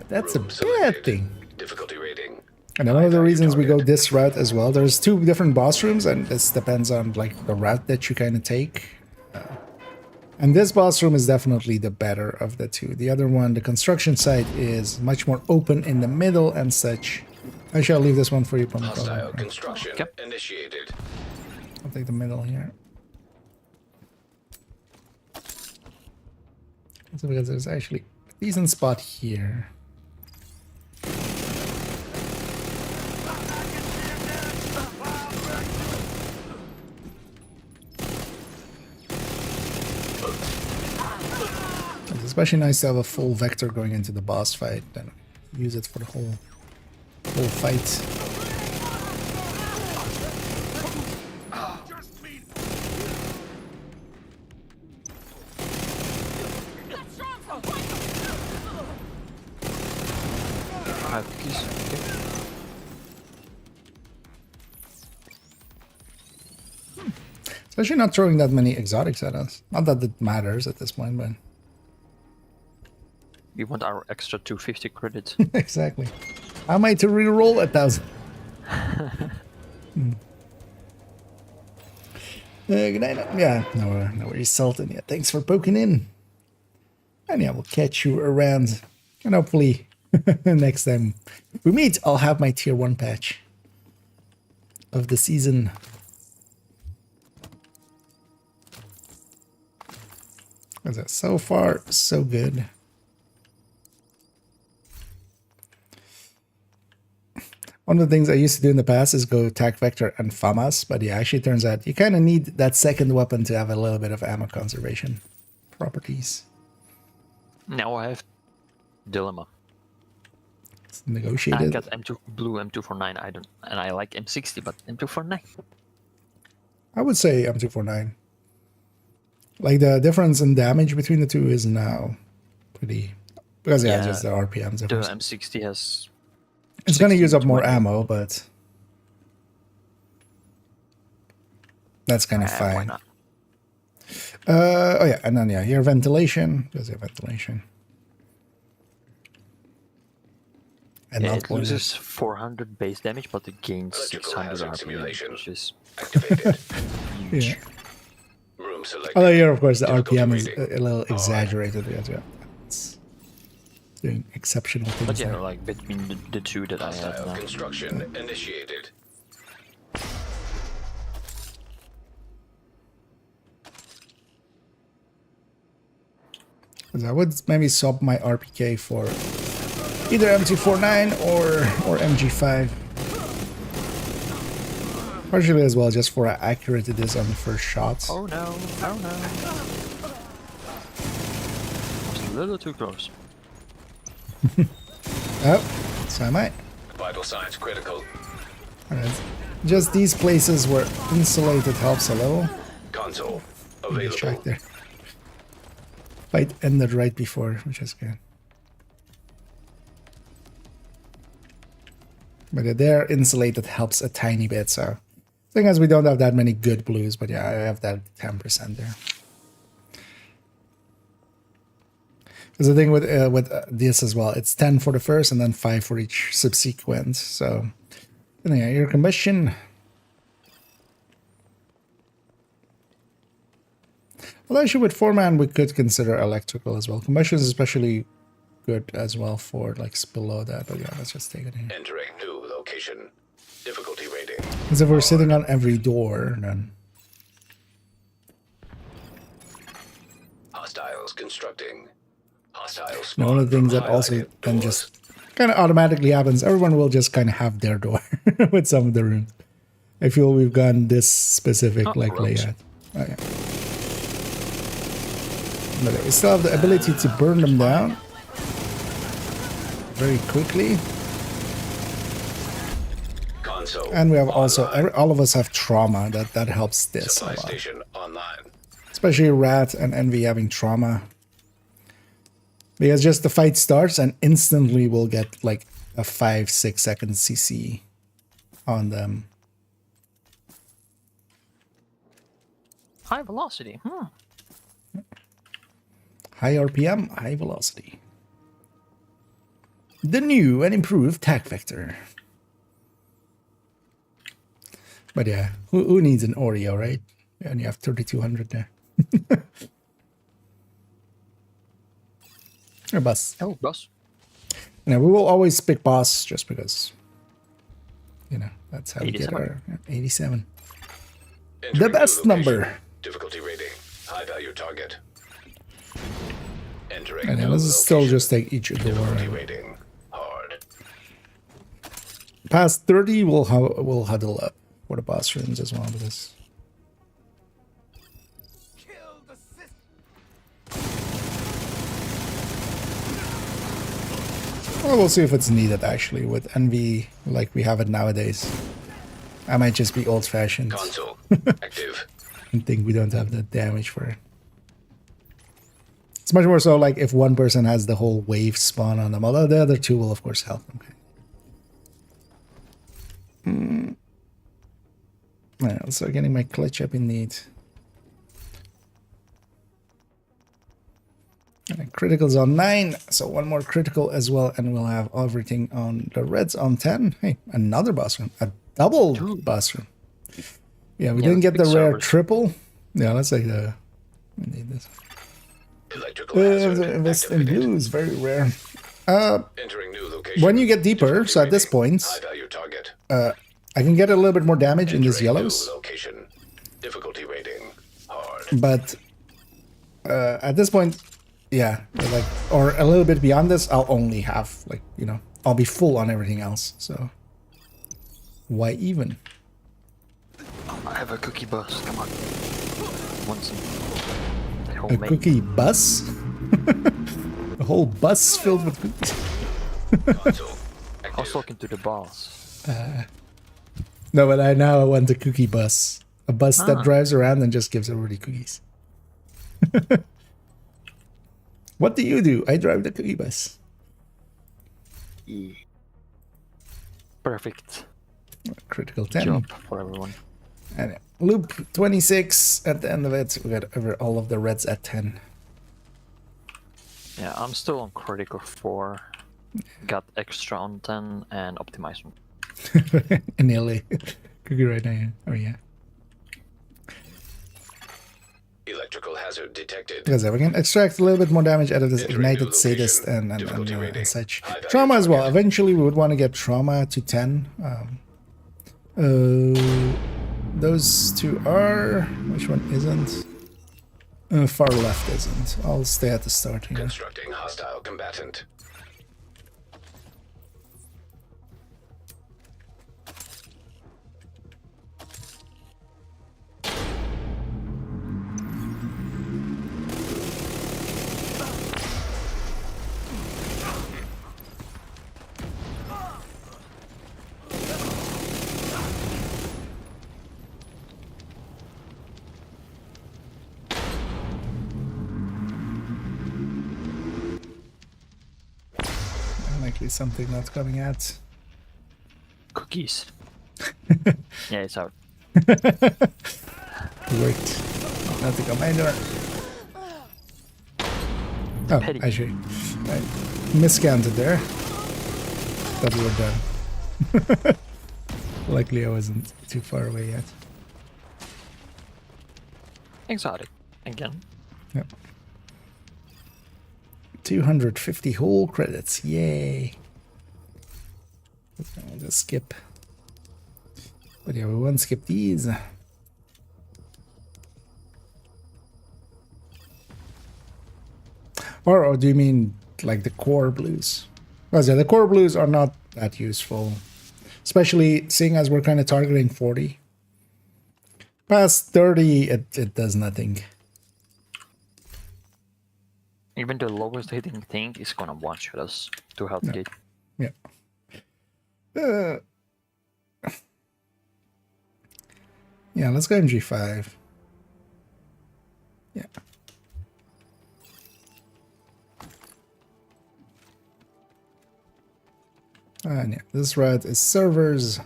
Speaker 1: That's a
Speaker 3: Room
Speaker 1: bad
Speaker 3: selected.
Speaker 1: thing.
Speaker 3: Difficulty rating.
Speaker 1: And one of the reasons we go this route as well, there's two different boss rooms, and this depends on like the route that you kind of take. And this boss room is definitely the better of the two. The other one, the construction site, is much more open in the middle and such. I shall leave this one for you, Pomoko.
Speaker 3: Hostile construction
Speaker 5: Yep.
Speaker 3: initiated.
Speaker 1: I'll take the middle here. Also because there's actually a decent spot here. This Especially nice to have a full vector going into the boss fight, then use it for the whole fight. Especially not throwing that many exotics at us. Not that it matters at this point, but
Speaker 5: We want our extra 250 credits.
Speaker 1: exactly. How am I to re-roll 1,000? Good night. Yeah, no worries, Sultan. Yeah, thanks for poking in. And yeah, we'll catch you around. And hopefully, next time we meet, I'll have my tier 1 patch of the season. So far, so good. One of the things I used to do in the past is go attack vector and FAMAS, but yeah, actually turns out you kind of need that second weapon to have a little bit of ammo conservation properties.
Speaker 5: Now I have dilemma.
Speaker 1: It's
Speaker 5: I
Speaker 1: negotiated.
Speaker 5: got M2 blue M249. I don't, and I like M60, but M249.
Speaker 1: I would say M249. Like the difference in damage between the two is now pretty, because yeah, just the RPMs.
Speaker 5: The M60 has.
Speaker 1: It's going to use up
Speaker 5: 16,
Speaker 1: more
Speaker 5: 20.
Speaker 1: ammo, but that's kind of
Speaker 5: Why
Speaker 1: fine.
Speaker 5: not?
Speaker 1: Oh yeah, and then yeah, your ventilation. There's your ventilation. And
Speaker 5: Yeah,
Speaker 1: not
Speaker 5: it
Speaker 1: boilers.
Speaker 5: loses 400 base damage, but it gains
Speaker 3: Electrical
Speaker 5: 600
Speaker 3: housing
Speaker 5: RPM,
Speaker 3: simulation.
Speaker 5: which is
Speaker 3: Activated.
Speaker 5: huge.
Speaker 1: Yeah.
Speaker 3: Room selected.
Speaker 1: Although here, of course, the
Speaker 3: Difficulty
Speaker 1: RPM is
Speaker 3: rating.
Speaker 1: a little exaggerated. Because, yeah, it's doing exceptional things.
Speaker 5: But yeah,
Speaker 1: there.
Speaker 5: like between the two that I have
Speaker 3: Hostile
Speaker 5: now.
Speaker 3: construction initiated.
Speaker 1: Because I would maybe swap my RPK for either M249 or MG5. Partially as well, just for how accurate it is on the first shots.
Speaker 5: Oh no, oh no. It's a little too close.
Speaker 1: Oh, so I might.
Speaker 3: Vital signs critical.
Speaker 1: Alright. Just these places where insulated helps a little.
Speaker 3: Console
Speaker 1: Let's check
Speaker 3: available.
Speaker 1: there. Fight ended right before, which is good. But there, insulated helps a tiny bit, so. Thing is, we don't have that many good blues, but yeah, I have that 10% there. Because the thing with this as well, it's 10 for the first and then 5 for each subsequent. So, yeah, your combustion. Well, actually, with 4-man, we could consider electrical as well. Combustion is especially good as well for like below that. But yeah, let's just take it here.
Speaker 3: Entering new location. Difficulty rating.
Speaker 1: Because if we're sitting on every door, then
Speaker 3: Hostiles constructing. Hostiles.
Speaker 1: you know, one of the things that also then just kind of automatically happens, everyone will just kind of have their door with some of the rooms. I feel we've gone this specific like
Speaker 5: rooms.
Speaker 1: layout. Oh, yeah. But we still have the ability to burn them down very quickly.
Speaker 3: Console.
Speaker 1: And we have also,
Speaker 3: online.
Speaker 1: all of us have trauma, that helps this a
Speaker 3: Supply
Speaker 1: lot.
Speaker 3: station online.
Speaker 1: Especially Rat and Envy having trauma. Because just the fight starts and instantly we'll get like a 5-6 second CC on them.
Speaker 5: High velocity.
Speaker 1: High RPM, high velocity. The new and improved tac vector. But yeah, who needs an Oreo, right? And you have 3200 there. Or boss.
Speaker 5: Oh, boss.
Speaker 1: You know, we will always pick boss just because, you know, that's how we get
Speaker 5: 87.
Speaker 1: our 87.
Speaker 3: Entering
Speaker 1: The
Speaker 3: new
Speaker 1: best
Speaker 3: location.
Speaker 1: number.
Speaker 3: Difficulty rating. High value target. Entering
Speaker 1: And
Speaker 3: new
Speaker 1: let's still
Speaker 3: location.
Speaker 1: just take each door.
Speaker 3: Difficulty rating. Hard.
Speaker 1: Past 30, we'll huddle up for the boss rooms as well. Because
Speaker 7: Kill the system.
Speaker 1: Well, we'll see if it's needed actually with envy like we have it nowadays. I might just be old-fashioned
Speaker 3: Console active.
Speaker 1: and think we don't have the damage for it. It's much more so like if one person has the whole wave spawn on them, although the other two will of course help them. Alright, I'll start getting my clutch up in need. And critical's on 9, so one more critical as well, and we'll have everything on the reds on 10. Hey, another boss room. A double boss room. Yeah, we didn't get the rare
Speaker 5: servers.
Speaker 1: triple. Yeah, let's say the... We need this.
Speaker 3: Electrical hazard
Speaker 1: Invest in
Speaker 3: activated.
Speaker 1: blues, very rare.
Speaker 3: Entering new location.
Speaker 1: When you get deeper, so at this point,
Speaker 3: High value target.
Speaker 1: I can get a little bit more damage in these
Speaker 3: Entering new
Speaker 1: yellows,
Speaker 3: location. Difficulty rating hard.
Speaker 1: but at this point, yeah, like, or a little bit beyond this, I'll only have, like, you know, I'll be full on everything else, so why even?
Speaker 5: I have a cookie bus. Come on. Want some
Speaker 1: A
Speaker 5: homemade?
Speaker 1: cookie bus? A whole bus filled with cookies?
Speaker 3: Console
Speaker 5: I was
Speaker 3: active.
Speaker 5: talking to the boss.
Speaker 1: No, but I want a cookie bus. A bus that drives around and just gives everybody cookies. What do you do? I drive the cookie bus.
Speaker 5: Perfect
Speaker 1: Critical 10.
Speaker 5: job for everyone.
Speaker 1: And loop 26 at the end of it. We got over all of the reds at 10.
Speaker 5: Yeah, I'm still on critical 4. Got extra on 10 and optimized.
Speaker 1: Nearly. Cookie right now. Yeah. Oh, yeah.
Speaker 3: Electrical hazard detected.
Speaker 1: Because we can extract a little bit more damage out of this
Speaker 3: Entering new
Speaker 1: ignited sadist
Speaker 3: location.
Speaker 1: and
Speaker 3: Difficulty rating.
Speaker 1: such.
Speaker 3: High value
Speaker 1: Trauma as well.
Speaker 3: target.
Speaker 1: Eventually, we would want to get trauma to 10. Those two are. Which one isn't? Far left isn't. I'll stay at the start here.
Speaker 3: Constructing hostile combatant.
Speaker 1: Likely something not coming out.
Speaker 5: Cookies. Yeah, it's out.
Speaker 1: Worked. Nothing on my door. Oh,
Speaker 5: Petty.
Speaker 1: actually, I miscounted there. Thought we were done. Luckily, I wasn't too far away yet.
Speaker 5: Exotic. Again.
Speaker 1: Yep. 250 whole credits. Yay. I'll just skip. But yeah, we won't skip these. Or do you mean like the core blues? Because yeah, the core blues are not that useful. Especially seeing as we're kind of targeting 40. Past 30, it does nothing.
Speaker 5: Even the lowest hitting thing is gonna one-shot us to health gate.
Speaker 1: Yeah. Yeah, let's go MG5. Yeah. And yeah, this route is servers.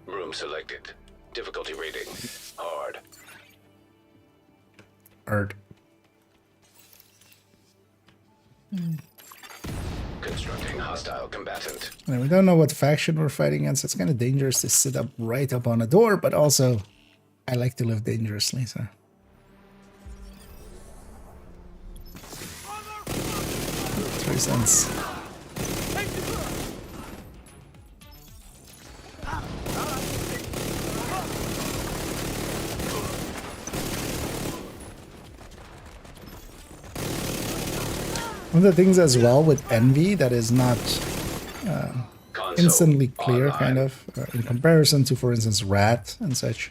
Speaker 3: Room selected. Difficulty rating hard.
Speaker 1: Erd.
Speaker 3: Constructing hostile combatant.
Speaker 1: And we don't know what faction we're fighting against. It's kind of dangerous to sit up right up on a door, but also I like to live dangerously, so. Three cents. One of the things as well with envy that is not
Speaker 3: Console
Speaker 1: instantly clear,
Speaker 3: online.
Speaker 1: kind of, in comparison to, for instance, rat and such,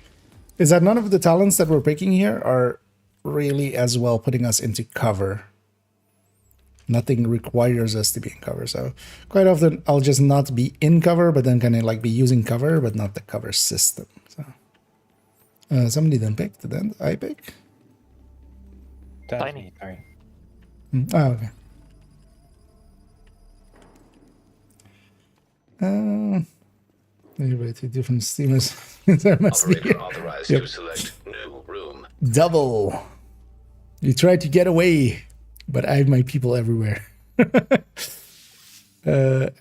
Speaker 1: is that none of the talents that we're picking here are really as well putting us into cover. nothing requires us to be in cover. So quite often I'll just not be in cover, but then kind of like be using cover, but not the cover system. So somebody then picked, then I pick.
Speaker 5: Tiny.
Speaker 6: Sorry.
Speaker 1: Oh, okay. Maybe two different steamers. There must be
Speaker 3: Operator authorized to select new room.
Speaker 1: double. You tried to get away, but I have my people everywhere. And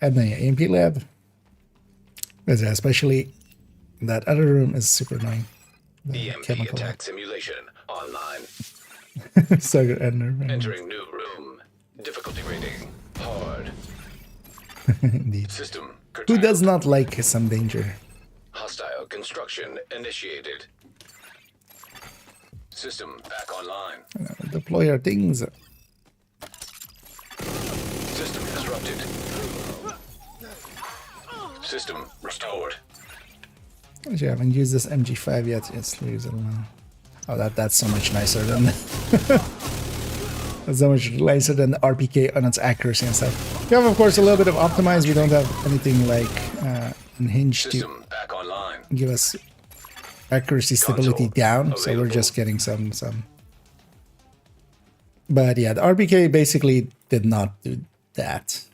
Speaker 1: then AMP lab. Especially that other room is super annoying. The
Speaker 3: EMP
Speaker 1: chemical
Speaker 3: attack simulation online.
Speaker 1: lab. So good.
Speaker 3: Entering new room. Difficulty rating hard.
Speaker 1: Indeed.
Speaker 3: System
Speaker 1: Who
Speaker 3: curtailed.
Speaker 1: does not like some danger?
Speaker 3: Hostile construction initiated. System back online.
Speaker 1: Deploy our things.
Speaker 3: System disrupted. System restored.
Speaker 1: Actually, I haven't used this MG5 yet. Yes, use it now. Oh, that's so much nicer than that's so much nicer than the RPK on its accuracy and stuff. We have, of course, a little bit of optimize. We don't have anything like unhinged to
Speaker 3: System back online.
Speaker 1: give us accuracy stability down, so we're just getting some. But yeah, the RPK basically did not do that.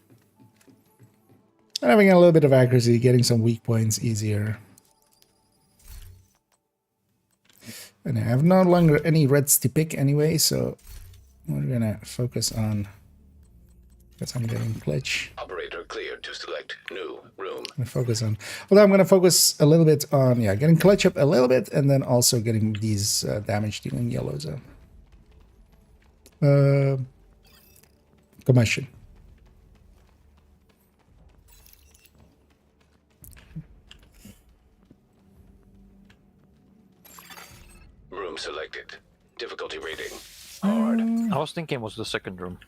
Speaker 1: And having a little bit of accuracy, getting some weak points easier. And I have no longer any reds to pick anyway, so we're gonna focus on, because I'm getting glitch.
Speaker 3: Operator cleared to select new room.
Speaker 1: I'm gonna focus on, although I'm gonna focus a little bit on, yeah, getting clutch up a little bit, and then also getting these damage dealing yellows up. Combustion.
Speaker 3: Room selected. Difficulty rating hard.
Speaker 5: I was thinking it was the second room.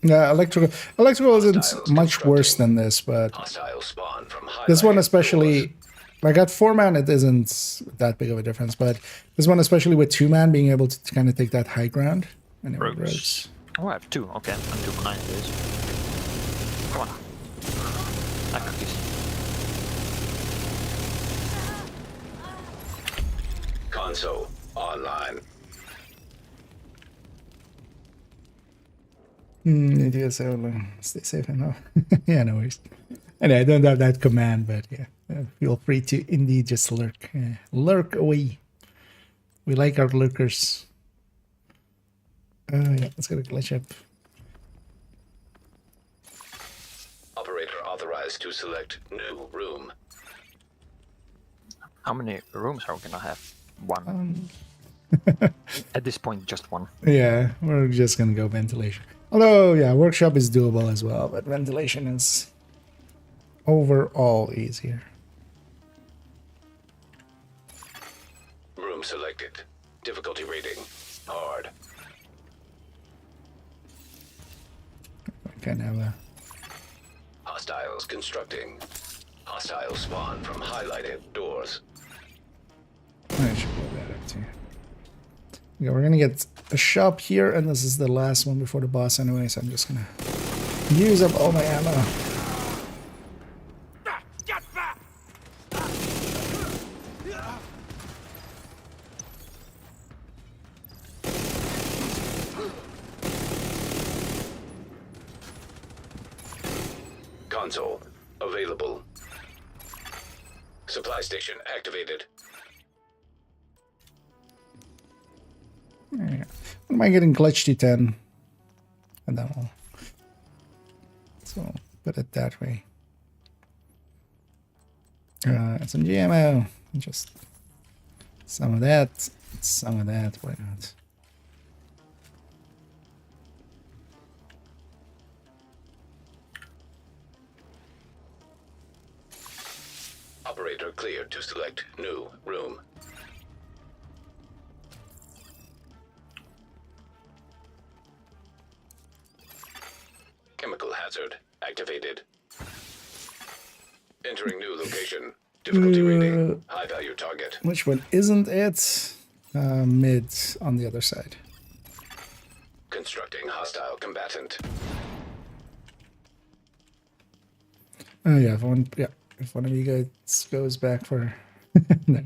Speaker 1: Electrical isn't much worse than this, but
Speaker 3: Hostile spawn from
Speaker 1: this one
Speaker 3: highlighted
Speaker 1: especially,
Speaker 3: doors.
Speaker 1: like at 4-man, it isn't that big of a difference, but this one especially with 2-man being able to kind of take that high ground. And
Speaker 5: Rogues. Oh, I have two. Okay, I'm too behind this. Come on. I got this.
Speaker 3: Console online.
Speaker 1: It is so stay safe enough. Yeah, no worries. And I don't have that command, but yeah, feel free to indeed just lurk, lurk away. We like our lurkers. Yeah, let's get a glitch up.
Speaker 3: Operator authorized to select new room.
Speaker 5: How many rooms are we gonna have? One. At this point, just one.
Speaker 1: Yeah, we're just gonna go ventilation. Although, yeah, workshop is doable as well, but ventilation is overall easier.
Speaker 3: Room selected. Difficulty rating hard.
Speaker 1: I can have a
Speaker 3: Hostiles constructing. Hostile spawn from highlighted doors.
Speaker 1: I should blow that up too. Yeah, we're gonna get a shop here, and this is the last one before the boss anyway, so I'm just gonna use up all my ammo.
Speaker 7: Get back!
Speaker 3: Console available. Supply station activated.
Speaker 1: There you go. What am I getting glitch to 10? And then we'll so put it that way. Some GMO. Just some of that. Some of that. Why not?
Speaker 3: Operator cleared to select new room. Chemical hazard activated. Entering new location. Difficulty rating. High value target.
Speaker 1: Which one isn't it? Mid on the other side.
Speaker 3: Instructing hostile combatant.
Speaker 1: Oh yeah, if one of you guys goes back for no.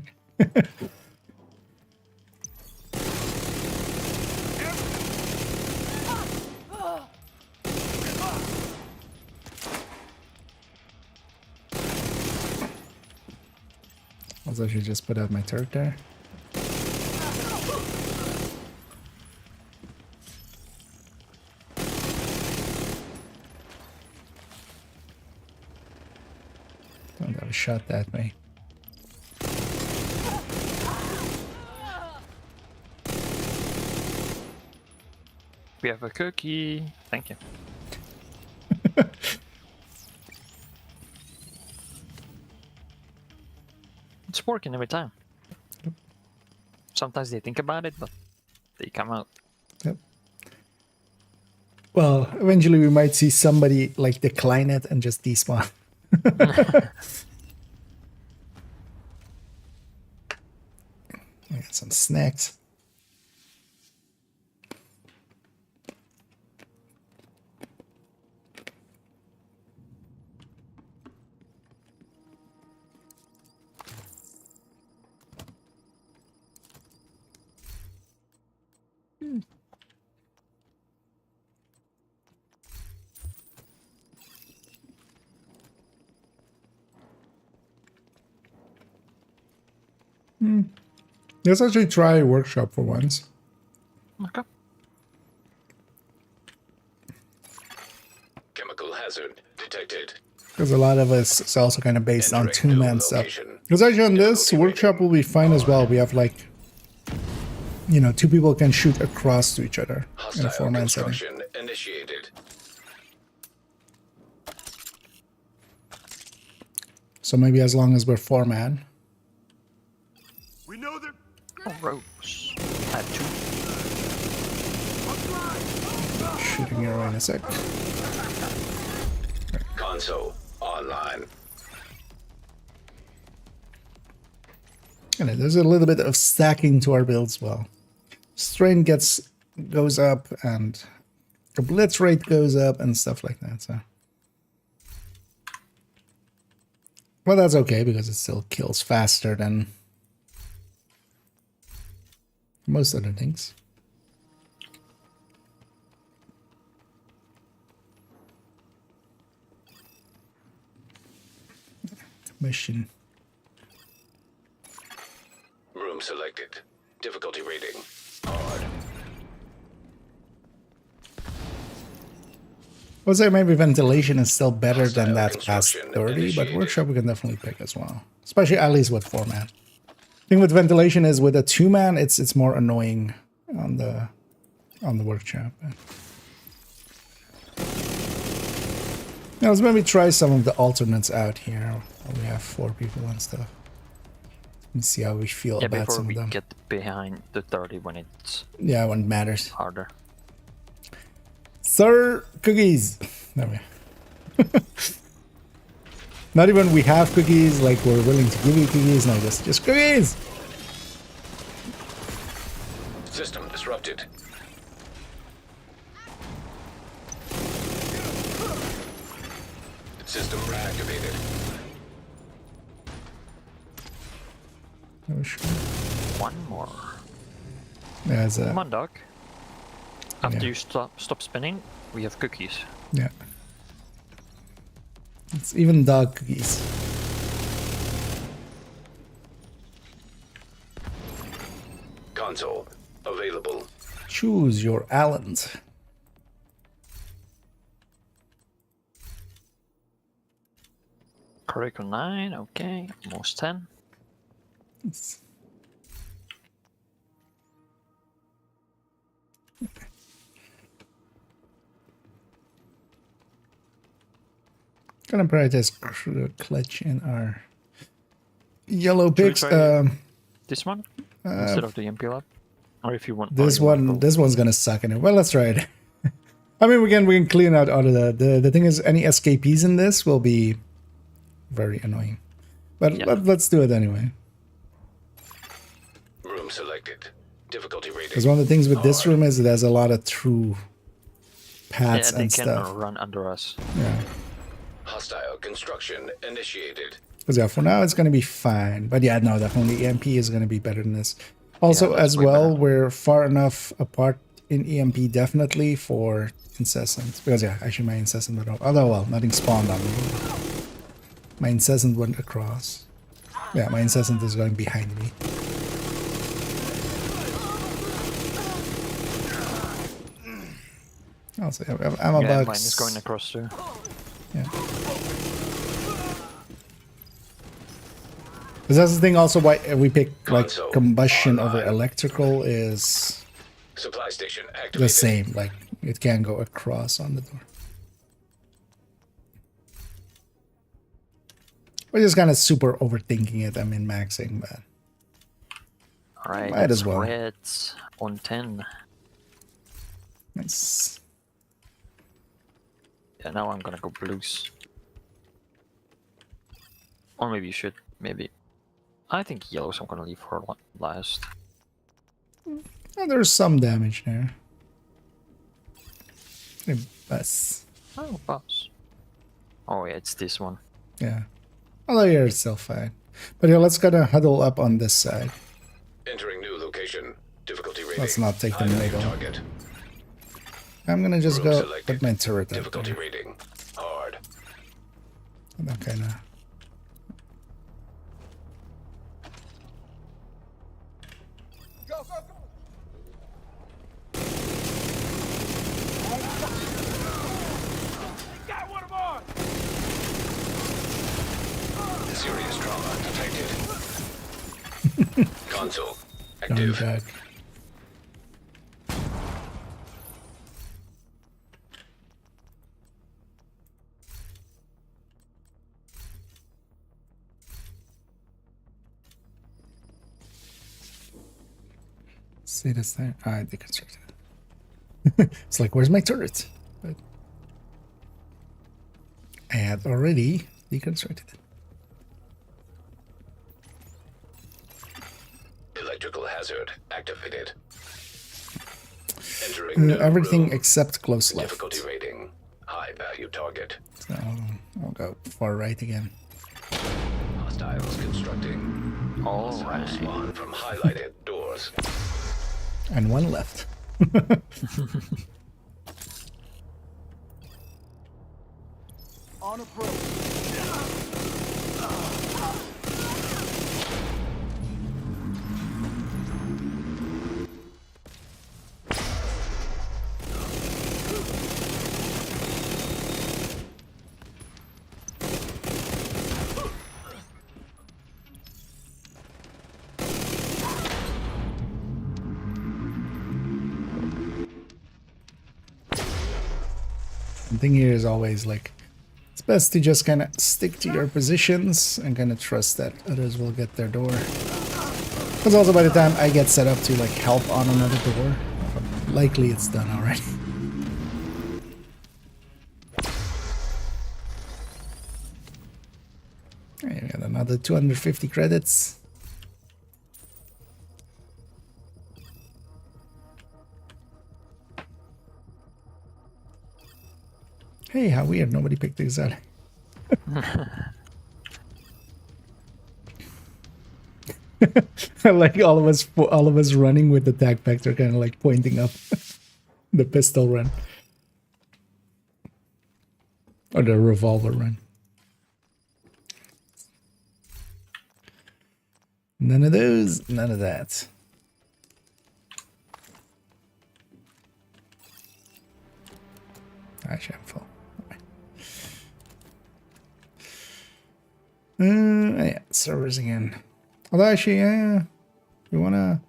Speaker 1: Also, I should just put out my turret there. Don't have a shot that way.
Speaker 5: We have a cookie. Thank you. It's working every time. Sometimes they think about it, but they come out.
Speaker 1: Yep. Well, eventually we might see somebody like decline it and just despawn. I got some snacks. Let's actually try workshop for once.
Speaker 5: Okay.
Speaker 3: Chemical hazard detected.
Speaker 1: Because a lot of us, it's also kind of based on
Speaker 3: Entering
Speaker 1: two-man
Speaker 3: new
Speaker 1: stuff.
Speaker 3: location.
Speaker 1: Because actually on this,
Speaker 3: Difficulty
Speaker 1: workshop will be fine as well. We have like, you know, two people can shoot across to each other in a
Speaker 3: Hostile
Speaker 1: four-man setting.
Speaker 3: construction initiated.
Speaker 1: So maybe as long as we're four-man.
Speaker 7: We know they're
Speaker 5: Oh, Rose. I have 2.
Speaker 1: Shooting you in a sec.
Speaker 3: Console online.
Speaker 1: And there's a little bit of stacking to our build as well. Strain goes up and the blitz rate goes up and stuff like that. So, well, that's okay because it still kills faster than most other things. Mission.
Speaker 3: Room selected. Difficulty rating. Hard.
Speaker 1: I would say maybe ventilation is still better than
Speaker 3: Hostile
Speaker 1: that past
Speaker 3: construction
Speaker 1: 30, but
Speaker 3: initiated.
Speaker 1: workshop we can definitely pick as well. Especially at least with four-man. Thing with ventilation is with a two-man, it's more annoying on the workshop. Now let's maybe try some of the alternates out here. We have 4 people and stuff. And see how we feel
Speaker 5: Yeah,
Speaker 1: about
Speaker 5: before
Speaker 1: some
Speaker 5: we
Speaker 1: of them.
Speaker 5: get behind the 30 when it's
Speaker 1: Yeah, when it matters.
Speaker 5: harder.
Speaker 1: Sir, cookies. There we go. Not even we have cookies, like we're willing to give you cookies. No, just cookies.
Speaker 3: System disrupted. System reactivated.
Speaker 1: Oh, sure.
Speaker 5: One more.
Speaker 1: There's
Speaker 5: Come
Speaker 1: a
Speaker 5: on, dog. After
Speaker 1: Yeah.
Speaker 5: you stop spinning, we have cookies.
Speaker 1: yeah. It's even dog cookies.
Speaker 3: Console available.
Speaker 1: Choose your Allens.
Speaker 5: Critical 9, okay. Almost 10.
Speaker 1: It's- Gonna prioritize clutch in our yellow picks.
Speaker 5: try This one? Instead of the MP lab? Or if you want...
Speaker 1: This
Speaker 5: or you want
Speaker 1: one,
Speaker 5: to-
Speaker 1: this one's gonna suck in it. Well, let's try it. I mean, we can clean out all of that. The thing is, any escapees in this will be very annoying. But
Speaker 5: Yeah.
Speaker 1: let's do it anyway.
Speaker 3: Room selected. Difficulty rating.
Speaker 1: Because one of the things with this
Speaker 3: hard.
Speaker 1: room is it has a lot of through paths
Speaker 5: Yeah, they
Speaker 1: and
Speaker 5: can
Speaker 1: stuff.
Speaker 5: run under us.
Speaker 1: Yeah.
Speaker 3: Hostile construction initiated.
Speaker 1: Because yeah, for now it's gonna be fine. But yeah, no, definitely EMP is gonna be better than this. Also,
Speaker 5: Yeah, that's
Speaker 1: as
Speaker 5: way
Speaker 1: well,
Speaker 5: better.
Speaker 1: we're far enough apart in EMP definitely for incessant. Because yeah, actually my incessant went off. Although well, nothing spawned on me. My incessant went across. Yeah, my incessant is going behind me. Also, ammo
Speaker 5: Yeah,
Speaker 1: bugs.
Speaker 5: mine is going across too.
Speaker 1: Yeah. Because that's the thing also why we pick like
Speaker 3: Console
Speaker 1: combustion over
Speaker 3: online.
Speaker 1: electrical is
Speaker 3: Supply station activated.
Speaker 1: the same. Like it can go across on the door. We're just kind of super overthinking it. I mean, maxing, but
Speaker 5: Alright,
Speaker 1: Might as
Speaker 5: that's
Speaker 1: well.
Speaker 5: reds on 10.
Speaker 1: nice.
Speaker 5: Yeah, now I'm gonna go blues. Or maybe you should, maybe. I think yellows I'm gonna leave for last.
Speaker 1: Oh, there's some damage there. A bus.
Speaker 5: Oh, boss. Oh yeah, it's this one.
Speaker 1: Yeah. Although you're still fine. But yeah, let's kind of huddle up on this side.
Speaker 3: Entering new location. Difficulty rating.
Speaker 1: Let's not take the
Speaker 3: high value
Speaker 1: middle.
Speaker 3: target.
Speaker 1: I'm gonna just
Speaker 3: Room
Speaker 1: go
Speaker 3: selected.
Speaker 1: put my turret out
Speaker 3: Difficulty
Speaker 1: there.
Speaker 3: rating. Hard.
Speaker 1: That kind of.
Speaker 7: Got one of ours!
Speaker 3: Serious trauma detected. Console
Speaker 1: Down
Speaker 3: active.
Speaker 1: back. See this thing? I deconstructed it. It's like, where's my turret? But I had already deconstructed it.
Speaker 3: Electrical hazard activated. Entering new
Speaker 1: Everything
Speaker 3: room.
Speaker 1: except close left.
Speaker 3: Difficulty rating. High value target.
Speaker 1: So I'll go far right again.
Speaker 3: Hostiles constructing. Hostiles
Speaker 5: Alright.
Speaker 3: spawn from highlighted doors.
Speaker 1: And one left.
Speaker 7: On approach.
Speaker 1: The thing here is always like, it's best to just kind of stick to your positions and kind of trust that others will get their door. Because also by the time I get set up to like help on another door, likely it's done already. Alright, we got another 250 credits. Hey, how weird, nobody picked this out. Like all of us running with the tag vector kind of like pointing up. The pistol run. Or the revolver run. None of those, none of that. Actually, I'm full. Yeah, servers again. Although actually, yeah, we wanna.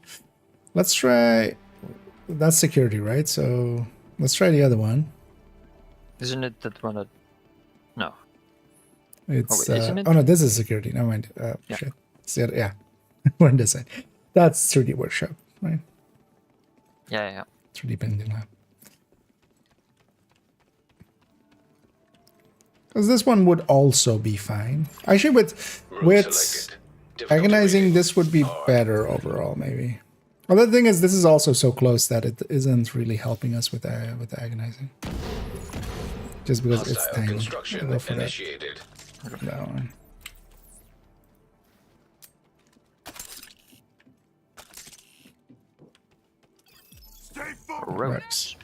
Speaker 1: Let's try. That's security, right? So let's try the other one.
Speaker 5: Isn't it that one that... No.
Speaker 1: It's.
Speaker 5: wait, isn't it?
Speaker 1: Oh no, this is security. Never mind.
Speaker 5: Yeah.
Speaker 1: Shit. So, yeah, we're on this side. That's 3D workshop, right?
Speaker 5: Yeah, yeah.
Speaker 1: 3D pending lab. Because this one would also be fine. Actually,
Speaker 3: Room
Speaker 1: with
Speaker 3: selected. Difficulty
Speaker 1: agonizing,
Speaker 3: rating.
Speaker 1: this would be
Speaker 3: Hard.
Speaker 1: better overall, maybe. Well, the thing is, this is also so close that it isn't really helping us with the agonizing. Just because it's
Speaker 3: Hostile
Speaker 1: tiny.
Speaker 3: construction
Speaker 1: I'll go for
Speaker 3: initiated.
Speaker 1: that one.
Speaker 7: Stay focused.
Speaker 5: Rogues.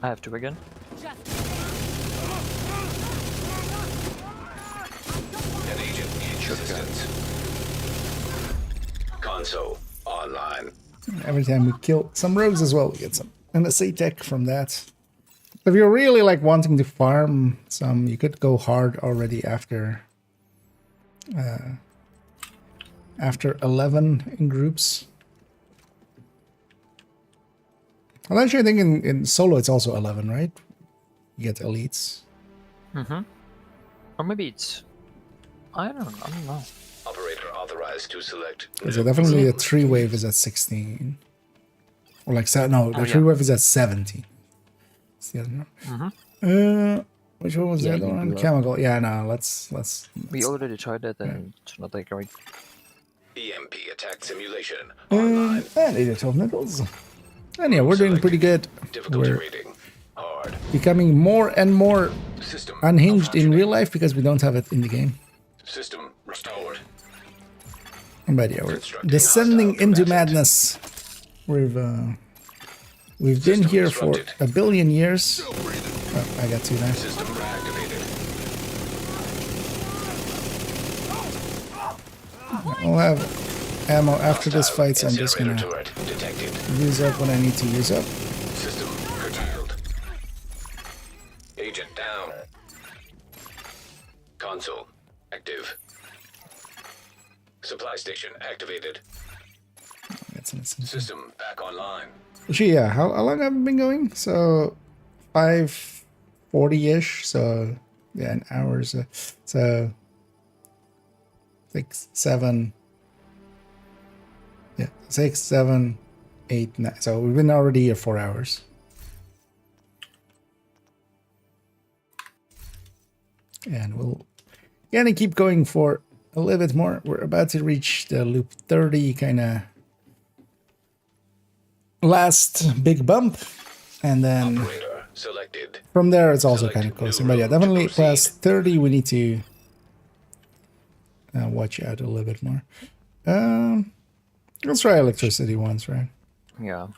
Speaker 5: I have to again.
Speaker 3: An agent needs assistance. Console online.
Speaker 1: Every time we kill some rogues as well, we get some NSA tech from that. If you're really like wanting to farm some, you could go hard already after 11 in groups. Well, actually, I think in solo it's also 11, right? You get elites.
Speaker 5: Or maybe it's... I don't know.
Speaker 3: Operator authorized to select.
Speaker 1: So definitely the 3-wave is at 16. Or like, no, the 3-wave is at 17. It's the other one. Which one was the other one? Chemical. Yeah, no, let's
Speaker 5: We already tried that and it's not that great.
Speaker 3: EMP attack simulation
Speaker 1: and 12 nickels. And yeah, we're doing pretty good.
Speaker 3: difficulty
Speaker 1: We're
Speaker 3: rating hard.
Speaker 1: becoming more and more
Speaker 3: System
Speaker 1: unhinged in
Speaker 3: malfunctioning.
Speaker 1: real life because we don't have it in the game.
Speaker 3: System restored.
Speaker 1: But yeah, we're
Speaker 3: Constructing
Speaker 1: descending
Speaker 3: hostile
Speaker 1: into
Speaker 3: combatant.
Speaker 1: madness. We've been
Speaker 3: System
Speaker 1: here for
Speaker 3: disrupted.
Speaker 1: a billion years. Oh, I got 2 there.
Speaker 3: System reactivated.
Speaker 1: I'll have ammo after this fight, so I'm just gonna
Speaker 3: Incinerator turret detected.
Speaker 1: use up what I need to use up.
Speaker 3: System curtailed. Agent down. Console active. Supply station activated.
Speaker 1: That's innocent.
Speaker 3: System back online.
Speaker 1: Actually, yeah, how long have I been going? So 5:40-ish. So yeah, an hour. So 6, 7. Yeah, 6, 7, 8, 9. So we've been already here 4 hours. And we'll gonna keep going for a little bit more. We're about to reach the loop 30 kind of last big bump, and then
Speaker 3: Operator selected.
Speaker 1: from there it's also
Speaker 3: Select
Speaker 1: kind of close.
Speaker 3: new
Speaker 1: But yeah,
Speaker 3: route to
Speaker 1: definitely
Speaker 3: proceed.
Speaker 1: past 30 we need to watch out a little bit more. Let's try electricity once, right?
Speaker 5: Yeah.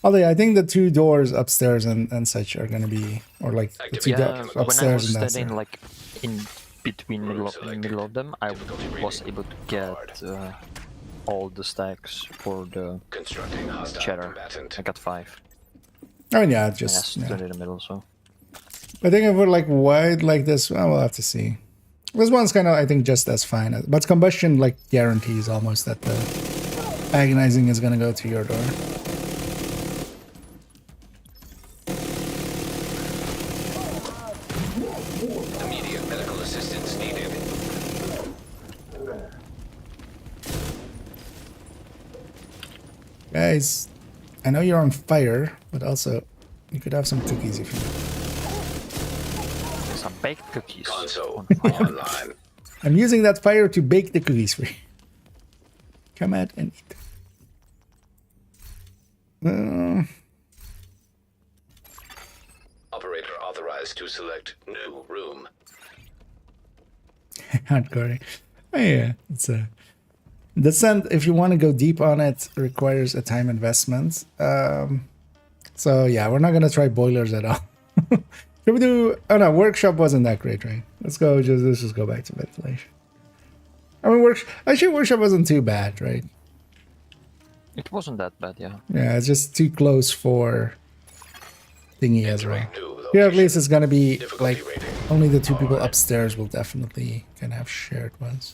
Speaker 1: Although I think the 2 doors upstairs and such are gonna be, or like the 2
Speaker 5: Yeah,
Speaker 1: doors
Speaker 5: when I
Speaker 1: upstairs
Speaker 5: was
Speaker 1: and downstairs.
Speaker 5: standing like in between middle of them, I was able to get all the stacks for the
Speaker 3: Constructing hostile
Speaker 5: cheddar.
Speaker 3: combatant.
Speaker 5: I got 5.
Speaker 1: I mean, yeah,
Speaker 5: And I
Speaker 1: just
Speaker 5: stood
Speaker 1: yeah.
Speaker 5: in the middle, so...
Speaker 1: I think if we're like wide like this, well, we'll have to see. This one's kind of, I think, just as fine. But combustion like guarantees almost that the agonizing is gonna go to your door.
Speaker 3: Immediate medical assistance needed.
Speaker 1: Guys, I know you're on fire, but also you could have some cookies if you want.
Speaker 5: Some baked cookies.
Speaker 3: Console
Speaker 5: on fire.
Speaker 3: online.
Speaker 1: I'm using that fire to bake the cookies for you. Come out and eat.
Speaker 3: Operator authorized to select new room.
Speaker 1: Hardcore. Oh, yeah, it's a descent. If you want to go deep on it, requires a time investment. So yeah, we're not gonna try boilers at all. Should we do? Oh no, workshop wasn't that great, right? Let's just go back to ventilation. I mean, workshop wasn't too bad, right?
Speaker 5: It wasn't that bad, yeah.
Speaker 1: Yeah, it's just too close for thingy as well.
Speaker 3: Entering new
Speaker 1: Here at
Speaker 3: location.
Speaker 1: least it's gonna be
Speaker 3: Difficulty
Speaker 1: like
Speaker 3: rating.
Speaker 1: only the 2 people upstairs will definitely can have shared ones.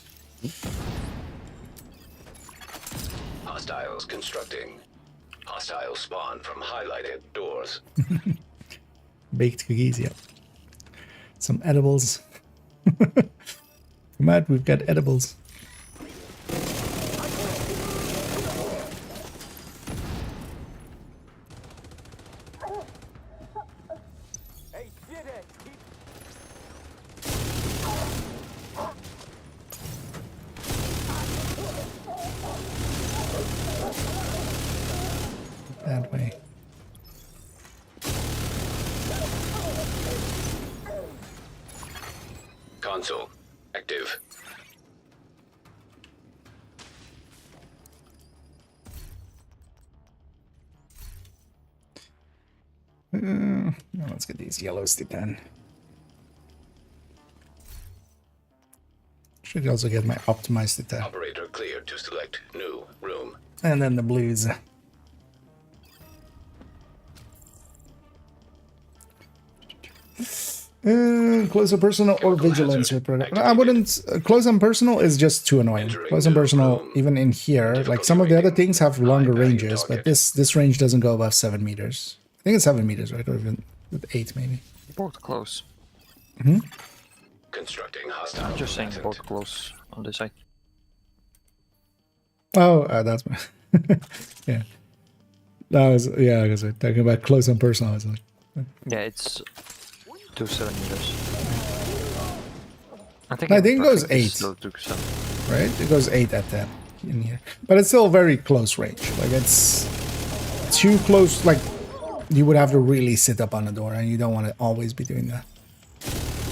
Speaker 3: Hostiles constructing. Hostile spawn from highlighted doors.
Speaker 1: Baked cookies, yeah. Some edibles. Come out, we've got edibles.
Speaker 7: Hey, shithead, keep
Speaker 1: Let's get these yellows to 10. Should also get my optimized to 10.
Speaker 3: Operator cleared to select new room.
Speaker 1: And then the blues. Close and personal or vigilance. I wouldn't. Close and personal is just too annoying. Close and personal, even in here, like some of the other things have longer ranges, but this range doesn't go above 7 meters. I think it's 7 meters, right? Or even with 8 maybe.
Speaker 5: Both close.
Speaker 3: Constructing hostile.
Speaker 5: I'm just saying
Speaker 3: combatant.
Speaker 5: both close on this side.
Speaker 1: Oh, that's my. Yeah. That was I was talking about close and personal. I was like,
Speaker 5: Yeah, it's 2 7 meters. I think
Speaker 1: it goes
Speaker 5: perfect is
Speaker 1: 8.
Speaker 5: still 2 7.
Speaker 1: right? It goes 8 at 10 in here, but it's still very close range. Like it's too close. Like you would have to really sit up on the door, and you don't want to always be doing that.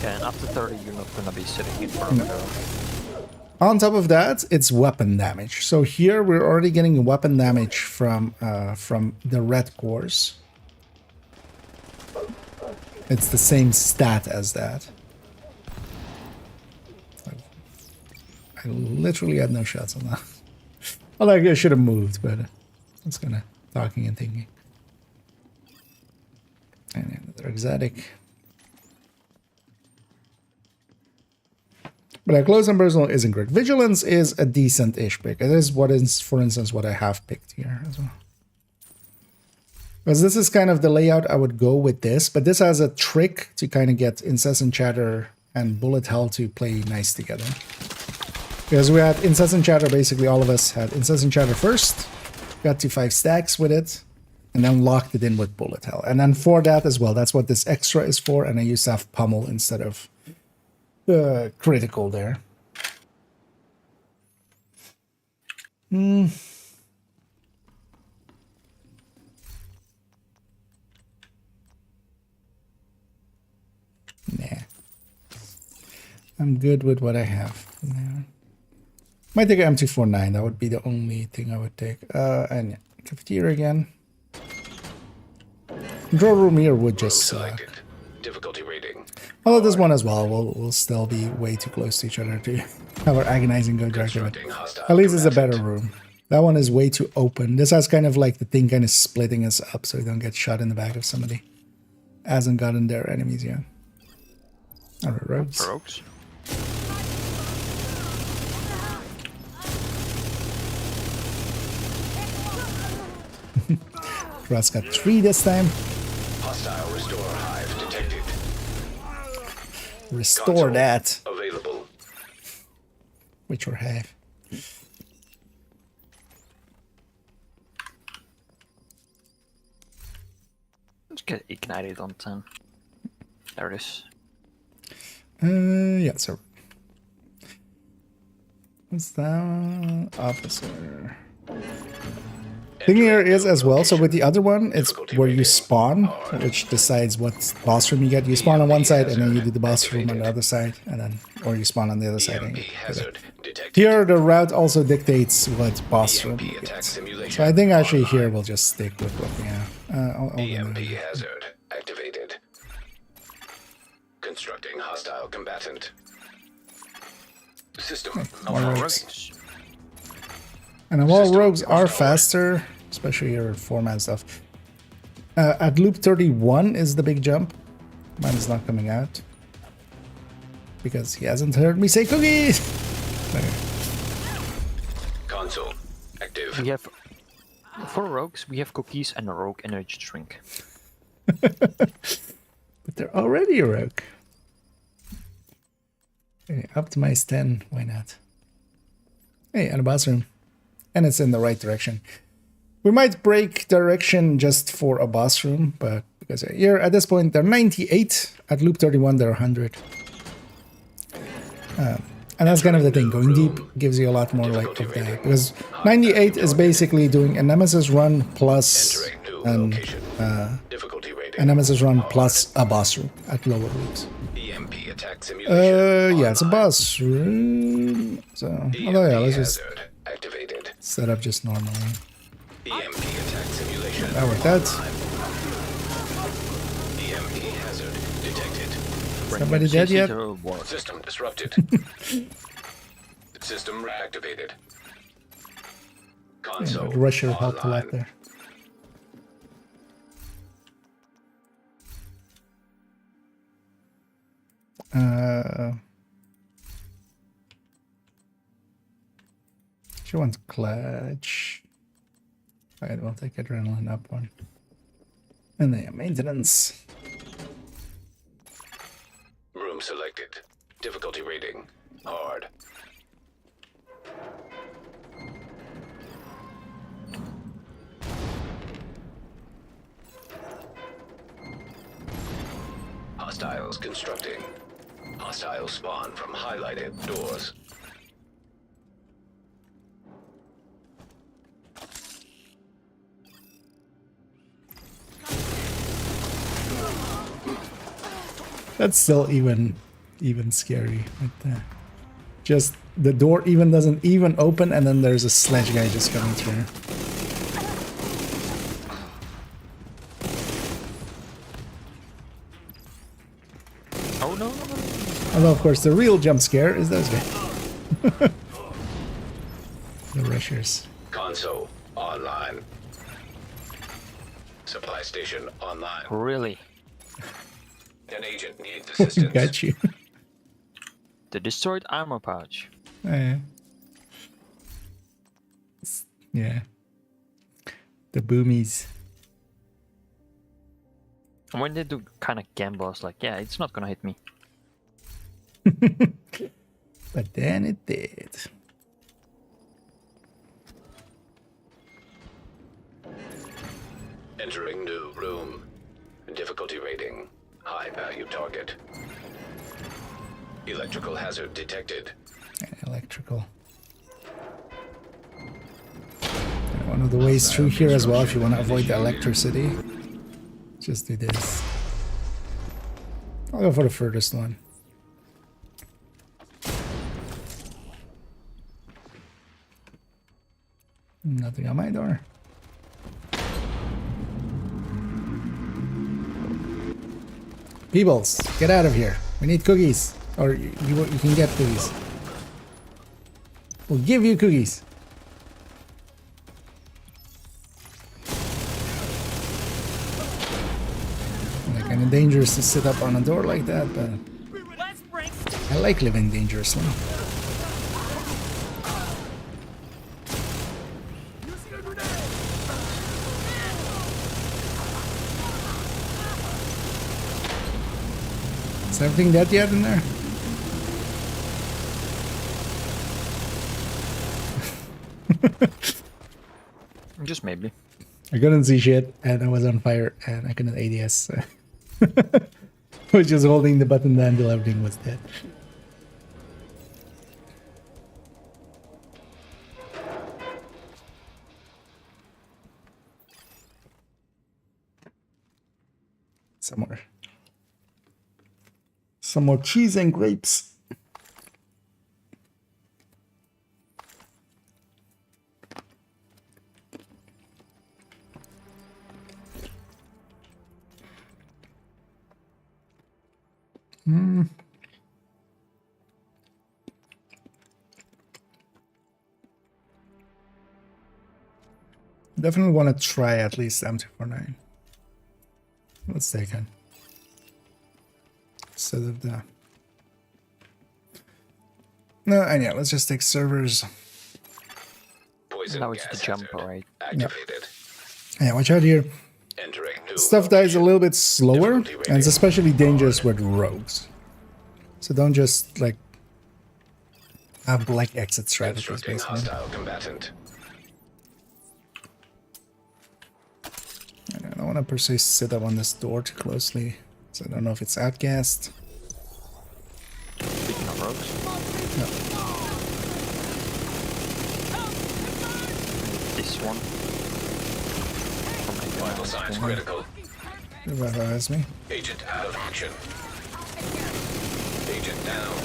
Speaker 5: Yeah, and after 30, you're not gonna be sitting in front of the door.
Speaker 1: On top of that, it's weapon damage. So here we're already getting weapon damage from the red cores. It's the same stat as that. I literally had no shots on that. Well, I should have moved, but it's kind of talking and thinking. And another exotic. But close and personal isn't great. Vigilance is a decent-ish pick. It is what is, for instance, what I have picked here as well. Because this is kind of the layout I would go with this, but this has a trick to kind of get incessant chatter and bullet hell to play nice together. Because we had incessant chatter, basically all of us had incessant chatter first, got to 5 stacks with it, and then locked it in with bullet hell. And then for that as well, that's what this extra is for, and I used to have pummel instead of critical there. Nah. I'm good with what I have. Yeah. Might take an M249. That would be the only thing I would take. And yeah, cafeteria again. Control room here would just suck.
Speaker 3: Selected. Difficulty rating.
Speaker 1: Although this one as well, we'll still be way too close to each other to have our agonizing go directly.
Speaker 3: Constructing hostile
Speaker 1: At least it's a
Speaker 3: combatant.
Speaker 1: better room. That one is way too open. This has kind of like the thing kind of splitting us up so we don't get shot in the back if somebody hasn't gotten their enemies yet. Alright, rogues.
Speaker 5: Rogues.
Speaker 1: Russ got 3 this time.
Speaker 3: Hostile restore hive detected.
Speaker 1: Restore
Speaker 3: Console
Speaker 1: that.
Speaker 3: Available.
Speaker 1: Which or have.
Speaker 5: Let's get ignited on 10. There it is.
Speaker 1: Yeah, so. What's that? Officer. Thing here is as well, so with the other one, it's where you spawn, which decides what boss room you get. You spawn on one side, and then you do the boss room on the other side, and then, or you spawn on the other side. And
Speaker 3: EMP
Speaker 1: you do that.
Speaker 3: hazard detected.
Speaker 1: Here, the route also dictates what boss room you
Speaker 3: EMP attack
Speaker 1: get.
Speaker 3: simulation.
Speaker 1: So I think actually here we'll just stick with what we have.
Speaker 3: EMP hazard activated. Constructing hostile combatant. System
Speaker 1: More
Speaker 3: alpha.
Speaker 1: rogues. And while rogues are faster, especially your format stuff, at loop 31 is the big jump. Mine is not coming out because he hasn't heard me say cookies. Okay.
Speaker 3: Console active.
Speaker 5: We have, for rogues, we have cookies and a rogue energy drink.
Speaker 1: But they're already a rogue. Okay, optimize 10, why not? Hey, and a boss room. And it's in the right direction. We might break direction just for a boss room, but because here at this point they're 98, at loop 31 they're 100. And that's kind of the thing, going deep gives you a lot more like of that. Because 98 is basically doing a Nemesis run plus
Speaker 3: Entering new location. Difficulty rating.
Speaker 1: a Nemesis run plus a boss room at lower loops.
Speaker 3: EMP attack simulation.
Speaker 1: Yeah, it's a
Speaker 3: online.
Speaker 1: boss room. So, although yeah, let's just
Speaker 3: Hazard activated.
Speaker 1: set up just normally.
Speaker 3: EMP attack simulation.
Speaker 1: That worked out.
Speaker 3: EMP hazard detected.
Speaker 1: Somebody dead yet?
Speaker 3: System disrupted. System reactivated. Console
Speaker 1: Rusher helped a lot
Speaker 3: online.
Speaker 1: there. She wants clutch. I will take adrenaline up one. And then maintenance.
Speaker 3: Room selected. Difficulty rating hard. Hostiles constructing. Hostile spawn from highlighted doors.
Speaker 1: That's still even scary right there. Just the door even doesn't even open, and then there's a sledge guy just coming through.
Speaker 5: Oh no!
Speaker 1: Although of course the real jump scare is those guys. The rushers.
Speaker 3: Console online. Supply station online.
Speaker 5: Really?
Speaker 3: An agent needs assistance.
Speaker 1: Got you.
Speaker 5: The destroyed armor pouch.
Speaker 1: Yeah. Yeah. The boomies.
Speaker 5: And when they do kind of gamble, I was like, yeah, it's not gonna hit me.
Speaker 1: But then it did.
Speaker 3: Entering new room. Difficulty rating high value target. Electrical hazard detected.
Speaker 1: Electrical. And one of the ways through here as well, if you want to avoid the electricity, just do this. I'll go for the furthest one. Nothing on my door. Peebles, get out of here. We need cookies. Or you can get cookies. We'll give you cookies. Like, kind of dangerous to sit up on a door like that, but I like living dangerously. Is everything dead yet in there?
Speaker 5: Just maybe.
Speaker 1: I couldn't see shit, and I was on fire, and I couldn't ADS. So. I was just holding the button down until everything was dead. Some more cheese and grapes. Definitely want to try at least M249. Let's take it. Instead of the... No, and yeah, let's just take servers.
Speaker 3: Poison
Speaker 5: Now it's the
Speaker 3: gas
Speaker 5: jumper,
Speaker 3: hazard
Speaker 5: right?
Speaker 3: activated.
Speaker 1: Yeah, watch out here.
Speaker 3: Entering new
Speaker 1: Stuff dies a little bit slower,
Speaker 3: Difficulty
Speaker 1: and it's
Speaker 3: rating
Speaker 1: especially dangerous with rogues. So don't just, like, have black exit strategies,
Speaker 3: Instructing
Speaker 1: basically.
Speaker 3: hostile combatant.
Speaker 1: I don't want to per se sit up on this door too closely, so I don't know if it's outgassed.
Speaker 5: Speaking of rogues. This one.
Speaker 3: Vital signs critical.
Speaker 1: Revives me.
Speaker 3: Agent out of action. Agent down.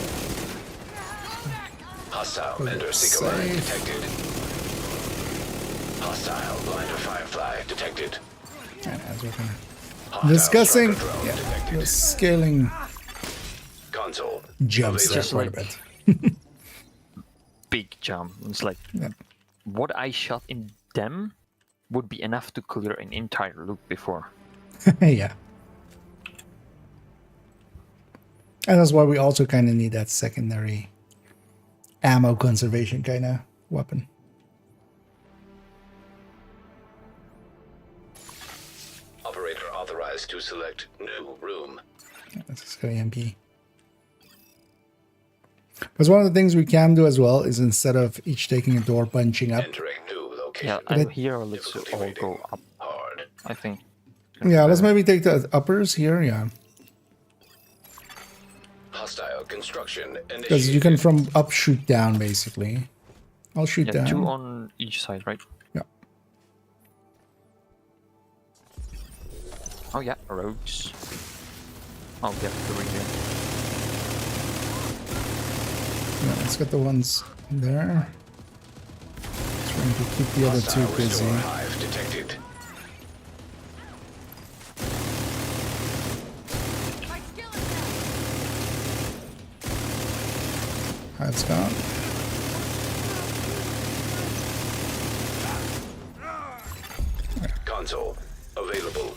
Speaker 3: Hostile Mender Seeker line
Speaker 1: safe.
Speaker 3: detected. Hostile Blinder Firefly detected.
Speaker 1: And as we're gonna
Speaker 3: Hostile
Speaker 1: Discussing
Speaker 3: striker drone
Speaker 1: the
Speaker 3: detected.
Speaker 1: scaling
Speaker 3: Console.
Speaker 1: jumps there
Speaker 5: Just
Speaker 1: quite a
Speaker 5: like-
Speaker 1: bit.
Speaker 5: Big jump. It's like what I shot in them would be enough to clear an entire loop before.
Speaker 1: Yeah. And that's why we also kind of need that secondary ammo conservation kind of weapon.
Speaker 3: Operator authorized to select new room.
Speaker 1: Let's just go EMP. Because one of the things we can do as well is instead of each taking a door punching up.
Speaker 3: Entering new location.
Speaker 5: Yeah,
Speaker 1: But
Speaker 5: and
Speaker 1: it-
Speaker 5: here let's
Speaker 3: Difficulty
Speaker 5: all
Speaker 3: rating.
Speaker 5: go up.
Speaker 3: Hard.
Speaker 5: I think.
Speaker 1: Yeah, let's maybe take the uppers here, yeah.
Speaker 3: Hostile construction
Speaker 1: Because you can
Speaker 3: initiated.
Speaker 1: from up shoot down basically. I'll shoot
Speaker 5: Yeah,
Speaker 1: down.
Speaker 5: 2 on each side, right?
Speaker 1: Yeah.
Speaker 5: Oh yeah, rogues. Oh yeah, 3 here.
Speaker 1: Yeah, let's get the ones there. Trying to keep the other two
Speaker 3: Hostile
Speaker 1: busy.
Speaker 3: restore hive detected.
Speaker 1: Hive's gone.
Speaker 3: Console available.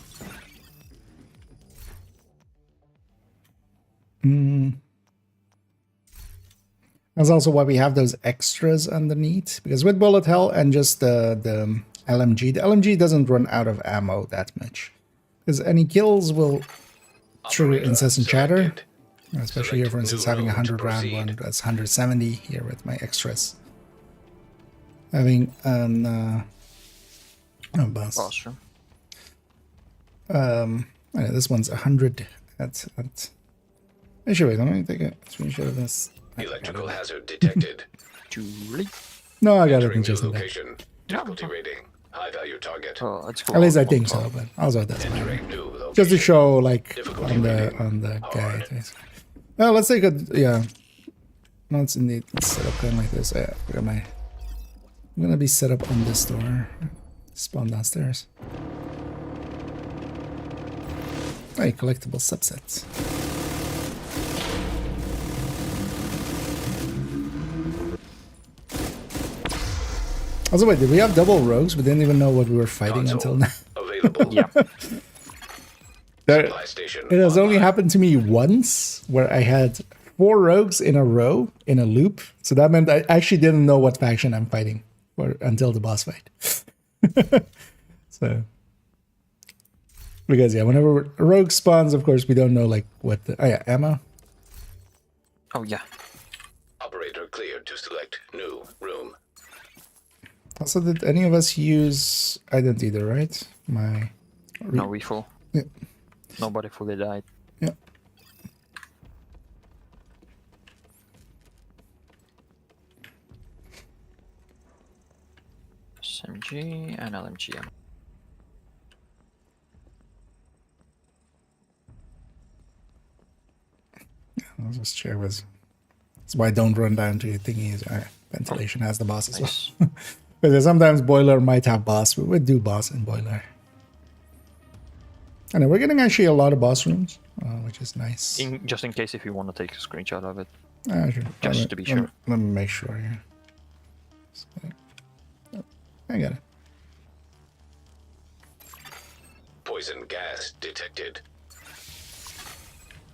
Speaker 1: That's also why we have those extras underneath. Because with bullet hell and just the LMG doesn't run out of ammo that much. Because any kills will trigger
Speaker 3: Operator
Speaker 1: incessant chatter.
Speaker 3: selected.
Speaker 1: Especially here, for
Speaker 3: Select
Speaker 1: instance,
Speaker 3: new
Speaker 1: having a
Speaker 3: room to
Speaker 1: 100 round
Speaker 3: proceed.
Speaker 1: one, that's 170 here with my extras. Having an bus.
Speaker 5: Awesome.
Speaker 1: Yeah, this one's 100 at actually, wait, let me take a screenshot of this.
Speaker 3: Electrical hazard detected.
Speaker 5: Julie.
Speaker 1: No, I got it
Speaker 3: Entering
Speaker 1: in
Speaker 3: new
Speaker 1: just in there.
Speaker 3: location. Difficulty rating. High value target.
Speaker 5: Oh, let's go.
Speaker 1: At least I
Speaker 5: up,
Speaker 1: think
Speaker 5: up,
Speaker 1: so,
Speaker 5: up.
Speaker 1: but also that's fine.
Speaker 3: Entering new location.
Speaker 1: Just to show, like,
Speaker 3: Difficulty
Speaker 1: on
Speaker 3: rating.
Speaker 1: the guide.
Speaker 3: Hard.
Speaker 1: Well, let's take a, yeah. No, it's indeed set up kind of like this. Yeah, I got my, I'm gonna be set up on this door. Spawn downstairs. Hey, collectible subsets. Also, wait, did we have double rogues? We didn't even know what we were fighting
Speaker 3: Console
Speaker 1: until now.
Speaker 3: available.
Speaker 5: Yeah.
Speaker 1: There,
Speaker 3: Supply station.
Speaker 1: it has only
Speaker 3: online.
Speaker 1: happened to me once where I had 4 rogues in a row in a loop. So that meant I actually didn't know what faction I'm fighting until the boss fight. So, because yeah, whenever a rogue spawns, of course, we don't know like what the, oh yeah, ammo.
Speaker 5: Oh yeah.
Speaker 3: Operator cleared to select new room.
Speaker 1: Also, did any of us use, I didn't either, right? My,
Speaker 5: No, we full.
Speaker 1: yeah,
Speaker 5: Nobody fully died.
Speaker 1: yeah.
Speaker 5: SMG and LMG.
Speaker 1: I'll just share with. That's why I don't run down to your thingy. Ventilation has the boss as well.
Speaker 5: Nice.
Speaker 1: Because sometimes boiler might have boss, but we do boss in boiler. And we're getting actually a lot of boss rooms, which is nice.
Speaker 5: Just in case if you want to take a screenshot of it.
Speaker 1: Sure.
Speaker 5: Just to be sure.
Speaker 1: Let me make sure here. I got it.
Speaker 3: Poison gas detected.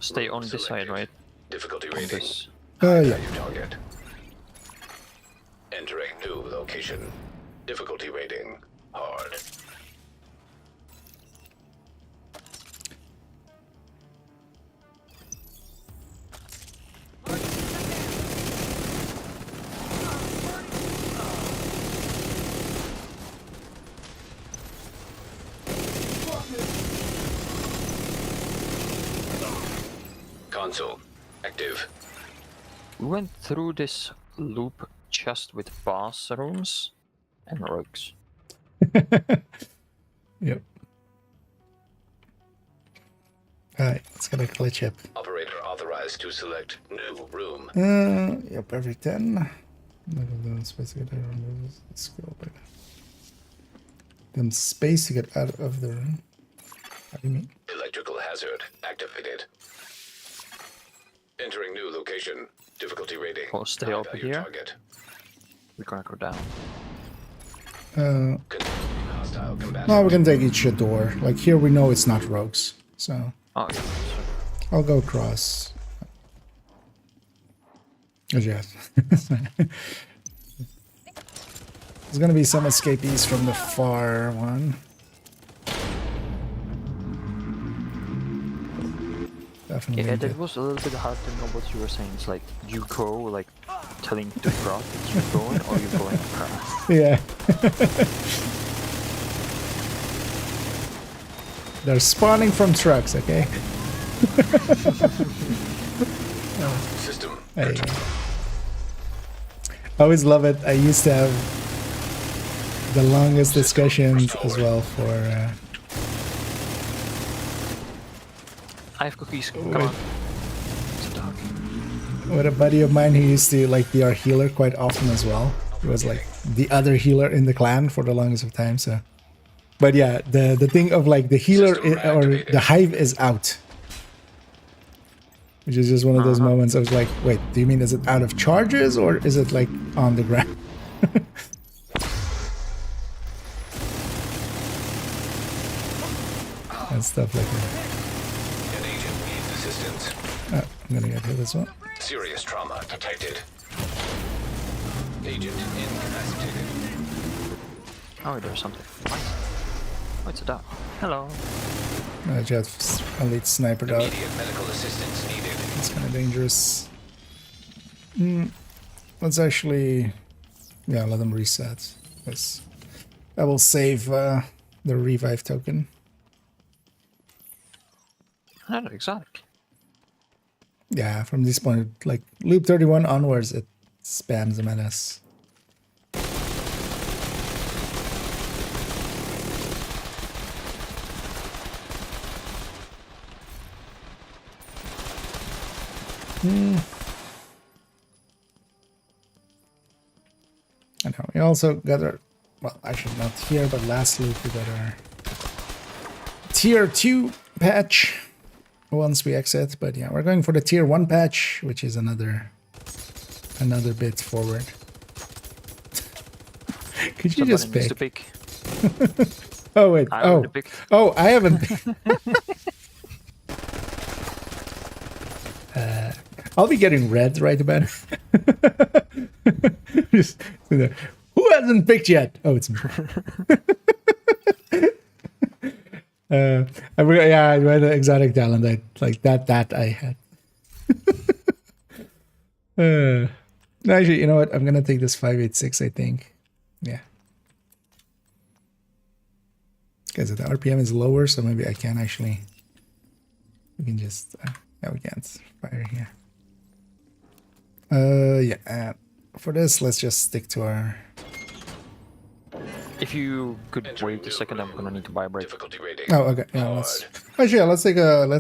Speaker 5: Stay on this side,
Speaker 3: Selected.
Speaker 5: right?
Speaker 3: Difficulty
Speaker 5: On
Speaker 3: rating.
Speaker 5: this.
Speaker 1: Yeah.
Speaker 3: Value target. Entering new location. Difficulty rating. Hard. Console active.
Speaker 5: We went through this loop just with boss rooms and rogues.
Speaker 1: Yep. Alright, let's get a glitch chip.
Speaker 3: Operator authorized to select new room.
Speaker 1: Yep, every 10. Space to get out of the skill, but then space to get out of the room. How do you mean?
Speaker 3: hazard activated. Entering new location. Difficulty rating.
Speaker 5: Oh, stay
Speaker 3: High
Speaker 5: over
Speaker 3: value
Speaker 5: here.
Speaker 3: Target.
Speaker 5: We're gonna go down.
Speaker 3: Containing hostile combatant.
Speaker 1: Well, we can take each door. Like here we know it's not rogues. So
Speaker 5: Oh, yeah.
Speaker 1: I'll go across. Oh, yes. There's gonna be some escapees from the far one. Definitely.
Speaker 5: Yeah,
Speaker 1: gonna
Speaker 5: that was a little bit hard to know what you were saying. It's like you go like telling the crowd that you're going, or you're going across.
Speaker 1: Yeah. They're spawning from trucks, okay?
Speaker 3: System.
Speaker 1: Hey. I always love it. I used to have the longest discussions as well for
Speaker 5: I have cookies. Come
Speaker 1: Wait.
Speaker 5: on. It's a dog.
Speaker 1: with a buddy of mine who used to like be our healer quite often as well. He was like the other healer in the clan for the longest of time. So, but yeah, the thing of like the healer or the hive is out, which is just one of those moments. I was like, wait, do you mean is it out of charges or is it like on the ground? And stuff like that.
Speaker 3: An agent needs assistance.
Speaker 1: Oh, I'm gonna get hit as well.
Speaker 3: Serious trauma detected. Agent incapacitated.
Speaker 5: Oh, there's something. Oh, it's a dog. Hello.
Speaker 1: Just elite sniper dog.
Speaker 3: Immediate medical assistance needed.
Speaker 1: It's kind of dangerous. Let's actually, yeah, let them reset. Because that will save the revive token.
Speaker 5: Another exotic.
Speaker 1: Yeah, from this point, like loop 31 onwards, it spams the menace. I know. We also got our, well, actually not here, but last loop we got our tier 2 patch once we exit. But yeah, we're going for the tier 1 patch, which is another bit forward. Could you just
Speaker 5: Somebody needs
Speaker 1: pick?
Speaker 5: to pick.
Speaker 1: Oh wait.
Speaker 5: I
Speaker 1: Oh.
Speaker 5: already picked.
Speaker 1: Oh, I haven't. I'll be getting red right about. Just sit there. Who hasn't picked yet? Oh, it's me. I forgot, yeah, I read the exotic talent. I like that. That I had. Actually, you know what? I'm gonna take this 586. I think. Yeah. Because the RPM is lower, so maybe I can actually. We can just. Yeah, we can't fire here. Yeah. For this, let's just stick to our.
Speaker 5: If you could wait a second, I'm gonna need to buy a break.
Speaker 3: Difficulty rating.
Speaker 1: Oh, okay. Yeah, let's. Actually, yeah, let's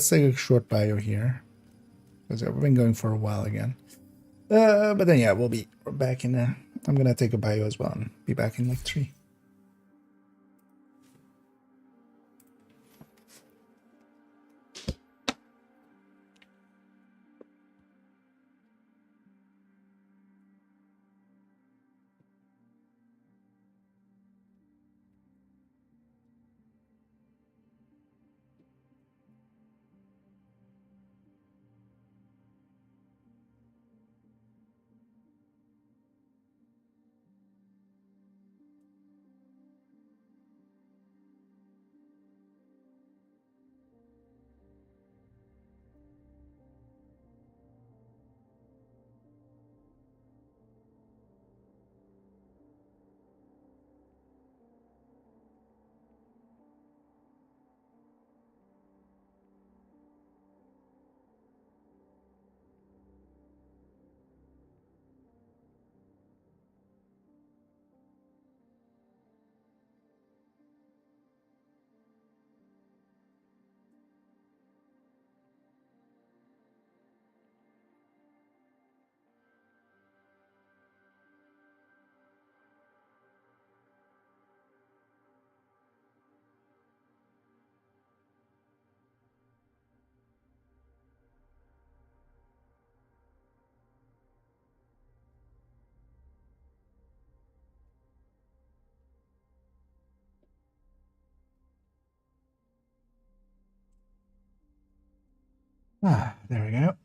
Speaker 1: take a short bio here, because we've been going for a while again. But then yeah, we're back in. I'm gonna take a bio as well and be back in like 3. Ah, there we go.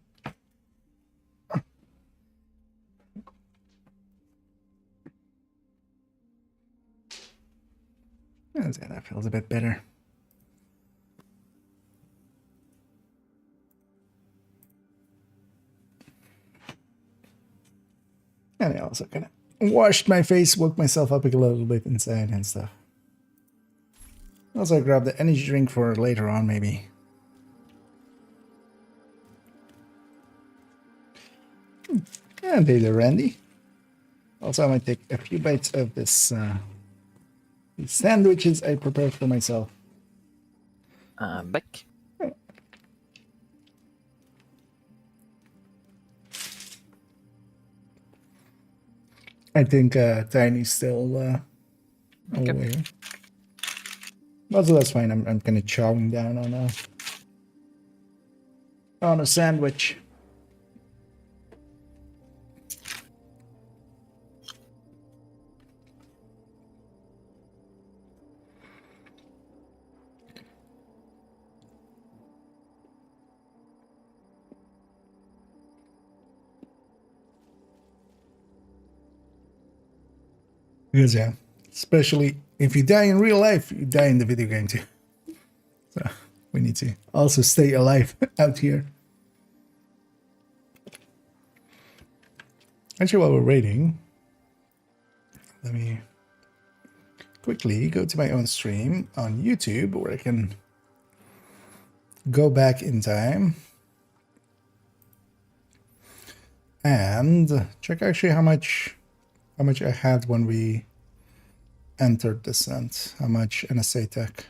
Speaker 1: Yeah, that feels a bit better. And I also kind of washed my face, woke myself up a little bit inside and stuff. Also, grab the energy drink for later on, maybe. And hey there, Randy. Also, I might take a few bites of this these sandwiches I prepared for myself.
Speaker 5: Back.
Speaker 1: I think Tiny's still
Speaker 5: Okay.
Speaker 1: away. Also, that's fine. I'm kind of chowing down on a sandwich. Because yeah, especially if you die in real life, you die in the video game too. So we need to also stay alive out here. Actually, while we're waiting, let me quickly go to my own stream on YouTube where I can go back in time and check actually how much I had when we entered Descent. How much NSA tech?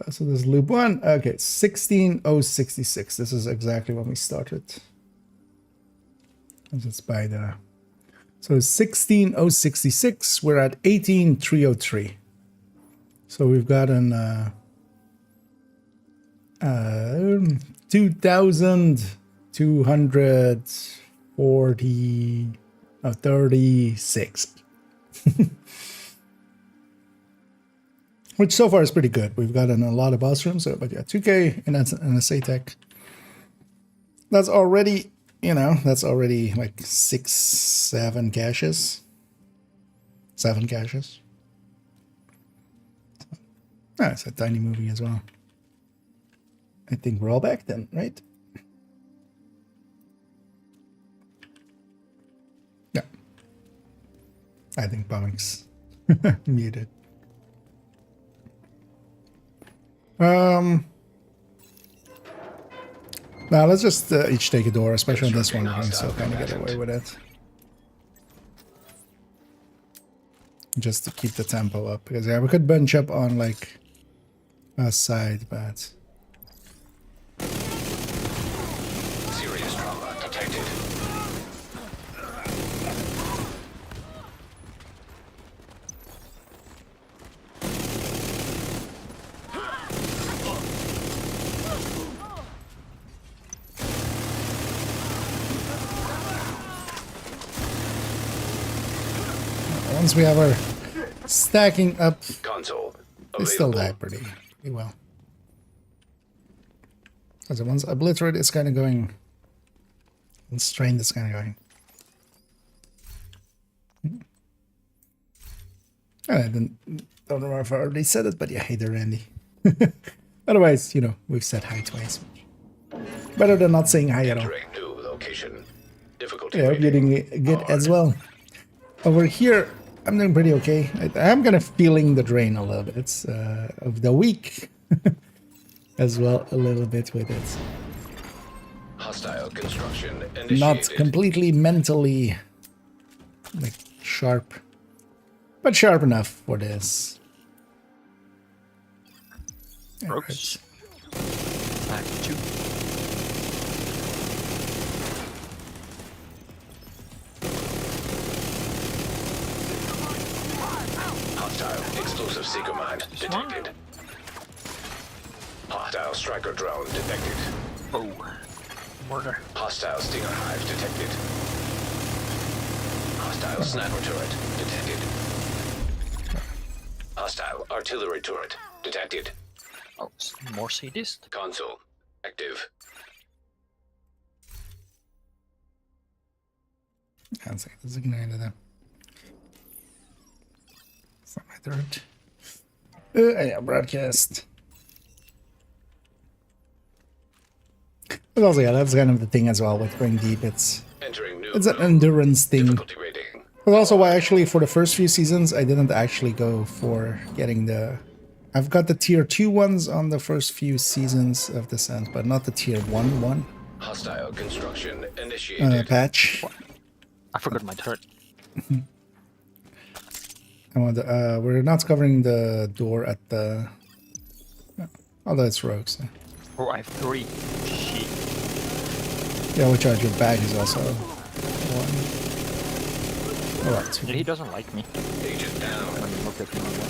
Speaker 1: So there's loop 1. Okay, 16066. This is exactly when we started. It's by the... So 16066, we're at 18303. So we've got an 36. Which so far is pretty good. We've gotten a lot of boss rooms, but yeah, 2K and that's an SA tech. That's already, that's already like 7 caches. 7 caches. Ah, it's a tiny movie as well. I think we're all back then, right? Yeah. I think Bomming's muted. Now let's just each take a door, especially on this one. We can still kind of get away with it. Just to keep the tempo up, because yeah, we could bunch up on like a side, but
Speaker 3: Serious trauma detected.
Speaker 1: once we have our stacking up,
Speaker 3: Console
Speaker 1: they still
Speaker 3: available.
Speaker 1: die pretty well. Because once obliterate is kind of going, and strained is kind of going. I don't remember if I already said it, but yeah, hey there, Randy. Otherwise, we've said hi twice. Better than not saying hi at all.
Speaker 3: Entering new location. Difficulty
Speaker 1: Yeah, I hope you're
Speaker 3: rating.
Speaker 1: doing good as well. Over here, I'm doing pretty okay. I'm kind of feeling the drain a little bit. It's of the week as well, a little bit with it.
Speaker 3: Hostile construction initiated.
Speaker 1: Not completely mentally like sharp, but sharp enough for this.
Speaker 5: Brooks. Back to.
Speaker 3: Hostile explosive seeker mine detected. Hostile striker drone detected.
Speaker 5: Oh. Murder.
Speaker 3: Hostile Stinger Hive detected. Hostile Sniper Turret detected. Hostile Artillery Turret detected.
Speaker 5: Oh, more sadist.
Speaker 3: Console active.
Speaker 1: Can't say designated them. It's not my third. Yeah, broadcast. But also, yeah, that's kind of the thing as well with going deep. It's
Speaker 3: Entering new
Speaker 1: an
Speaker 3: room.
Speaker 1: endurance thing.
Speaker 3: Difficulty rating.
Speaker 1: But also why actually for the first few seasons I didn't actually go for getting the... I've got the tier 2 ones on the first few seasons of Descent, but not the tier 1 one
Speaker 3: Hostile construction initiated.
Speaker 1: patch.
Speaker 5: I forgot my turret.
Speaker 1: I want we're not covering the door at the... Although it's rogues.
Speaker 5: Oh, I have 3. Shit.
Speaker 1: Yeah, which your bag is also 1. Oh, 2.
Speaker 5: He doesn't like me
Speaker 3: Agent down.
Speaker 5: when you look at him like that.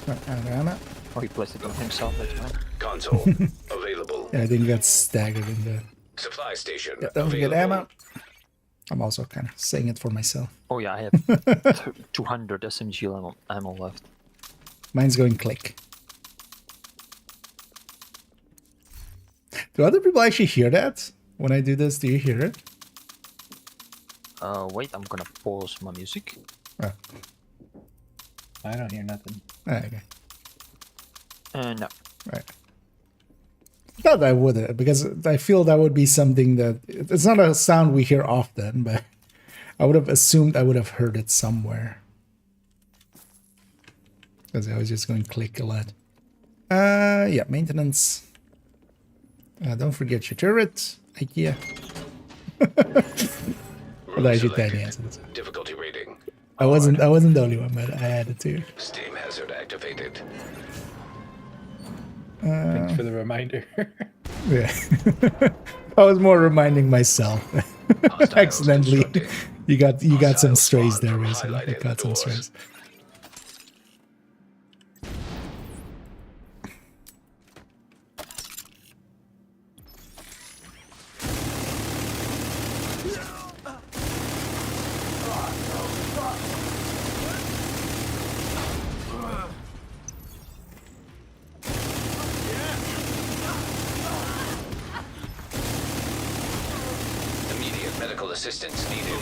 Speaker 1: Out of ammo.
Speaker 5: Oh, he placed it on himself, that's fine.
Speaker 3: Console available.
Speaker 1: Yeah, I think got staggered in the...
Speaker 3: Supply station
Speaker 1: Yeah, don't forget
Speaker 3: available.
Speaker 1: ammo. I'm also kind of saying it for myself.
Speaker 5: Oh yeah, I have 200 SMG ammo left.
Speaker 1: Mine's going click. Do other people actually hear that? When I do this, do you hear it?
Speaker 5: Wait, I'm gonna pause my music.
Speaker 1: Oh,
Speaker 6: I don't hear nothing.
Speaker 1: okay.
Speaker 5: No.
Speaker 1: Right. Thought I would, because I feel that would be something that... It's not a sound we hear often, but I would have assumed I would have heard it somewhere. Because I was just going click a lot. Yeah, maintenance. Don't forget your turret. IKEA. Although I should tell the answer.
Speaker 3: Difficulty rating.
Speaker 1: I wasn't the only one, but I had it too.
Speaker 3: Steam hazard activated.
Speaker 6: Thanks for the reminder.
Speaker 1: Yeah. I was more reminding myself.
Speaker 3: Hostiles
Speaker 1: Accidentally.
Speaker 3: constructing.
Speaker 1: You got some
Speaker 3: Hostiles
Speaker 1: strays
Speaker 3: spawn
Speaker 1: there,
Speaker 3: from
Speaker 1: basically. I
Speaker 3: highlighted
Speaker 1: got some
Speaker 3: doors.
Speaker 1: strays.
Speaker 3: Immediate medical assistance needed.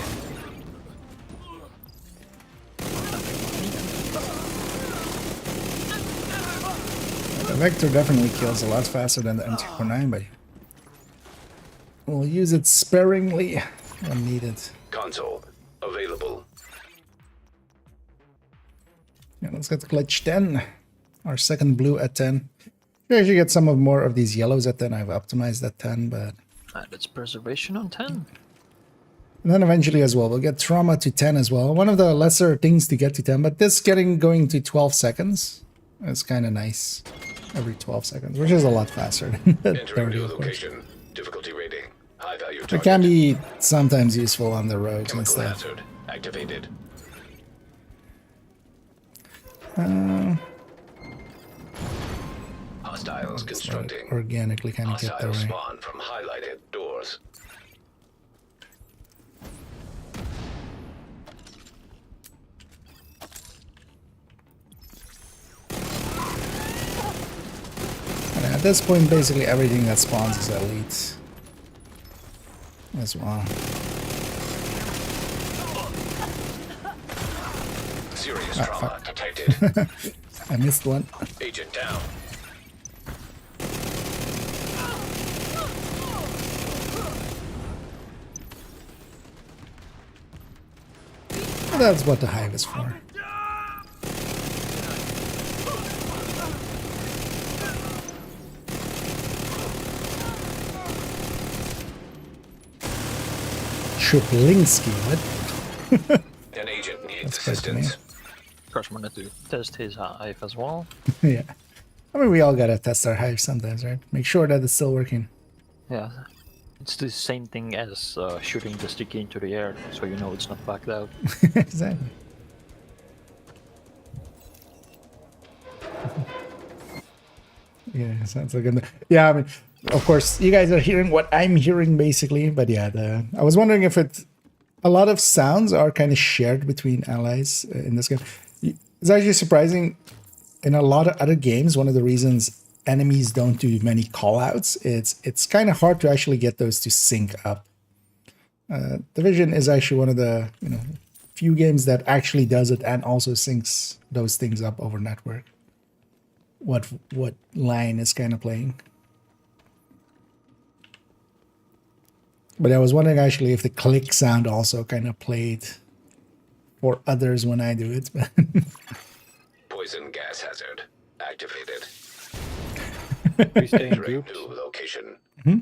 Speaker 1: The Vector definitely kills a lot faster than the MT49, but we'll use it sparingly when needed.
Speaker 3: Console available.
Speaker 1: Yeah, let's get glitch 10. Our second blue at 10. You actually get some more of these yellows at 10. I've optimized at 10, but...
Speaker 5: That's preservation on 10.
Speaker 1: And then eventually as well, we'll get trauma to 10 as well. One of the lesser things to get to 10, but this going to 12 seconds is kind of nice. Every 12 seconds, which is a lot faster than the
Speaker 3: Entering
Speaker 1: 30,
Speaker 3: new
Speaker 1: of course.
Speaker 3: location. Difficulty rating. High value
Speaker 1: It
Speaker 3: target.
Speaker 1: can be sometimes useful on the roads and
Speaker 3: Chemical
Speaker 1: stuff.
Speaker 3: hazard activated. Hostiles constructing.
Speaker 1: Organically kind of get their
Speaker 3: Hostile
Speaker 1: way.
Speaker 3: spawn from highlighted doors.
Speaker 1: And at this point, basically everything that spawns is elite as well.
Speaker 3: Serious trauma detected.
Speaker 1: I missed one.
Speaker 3: Agent down.
Speaker 1: That's what the hive is for. Triplinsky, what?
Speaker 3: An agent needs
Speaker 1: That's quite funny.
Speaker 3: assistance.
Speaker 5: Of course, I'm gonna do test his hive as well.
Speaker 1: Yeah. I mean, we all gotta test our hive sometimes, right? Make sure that it's still working.
Speaker 5: Yeah. It's the same thing as shooting the sticky into the air, so you know it's not backed out.
Speaker 1: Exactly.
Speaker 4: Yeah, sounds like yeah. I mean, of course, you guys are hearing what I'm hearing basically, but yeah, I was wondering if a lot of sounds are kind of shared between allies in this game. It's actually surprising. In a lot of other games, one of the reasons enemies don't do many callouts, it's kind of hard to actually get those to sync up. Division is actually one of the few games that actually does it and also syncs those things up over network. What line is kind of playing. But I was wondering actually if the click sound also kind of played for others when I do it.
Speaker 3: Poison gas hazard activated.
Speaker 6: We stay in
Speaker 3: Entering
Speaker 6: groups.
Speaker 3: new location.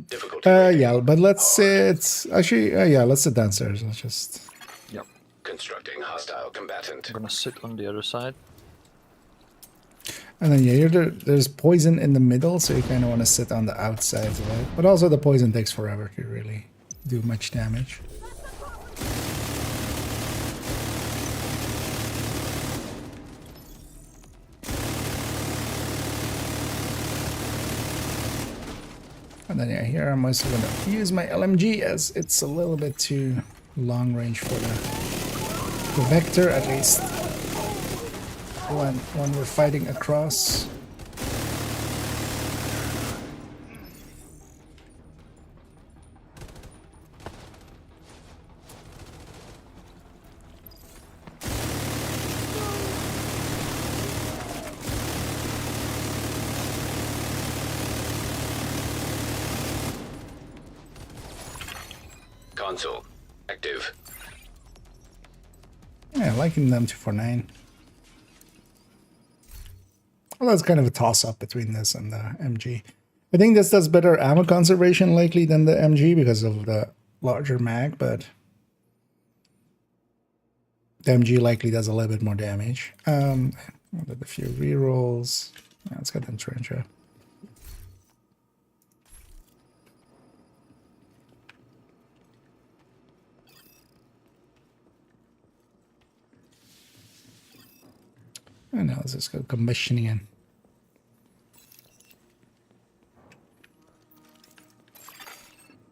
Speaker 3: Difficulty rating.
Speaker 4: Yeah, but let's say it's actually yeah, let's sit downstairs. Let's just
Speaker 5: Yep.
Speaker 3: Constructing hostile combatant.
Speaker 5: I'm gonna sit on the other side.
Speaker 4: and then yeah, there's poison in the middle, so you kind of want to sit on the outsides of it. But also the poison takes forever to really do much damage. And then yeah, here I'm also gonna use my LMG as it's a little bit too long range for the vector, at least when we're fighting across.
Speaker 3: Console active.
Speaker 4: Yeah, liking them 249. Well, that's kind of a toss-up between this and the MG. I think this does better ammo conservation likely than the MG because of the larger mag, but the MG likely does a little bit more damage. I did a few rerolls. Yeah, let's get them trencher. And now let's just go commissioning in.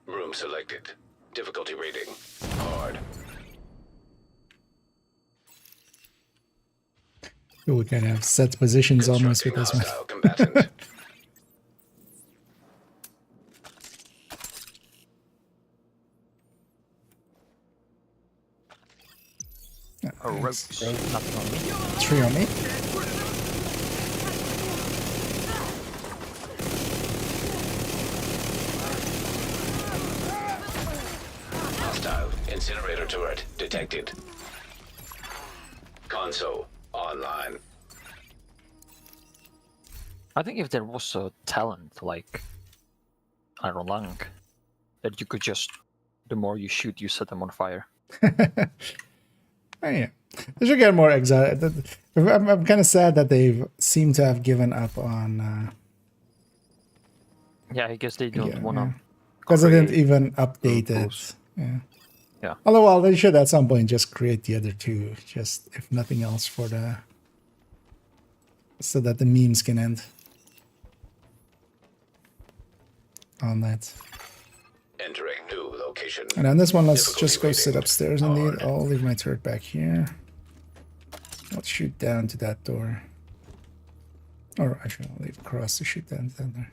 Speaker 3: Room selected. Difficulty rating. Hard.
Speaker 4: Ooh, we kind of set positions almost with this one.
Speaker 3: Hostile combatant.
Speaker 5: Oh, ropes. Nothing on me.
Speaker 4: 3 on me.
Speaker 3: Hostile incinerator turret detected. Console online.
Speaker 5: I think if there was a talent like Iron Lung, that you could just, the more you shoot, you set them on fire.
Speaker 4: Oh, yeah. They should get more exotic. I'm kind of sad that they've seemed to have given up on.
Speaker 5: Yeah, I guess they don't want to.
Speaker 4: Because they didn't even update it. Yeah.
Speaker 5: Yeah.
Speaker 4: Although, well, they should at some point just create the other two, just if nothing else, for the. So that the memes can end. On that.
Speaker 3: Entering new location.
Speaker 4: And on this one, let's
Speaker 3: Difficulty
Speaker 4: just go
Speaker 3: rating.
Speaker 4: sit upstairs indeed.
Speaker 3: Hard.
Speaker 4: I'll leave my turret back here. Let's shoot down to that door. Or actually, I'll leave across to shoot down to that door.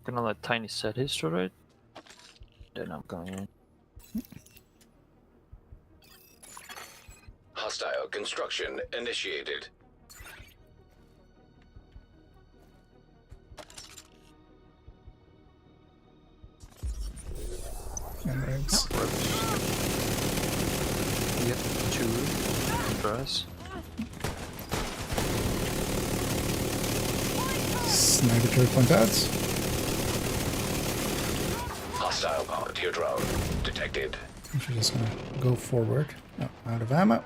Speaker 5: Gonna let Tiny set his turret. Then I'm going in.
Speaker 3: Hostile construction initiated.
Speaker 4: And right.
Speaker 5: Yep, 2 for us.
Speaker 4: Sniper turret point out.
Speaker 3: Hostile volunteer drone detected.
Speaker 4: I'm just gonna go forward. Oh, out of ammo.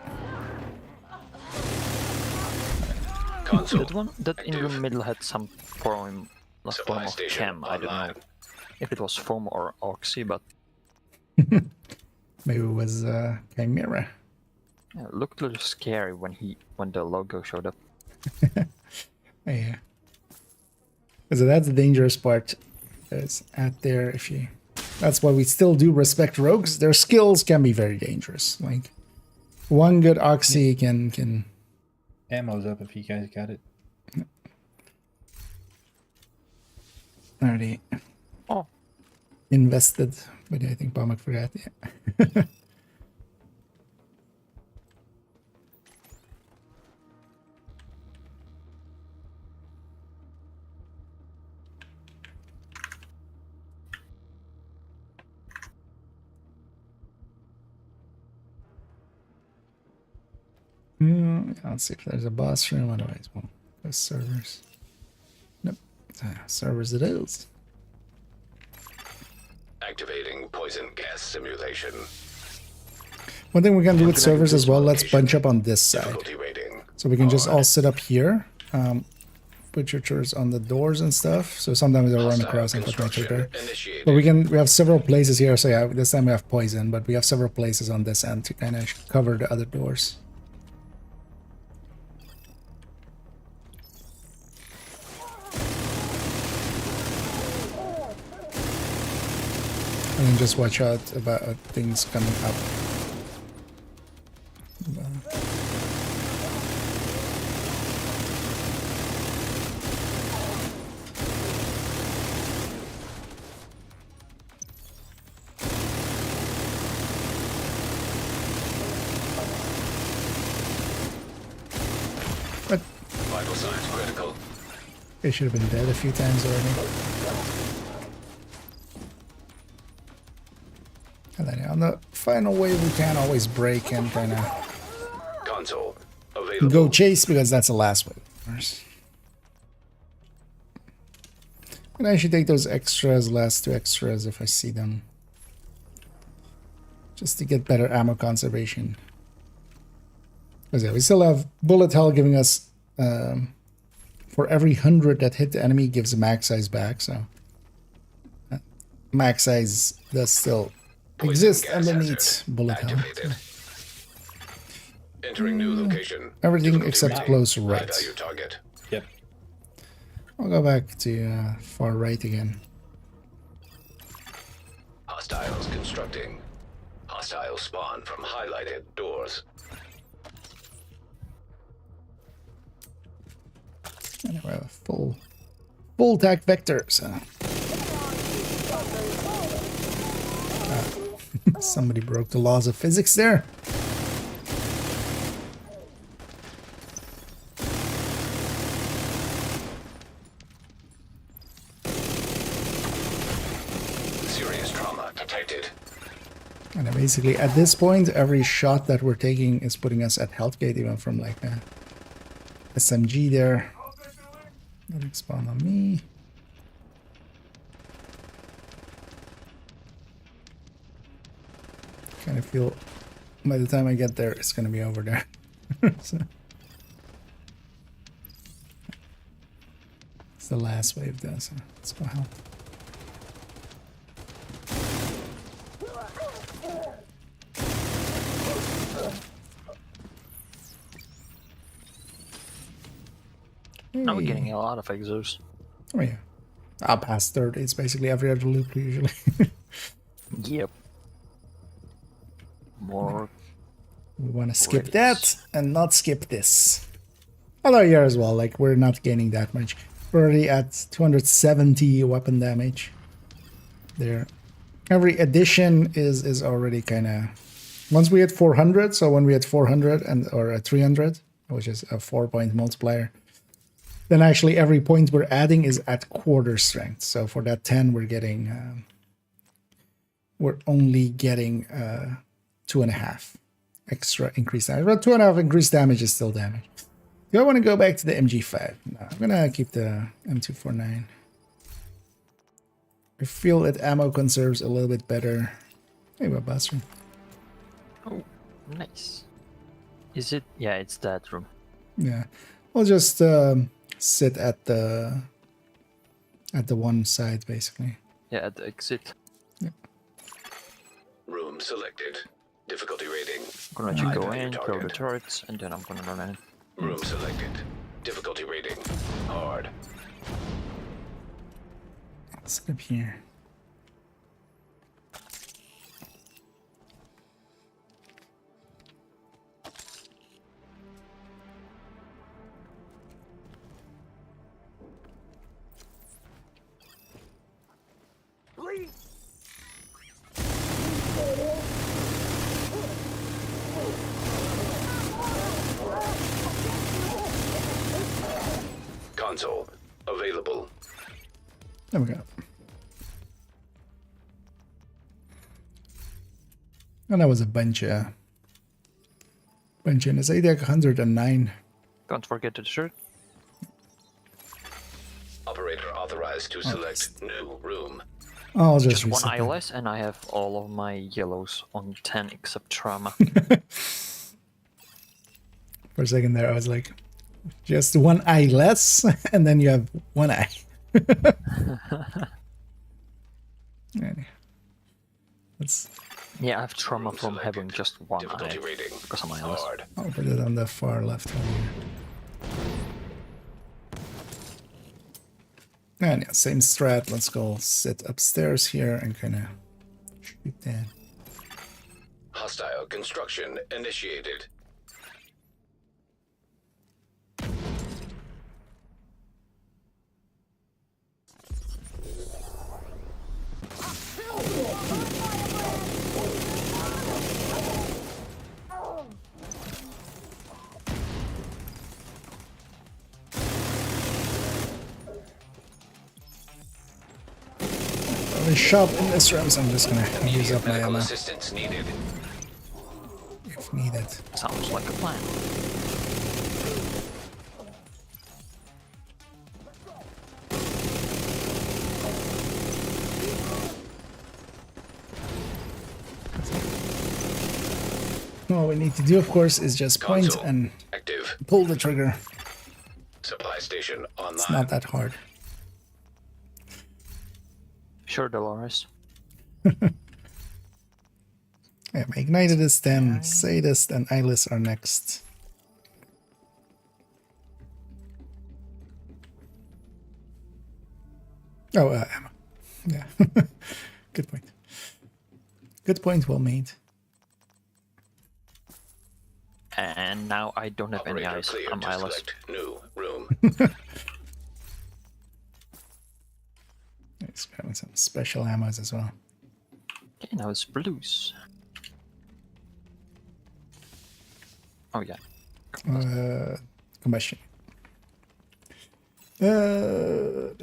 Speaker 3: Console
Speaker 5: That in the
Speaker 3: active.
Speaker 5: middle had some form,
Speaker 3: Supply
Speaker 5: of
Speaker 3: station
Speaker 5: cam. I don't know
Speaker 3: online.
Speaker 5: if it was foam or oxy, but
Speaker 4: Maybe it was Chimera.
Speaker 5: yeah, it looked a little scary when the logo showed up.
Speaker 4: Yeah.
Speaker 1: So that's the dangerous part. Is at there if you. That's why we still do respect rogues. Their skills can be very dangerous. Like one good oxy can.
Speaker 6: Ammo's up if you guys got it.
Speaker 1: Already
Speaker 5: Oh,
Speaker 1: invested, but I think Bomak forgot. Yeah. Let's see if there's a boss room. Otherwise, we'll go servers. Nope. Servers it is.
Speaker 3: Activating poison gas simulation.
Speaker 1: One thing we can do with servers as well, let's bunch up on this side.
Speaker 3: Difficulty rating.
Speaker 1: So we can just all sit up here. Put your chairs on the doors and stuff. So sometimes I'll run across and put my chair there.
Speaker 3: Initiated.
Speaker 1: But we have several places here. So yeah, this time we have poison, but we have several places on this end to kind of cover the other doors. And then just watch out about things coming up. But
Speaker 3: Vital signs critical.
Speaker 1: they should have been dead a few times already. And then on the final wave, we can always break and kind of
Speaker 3: Console available.
Speaker 1: go chase because that's the last wave, of course. And I should take those extras, last 2 extras if I see them. Just to get better ammo conservation. Because yeah, we still have bullet hell giving us, for every 100 that hit the enemy gives a max size back, so. Max size does still exist
Speaker 3: gas
Speaker 1: underneath
Speaker 3: hazard
Speaker 1: bullet hell.
Speaker 3: activated. Entering new location.
Speaker 1: Everything
Speaker 3: Difficulty
Speaker 1: except
Speaker 3: rating.
Speaker 1: close
Speaker 3: High
Speaker 1: right.
Speaker 3: value target.
Speaker 6: Yep.
Speaker 1: I'll go back to far right again.
Speaker 3: Hostiles constructing. Hostiles spawn from highlighted doors.
Speaker 1: And we have a full attack vector, so. Somebody broke the laws of physics there.
Speaker 3: Serious trauma detected.
Speaker 1: And then basically at this point, every shot that we're taking is putting us at health gate, even from like a SMG there. Don't spawn on me. Kind of feel by the time I get there, it's gonna be over there. So, it's the last wave though, so let's go help.
Speaker 5: now we're getting a lot of exos.
Speaker 1: Oh yeah. I'll pass 30. It's basically every other loop usually.
Speaker 5: Yep. More.
Speaker 1: We want to skip
Speaker 5: Great.
Speaker 1: that and not skip this. Although here as well, like we're not gaining that much. We're already at 270 weapon damage. There. Every addition is already kind of... Once we hit 400, so when we hit 400 and or at 300, which is a 4-point multiplier, then actually every point we're adding is at quarter strength. So for that 10, we're getting... we're only getting 2.5 extra increased damage. But 2.5 increased damage is still damage. Do I want to go back to the MG5? No, I'm gonna keep the M249. I feel it ammo conserves a little bit better. Maybe a boss room.
Speaker 5: Oh, nice. Is it? Yeah, it's that room.
Speaker 1: Yeah, we'll just sit at the one side basically.
Speaker 5: Yeah, at the exit.
Speaker 3: Room selected. Difficulty rating.
Speaker 5: I'm gonna let you
Speaker 3: High
Speaker 5: go
Speaker 3: value
Speaker 5: in, kill the
Speaker 3: target.
Speaker 5: turrets, and then I'm gonna run in.
Speaker 3: Room selected. Difficulty rating. Hard.
Speaker 1: set up here.
Speaker 7: Please.
Speaker 3: Console available.
Speaker 1: There we go. And that was a bunch in this ADAC 109.
Speaker 5: Don't forget the shirt.
Speaker 3: Operator authorized to select new room.
Speaker 1: I'll just
Speaker 5: Just one
Speaker 1: reset
Speaker 5: eye
Speaker 1: that.
Speaker 5: less, and I have all of my yellows on 10 except trauma.
Speaker 1: For a second there, I was like, just one eye less, and then you have one eye. Anyway, let's.
Speaker 5: Yeah, I have trauma from having just one
Speaker 3: Difficulty
Speaker 5: eye
Speaker 3: rating.
Speaker 5: because I'm eyeless.
Speaker 3: Hard.
Speaker 1: I'll put it on the far left one here. And yeah, same strat. Let's go sit upstairs here and kind of shoot that.
Speaker 3: Hostile construction initiated.
Speaker 1: Only shop in this room, so I'm just gonna use up my
Speaker 3: Medical
Speaker 1: ammo
Speaker 3: assistance needed.
Speaker 1: if needed.
Speaker 5: Sounds like a plan.
Speaker 1: All we need to do, of course, is just point
Speaker 3: Console
Speaker 1: and
Speaker 3: active.
Speaker 1: pull the trigger.
Speaker 3: Supply station online.
Speaker 1: It's not that hard.
Speaker 5: Sure, Dolores.
Speaker 1: Yeah, my ignited is 10, sadist and eyeless are next. Oh, ammo. Yeah. Good point. Good point, well made.
Speaker 5: And now I don't have any
Speaker 3: Operator
Speaker 5: eyes.
Speaker 3: cleared
Speaker 5: I'm
Speaker 3: to
Speaker 5: eyeless.
Speaker 3: select new room.
Speaker 1: Let's grab some special ammos as well.
Speaker 5: Okay, now it's blues. Oh yeah.
Speaker 1: Combustion. Do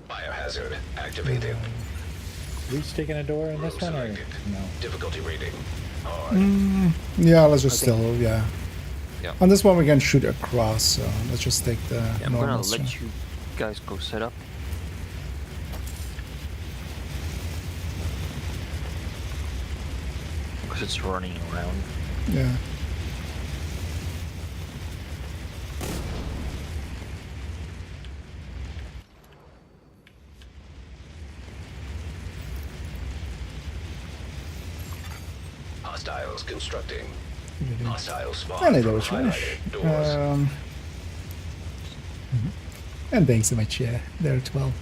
Speaker 3: Biohazard activated.
Speaker 6: Are we sticking a door in this one or
Speaker 3: Selected.
Speaker 6: no?
Speaker 3: Difficulty rating. Hard.
Speaker 1: Yeah, let's just still, yeah.
Speaker 5: Yeah.
Speaker 1: On this one we can shoot across, so let's just take the
Speaker 5: Yeah, I'm gonna
Speaker 1: normal strat.
Speaker 5: let you guys go set up. Because it's running around.
Speaker 1: Yeah.
Speaker 3: Hostiles constructing. Hostile spawn
Speaker 1: And I
Speaker 3: from
Speaker 1: don't finish.
Speaker 3: highlighted doors.
Speaker 1: And thanks so much, yeah. There are 12.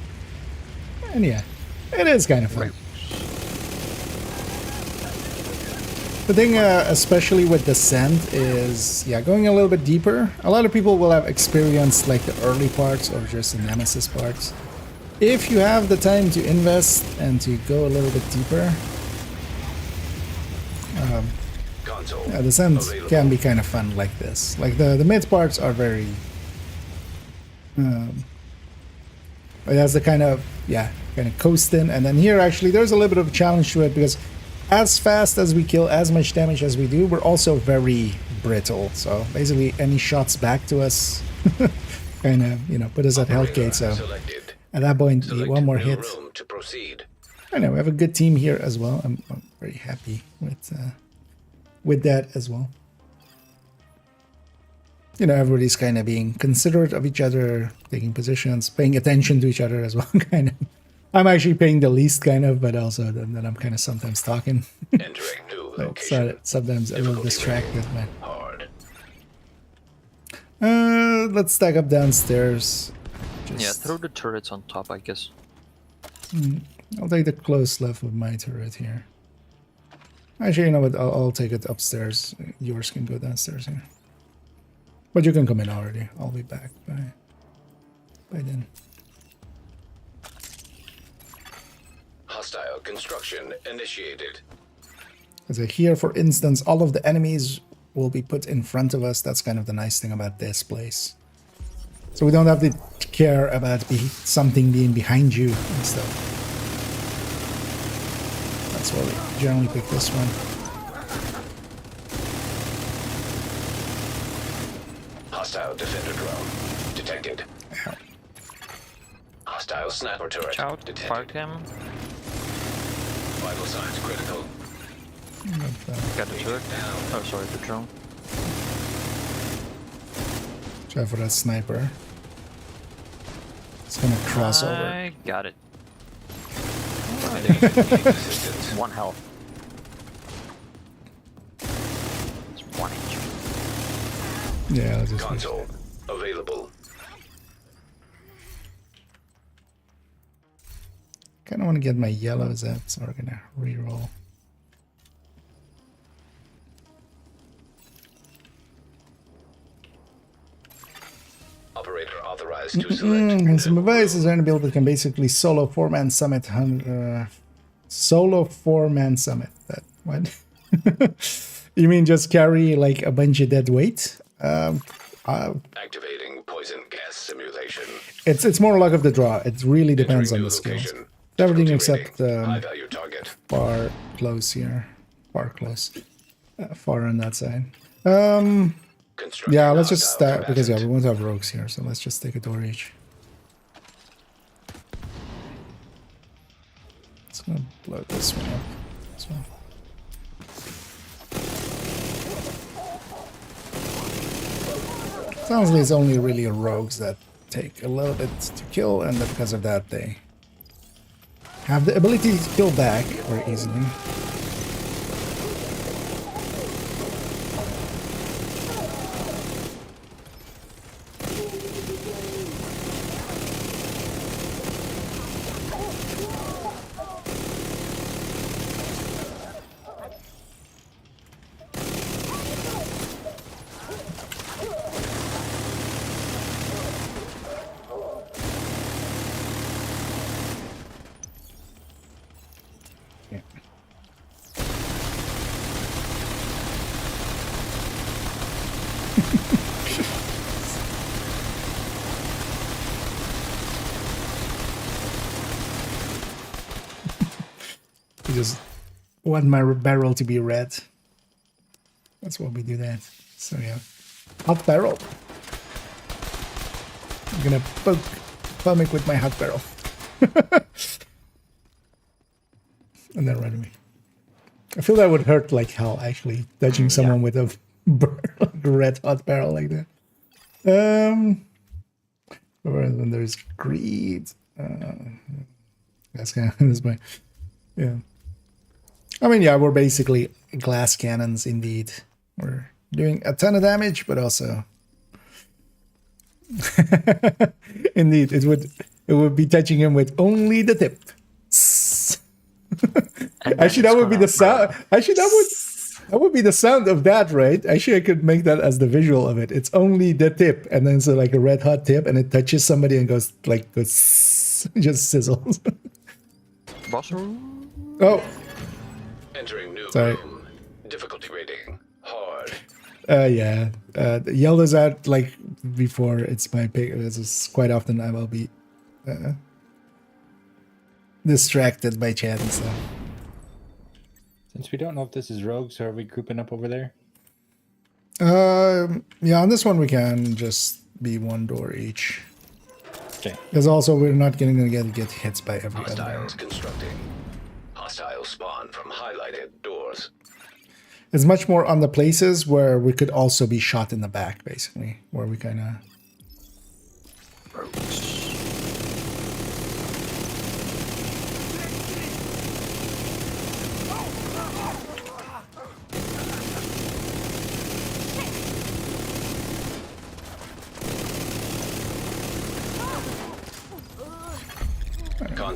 Speaker 1: And yeah, it is kind of fun. The thing, especially with Descent, is, yeah, going a little bit deeper. A lot of people will have experienced like the early parts or just the Nemesis parts. If you have the time to invest and to go a little bit deeper,
Speaker 3: Console
Speaker 1: yeah, Descent
Speaker 3: available.
Speaker 1: can be kind of fun like this. Like the mid parts are very... but that's the kind of, yeah, kind of coasting. And then here, actually, there's a little bit of a challenge to it because as fast as we kill, as much damage as we do, we're also very brittle. So basically, any shots back to us kind of, you know, put us at health gate. So
Speaker 3: Selected.
Speaker 1: at that point,
Speaker 3: Select
Speaker 1: one more
Speaker 3: new
Speaker 1: hit.
Speaker 3: room to proceed.
Speaker 1: I know we have a good team here as well. I'm very happy with that as well. You know, everybody's kind of being considerate of each other, taking positions, paying attention to each other as well. Kind of. I'm actually paying the least, kind of, but also then I'm kind of sometimes talking.
Speaker 3: Entering new
Speaker 1: So
Speaker 3: location.
Speaker 1: sometimes a little
Speaker 3: Difficulty
Speaker 1: distracted,
Speaker 3: rating.
Speaker 1: but
Speaker 3: Hard.
Speaker 1: Let's stack up downstairs.
Speaker 5: Yeah, throw the turrets on top, I guess.
Speaker 1: I'll take the close left with my turret here. Actually, you know what? I'll take it upstairs. Yours can go downstairs here. But you can come in already. I'll be back by then.
Speaker 3: Hostile construction initiated.
Speaker 1: So here, for instance, all of the enemies will be put in front of us. That's kind of the nice thing about this place. So we don't have to care about something being behind you and stuff. That's why we generally pick this one.
Speaker 3: Hostile defender drone detected.
Speaker 1: Ow.
Speaker 3: Hostile sniper turret
Speaker 5: Watch out,
Speaker 3: detected.
Speaker 5: fire cam.
Speaker 3: Vital signs critical.
Speaker 5: Got the turret. Oh, sorry, the drone.
Speaker 1: Try for that sniper. It's gonna cross over.
Speaker 5: I got it.
Speaker 3: Assistance.
Speaker 5: 1 health. It's 1 HP.
Speaker 1: Yeah, I'll just
Speaker 3: Console available.
Speaker 1: kind of want to get my yellows out, so we're gonna reroll.
Speaker 3: Operator authorized to select.
Speaker 1: And some advice is there an ability that can basically solo 4-man summit. Solo 4-man summit. That what? You mean just carry like a bunch of dead weight?
Speaker 3: Activating poison gas simulation.
Speaker 1: It's more luck of the draw. It really depends on
Speaker 3: Entering new
Speaker 1: the skills.
Speaker 3: location.
Speaker 1: Everything
Speaker 3: Difficulty
Speaker 1: except
Speaker 3: rating. High value target.
Speaker 1: far close here. Far close. Far on that side.
Speaker 3: Constructing
Speaker 1: Yeah, let's just
Speaker 3: hostile
Speaker 1: start because yeah, we
Speaker 3: combatant.
Speaker 1: won't have rogues here, so let's just take a door each. It's gonna blow this one up as well. Sounds like it's only really rogues that take a little bit to kill, and because of that they have the ability to kill back very easily. Yeah. I just want my barrel to be red. That's why we do that. So yeah. Hot barrel. I'm gonna poke Pummic with my hot barrel. And then run away. I feel that would hurt like hell, actually, touching someone with a red hot barrel like that. When there's greed, that's kind of this way. Yeah. I mean, yeah, we're basically glass cannons, indeed. We're doing a ton of damage, but also, indeed, it would be touching him with only the tip. Actually, that would be the sound. Actually, that would be the sound of that, right? Actually, I could make that as the visual of it. It's only the tip, and then so like a red hot tip, and it touches somebody and goes just sizzles.
Speaker 5: Boss room?
Speaker 1: Oh,
Speaker 3: Entering new
Speaker 1: sorry.
Speaker 3: room. Difficulty rating. Hard.
Speaker 1: Yeah. Yell this out like before. It's my pick. This is quite often I will be distracted by chat and stuff.
Speaker 6: Since we don't know if this is rogues, are we grouping up over there?
Speaker 1: Yeah, on this one we can just be one door each.
Speaker 6: Okay.
Speaker 1: Because also we're not going to get hit by every other.
Speaker 3: Hostiles constructing. Hostile spawn from highlighted doors.
Speaker 1: It's much more on the places where we could also be shot in the back, basically, where we kind of.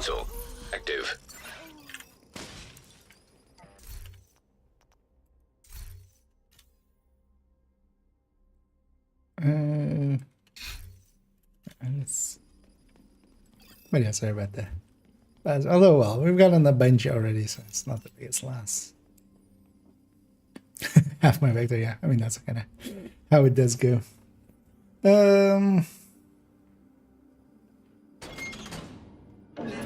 Speaker 3: Console active.
Speaker 1: But yeah, sorry about that. But, although, well, we've got on the bench already, so it's not the biggest loss. Half my vector, yeah. I mean, that's kind of how it does go.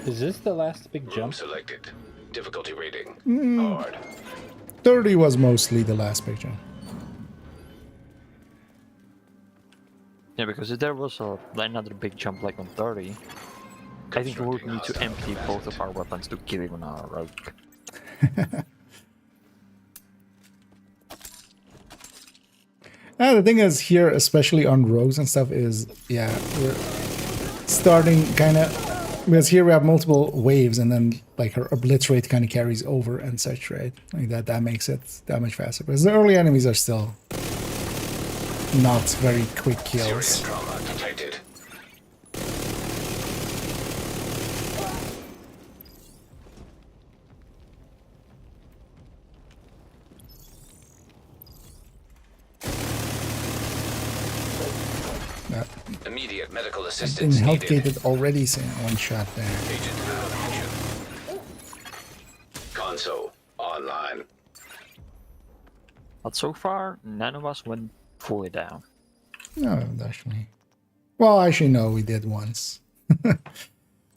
Speaker 6: Is this the last big
Speaker 3: Room
Speaker 6: jump?
Speaker 3: selected. Difficulty rating hard.
Speaker 1: 30 was mostly the last picture.
Speaker 5: Yeah, because if there was another big jump like on 30, I think we would need to empty both of our weapons to kill even our rogue.
Speaker 1: The thing is here, especially on rogues and stuff, is, yeah, we're starting kind of, because here we have multiple waves and then like her obliterate kind of carries over and such, right? Like that makes it that much faster. Because the early enemies are still not very quick
Speaker 3: Serious
Speaker 1: kills.
Speaker 3: trauma detected. Immediate medical
Speaker 1: Been
Speaker 3: assistance
Speaker 1: health
Speaker 3: needed.
Speaker 1: gated already, saying one shot there.
Speaker 3: Agent out of action. Console online.
Speaker 5: But so far, none of us went fully down.
Speaker 1: No, actually. Well, actually, no, we did once.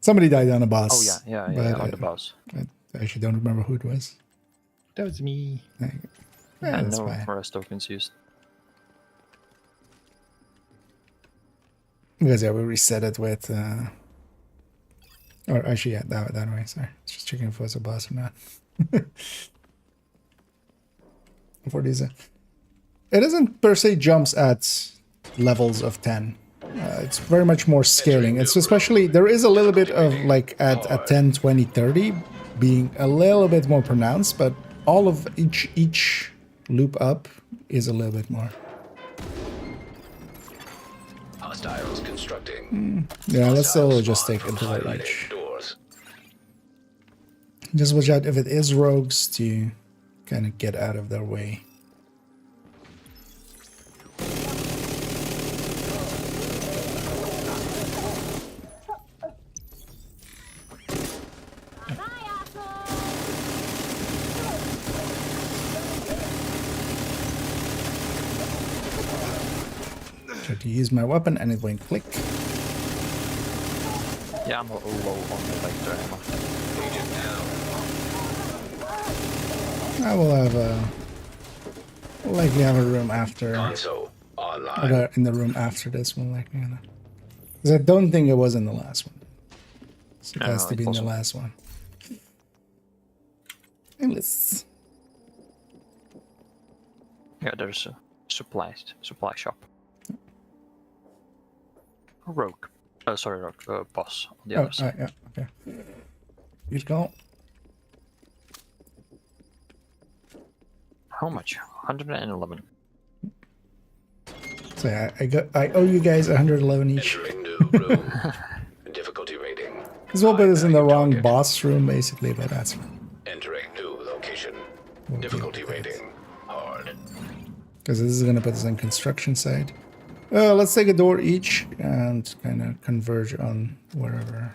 Speaker 1: Somebody died on a boss.
Speaker 5: Oh yeah,
Speaker 1: but,
Speaker 5: on the boss.
Speaker 1: I actually don't remember who it was.
Speaker 6: That was me.
Speaker 1: Yeah,
Speaker 5: And
Speaker 1: that's
Speaker 5: no
Speaker 1: fine.
Speaker 5: forest tokens used.
Speaker 1: Because yeah, we reset it with or actually yeah, that way, sorry. Just checking if it was a boss or not. For these it isn't per se jumps at levels of 10. It's very much more scaling. It's especially there is a little bit of like at 10, 20, 30 being a little bit more pronounced, but all of each loop up is a little bit more.
Speaker 3: Hostiles constructing.
Speaker 1: Yeah, let's still
Speaker 3: Hostiles
Speaker 1: just
Speaker 3: spawn
Speaker 1: take
Speaker 3: from
Speaker 1: until I
Speaker 3: highlighted
Speaker 1: reach.
Speaker 3: doors.
Speaker 1: Just watch out if it is rogues to kind of get out of their way. Try to use my weapon and it won't click.
Speaker 5: Yeah, I'm low on the vector ammo.
Speaker 3: Agent down.
Speaker 1: I will have a we'll likely have a room after.
Speaker 3: Console online.
Speaker 1: Or in the room after this one, like, you know. Because I don't think it was in the last one. So it
Speaker 5: No,
Speaker 1: has to
Speaker 5: it
Speaker 1: be in the
Speaker 5: wasn't.
Speaker 1: last one. And let's...
Speaker 5: Yeah, there's a supply shop. Rogue. Sorry, rogue. Boss on the
Speaker 1: Oh,
Speaker 5: other side.
Speaker 1: yeah, okay. Good call.
Speaker 5: How much? 111.
Speaker 1: So yeah, I owe you guys 111 each.
Speaker 3: Entering new room. Difficulty rating.
Speaker 1: This will put us in the
Speaker 3: High
Speaker 1: wrong
Speaker 3: value target.
Speaker 1: boss room, basically, but that's fine.
Speaker 3: Entering new location.
Speaker 1: We'll
Speaker 3: Difficulty
Speaker 1: deal with it.
Speaker 3: rating hard.
Speaker 1: Because this is going to put us on construction side. Let's take a door each and kind of converge on wherever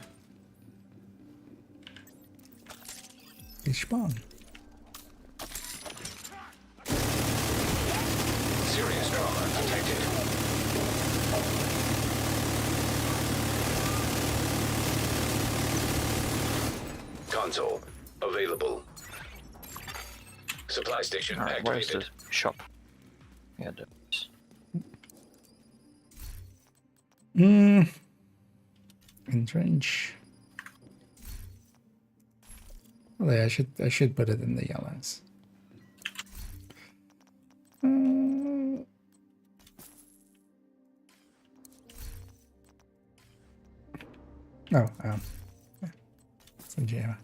Speaker 1: they spawn.
Speaker 3: Serious trauma detected. Console available. Supply station
Speaker 5: Alright, where's the
Speaker 3: activated.
Speaker 5: shop? Yeah, there's.
Speaker 1: In range. Well, yeah, I should put it in the yellows. Oh, yeah. It's a jam.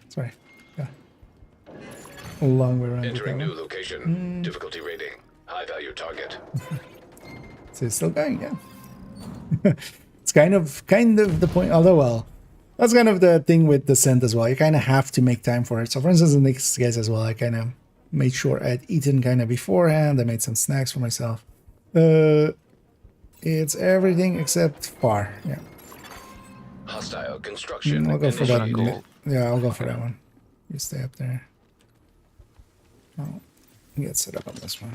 Speaker 1: Sorry. Yeah. A long way around the
Speaker 3: Entering new
Speaker 1: camera.
Speaker 3: location. Difficulty rating high value target.
Speaker 1: So it's still going, yeah. It's kind of the point. Although, well, that's kind of the thing with Descent as well. You kind of have to make time for it. So, for instance, in this case as well, I kind of made sure I'd eaten kind of beforehand. I made some snacks for myself. It's everything except far. Yeah.
Speaker 3: Hostile construction.
Speaker 1: I'll go for that.
Speaker 3: initiated.
Speaker 1: Yeah, I'll go for that one. You stay up there. I'll get set up on this one.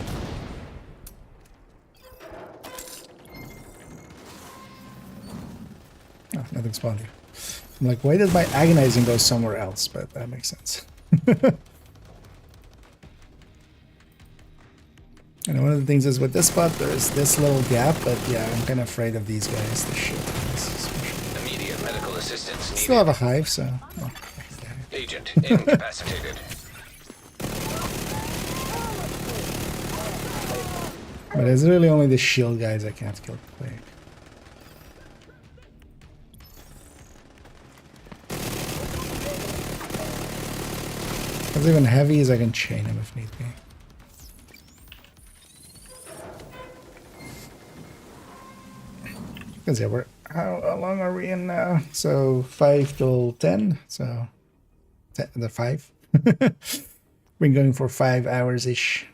Speaker 1: Oh, nothing spawned here. I'm like, why does my agonizing go somewhere else? But that makes sense. And one of the things is with this spot, there is this little gap, but yeah, I'm kind of afraid of these guys. The shit.
Speaker 3: Immediate medical assistance needed.
Speaker 1: Still have a hive, so. Oh,
Speaker 3: Agent incapacitated.
Speaker 1: but it's really only the shield guys I can't kill quick. As even heavy as I can chain him if need be. Because yeah, we're how long are we in now? So 5 till 10. So the 5. We're going for 5 hours ish.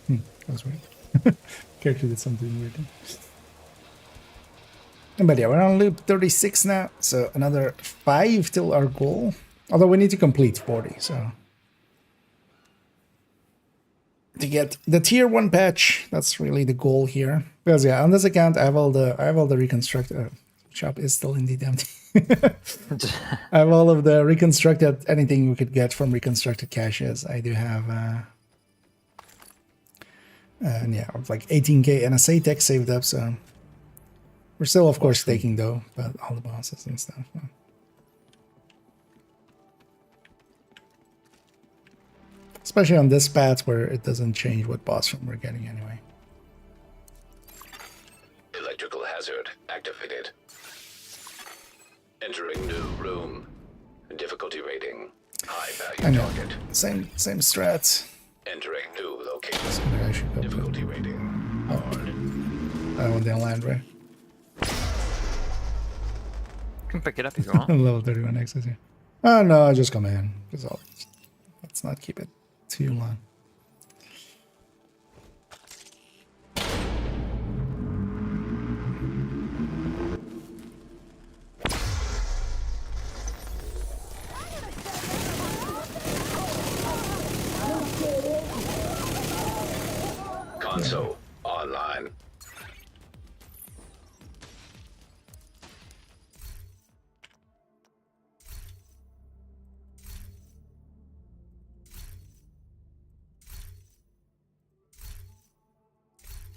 Speaker 1: That was weird. Character did something weird. But yeah, we're on loop 36 now, so another 5 till our goal. Although we need to complete 40, so to get the tier 1 patch, that's really the goal here. Because yeah, on this account I have all the reconstructed shop is still indeed empty. I have all of the reconstructed anything we could get from reconstructed caches. I do have and yeah, like 18k NSA tech saved up, so we're still of course taking though, but all the bosses and stuff. Especially on this path where it doesn't change what boss room we're getting anyway.
Speaker 3: Electrical hazard activated. Entering new room. Difficulty rating. High
Speaker 1: I
Speaker 3: value
Speaker 1: know.
Speaker 3: target.
Speaker 1: Same strats.
Speaker 3: Entering new location.
Speaker 1: Maybe I should go for
Speaker 3: Difficulty rating. Hard.
Speaker 1: that one didn't land right.
Speaker 5: You can pick it up if you want.
Speaker 1: Level 31 access here. Oh no, just come in. Let's not keep it too long.
Speaker 3: Console online.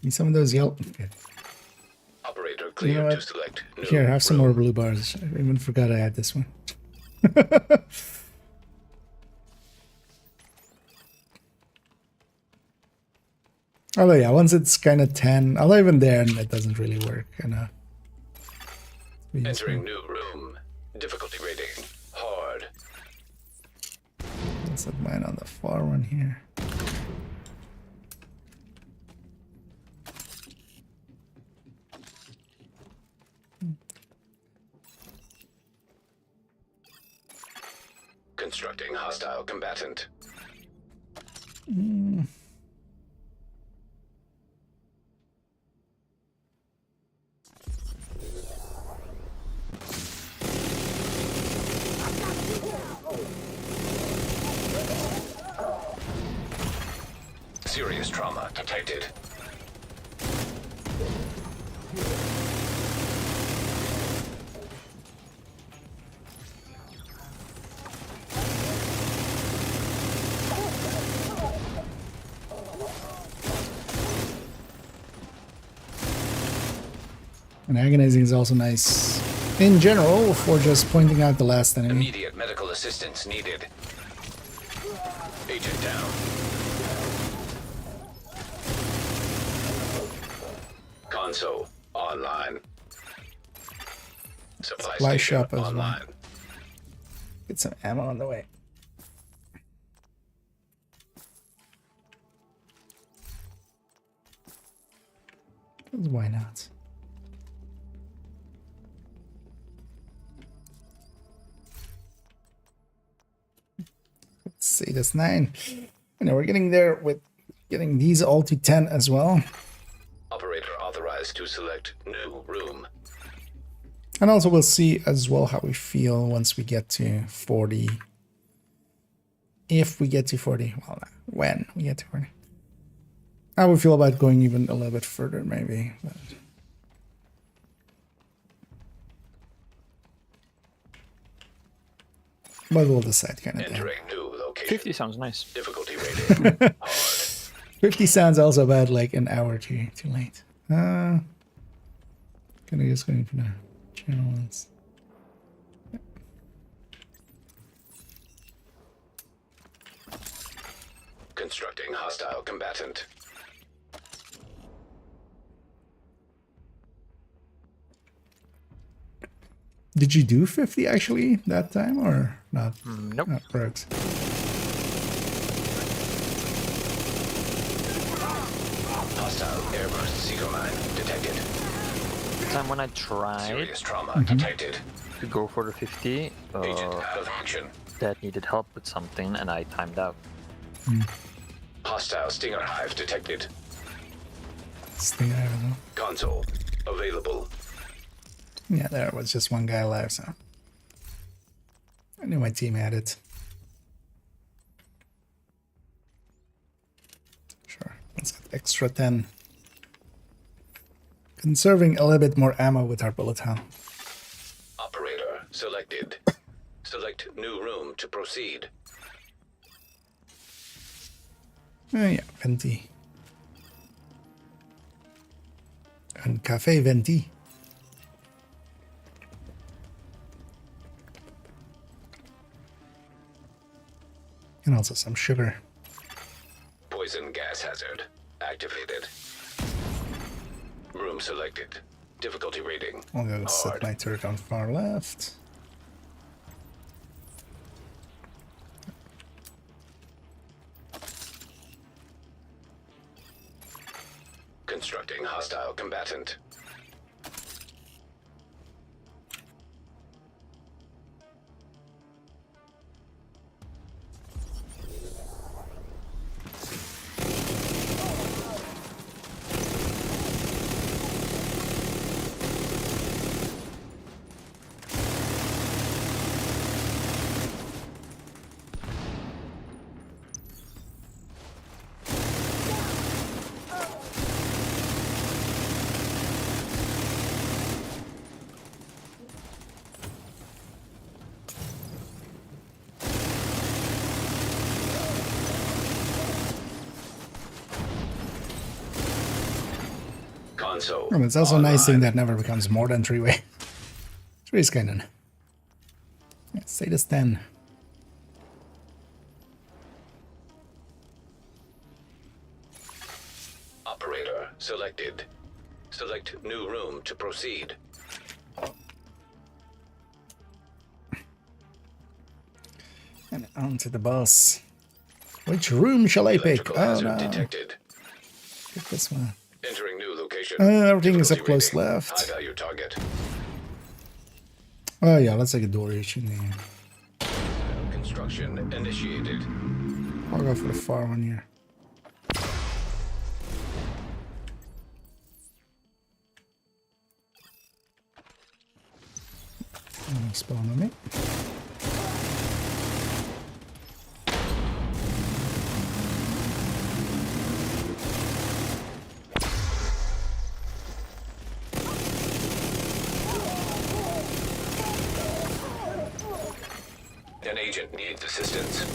Speaker 1: Need some of those yellow. Okay.
Speaker 3: Operator
Speaker 1: You
Speaker 3: clear
Speaker 1: know
Speaker 3: to
Speaker 1: what?
Speaker 3: select new
Speaker 1: Here, have some more
Speaker 3: room.
Speaker 1: blue bars. I even forgot I had this one. Although yeah, once it's kind of 10, although even then it doesn't really work.
Speaker 3: Entering new room. Difficulty rating. Hard.
Speaker 1: Let's set mine on the far one here.
Speaker 3: Constructing hostile combatant. Serious trauma detected.
Speaker 1: And agonizing is also nice in general for just pointing out the last enemy.
Speaker 3: Immediate medical assistance needed. Agent down. Console online. Supply
Speaker 1: Supply
Speaker 3: station
Speaker 1: shop as well.
Speaker 3: online.
Speaker 1: Get some ammo on the way. Why not? Let's see, that's 9. And we're getting there with getting these all to 10 as well.
Speaker 3: Operator authorized to select new room.
Speaker 1: And also we'll see as well how we feel once we get to 40. If we get to 40, well, when we get to 40. How we feel about going even a little bit further, maybe. But we'll decide kind of thing.
Speaker 3: Entering new location.
Speaker 5: 50 sounds nice.
Speaker 3: Difficulty rating. Hard.
Speaker 1: 50 sounds also about like an hour too late. Kind of just going for the channels.
Speaker 3: Constructing hostile combatant.
Speaker 1: Did you do 50 actually that time or not?
Speaker 5: Nope.
Speaker 1: Not correct.
Speaker 3: Hostile airburst seeker mine detected.
Speaker 5: The time when I tried
Speaker 3: Serious trauma detected.
Speaker 5: to go for the 50,
Speaker 3: Agent out of action.
Speaker 5: that needed help with something and I timed out.
Speaker 3: Hostile stinger hive detected.
Speaker 1: Stinger, I don't know.
Speaker 3: Console available.
Speaker 1: Yeah, there was just one guy alive, so I knew my team had it. Sure, let's get extra 10. Conserving a little bit more ammo with our bullet hell.
Speaker 3: Operator selected. Select new room to proceed.
Speaker 1: Yeah, venti. And cafe venti. And also some sugar.
Speaker 3: Poison gas hazard activated. Room selected. Difficulty rating.
Speaker 1: I'll go set
Speaker 3: Hard.
Speaker 1: my turret on far left.
Speaker 3: Constructing hostile combatant. Console.
Speaker 1: And it's also a nice thing
Speaker 3: online.
Speaker 1: that never becomes more than 3-way. 3 is kind of... Yeah, status 10.
Speaker 3: Operator selected. Select new room to proceed.
Speaker 1: And on to the boss. Which room shall I pick?
Speaker 3: Electrical
Speaker 1: Oh
Speaker 3: hazard
Speaker 1: no.
Speaker 3: detected.
Speaker 1: Pick this one.
Speaker 3: Entering new location.
Speaker 1: Everything is up
Speaker 3: Difficulty
Speaker 1: close
Speaker 3: rating.
Speaker 1: left.
Speaker 3: High value target.
Speaker 1: Oh yeah, let's take a door issue there.
Speaker 3: Construction initiated.
Speaker 1: I'll go for the far one here. Spawn on me.
Speaker 3: An agent needs assistance.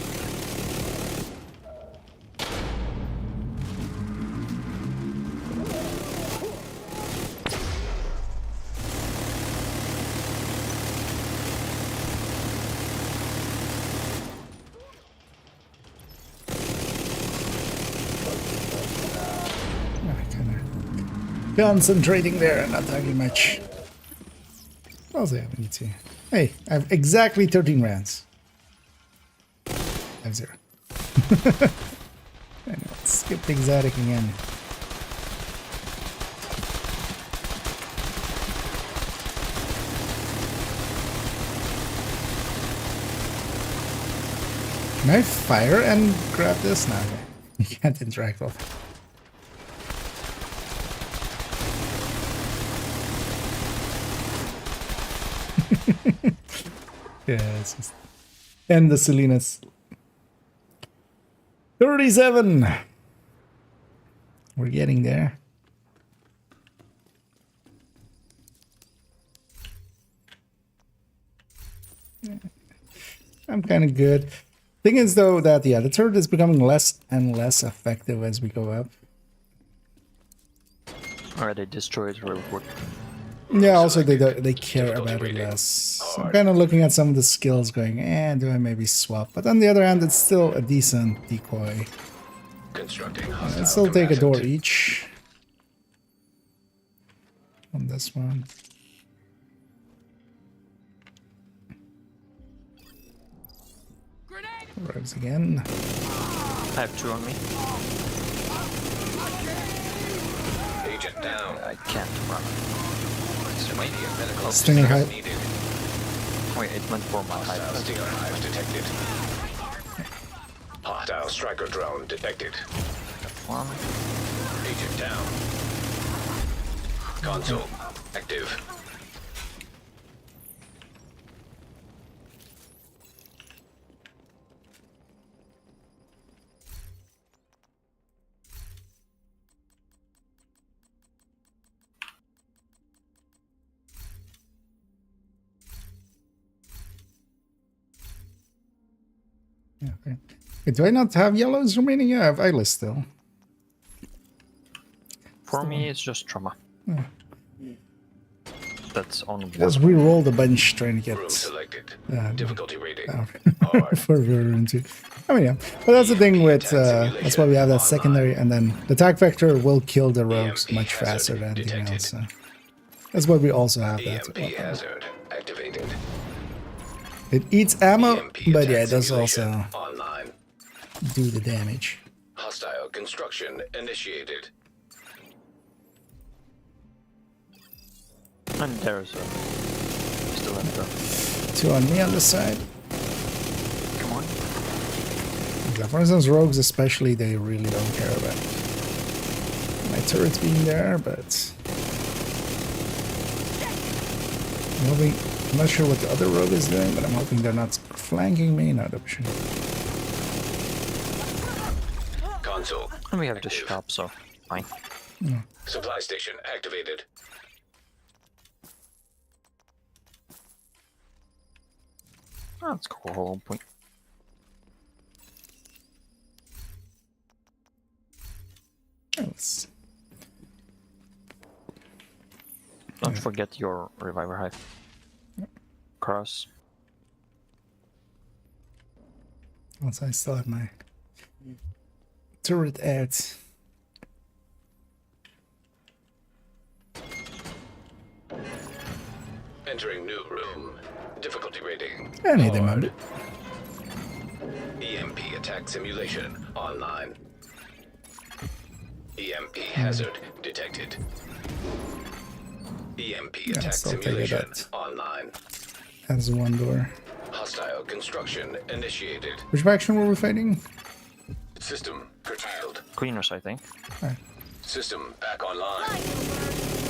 Speaker 1: Concentrating there and not talking much. What else do I have? I need to. Hey, I have exactly 13 rounds. I have 0. And let's skip the exotic again. Can I fire and grab this? No, okay. You can't interact with it. Yeah, it's just... And the Salinas. 37! We're getting there. I'm kind of good. Thing is, though, that, yeah, the turret is becoming less and less effective as we go up.
Speaker 5: Alright, they destroyed it real quick.
Speaker 1: Yeah, also they care about it less. So I'm kind of looking at some of the skills going, do I maybe swap? But on the other hand, it's still a decent decoy.
Speaker 3: Constructing
Speaker 1: Let's still take a door each. On this one. Rogues again.
Speaker 5: I have 2 on me.
Speaker 3: Agent down.
Speaker 5: I can't run.
Speaker 3: Immediate medical
Speaker 1: Stinger
Speaker 3: assistance
Speaker 1: height.
Speaker 3: needed.
Speaker 5: Wait, it went for my height.
Speaker 3: Hostile stinger hive detected. Hostile striker drone detected.
Speaker 5: One.
Speaker 3: Agent down. Console active.
Speaker 1: Yeah, okay. Wait, do I not have yellows remaining? Yeah, I have eyeless still.
Speaker 5: For me, it's just trauma. That's on
Speaker 1: Just re-rolled a bunch trying to
Speaker 3: Room
Speaker 1: get
Speaker 3: selected. Difficulty rating.
Speaker 1: for Room 2. I mean, yeah. But that's the thing with, that's why we have that secondary, and then the attack vector will kill the rogues
Speaker 3: EMP
Speaker 1: much faster than
Speaker 3: hazard
Speaker 1: anything else.
Speaker 3: detected.
Speaker 1: So. That's why we also have that.
Speaker 3: EMP hazard activated.
Speaker 1: It eats ammo,
Speaker 3: EMP
Speaker 1: but yeah,
Speaker 3: attack
Speaker 1: it does
Speaker 3: simulation
Speaker 1: also
Speaker 3: online.
Speaker 1: do the damage.
Speaker 3: Hostile construction initiated.
Speaker 5: And there's a... Still have the...
Speaker 1: 2 on me on this side.
Speaker 5: Come on.
Speaker 1: Yeah, for instance, rogues especially, they really don't care about my turrets being there, but... I'm not sure what the other rogue is doing, but I'm hoping they're not flanking me. No, they're pushing.
Speaker 3: Console.
Speaker 5: And we have the
Speaker 3: active.
Speaker 5: shop, so fine.
Speaker 3: Supply station activated.
Speaker 5: Oh, let's go home point.
Speaker 1: Let's...
Speaker 5: Don't forget your reviver hive. Cross.
Speaker 1: Once I still have my turret out.
Speaker 3: Entering new room. Difficulty rating.
Speaker 1: I need them
Speaker 3: hard.
Speaker 1: out.
Speaker 3: EMP attack simulation online. EMP hazard detected. EMP attack
Speaker 1: still take it
Speaker 3: simulation
Speaker 1: out.
Speaker 3: online.
Speaker 1: That's one door.
Speaker 3: Hostile construction initiated.
Speaker 1: Which faction were we fighting?
Speaker 3: System curtailed.
Speaker 5: Cleaners, I think.
Speaker 1: Alright.
Speaker 3: System back online.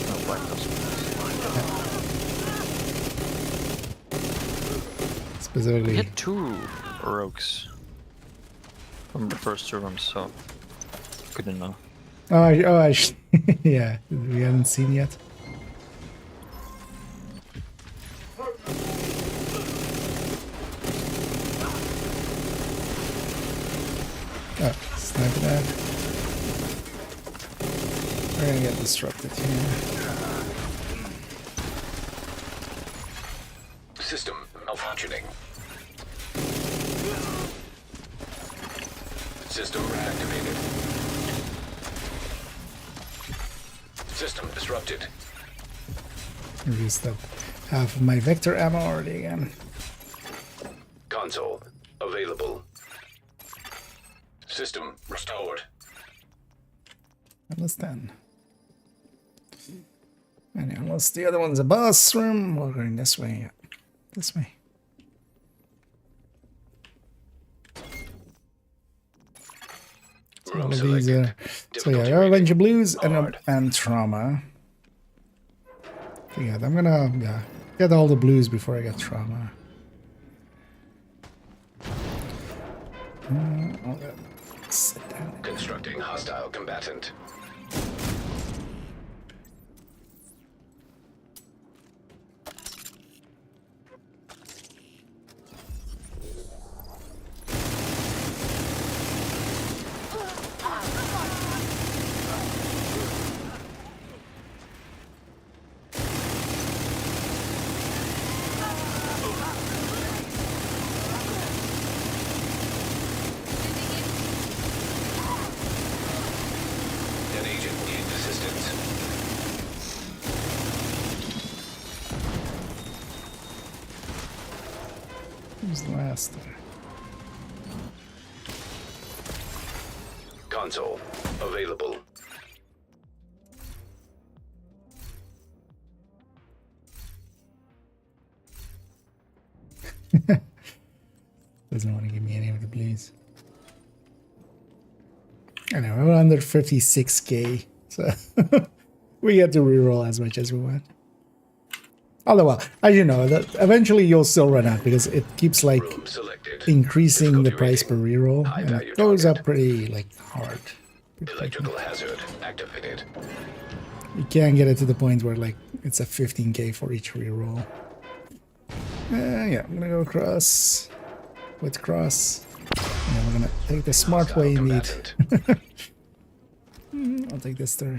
Speaker 5: No, black doesn't. We
Speaker 1: Specifically.
Speaker 5: hit 2 rogues from the first 2 rooms, so couldn't know.
Speaker 1: Yeah, we haven't seen yet. Oh, sniper that. We're gonna get disrupted here.
Speaker 3: System malfunctioning. System reactivated. System disrupted.
Speaker 1: Used up half of my vector ammo already again.
Speaker 3: Console available. System restored.
Speaker 1: Unless then. And unless the other one's a boss room, we're going this way. Yeah. This way. all of these are. So yeah, I have a bunch of blues and trauma. So yeah, I'm gonna get all the blues before I get trauma. Sit down.
Speaker 3: Constructing hostile combatant. An agent needs assistance.
Speaker 1: Who's the last?
Speaker 3: Console available.
Speaker 1: Doesn't want to give me any of the blues. I know, we're under 56k, so we get to reroll as much as we want. Although, well, as you know, that eventually you'll still run out because it keeps like
Speaker 3: Room selected.
Speaker 1: increasing the
Speaker 3: Difficulty
Speaker 1: price per
Speaker 3: rating.
Speaker 1: reroll,
Speaker 3: High
Speaker 1: and
Speaker 3: value
Speaker 1: it goes
Speaker 3: target.
Speaker 1: up pretty like hard. Pretty quickly.
Speaker 3: Electrical hazard activated.
Speaker 1: You can't get it to the point where like it's a 15k for each reroll. Yeah, I'm gonna go cross with cross. And then we're gonna take the smart
Speaker 3: Hostile
Speaker 1: way indeed.
Speaker 3: combatant.
Speaker 1: I'll take this through.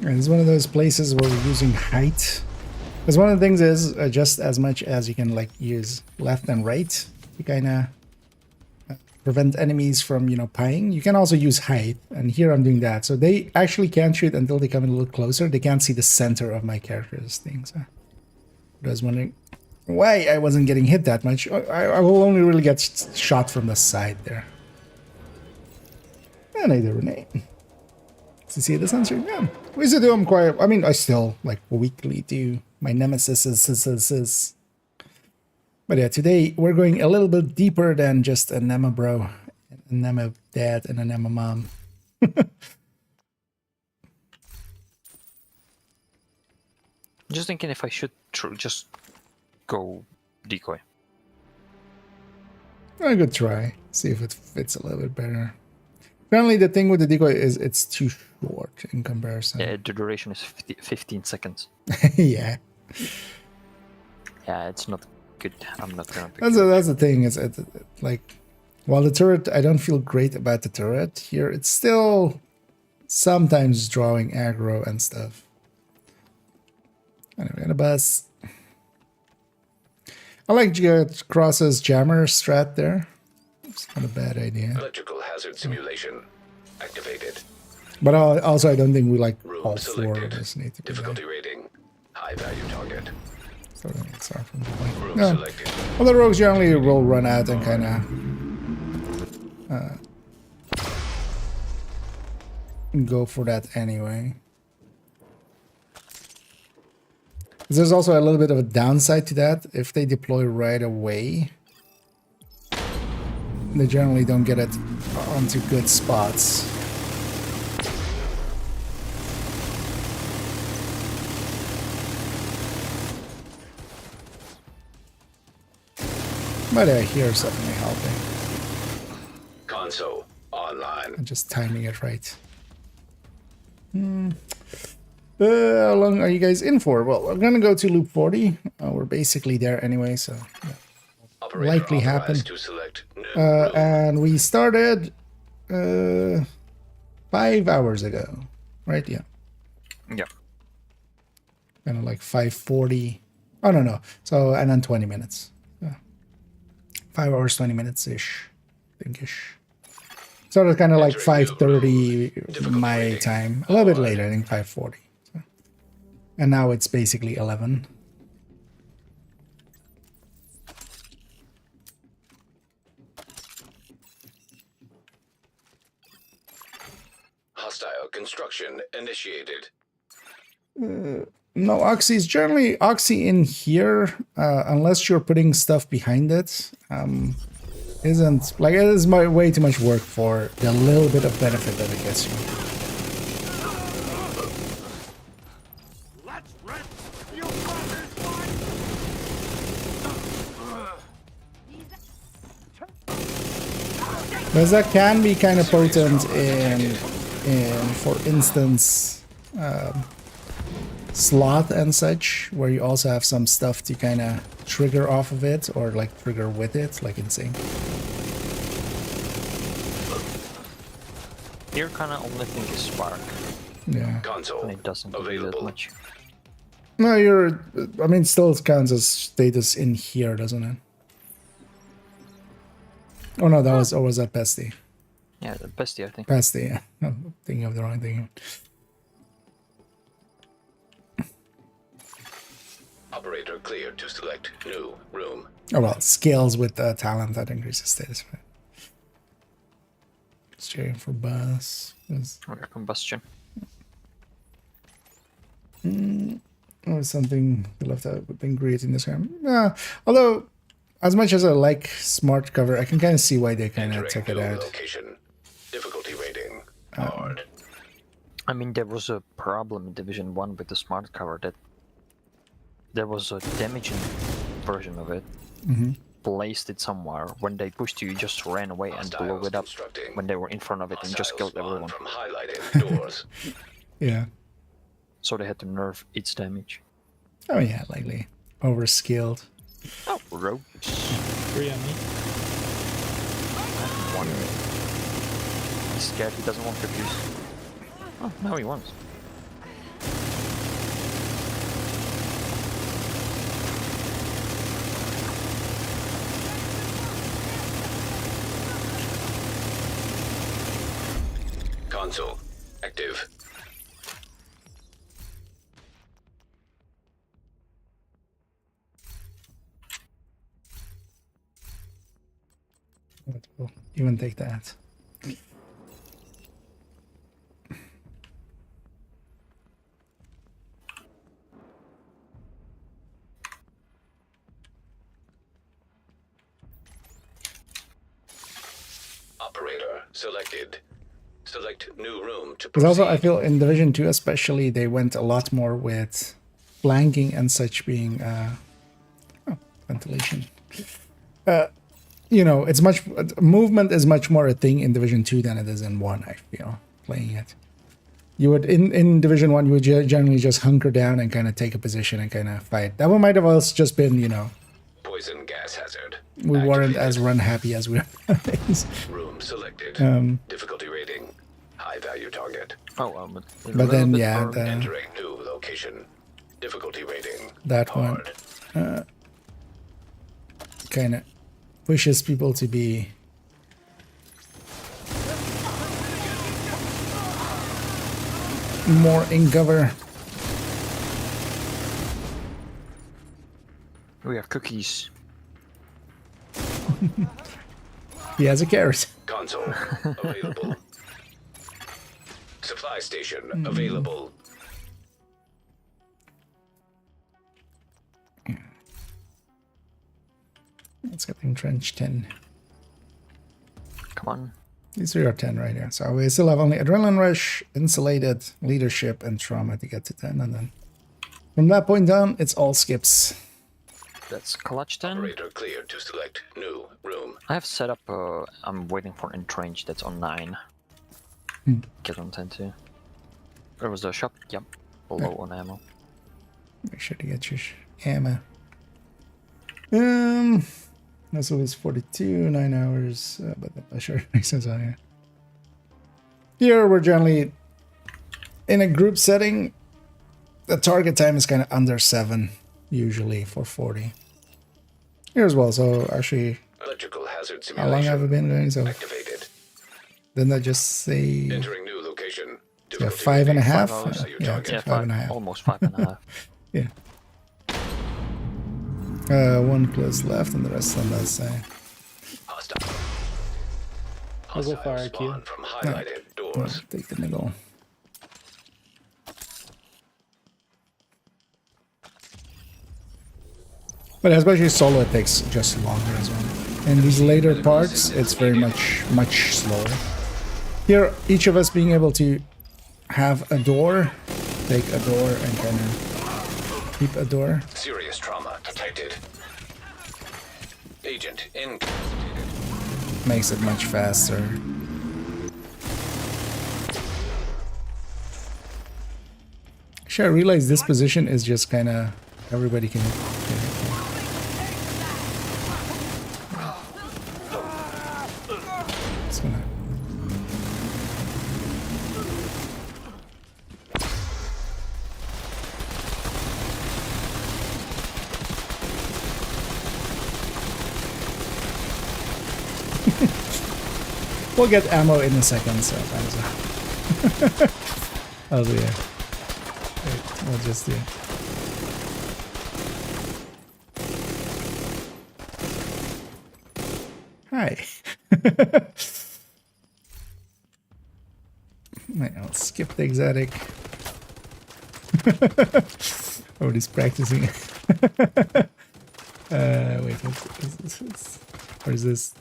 Speaker 1: And it's one of those places where we're using height. Because one of the things is just as much as you can like use left and right to kind of prevent enemies from, you know, pieing. You can also use height, and here I'm doing that. So they actually can't shoot until they come in a little closer. They can't see the center of my character's thing. So I was wondering why I wasn't getting hit that much. I will only really get shot from the side there. And either Renee. To see the sensor, yeah. We used to do them quite. I mean, I still like weekly do my Nemesis. But yeah, today we're going a little bit deeper than just a Nema bro, a Nema dad, and a Nema mom.
Speaker 5: Just thinking if I should just go decoy.
Speaker 1: A good try. See if it fits a little bit better. Apparently, the thing with the decoy is it's too short in comparison.
Speaker 5: Yeah, the duration is 15 seconds.
Speaker 1: Yeah.
Speaker 5: Yeah, it's not good. I'm not gonna pick
Speaker 1: That's the thing. Is like, while the turret, I don't feel great about the turret here. It's still sometimes drawing aggro and stuff. Anyway, and a bus. I like Cross's jammer strat there. It's not a bad idea.
Speaker 3: Electrical hazard simulation activated.
Speaker 1: But also, I don't think we like
Speaker 3: Room
Speaker 1: all four of
Speaker 3: selected.
Speaker 1: us need to be
Speaker 3: Difficulty
Speaker 1: there.
Speaker 3: rating. High value target.
Speaker 1: So let's start from the point.
Speaker 3: Room
Speaker 1: No.
Speaker 3: selected.
Speaker 1: Well, the rogues generally will run out and kind of go for that anyway. There's also a little bit of a downside to that. If they deploy right away, they generally don't get it onto good spots. But here certainly helping.
Speaker 3: Console online.
Speaker 1: And just timing it right. How long are you guys in for? Well, we're gonna go to loop 40. We're basically there anyway, so yeah.
Speaker 3: Operator
Speaker 1: Likely happen.
Speaker 3: authorized to select new room.
Speaker 1: And we started 5 hours ago, right? Yeah.
Speaker 5: Yeah.
Speaker 1: Kind of like 5:40. Oh, no, no. So, and then 20 minutes. So, 5 hours, 20 minutes ish, I think ish. So it's kind of like 5:30 my time. A little bit later, I think 5:40. So. And now it's basically 11.
Speaker 3: Hostile construction initiated.
Speaker 1: No, Oxy is generally Oxy in here, unless you're putting stuff behind it. Isn't like it is way too much work for the little bit of benefit that it gets you.
Speaker 7: Let's rip you fuckers
Speaker 1: Because that can be kind of potent in for instance, slot and such, where you also have some stuff to kind of trigger off of it or like trigger with it, like in sync.
Speaker 5: Here kind of only thing is spark,
Speaker 1: Yeah.
Speaker 3: Console
Speaker 5: and it doesn't do that
Speaker 3: available.
Speaker 5: much.
Speaker 1: No, I mean, still counts as status in here, doesn't it? Oh no, that was, or was that Pesty?
Speaker 5: Yeah, the bestie, I think.
Speaker 1: Pesty, yeah. I'm thinking of the wrong thing.
Speaker 3: Operator cleared to select new room.
Speaker 1: Oh well, scales with talent that increases status. Steering for bus.
Speaker 5: Or combustion.
Speaker 1: Or something we left out with been creating this room. Yeah, although, as much as I like smart cover, I can kind of see why they kind of took it
Speaker 3: new
Speaker 1: out.
Speaker 3: location. Difficulty rating hard.
Speaker 5: I mean, there was a problem in Division 1 with the smart cover that there was a damaging version of it. Placed it somewhere. When they pushed you, you just ran away and blew it up
Speaker 3: constructing.
Speaker 5: when they were in front of it and just killed everyone.
Speaker 3: From highlighted doors.
Speaker 1: Yeah.
Speaker 5: So they had to nerf its damage.
Speaker 1: Oh yeah, likely overskilled.
Speaker 5: Oh, rogues.
Speaker 6: 3 on me.
Speaker 5: One. He's scared, he doesn't want to use. Oh, now he wants.
Speaker 3: Console active.
Speaker 1: But we'll even take that.
Speaker 3: Operator selected. Select new room to
Speaker 1: Because also I
Speaker 3: proceed.
Speaker 1: feel in Division 2 especially, they went a lot more with flanking and such being ventilation. You know, it's much movement is much more a thing in Division 2 than it is in 1, I feel, playing it. You would in Division 1 you would generally just hunker down and kind of take a position and kind of fight. That one might have also just been, you know,
Speaker 3: Poison gas hazard.
Speaker 1: we weren't as
Speaker 3: Activated.
Speaker 1: run happy as we are nowadays.
Speaker 3: Room selected. Difficulty rating. High value target.
Speaker 5: Oh,
Speaker 1: But then yeah,
Speaker 3: Entering new location. Difficulty rating.
Speaker 1: that one
Speaker 3: Hard.
Speaker 1: kind of pushes people to be more in cover.
Speaker 5: we have cookies.
Speaker 1: He has a carrot.
Speaker 3: Console available. Supply station available.
Speaker 1: Let's get entrenched 10.
Speaker 5: Come on.
Speaker 1: These three are 10 right here. So we still have only Adrenaline Rush, Insulated, Leadership, and Trauma to get to 10. And then from that point on, it's all skips.
Speaker 5: That's clutch 10.
Speaker 3: Operator cleared to select new room.
Speaker 5: I have set up, I'm waiting for entrench, that's on 9. Get on 10 too. Where was the shop? Yep. Low on ammo.
Speaker 1: Make sure to get your ammo. That's always 42, 9 hours, but I'm not sure it makes sense on here. Here we're generally in a group setting. The target time is kind of under 7 usually for 40. Here as well. So actually,
Speaker 3: Electrical hazard
Speaker 1: how long have I
Speaker 3: simulation
Speaker 1: been doing? So
Speaker 3: activated.
Speaker 1: didn't I just say
Speaker 3: Entering new location.
Speaker 1: yeah,
Speaker 3: Difficulty
Speaker 1: 5.5?
Speaker 3: rating
Speaker 5: 5 hours.
Speaker 3: your
Speaker 1: Yeah,
Speaker 3: target.
Speaker 5: Yeah,
Speaker 1: 5.5.
Speaker 5: almost 5.5.
Speaker 1: Yeah. One close left and the rest on that side.
Speaker 3: Hostile.
Speaker 6: I'll go
Speaker 3: Hostile
Speaker 6: fire
Speaker 3: spawn
Speaker 6: Q.
Speaker 3: from highlighted
Speaker 1: I'll
Speaker 3: doors.
Speaker 1: take the middle. But especially solo, it takes just longer as well. In these later parts, it's very much slower. Here, each of us being able to have a door, take a door, and kind of keep a door.
Speaker 3: Serious trauma detected. Agent incapacitated.
Speaker 1: Makes it much faster. Actually, I realize this position is just kind of everybody can. It's gonna. We'll get ammo in a second, so oh yeah. Wait, we'll just do. Hi. Wait, I'll skip the exotic. Already practicing. Wait, where is this?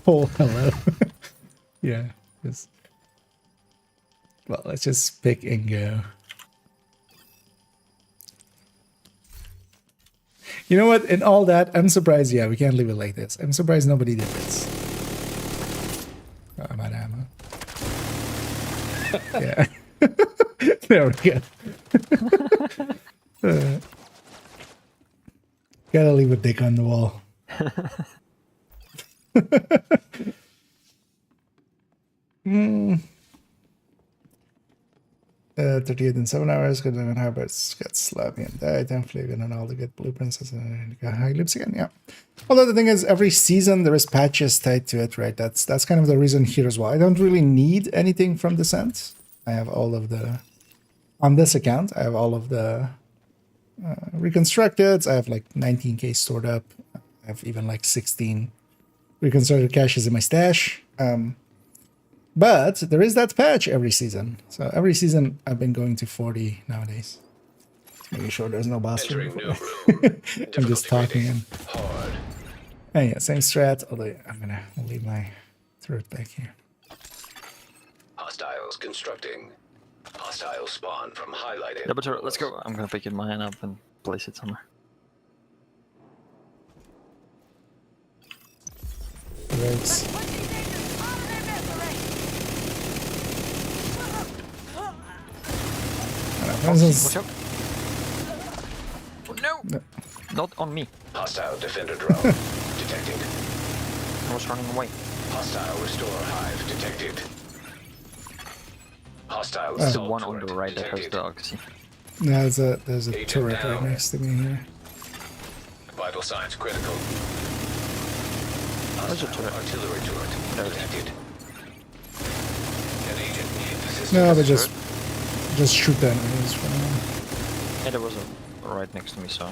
Speaker 1: Oh, hello. Yeah, just. Well, let's just pick and go. You know what? In all that, I'm surprised. Yeah, we can't leave it like this. I'm surprised nobody did this. Oh, I'm out of ammo. Yeah. There we go. Gotta leave a dick on the wall. 38 in 7 hours, good on habits, got sloppy and died, thankfully and all the good blueprints and got high loops again, yeah. Although the thing is, every season there is patches tied to it, right? That's kind of the reason here as well. I don't really need anything from Descent. I have all of the, on this account, I have all of the reconstructed. I have like 19k stored up. I have even like 16 reconstructed caches in my stash. But there is that patch every season. So every season I've been going to 40 nowadays. Making sure there's no boss room.
Speaker 3: Entering new room.
Speaker 1: I'm just talking and
Speaker 3: Hard.
Speaker 1: yeah, same strat. Although I'm gonna leave my turret back here.
Speaker 3: Hostiles constructing. Hostile spawn from highlighted.
Speaker 5: Yeah, but let's go. I'm gonna pick it mine up and place it somewhere.
Speaker 1: Right. For instance,
Speaker 5: Watch out! Oh, no! Not on me.
Speaker 3: Hostile defender drone detected.
Speaker 5: I was running away.
Speaker 3: Hostile restore hive detected. Hostile
Speaker 5: There's the
Speaker 3: assault
Speaker 5: one on
Speaker 3: turret
Speaker 5: the right that has
Speaker 3: detected.
Speaker 5: the Oxy.
Speaker 1: no, there's a
Speaker 3: Agent
Speaker 1: turret right
Speaker 3: down.
Speaker 1: next to me here.
Speaker 3: Vital signs critical.
Speaker 5: Where's the
Speaker 3: Hostile
Speaker 5: turret?
Speaker 3: artillery turret
Speaker 5: There it is.
Speaker 3: detected. An agent needs assistance.
Speaker 1: No, but just shoot the enemies for now.
Speaker 5: Yeah, there was a right next to me, so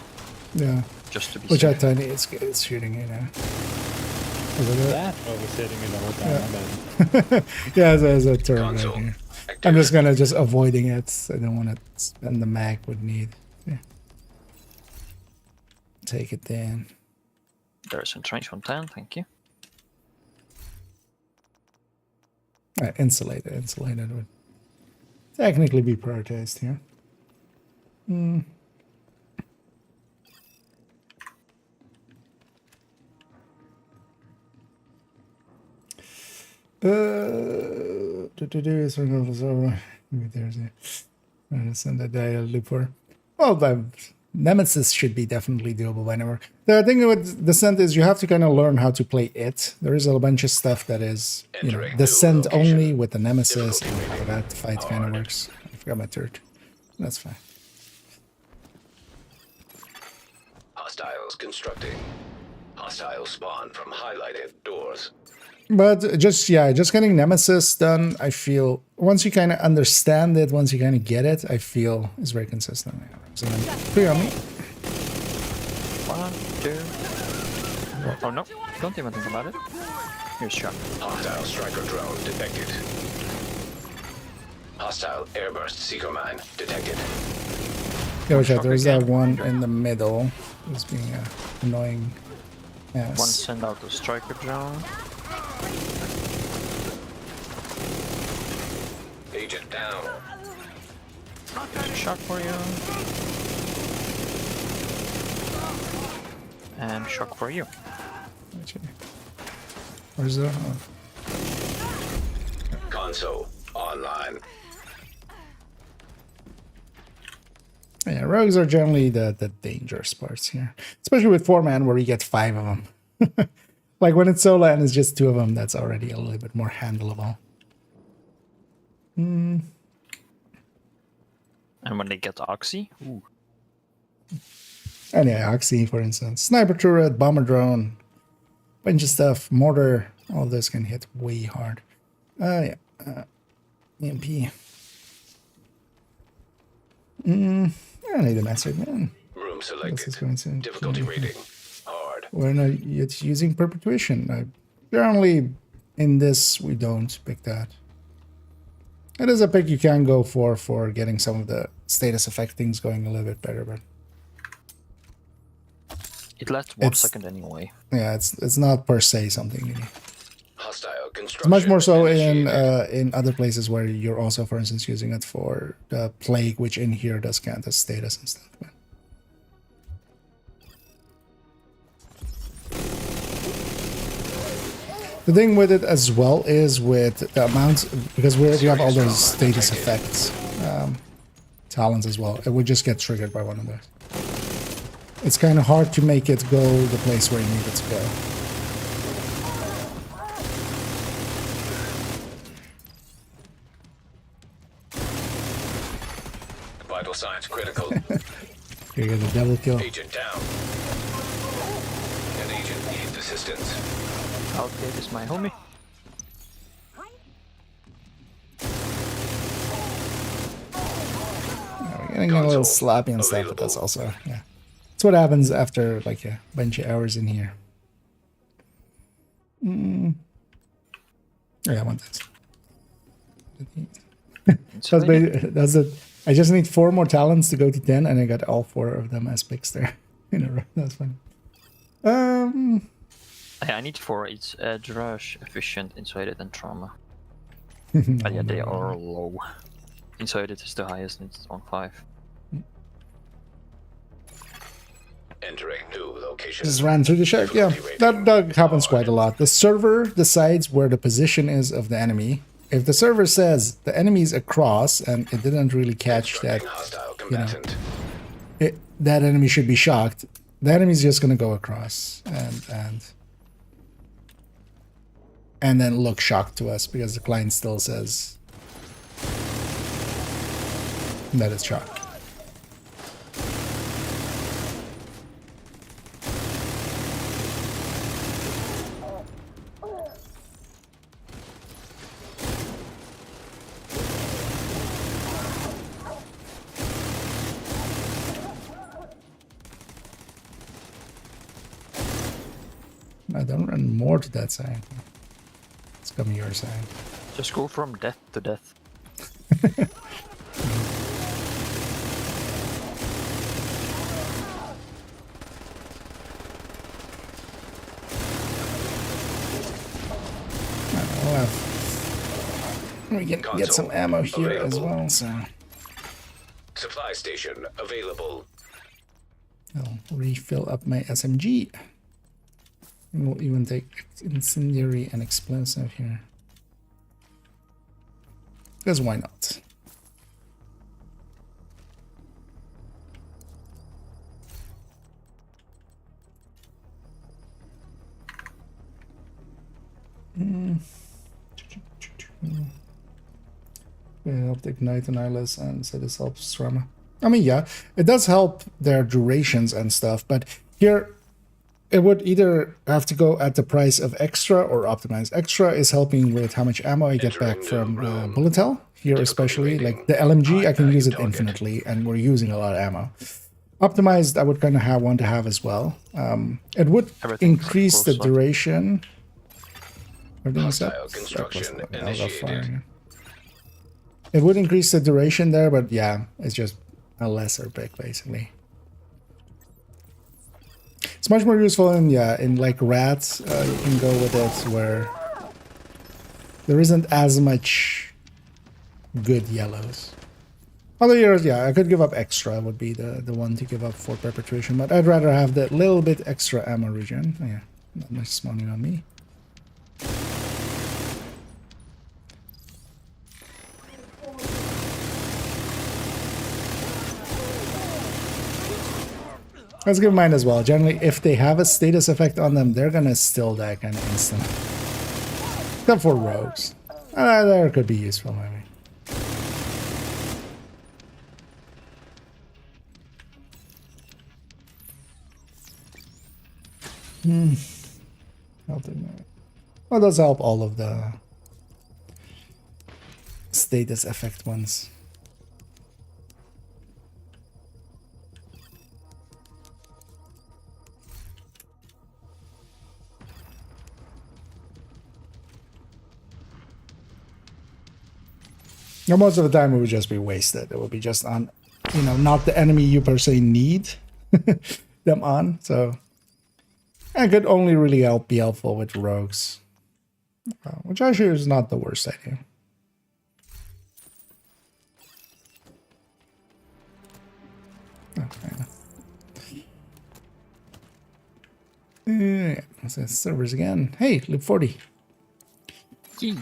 Speaker 1: Yeah.
Speaker 5: just to be
Speaker 1: Which
Speaker 5: safe.
Speaker 1: I tiny it's shooting, you know. Is it
Speaker 6: That was hitting me the whole time. My bad.
Speaker 1: yeah, there's a turret
Speaker 3: Console.
Speaker 1: right here.
Speaker 3: Active.
Speaker 1: I'm just gonna avoiding it. I don't want to spend the mag would need. Yeah. Take it down.
Speaker 5: There's a trench on 10, thank you.
Speaker 1: Insulated would technically be prioritized here. Is over. Maybe there's a send a dial looper. Well, Nemesis should be definitely doable by now. The thing with Descent is you have to kind of learn how to play it. There is a bunch of stuff that is, you know,
Speaker 3: Entering
Speaker 1: Descent
Speaker 3: new location.
Speaker 1: only with the Nemesis, and
Speaker 3: Difficulty
Speaker 1: how
Speaker 3: rating
Speaker 1: that fight kind of
Speaker 3: hard.
Speaker 1: works. I forgot my turret. That's fine.
Speaker 3: Hostiles constructing. Hostiles spawn from highlighted doors.
Speaker 1: But just getting Nemesis done, I feel once you kind of understand it, once you kind of get it, I feel is very consistent. So then, 3 on me.
Speaker 5: 1, 2. Oh no! Don't even think about it. Here's shot.
Speaker 3: Hostile striker drone detected. Hostile airburst seeker mine detected.
Speaker 1: Yeah, watch out. There's that one in the middle. Who's being annoying.
Speaker 5: One
Speaker 1: Yes.
Speaker 5: send out the striker drone.
Speaker 3: Agent down.
Speaker 5: Shot for you. And shock for you.
Speaker 1: Where's the? Oh.
Speaker 3: Console online.
Speaker 1: Yeah, rogues are generally the dangerous parts here, especially with 4-man where you get 5 of them. Like when it's solo and it's just 2 of them, that's already a little bit more handleable.
Speaker 5: And when they get Oxy, ooh.
Speaker 1: And yeah, Oxy, for instance, sniper turret, bomber drone, bunch of stuff, mortar, all this can hit way hard. Yeah, EMP. I need a massive man.
Speaker 3: Room
Speaker 1: This is
Speaker 3: selected.
Speaker 1: going to
Speaker 3: Difficulty rating hard.
Speaker 1: We're not yet using perpetuation. Generally, in this, we don't pick that. It is a pick you can go for getting some of the status effect things going a little bit better, but
Speaker 5: It lasts 1
Speaker 1: It's-
Speaker 5: second anyway.
Speaker 1: yeah, it's not per se something you need.
Speaker 3: Hostile
Speaker 1: It's
Speaker 3: construction.
Speaker 1: much more so
Speaker 3: initiated.
Speaker 1: in other places where you're also, for instance, using it for the plague, which in here does count as status and stuff. But the thing with it as well is with the amounts, because we have all those status effects, talents as well. It would just get triggered by one of those. It's kind of hard to make it go the place where you need it to go.
Speaker 3: Vital signs critical.
Speaker 1: You get a double kill.
Speaker 3: Agent down. An agent needs assistance.
Speaker 5: Okay, this is my homie.
Speaker 1: We're getting a little sloppy and stuff, but that's also, yeah. That's what happens after like a bunch of hours in here. Yeah, I want that. That's it. I just need 4 more talents to go to 10, and I got all 4 of them as picks there in a row. That's fun.
Speaker 5: I need 4. It's edge rush, efficient, insulated, and trauma. But yeah, they are low. Insulated is the highest, and it's on 5.
Speaker 3: Entering new location.
Speaker 1: Just ran through the shack. Yeah, that happens quite a lot. The server decides where the position is of the enemy. If the server says the enemy's across and it didn't really catch that,
Speaker 3: Hostile
Speaker 1: you know,
Speaker 3: combatant.
Speaker 1: that enemy should be shocked, the enemy's just gonna go across and then look shocked to us because the client still says that it's shocked. I don't run more to that side. It's coming your side.
Speaker 5: Just go from death to death.
Speaker 1: We can get some ammo here as well, so
Speaker 3: Supply station available.
Speaker 1: I'll refill up my SMG. And we'll even take incendiary and explosive here. Because why not? It helped ignite an eyeless and so this helps trauma. I mean, yeah, it does help their durations and stuff, but here it would either have to go at the price of extra or optimize. Extra is helping with how much ammo I get back from bullet hell. Here especially, like the LMG, I can use it infinitely, and we're using a lot of ammo. Optimized, I would kind of want to have as well. It would increase the duration. Everything's up.
Speaker 3: Construction
Speaker 1: I'll go
Speaker 3: initiated.
Speaker 1: fire. It would increase the duration there, but yeah, it's just a lesser pick basically. It's much more useful in like rats. You can go with it where there isn't as much good yellows. Although yours, yeah, I could give up extra would be the one to give up for perpetration, but I'd rather have that little bit extra ammo regen. Yeah, not much spawning on me. Let's keep in mind as well, generally, if they have a status effect on them, they're gonna still die kind of instant. Except for rogues. That could be useful, maybe. I'll do that. Well, it does help all of the status effect ones. Now, most of the time it would just be wasted. It would be just on, you know, not the enemy you per se need them on. So it could only really be helpful with rogues, which actually is not the worst idea. Okay. Yeah, so servers again. Hey, loop 40.
Speaker 5: Yee.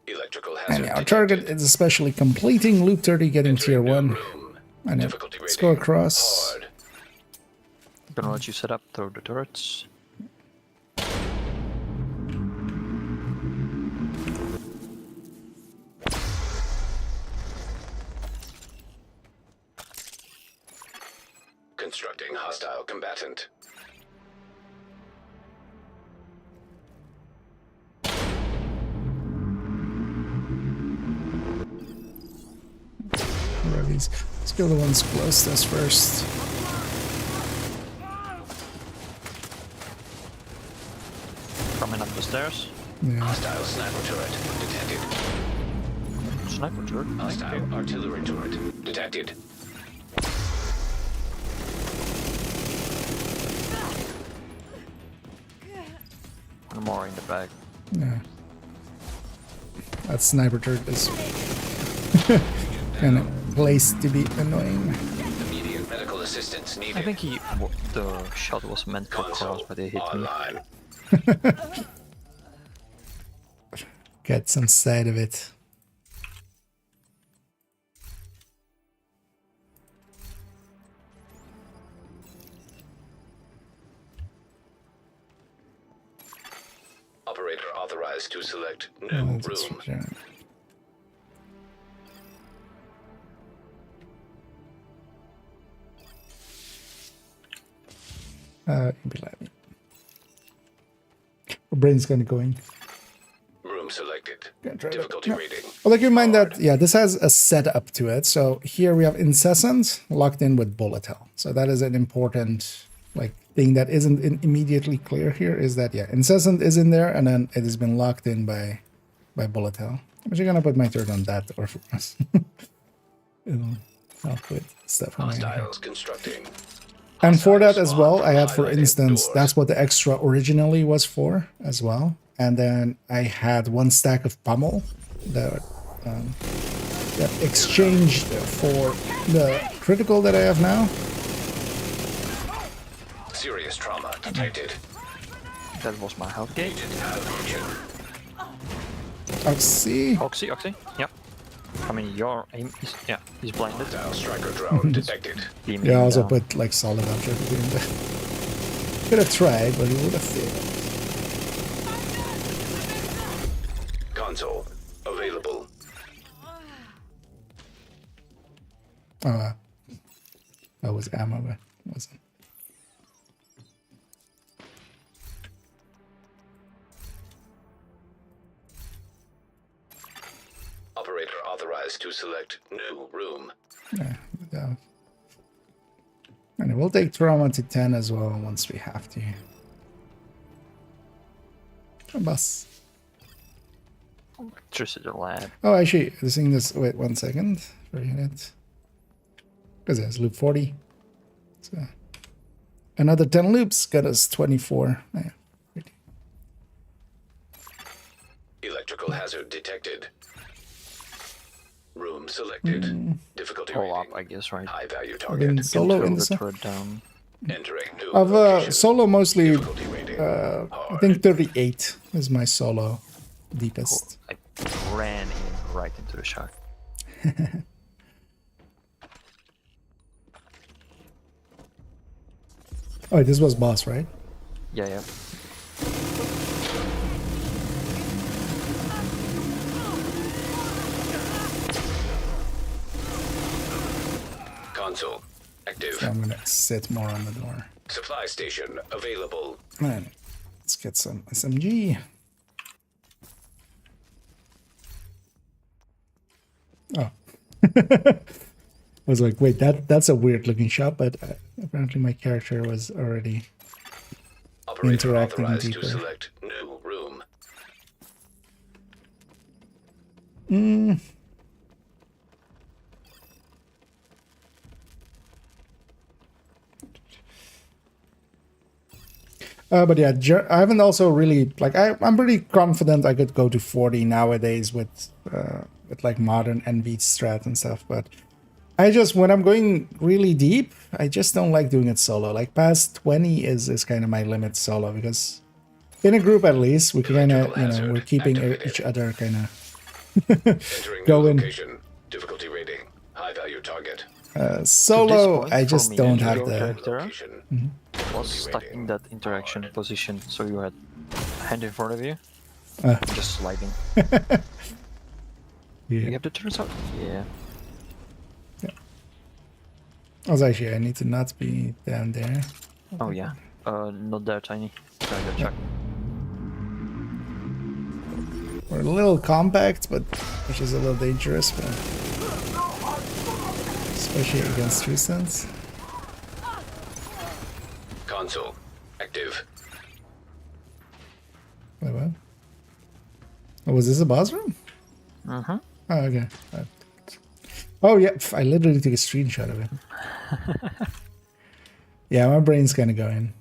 Speaker 3: Electrical
Speaker 1: And
Speaker 3: hazard
Speaker 1: our target
Speaker 3: detected.
Speaker 1: is especially completing loop 30, getting tier
Speaker 3: Entering new
Speaker 1: 1.
Speaker 3: room.
Speaker 1: And
Speaker 3: Difficulty
Speaker 1: let's go
Speaker 3: rating.
Speaker 1: across.
Speaker 3: Hard.
Speaker 5: Gonna let you set up through the turrets.
Speaker 3: Constructing hostile combatant.
Speaker 1: Let's kill the ones close to us first.
Speaker 5: Coming up the stairs.
Speaker 1: Yeah.
Speaker 3: Hostile sniper turret detected.
Speaker 5: Sniper turret.
Speaker 3: Hostile artillery turret detected.
Speaker 5: One more in the back.
Speaker 1: Yeah. That sniper turret is kind of placed to be annoying.
Speaker 3: Immediate medical assistance needed.
Speaker 5: I think the shot was meant to cross, but they hit me.
Speaker 3: Online.
Speaker 1: Get some sight of it.
Speaker 3: Operator authorized to select new
Speaker 1: Oh, that's
Speaker 3: room.
Speaker 1: yeah. Be like me. Our brain's kind of going.
Speaker 3: Room selected.
Speaker 1: Gonna try that.
Speaker 3: Difficulty
Speaker 1: No.
Speaker 3: rating.
Speaker 1: Well, keep in mind that, yeah, this has a setup to it. So here we have incessant locked in with bullet hell. So that is an important like thing that isn't immediately clear here is that, yeah, incessant is in there and then it has been locked in by bullet hell. I'm actually gonna put my third on that or for us. It'll help with stuff.
Speaker 3: Hostiles constructing.
Speaker 1: And for that
Speaker 3: Hostile
Speaker 1: as well, I had, for
Speaker 3: highlighted
Speaker 1: instance,
Speaker 3: doors.
Speaker 1: that's what the extra originally was for as well. And then I had one stack of pummel that exchanged for the critical that I have now.
Speaker 3: Serious trauma detected.
Speaker 5: That was my health gauge.
Speaker 1: Oxy.
Speaker 5: Oxy. Yep. I mean, your aim is... Yeah, he's blinded.
Speaker 3: Hostile striker drone detected.
Speaker 5: Beaming
Speaker 1: Yeah, I also
Speaker 5: down.
Speaker 1: put like solid object between the. Could have tried, but it would have failed.
Speaker 3: Console. available.
Speaker 1: That was ammo, but it wasn't.
Speaker 3: Operator authorized to select new room.
Speaker 1: Yeah. And we'll take trauma to 10 as well once we have to. A bus.
Speaker 5: Electricity lab.
Speaker 1: Oh, actually, the thing is, wait 1 second for unit. Because there's loop 40. So another 10 loops got us 24. Yeah.
Speaker 3: Electrical hazard detected. Room selected. Difficulty
Speaker 5: Pull up,
Speaker 3: rating.
Speaker 5: I guess, right?
Speaker 3: High value
Speaker 1: I've been
Speaker 3: target.
Speaker 1: solo
Speaker 5: Throw
Speaker 1: in
Speaker 5: the
Speaker 1: the
Speaker 5: turret down.
Speaker 3: Entering new
Speaker 1: I've
Speaker 3: location.
Speaker 1: solo mostly.
Speaker 3: Difficulty rating.
Speaker 1: I think 38 is my solo deepest.
Speaker 5: I ran in right into the shark.
Speaker 1: Oh, this was boss, right?
Speaker 5: Yeah, yeah.
Speaker 3: Console active.
Speaker 1: So I'm gonna sit more on the door.
Speaker 3: Supply station available.
Speaker 1: Man, let's get some SMG. Oh. I was like, wait, that's a weird looking shot, but apparently my character was already
Speaker 3: Operator
Speaker 1: interacting
Speaker 3: authorized
Speaker 1: deeper.
Speaker 3: to select new room.
Speaker 1: But yeah, I haven't also really like I'm pretty confident I could go to 40 nowadays with like modern NV strat and stuff. But I just when I'm going really deep, I just don't like doing it solo. Like past 20 is kind of my limit solo because in a group at least we kind of we're keeping each other kind of
Speaker 3: Entering new
Speaker 1: going.
Speaker 3: location. Difficulty rating. High value target.
Speaker 1: Solo.
Speaker 5: point,
Speaker 1: I
Speaker 5: for
Speaker 1: just
Speaker 5: me,
Speaker 1: don't
Speaker 5: your
Speaker 1: have the.
Speaker 5: character
Speaker 3: Location.
Speaker 5: was stuck in that interaction position, so you had hand in front of you,
Speaker 1: Uh.
Speaker 5: just sliding. You
Speaker 1: Yeah.
Speaker 5: have the turns out? Yeah.
Speaker 1: I was actually I need to not be down there.
Speaker 5: Oh yeah. Not there, Tiny. Try to check.
Speaker 1: We're a little compact, but which is a little dangerous, but especially against Tristans.
Speaker 3: Console active.
Speaker 1: Wait, what? Oh, was this a boss room?
Speaker 5: Mm-hmm.
Speaker 1: Oh, okay. Oh, yeah. I literally took a screenshot of it. Yeah, my brain's kind of going.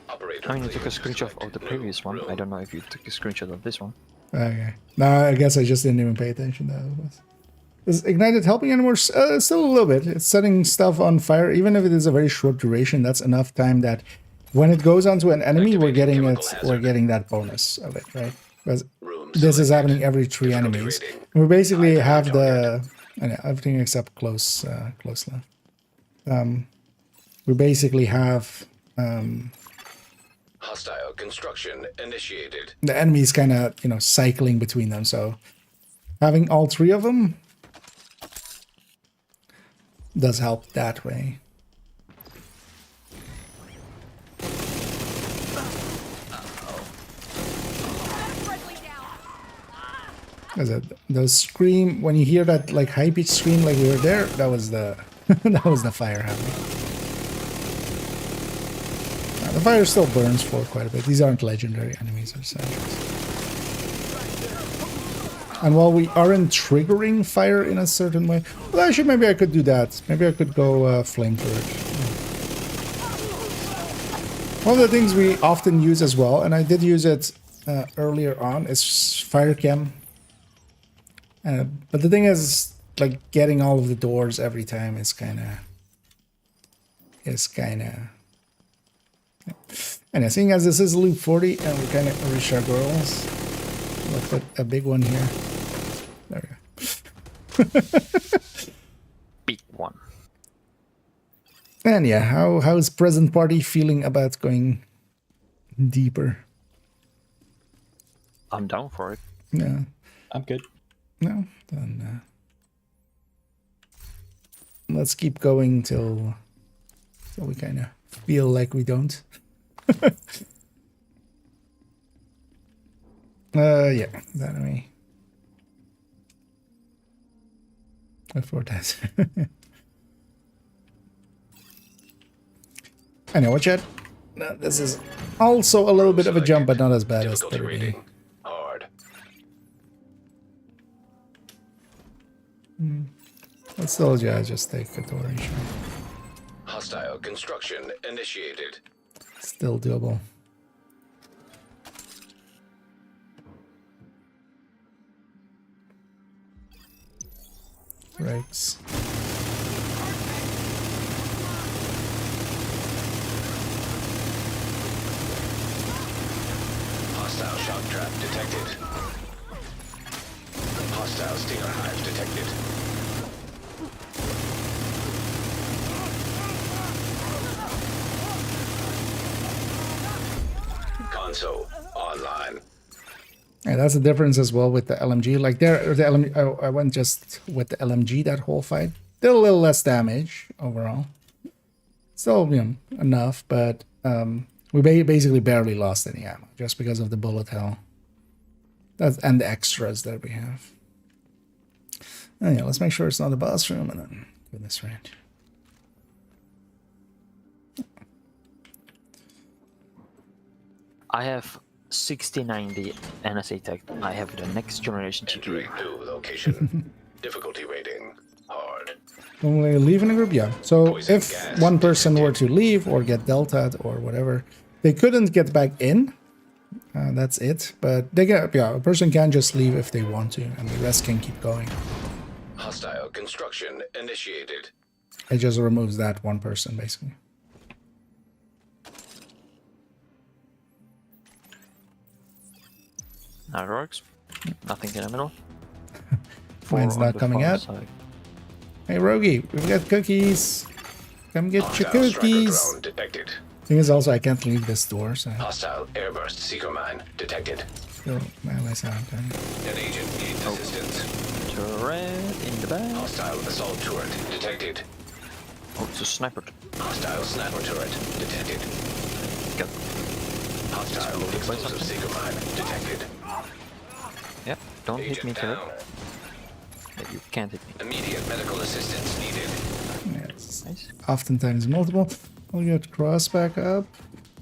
Speaker 3: Operator
Speaker 5: I mean, you took a
Speaker 3: cleared to
Speaker 5: screenshot
Speaker 3: select
Speaker 5: of the
Speaker 3: new
Speaker 5: previous one.
Speaker 3: room.
Speaker 5: I don't know if you took a screenshot of this one.
Speaker 1: Okay. No, I guess I just didn't even pay attention to that. Is Ignited helping anymore? Still a little bit. It's setting stuff on fire. Even if it is a very short duration, that's enough time that when it goes onto an enemy, we're getting it. We're getting that bonus of it, right? Because
Speaker 3: Room
Speaker 1: this is
Speaker 3: selected.
Speaker 1: happening every 3
Speaker 3: Difficulty
Speaker 1: enemies.
Speaker 3: rating.
Speaker 1: We basically
Speaker 3: High
Speaker 1: have
Speaker 3: value
Speaker 1: the everything except close left. We basically have
Speaker 3: Hostile construction initiated.
Speaker 1: the enemies kind of cycling between them. So having all 3 of them does help that way. Is it those scream when you hear that like high pitched scream like we were there? That was the that was the fire happening. The fire still burns for quite a bit. These aren't legendary enemies or sentries. And while we aren't triggering fire in a certain way, well, actually maybe I could do that. Maybe I could go flame turret. One of the things we often use as well, and I did use it earlier on, is fire chem. But the thing is, like getting all of the doors every time is kind of. And seeing as this is loop 40 and we kind of reach our goals, let's put a big one here. There we go.
Speaker 5: Big one.
Speaker 1: And yeah, how's present party feeling about going deeper?
Speaker 5: I'm down for it.
Speaker 1: Yeah.
Speaker 6: I'm good.
Speaker 1: No, then let's keep going till we kind of feel like we don't. Yeah, that way. Before that. I know what, chat. No, this is also a little bit of a jump, but not as bad as
Speaker 3: Difficulty
Speaker 1: 30.
Speaker 3: rating. Hard.
Speaker 1: But still, yeah, just take Katori. Sure.
Speaker 3: Hostile construction initiated.
Speaker 1: Still doable. Breaks.
Speaker 3: Hostile shock trap detected. Hostile stinger hive detected. Console online.
Speaker 1: Yeah, that's the difference as well with the LMG. Like there, the LMG, I went just with the LMG that whole fight. Did a little less damage overall. Still, you know, enough, but we basically barely lost any ammo just because of the bullet hell. That's and the extras that we have. Oh yeah, let's make sure it's not the boss room and then go this round.
Speaker 5: I have 6090 NSA tech. I have the next generation
Speaker 3: Entering
Speaker 5: GPU.
Speaker 3: new location. Difficulty rating. Hard.
Speaker 1: Only leave in a group, yeah. So
Speaker 3: Poison
Speaker 1: if
Speaker 3: gas
Speaker 1: one person were
Speaker 3: detected.
Speaker 1: to leave or get delta'd or whatever, they couldn't get back in. That's it. But they get, yeah, a person can just leave if they want to, and the rest can keep going.
Speaker 3: Hostile construction initiated.
Speaker 1: It just removes that one person, basically.
Speaker 5: That works. Nothing in the middle.
Speaker 1: Mine's
Speaker 5: Four on
Speaker 1: not
Speaker 5: the
Speaker 1: coming
Speaker 5: far
Speaker 1: out.
Speaker 5: side.
Speaker 1: Hey, Rogi, we've got cookies. Come get your
Speaker 3: Hostile striker
Speaker 1: cookies.
Speaker 3: drone detected.
Speaker 1: Thing is also, I can't leave this door, so
Speaker 3: Hostile airburst seeker mine detected.
Speaker 1: still allies out there.
Speaker 3: An agent needs assistance.
Speaker 5: Turret in the back.
Speaker 3: Hostile assault turret detected.
Speaker 5: Oh, it's a sniper.
Speaker 3: Hostile sniper turret detected.
Speaker 5: Got
Speaker 3: Hostile
Speaker 5: Exploded by
Speaker 3: explosive
Speaker 5: something?
Speaker 3: seeker mine detected.
Speaker 5: Yep. Don't hit me,
Speaker 3: Agent
Speaker 5: turret.
Speaker 3: down.
Speaker 5: Yeah, you can't hit me.
Speaker 3: Immediate medical assistance needed.
Speaker 1: Yeah, it's
Speaker 5: Nice.
Speaker 1: oftentimes multiple. We'll get cross back up.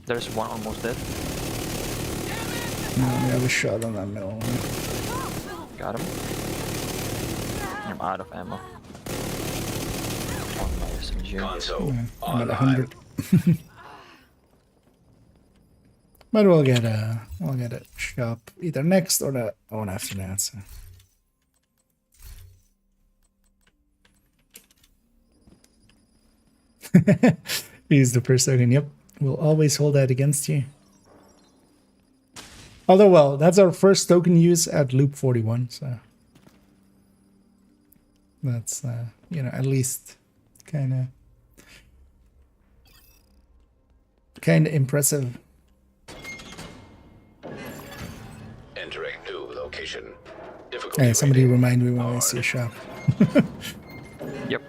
Speaker 5: There's one almost dead.
Speaker 1: No, we have a shot on that middle one.
Speaker 5: Got him. I'm out of ammo. On my SMG.
Speaker 3: Console
Speaker 1: I'm at
Speaker 3: online.
Speaker 1: 100. But we'll get a shop either next or the one after that. So. Use the first token. Yep, we'll always hold that against you. Although, well, that's our first token use at loop 41, so that's you know, at least kind of impressive.
Speaker 3: Entering new location. Difficulty
Speaker 1: Hey, somebody
Speaker 3: rating.
Speaker 1: remind me when I see a shop.
Speaker 5: Yep.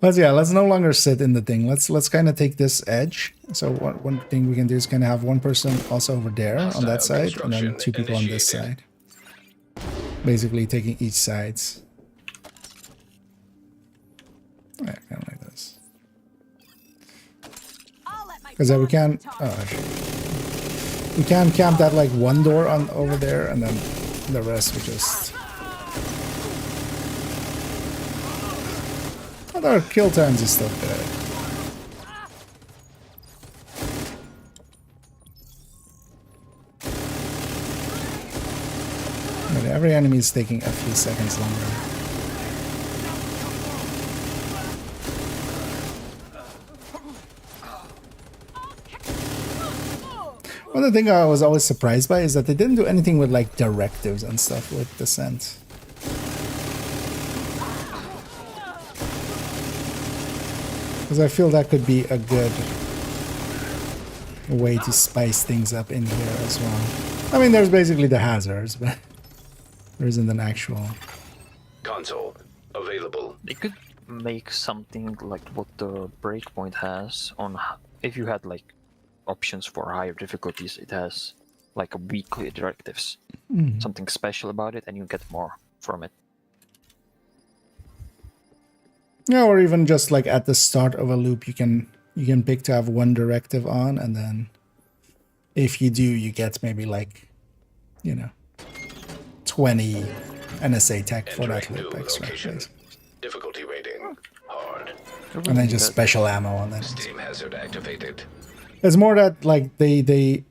Speaker 1: Let's no longer sit in the thing. Let's kind of take this edge. So one thing we can do is kind of have one person also over there on that
Speaker 3: Hostile
Speaker 1: side, and then
Speaker 3: construction
Speaker 1: two people on this side.
Speaker 3: initiated.
Speaker 1: Basically taking each sides. Yeah, kind of like this. Because we can, we can camp that like one door on over there, and then the rest we just. But our kill times is still good. But every enemy is taking a few seconds longer. One of the things I was always surprised by is that they didn't do anything with like directives and stuff with Descent. Because I feel that could be a good a way to spice things up in here as well. I mean, there's basically the hazards, but there isn't an actual...
Speaker 3: Console available.
Speaker 5: They could make something like what the breakpoint has on if you had like options for higher difficulties. It has like a weekly directives, something special about it, and you get more from it.
Speaker 1: Yeah, or even just like at the start of a loop, you can pick to have one directive on, and then if you do, you get maybe like, you know, 20 NSA tech for that
Speaker 3: Entering
Speaker 1: loop
Speaker 3: new
Speaker 1: extra.
Speaker 3: location.
Speaker 1: Basically.
Speaker 3: Difficulty rating hard.
Speaker 1: And then just special ammo on that.
Speaker 3: Steam hazard activated.
Speaker 1: It's more that like they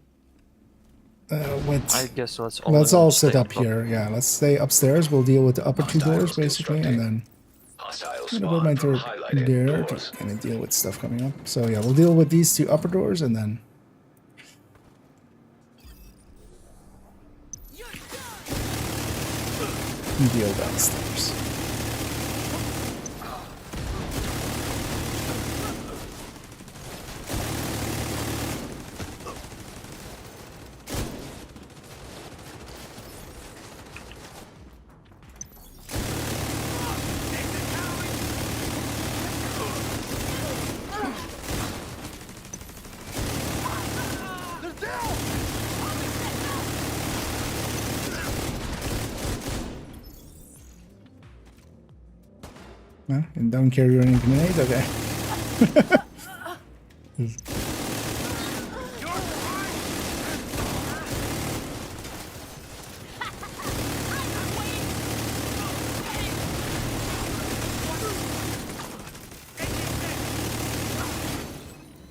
Speaker 1: with
Speaker 5: I guess
Speaker 1: let's all sit up here. Yeah, let's stay upstairs. We'll deal with the upper two doors basically, and then
Speaker 3: Hostile
Speaker 1: I'm gonna put my
Speaker 3: spawn from
Speaker 1: turret
Speaker 3: highlighted
Speaker 1: there
Speaker 3: doors.
Speaker 1: to kind of deal with stuff coming up. So yeah, we'll deal with these two upper doors, and then deal downstairs. Huh? And don't carry any grenades? Okay.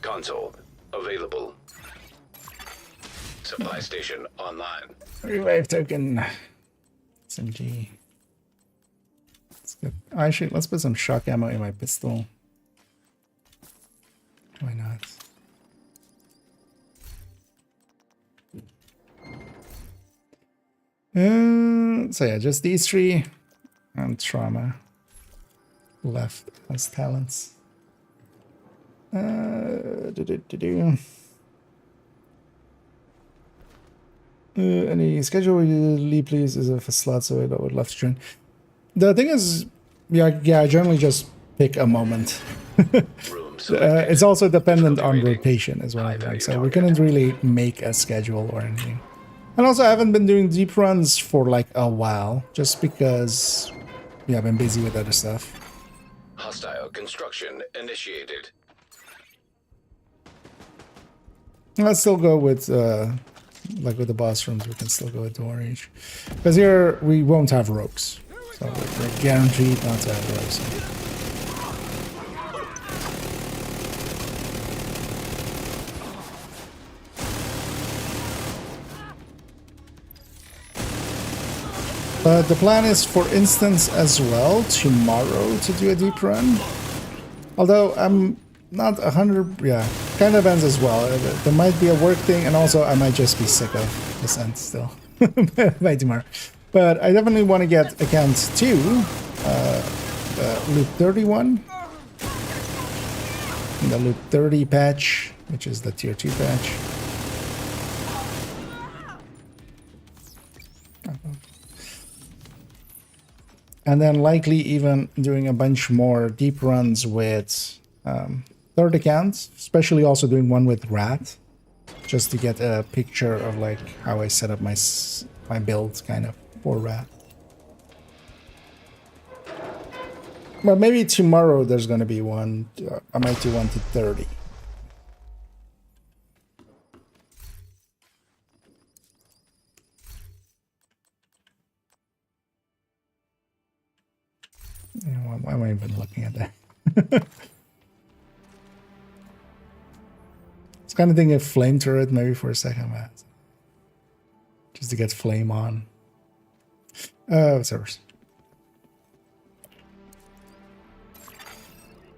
Speaker 3: Console available. Supply station online.
Speaker 1: Revive token. SMG. Let's get, actually, let's put some shock ammo in my pistol. Why not? So yeah, just these three and trauma left as talents. Any schedule you leave, please, is a slot, so I would love to join. The thing is, yeah, I generally just pick a moment. It's also dependent on rotation as well. So we couldn't really make a schedule or anything. And also, I haven't been doing deep runs for like a while, just because, yeah, I've been busy with other stuff.
Speaker 3: Hostile construction initiated.
Speaker 1: Let's still go with, like with the boss rooms, we can still go with Door Age. Because here, we won't have rogues. So we're guaranteed not to have rogues. But the plan is, for instance, as well, tomorrow to do a deep run. Although I'm not 100, yeah, kind of ends as well. There might be a work thing, and also I might just be sick of Descent still by tomorrow. But I definitely want to get account 2, the loot 31, and the loot 30 patch, which is the tier 2 patch. And then likely even doing a bunch more deep runs with third accounts, especially also doing one with Rat, just to get a picture of like how I set up my build kind of for Rat. But maybe tomorrow there's going to be one. I might do one to 30. You know, why am I even looking at that? It's kind of thinking of flame turret maybe for a second, man. Just to get flame on. Servers.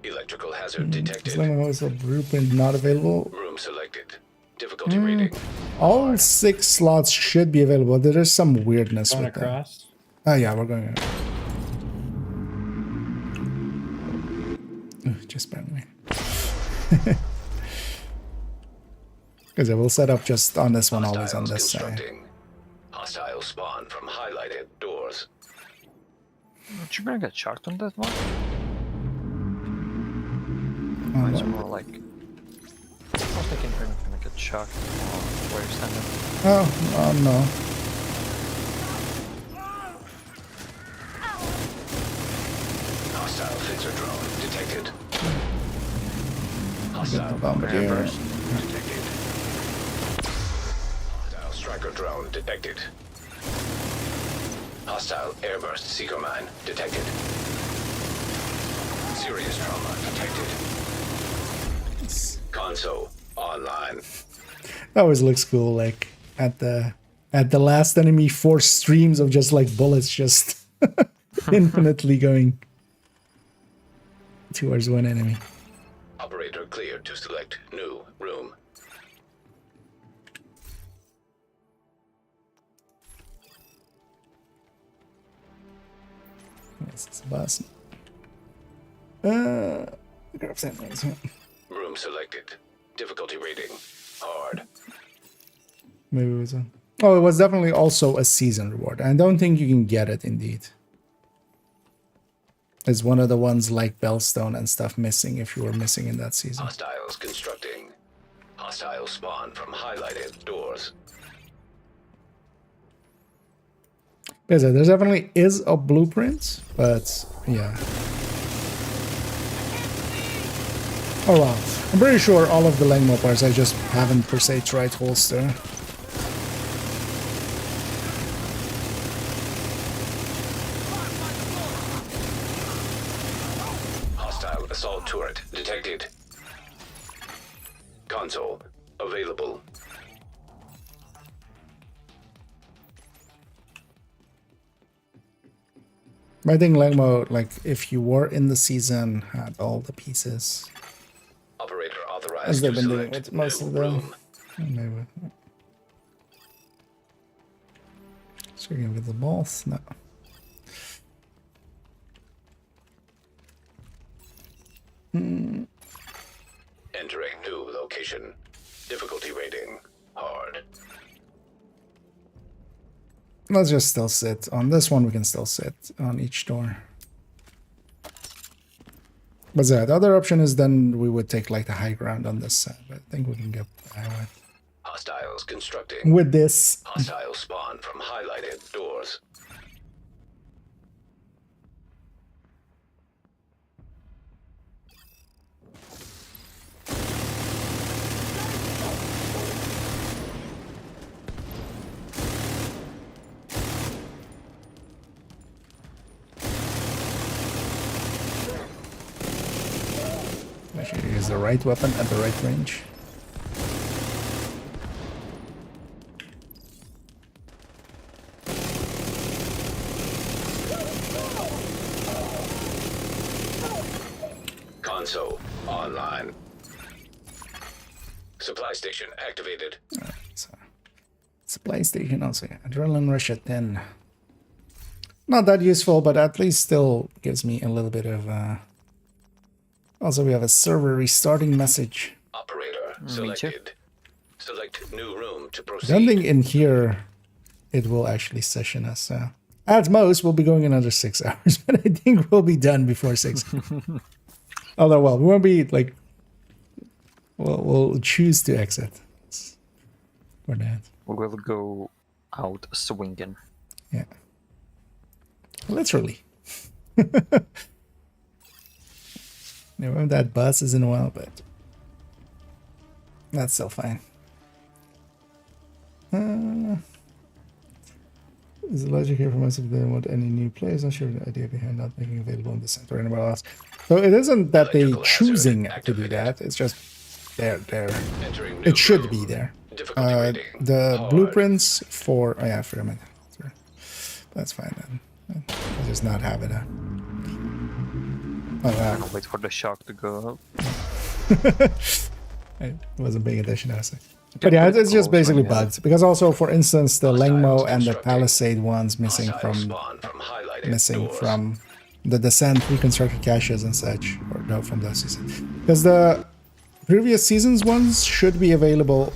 Speaker 3: Electrical hazard detected.
Speaker 1: Flame was a blueprint not available.
Speaker 3: Room selected. Difficulty rating.
Speaker 1: All 6 slots should be available. There is some weirdness
Speaker 6: Going
Speaker 1: with them.
Speaker 6: across.
Speaker 1: Oh yeah, we're going. Just bear with me. Because I will set up just on this one, always on
Speaker 3: Hostiles
Speaker 1: this side.
Speaker 3: constructing. Hostile spawn from highlighted doors.
Speaker 5: Aren't you gonna get shocked on that one?
Speaker 1: What?
Speaker 5: It's more like... I was thinking you're not gonna get shocked where you're standing.
Speaker 1: Oh no.
Speaker 3: Hostile fixer drone detected. Hostile
Speaker 1: Bombardier.
Speaker 3: airburst detected. Hostile striker drone detected. Hostile airburst seeker mine detected. Serious trauma detected. Console online.
Speaker 1: That always looks cool, like at the last enemy, 4 streams of just like bullets just infinitely going towards one enemy.
Speaker 3: Operator cleared to select new room.
Speaker 1: This is a boss. Grab that nice one.
Speaker 3: Room selected. Difficulty rating. Hard.
Speaker 1: Maybe it was a... Oh, it was definitely also a season reward. I don't think you can get it indeed. It's one of the ones like Bellstone and stuff missing if you were missing in that season.
Speaker 3: Hostiles constructing. Hostile spawn from highlighted doors.
Speaker 1: Yes, there definitely is a blueprint, but yeah. Oh well, I'm pretty sure all of the Langmo parts I just haven't per se tried holster.
Speaker 3: Hostile assault turret detected. Console available.
Speaker 1: I think Langmo, like, if you were in the season, had all the pieces.
Speaker 3: Operator authorized
Speaker 1: As they've
Speaker 3: to
Speaker 1: been doing
Speaker 3: select
Speaker 1: with most
Speaker 3: new
Speaker 1: of them.
Speaker 3: room.
Speaker 1: Maybe. Swinging with the balls? No.
Speaker 3: Entering new location. Difficulty rating. Hard.
Speaker 1: Let's just still sit. On this one, we can still sit on each door. But yeah, the other option is then we would take like the high ground on this side. But I think we can get by
Speaker 3: Hostiles constructing.
Speaker 1: with this.
Speaker 3: Hostile spawn from highlighted doors.
Speaker 1: Actually, use the right weapon at the right range.
Speaker 3: Console online. Supply station activated.
Speaker 1: So, supply station also. Yeah. Adrenaline rush at 10. Not that useful, but at least still gives me a little bit of... Also, we have a server restarting message.
Speaker 3: Operator selected. Select new room to
Speaker 1: I
Speaker 3: proceed.
Speaker 1: don't think in here it will actually session us. At most, we'll be going another 6 hours, but I think we'll be done before 6. Although, well, we won't be like... We'll choose to exit for that.
Speaker 5: We'll go out swinging.
Speaker 1: Yeah. Literally. Never that bus is in a while, but that's still fine. Is the logic here for most of them want any new players? Not sure the idea behind not making available in the center or anywhere else. So it isn't that they
Speaker 3: Electrical
Speaker 1: choosing
Speaker 3: hazard
Speaker 1: to do
Speaker 3: activated.
Speaker 1: that. It's just there.
Speaker 3: Entering new
Speaker 1: It should
Speaker 3: room.
Speaker 1: be there.
Speaker 3: Difficulty rating.
Speaker 1: The
Speaker 3: Hard.
Speaker 1: blueprints for... Oh yeah, I forgot my... That's fine then. I'll just not have it.
Speaker 5: I'll wait for the shock to go up.
Speaker 1: I wasn't paying attention, honestly. But yeah, it's just basically bugged. Because also, for instance, the Langmo and the Palisade ones missing
Speaker 3: Hostile
Speaker 1: from
Speaker 3: spawn from highlighted doors.
Speaker 1: the Descent reconstructed caches and such. Or no, from those seasons. Because the previous seasons ones should be available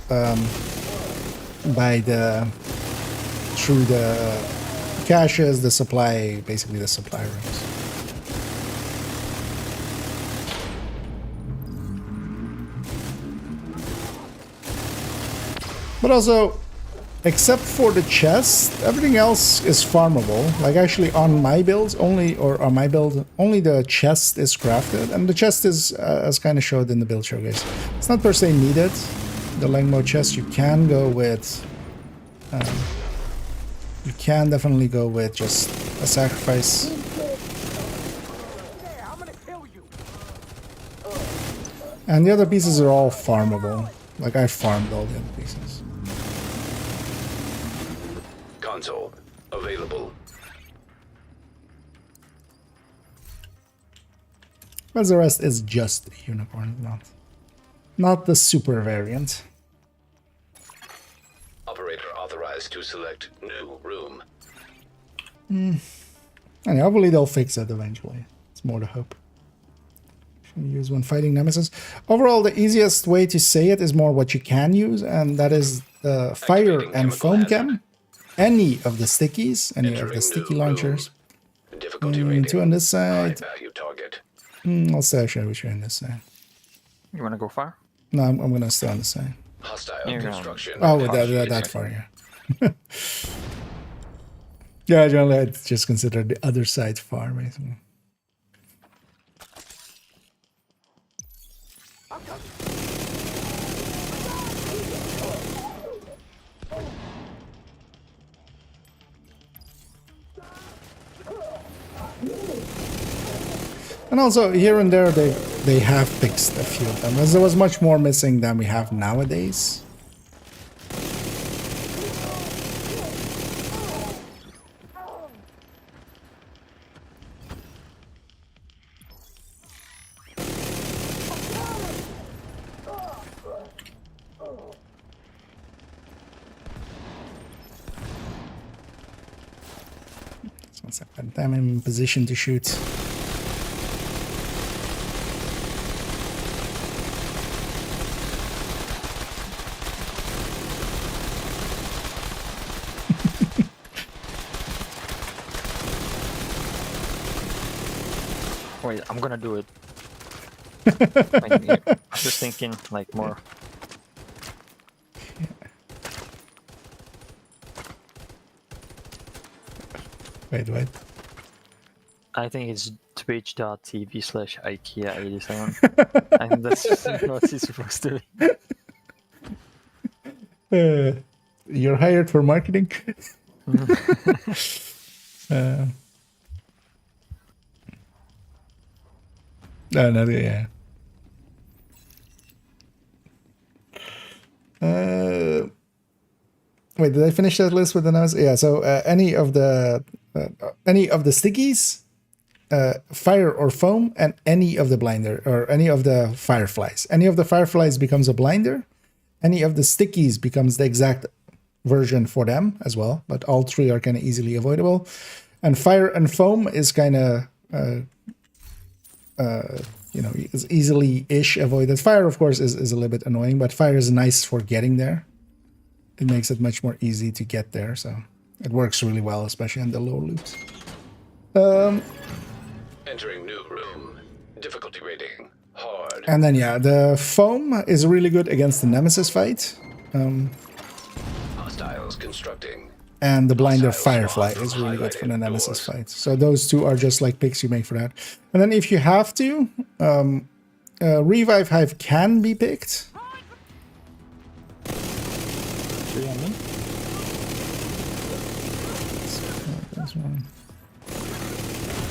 Speaker 1: by through the caches, the supply, basically the supply rooms. But also, except for the chest, everything else is farmable. Like actually on my builds only, or on my build, only the chest is crafted. And the chest is, as kind of showed in the build showcase, it's not per se needed. The Lengmo chest, you can go with, you can definitely go with just a sacrifice. And the other pieces are all farmable. Like I farmed all the other pieces.
Speaker 3: Console available.
Speaker 1: But the rest is just unicorn, not the super variant.
Speaker 3: Operator authorized to select new room.
Speaker 1: And hopefully they'll fix it eventually. It's more to hope. Use when fighting Nemesis. Overall, the easiest way to say it is more what you can use, and that is the fire and foam chem. Any of the stickies, any of the sticky launchers.
Speaker 3: Difficulty rating.
Speaker 1: Two on this
Speaker 3: High
Speaker 1: side.
Speaker 3: value target.
Speaker 1: I'll stay actually with you on this side.
Speaker 5: You wanna go far?
Speaker 1: No, I'm gonna stay on this side.
Speaker 3: Hostile
Speaker 5: Here.
Speaker 3: construction.
Speaker 1: Oh, that far, yeah. Yeah, generally I'd just consider the other side far, basically. And also, here and there, they have fixed a few of them, as there was much more missing than we have nowadays. So one second, I'm in position to shoot.
Speaker 5: Wait, I'm gonna do it. I'm just thinking, like, more.
Speaker 1: Wait.
Speaker 5: I think it's twitch.tv/IKEA87. I think that's what it's supposed to be.
Speaker 1: You're hired for marketing? No, yeah. Wait, did I finish that list with the nose? Yeah. So any of the stickies, fire or foam, and any of the blinder or any of the fireflies. Any of the fireflies becomes a blinder. Any of the stickies becomes the exact version for them as well. But all three are kind of easily avoidable. And fire and foam is kind of is easily-ish avoided. Fire, of course, is a little bit annoying, but fire is nice for getting there. It makes it much more easy to get there, so it works really well, especially in the low loops.
Speaker 3: Entering new room. Difficulty rating. Hard.
Speaker 1: And then, yeah, the foam is really good against the Nemesis fight.
Speaker 3: Hostiles constructing.
Speaker 1: And the blinder firefly is really good for the Nemesis fight. So those two are just like picks you make for that. And then if you have to, Revive Hive can be picked.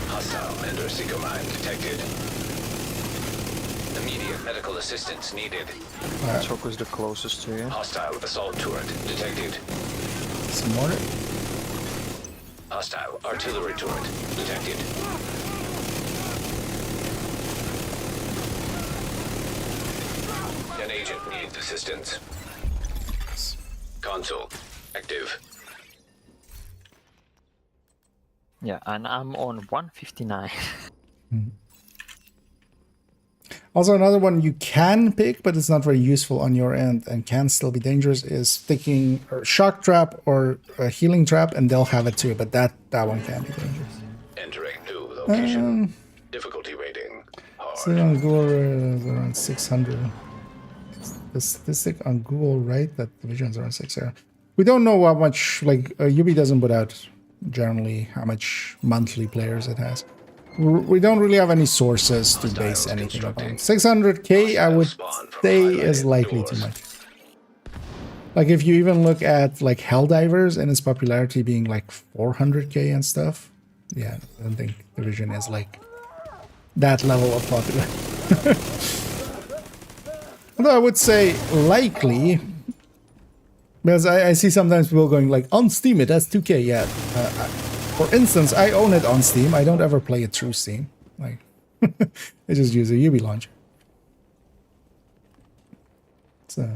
Speaker 3: Hostile underseeker mine detected. Immediate medical assistance needed.
Speaker 5: Choke is the closest to you.
Speaker 3: Hostile assault turret detected.
Speaker 1: Some mortar.
Speaker 3: Hostile artillery turret detected. An agent needs assistance. Console active.
Speaker 5: Yeah, and I'm on 159.
Speaker 1: Also, another one you can pick, but it's not very useful on your end and can still be dangerous, is sticking or shock trap or a healing trap, and they'll have it too, but that one can be dangerous.
Speaker 3: Entering new location. Difficulty rating.
Speaker 1: So
Speaker 3: Hard.
Speaker 1: on Google is around 600. The statistic on Google, right? That division's around 600. We don't know how much, like, UB doesn't put out generally how much monthly players it has. We don't really have any sources to base anything upon. 600k, I would say, is likely too much. Like, if you even look at, like, Helldivers and its popularity being, like, 400k and stuff, yeah, I don't think Division is, like, that level of popular. Although I would say likely, because I see sometimes people going, like, on Steam it has 2k, yeah. For instance, I own it on Steam. I don't ever play it through Steam. Like, I just use a UB launcher. So.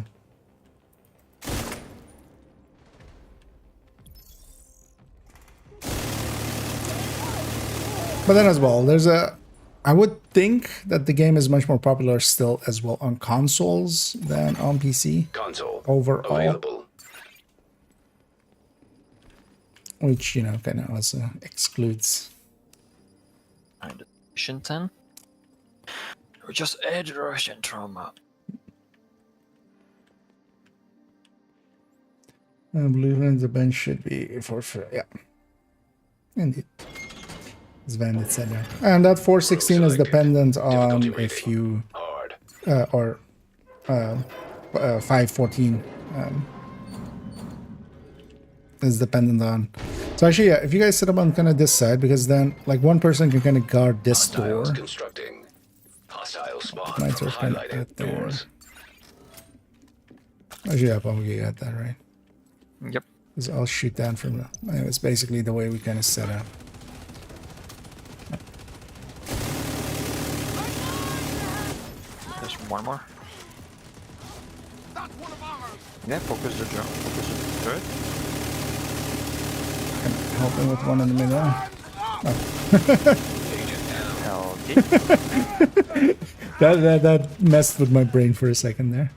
Speaker 1: But then as well, there's a... I would think that the game is much more popular still as well on consoles than on PC.
Speaker 3: Console.
Speaker 1: Overall.
Speaker 3: Available.
Speaker 1: Which, you know, kind of also excludes.
Speaker 5: And Russian 10. We just add Russian trauma.
Speaker 1: Blue and the bench should be for sure. Yeah. Indeed. As Vandit said there. And that 416 is dependent on if you...
Speaker 3: Hard.
Speaker 1: Or 514 is dependent on. So actually, yeah, if you guys set up on kind of this side, because then like one person can kind of guard this door.
Speaker 3: Hostiles constructing. Hostile spawn
Speaker 1: Might
Speaker 3: from
Speaker 1: sort of kind of
Speaker 3: highlighted
Speaker 1: right there.
Speaker 3: doors.
Speaker 1: Actually, yeah, probably got that right.
Speaker 5: Yep.
Speaker 1: Because I'll shoot down from the... It's basically the way we kind of set up.
Speaker 5: There's one more.
Speaker 7: That's one of ours.
Speaker 5: Yeah, focus the drone. Focus the turret.
Speaker 1: Can help him with one in the middle.
Speaker 5: Hell yeah.
Speaker 1: That messed with my brain for a second there.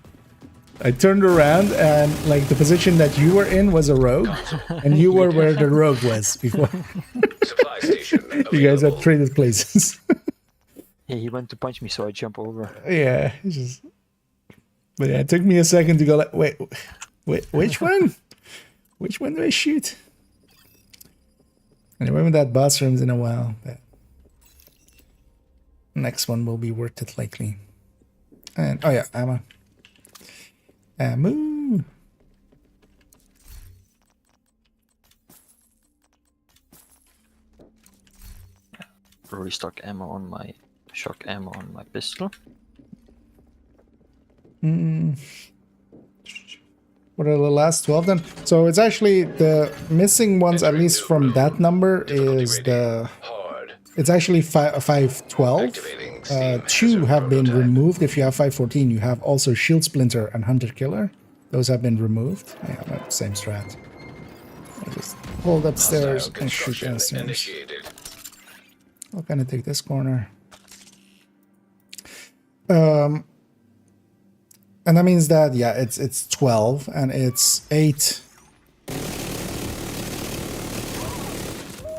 Speaker 1: I turned around and like the position that you were in was a rogue, and you were where the rogue was before.
Speaker 3: Supply station.
Speaker 1: You guys had
Speaker 3: available.
Speaker 1: traded places.
Speaker 5: Yeah, he went to punch me, so I jump over.
Speaker 1: Yeah, it's just. But yeah, it took me a second to go like, wait, which one? Which one do I shoot? And I remember that boss room's in a while. But next one will be worth it likely. And oh yeah, ammo. Ammo.
Speaker 5: Restock ammo on my shock ammo on my pistol.
Speaker 1: What are the last 12 then? So it's actually the missing ones, at least from that number, is the...
Speaker 3: Hard.
Speaker 1: It's actually 512.
Speaker 3: Activating Steam
Speaker 1: Two
Speaker 3: hazard
Speaker 1: have been
Speaker 3: prototype.
Speaker 1: removed. If you have 514, you have also Shield Splinter and Hunter Killer. Those have been removed. Yeah, but same strat. I just hold upstairs
Speaker 3: Hostile
Speaker 1: and shoot
Speaker 3: construction
Speaker 1: downstairs.
Speaker 3: initiated.
Speaker 1: I'll kind of take this corner. And that means that, yeah, it's 12 and it's 8.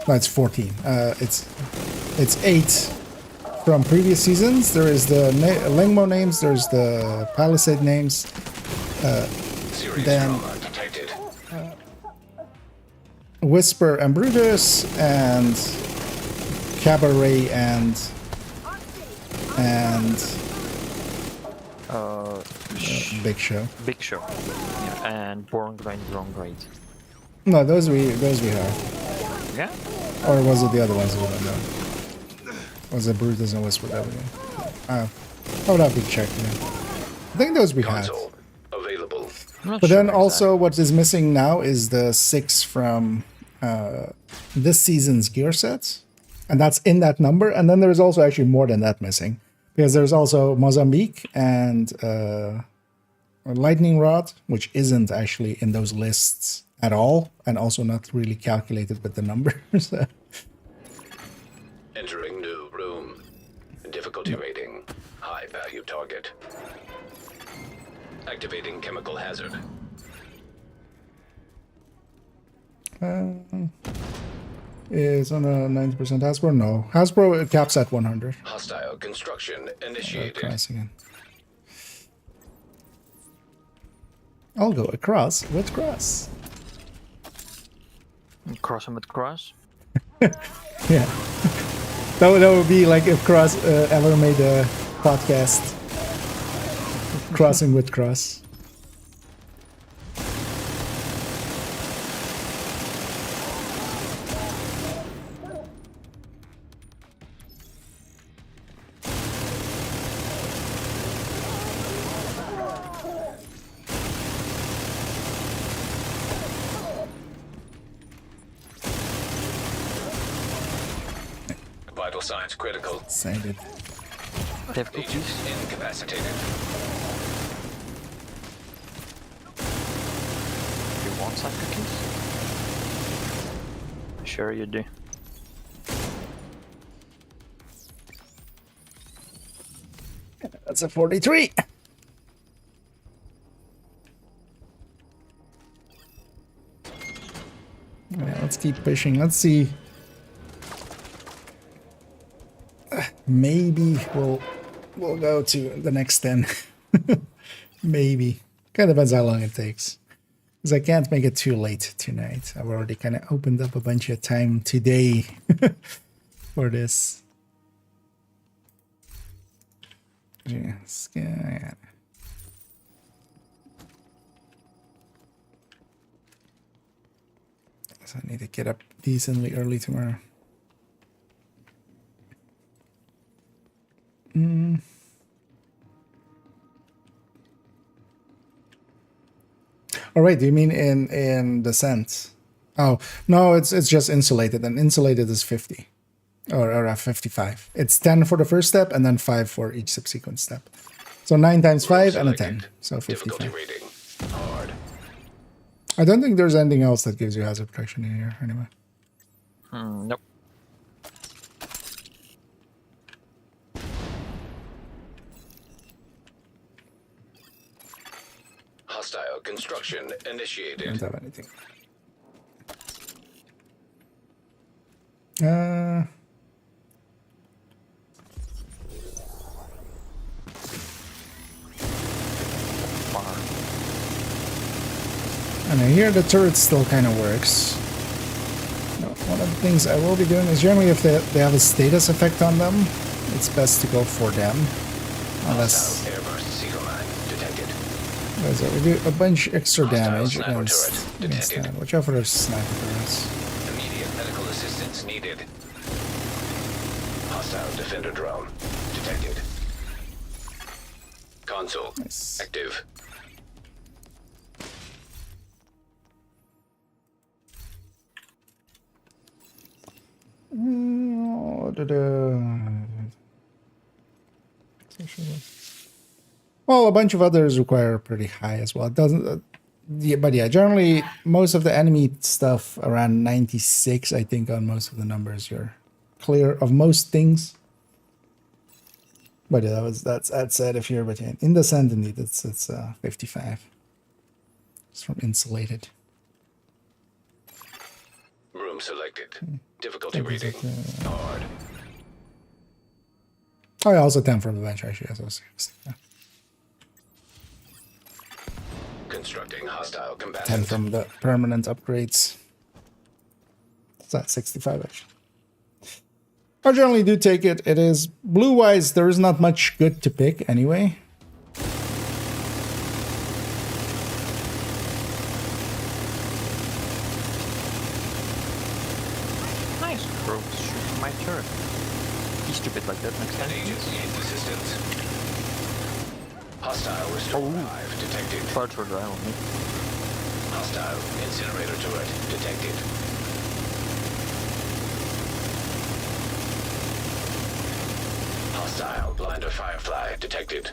Speaker 1: No, it's 14. It's 8 from previous seasons. There is the Lengmo names. There's the Palisade names.
Speaker 3: Serious
Speaker 1: Then-
Speaker 3: trauma detected.
Speaker 1: Whisper and Brutus and Cabaret and Big Show.
Speaker 5: Big Show. Yeah, and Born Grind, Wrong Grade.
Speaker 1: No, those we have.
Speaker 5: Yeah?
Speaker 1: Or was it the other ones we don't know? Was it Brutus and Whisper that we I would have to check. Yeah. I think those we had.
Speaker 3: Console. Available.
Speaker 5: I'm not
Speaker 1: But
Speaker 5: sure
Speaker 1: then
Speaker 5: exactly.
Speaker 1: also what is missing now is the 6 from this season's gear sets. And that's in that number. And then there's also actually more than that missing. Because there's also Mozambique and Lightning Rod, which isn't actually in those lists at all. And also not really calculated with the numbers.
Speaker 3: Entering new room. Difficulty rating. High value target. Activating chemical hazard.
Speaker 1: Is on a 90% Hasbro? No. Hasbro caps at 100.
Speaker 3: Hostile construction initiated.
Speaker 1: Cross again. I'll go across with cross.
Speaker 5: Cross him with cross.
Speaker 1: Yeah. that would be like if Cross ever made a podcast. Crossing with cross.
Speaker 3: Vital signs critical.
Speaker 1: Excited.
Speaker 5: I have cookies.
Speaker 3: Agent incapacitated.
Speaker 5: You want some cookies? Sure you do.
Speaker 1: That's a 43. Yeah, let's keep pushing. Let's see. Maybe we'll go to the next 10. Maybe. Kind of depends how long it takes. Because I can't make it too late tonight. I've already kind of opened up a bunch of time today for this. Yes, yeah. So I need to get up decently early tomorrow. All right, do you mean in the sense? Oh, no, it's just insulated, and insulated is 50 or 55. It's 10 for the first step and then 5 for each subsequent step. So 9 times 5 and a 10, so
Speaker 3: Difficulty
Speaker 1: 55.
Speaker 3: rating. Hard.
Speaker 1: I don't think there's anything else that gives you hazard protection in here anyway.
Speaker 5: Nope.
Speaker 3: Hostile construction initiated.
Speaker 1: Don't have anything. And I hear the turret still kind of works. No, one of the things I will be doing is generally if they have a status effect on them, it's best to go for them. Unless
Speaker 3: Hostile airburst seeker mine detected.
Speaker 1: we do a bunch extra
Speaker 3: Hostile
Speaker 1: damage
Speaker 3: sniper
Speaker 1: against
Speaker 3: turret detected.
Speaker 1: that. Watch out for those sniper turrets.
Speaker 3: Immediate medical assistance needed. Hostile defender drone detected. Console
Speaker 1: Nice.
Speaker 3: active. Well, a bunch of others require pretty high as well. It doesn't. Yeah, but yeah, generally most of the enemy stuff around 96. I think on most of the numbers you're clear of most things. But yeah, that's said if you're, but yeah, in the sand indeed it's 55. It's from insulated. Room selected. Difficulty rating. Hard.
Speaker 1: Oh yeah, also 10 from the bench actually. As I was saying.
Speaker 3: Constructing hostile
Speaker 1: 10
Speaker 3: combatant.
Speaker 1: from the permanent upgrades. It's at 65 actually. I generally do take it. It is blue-wise, there is not much good to pick anyway.
Speaker 5: Nice. Bro, shoot my turret. Be stupid like that next time.
Speaker 3: Agents need assistance. Hostile restore drive detected.
Speaker 5: Fire turret eye on me.
Speaker 3: Hostile incinerator turret detected. Hostile blinder firefly detected.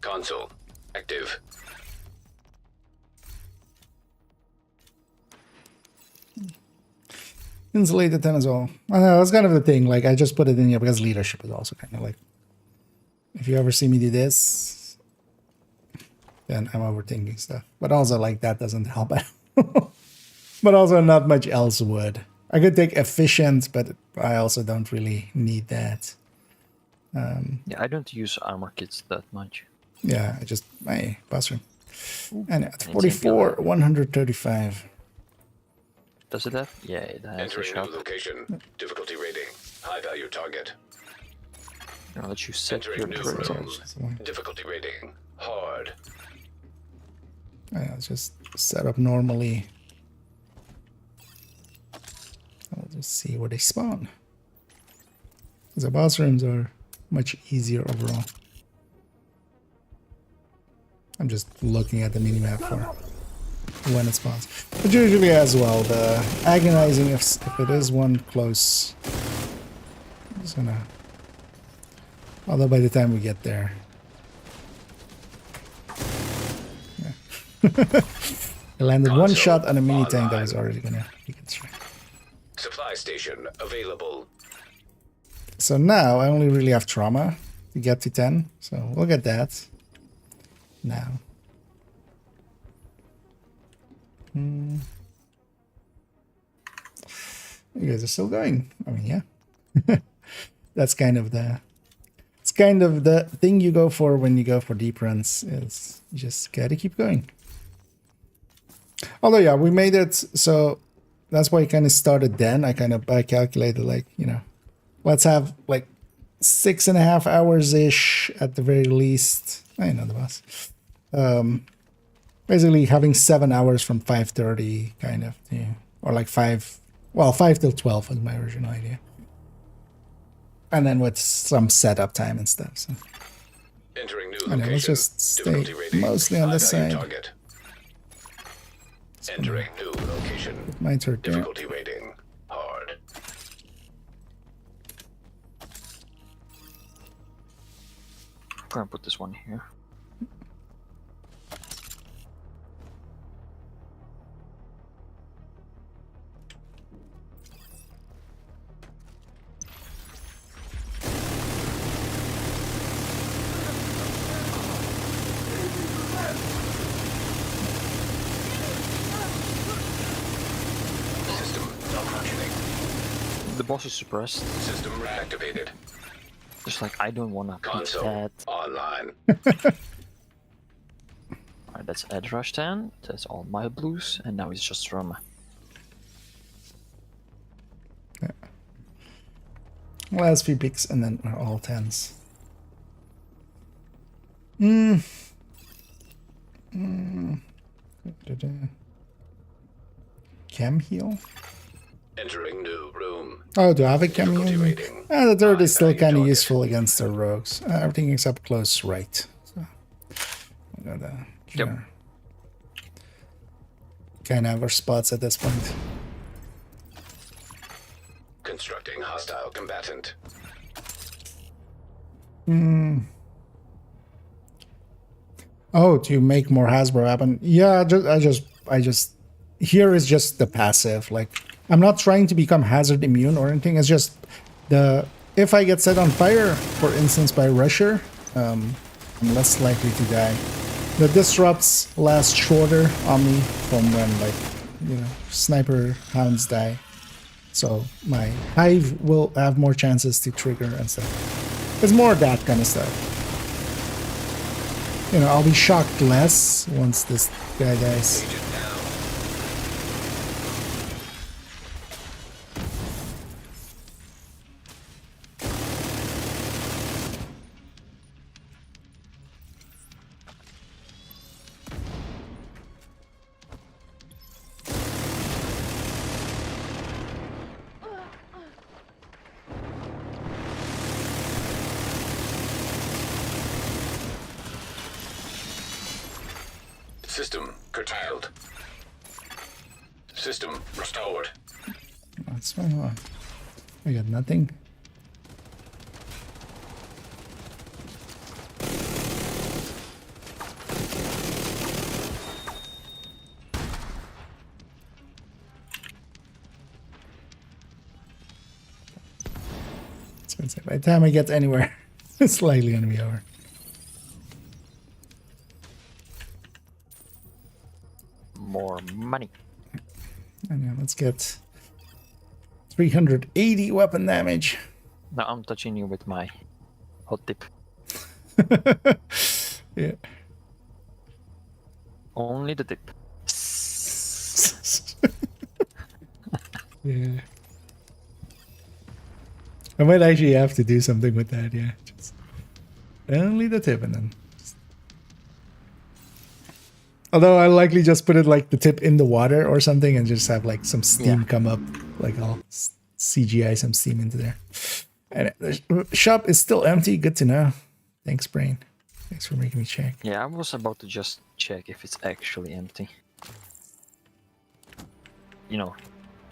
Speaker 3: Console active.
Speaker 1: Insulated 10 as well. I know, that's kind of the thing. Like, I just put it in here because leadership is also kind of like
Speaker 3: If you ever see me do this, then I'm overthinking stuff. But also, like, that doesn't help out. But also, not much else would. I could take efficient, but I also don't really need that.
Speaker 5: Yeah, I don't use armor kits that much.
Speaker 3: Yeah, I just my bathroom. And at
Speaker 5: it's
Speaker 3: 44, 135.
Speaker 5: Does it have? Yeah, it has a
Speaker 8: Entering
Speaker 5: shot.
Speaker 8: new location. Difficulty rating. High value target.
Speaker 5: I'll let you set your
Speaker 8: Entering new
Speaker 5: turret.
Speaker 8: room. Difficulty rating. Hard.
Speaker 3: I'll just set up normally. I'll just see where they spawn. Because the boss rooms are much easier overall. I'm just looking at the minimap for when it spawns. But usually as well, the agonizing if it is one close. I'm just gonna... Although by the time we get there... Yeah. I landed one shot on a mini tank that was already gonna be constrained.
Speaker 8: Supply station available.
Speaker 3: So now I only really have trauma to get to 10, so we'll get that now. You guys are still going. I mean, yeah. That's kind of the... It's kind of the thing you go for when you go for deep runs, is you just gotta keep going. Although, yeah, we made it, so that's why I kind of started then. I calculated, like, you know, let's have like 6.5 hours-ish at the very least. I know the boss. Basically having 7 hours from 5:30 kind of, yeah. Or like 5 till 12 was my original idea. And then with some setup time and stuff. So.
Speaker 8: Entering new
Speaker 3: I know, let's just stay mostly on this side.
Speaker 8: Target. Entering new location.
Speaker 3: Put my turret there.
Speaker 8: Difficulty rating. Hard.
Speaker 5: I'm gonna put this one here.
Speaker 8: System malfunctioning.
Speaker 5: The boss is suppressed.
Speaker 8: System reactivated.
Speaker 5: Just like, I don't wanna beat
Speaker 8: Console
Speaker 5: that.
Speaker 8: online.
Speaker 5: Alright, that's Edge Rush 10. That's all my blues, and now it's just Roma.
Speaker 3: Last few picks and then we're all 10s. Chem heal?
Speaker 8: Entering new room.
Speaker 3: Oh, do I have a chem
Speaker 8: Difficulty
Speaker 3: heal?
Speaker 8: rating.
Speaker 3: The third is still
Speaker 8: High value
Speaker 3: kind of
Speaker 8: target.
Speaker 3: useful against the rogues. Everything except close right. So, we gotta kind of have our spots at this point.
Speaker 8: Constructing hostile combatant.
Speaker 3: Oh, to make more Hasbro happen. Yeah, I just here is just the passive. Like, I'm not trying to become hazard immune or anything. It's just if I get set on fire, for instance, by Rusher, I'm less likely to die. The disrupts last shorter on me from when, like, you know, sniper hounds die. So my hive will have more chances to trigger and stuff. It's more that kind of stuff. You know, I'll be shocked less once this guy dies.
Speaker 8: Agent down. System curtailed. System restored.
Speaker 3: That's fine. We got nothing. It's gonna say by the time I get anywhere, Slightly enemy over.
Speaker 5: More money.
Speaker 3: And yeah, let's get 380 weapon damage.
Speaker 5: Now I'm touching you with my hot tip.
Speaker 3: Yeah.
Speaker 5: Only the tip.
Speaker 3: Yeah. I might actually have to do something with that, yeah. Just only the tip and then. Although I'll likely just put it like the tip in the water or something and just have like some steam come up. Like I'll CGI some steam into there. And the shop is still empty. Good to know. Thanks, Brain. Thanks for making me check.
Speaker 5: Yeah, I was about to just check if it's actually empty. You know,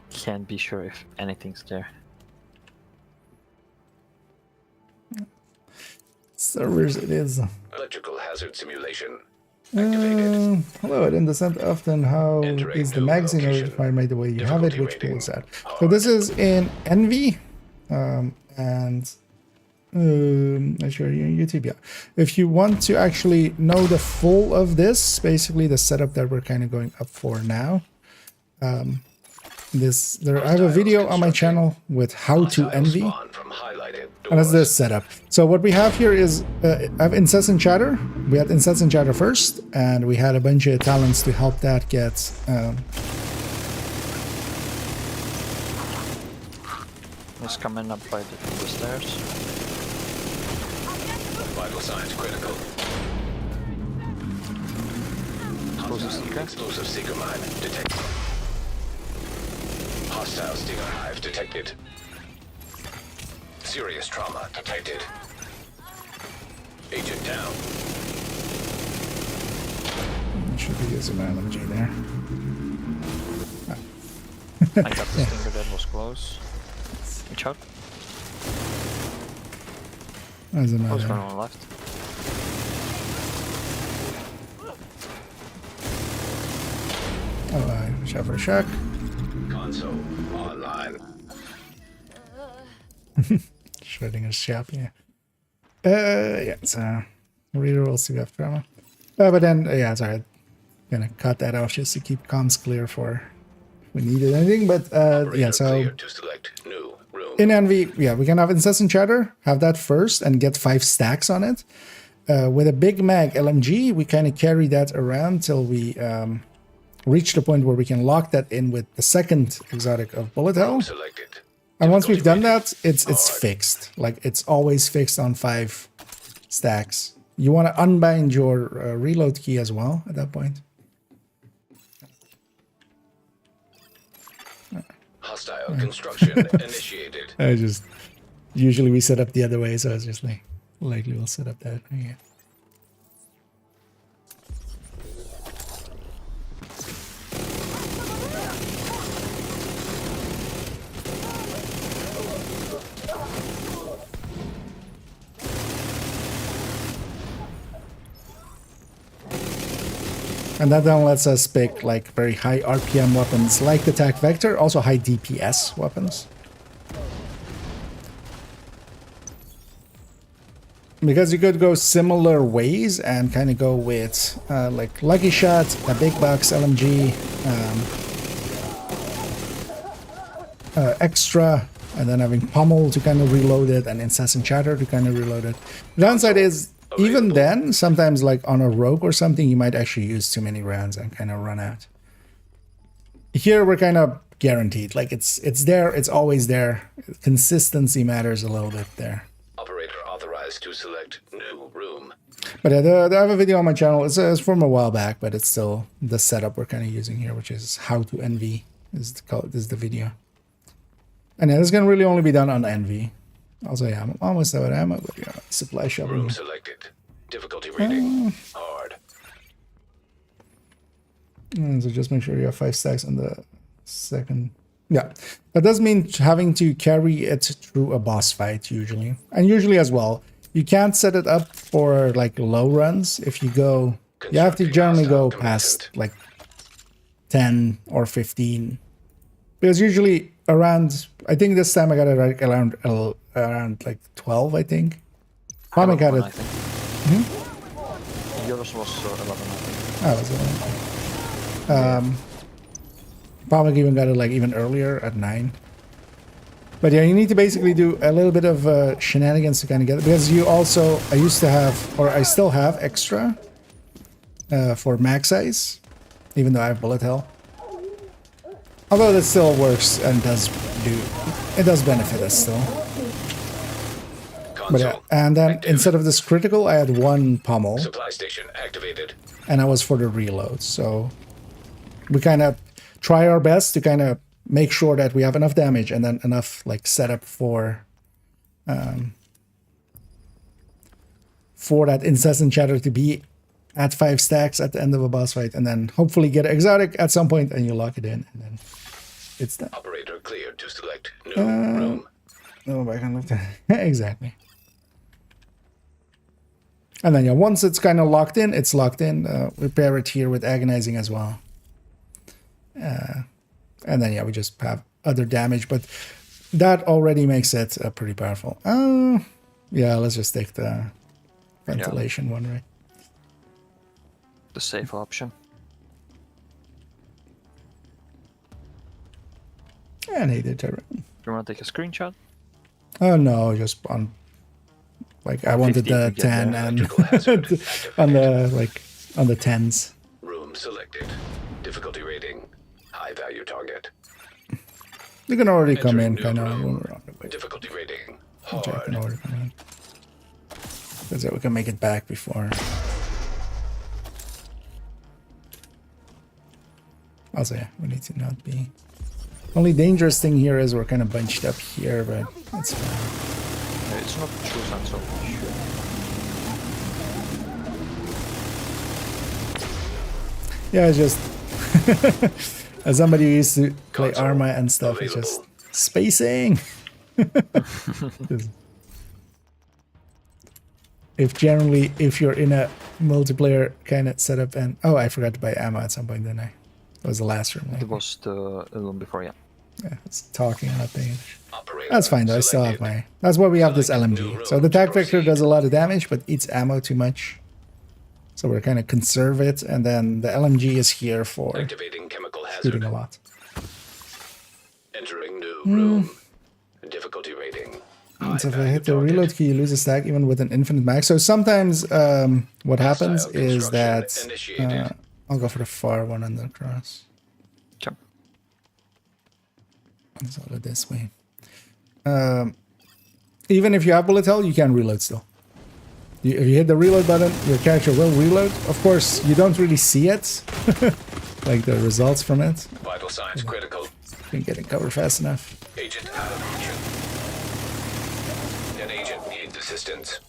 Speaker 5: can't be sure if anything's there.
Speaker 3: Servers it is.
Speaker 8: Electrical hazard simulation. Activated.
Speaker 3: Hello, I didn't descent often. How
Speaker 8: Entering
Speaker 3: is the
Speaker 8: new
Speaker 3: magazine
Speaker 8: location.
Speaker 3: notified by the way you have it?
Speaker 8: Difficulty
Speaker 3: Which tool
Speaker 8: rating.
Speaker 3: is that? So this is in Envy. And not sure YouTube, yeah. If you want to actually know the full of this, basically the setup that we're kind of going up for now. I have a video on my channel with how to
Speaker 8: Hostile
Speaker 3: Envy.
Speaker 8: spawn from highlighted
Speaker 3: And that's the
Speaker 8: doors.
Speaker 3: setup. So what we have here is I have incessant chatter. We had incessant chatter first, and we had a bunch of talents to help that get.
Speaker 5: It's coming up by the stairs.
Speaker 8: Vital signs critical. Explosive seeker mine detected. Hostile stinger hive detected. Serious trauma detected. Agent down.
Speaker 3: Should be using my LMG there.
Speaker 5: I got the stinger that was close. Watch out.
Speaker 3: Doesn't
Speaker 5: What's
Speaker 3: matter.
Speaker 5: going on left?
Speaker 3: Oh, I shot for a shock.
Speaker 8: Console online.
Speaker 3: Shredding his shop, yeah. Yeah, so rerolls to have trauma. But then, yeah, sorry. Gonna cut that off just to keep comms clear for if we needed anything. But yeah,
Speaker 8: Operator
Speaker 3: so
Speaker 8: cleared to select new room.
Speaker 3: in Envy, yeah, we can have incessant chatter, have that first, and get 5 stacks on it. With a big mag LMG, we kind of carry that around till we reach the point where we can lock that in with the second exotic of bullet hell.
Speaker 8: Selected.
Speaker 3: And once we've
Speaker 8: Difficulty
Speaker 3: done
Speaker 8: rating.
Speaker 3: that, it's fixed. Like it's always fixed on 5 stacks. You want to unbind your reload key as well at that point.
Speaker 8: Hostile construction initiated.
Speaker 3: I just usually we set up the other way, so it's just like likely we'll set up that way. Yeah. And that then lets us pick like very high RPM weapons like the attack vector, also high DPS weapons. Because you could go similar ways and kind of go with like Lucky Shot, a big box LMG, extra, and then having Pummel to kind of reload it and Incessant Chatter to kind of reload it. The downside is, even then, sometimes like on a rogue or something, you might actually use too many rounds and kind of run out. Here we're kind of guaranteed, like it's there, it's always there. Consistency matters a little bit there.
Speaker 8: Operator authorized to select new room.
Speaker 3: But yeah, I have a video on my channel. It's from a while back, but it's still the setup we're kind of using here, which is how to Envy is the video. And yeah, this can really only be done on Envy. Also, yeah, I'm almost out of ammo, but yeah, supply shop.
Speaker 8: Room selected. Difficulty rating. Hard.
Speaker 3: So just make sure you have 5 stacks on the second. Yeah, that does mean having to carry it through a boss fight usually. And usually as well, you can't set it up for like low runs. If you go, you have to generally go past like 10 or 15. Because usually around, I think this time I got it right around like 12, I think.
Speaker 1: Pomic had
Speaker 5: 11,
Speaker 1: it.
Speaker 5: I think. Yours was 11, I think.
Speaker 1: Oh, was it? Pomic even got it like even earlier at 9. But yeah, you need to basically do a little bit of shenanigans to kind of get it. Because you also, I used to have, or I still have extra for max size. Even though I have bullet hell. Although that still works and does benefit us still. But yeah, and then instead of this critical, I had 1 pommel.
Speaker 8: Supply station activated.
Speaker 1: And that was for the reload. So we kind of try our best to kind of make sure that we have enough damage and then enough like setup for that incessant chatter to be at 5 stacks at the end of a boss fight, and then hopefully get exotic at some point and you lock it in, and then it's done.
Speaker 8: Operator cleared to select new room.
Speaker 1: Oh, I can look at exactly. And then yeah, once it's kind of locked in, it's locked in. Repair it here with agonizing as well. And then yeah, we just have other damage, but that already makes it pretty powerful. Yeah, let's just take the ventilation one, right?
Speaker 5: The safe option.
Speaker 1: And he did turret.
Speaker 5: Do you want to take a screenshot?
Speaker 1: Oh no, just on. Like I wanted
Speaker 5: 50
Speaker 1: the
Speaker 5: to get
Speaker 1: 10
Speaker 5: there.
Speaker 1: and
Speaker 8: Electrical hazard
Speaker 1: on the 10s.
Speaker 8: Room selected. Difficulty rating. High value target.
Speaker 1: You can already come in,
Speaker 8: Entering
Speaker 1: kind
Speaker 8: new
Speaker 1: of. When
Speaker 8: room.
Speaker 1: we're on the way.
Speaker 8: Difficulty rating.
Speaker 1: Which I can
Speaker 8: Hard.
Speaker 1: already come in. Because we can make it back before. Also, yeah, we need to not be. Only dangerous thing here is we're kind of bunched up here, but it's fine.
Speaker 5: It's not true sense of
Speaker 1: Yeah, it's just as somebody who used to play
Speaker 8: Console
Speaker 1: Arma and stuff, it's just
Speaker 8: available.
Speaker 1: spacing. If you're in a multiplayer kind of setup, and oh, I forgot to buy ammo at some point, didn't I? That was the last room.
Speaker 5: It was the one before, yeah.
Speaker 1: Yeah, it's talking on that page.
Speaker 8: Operator
Speaker 1: That's fine though. I still have
Speaker 8: selected.
Speaker 1: my. That's why we have this
Speaker 8: Select new
Speaker 1: LMG.
Speaker 8: room
Speaker 1: So the
Speaker 8: to
Speaker 1: tag vector
Speaker 8: proceed.
Speaker 1: does a lot of damage, but eats ammo too much. So we're kind of conserve it, and then the LMG is here for
Speaker 8: Activating chemical
Speaker 1: shooting
Speaker 8: hazard.
Speaker 1: a lot.
Speaker 8: Entering new room. Difficulty rating.
Speaker 1: And so if I
Speaker 8: High
Speaker 1: hit the
Speaker 8: value
Speaker 1: reload
Speaker 8: target.
Speaker 1: key, you lose a stack even with an infinite mag. So sometimes what happens
Speaker 8: Hostile
Speaker 1: is that
Speaker 8: construction initiated.
Speaker 1: I'll go for the far one on the cross.
Speaker 5: Okay.
Speaker 1: Let's go this way. Even if you have bullet hell, you can reload still. If you hit the reload button, your character will reload. Of course, you don't really see it, like the results from it.
Speaker 8: Vital signs critical.
Speaker 1: Been getting covered fast enough.
Speaker 8: Agent out of action. An agent needs assistance.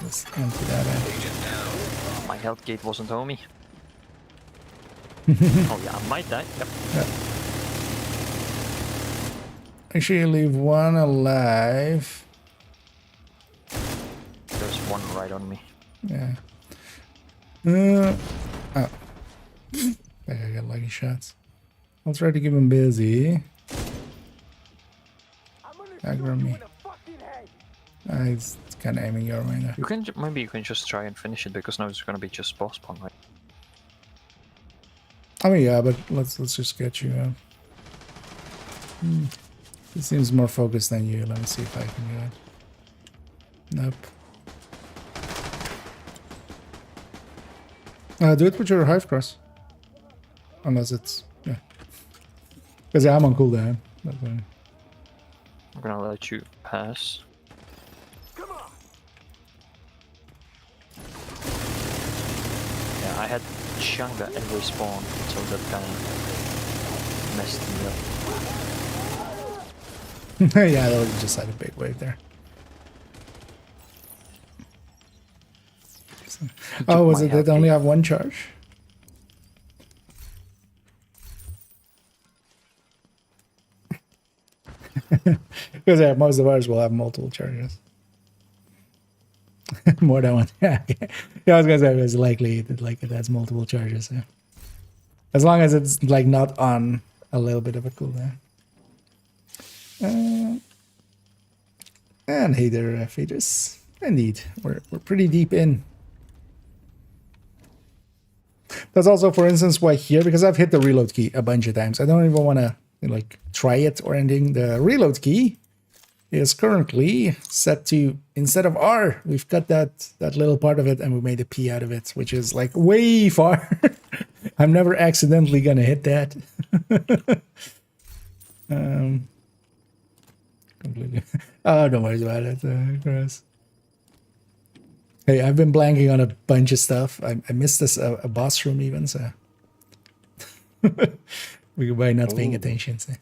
Speaker 1: Just empty that out.
Speaker 8: Agent down.
Speaker 5: My health gate wasn't homey. Oh yeah, I might die. Yep.
Speaker 1: Actually, leave one alive.
Speaker 5: There's one right on me.
Speaker 1: Yeah. Oh. I think I got lucky shots. I'll try to keep him busy. Aggro me. He's kind of aiming your way now.
Speaker 5: You can maybe you can just try and finish it because now it's gonna be just boss spawn, right?
Speaker 1: I mean, yeah, but let's just get you out. He seems more focused than you. Let me see if I can do it. Nope. Do it with your hive cross. Unless it's yeah. Because I'm on cooldown. That's why.
Speaker 5: I'm gonna let you pass. Yeah, I had Changa and respawn, so that kind of messed me up.
Speaker 1: Yeah, that was just had a big wave there. Oh, was
Speaker 5: my
Speaker 1: it
Speaker 5: health
Speaker 1: that only
Speaker 5: kit.
Speaker 1: have one charge? Because yeah, most of ours will have multiple charges.
Speaker 3: More than one. Yeah, I was gonna say it's likely that like it has multiple charges. Yeah. As long as it's like not on a little bit of a cooldown. And hey there, Phaedrus. Indeed, we're pretty deep in. That's also, for instance, why here, because I've hit the reload key a bunch of times. I don't even want to like try it or anything. The reload key is currently set to, instead of R, we've cut that little part of it and we made a P out of it, which is like way far. I'm never accidentally gonna hit that. Completely. Oh, don't worry about it, Chris. Hey, I've been blanking on a bunch of stuff. I missed this a boss room even, so we by not paying attention. So.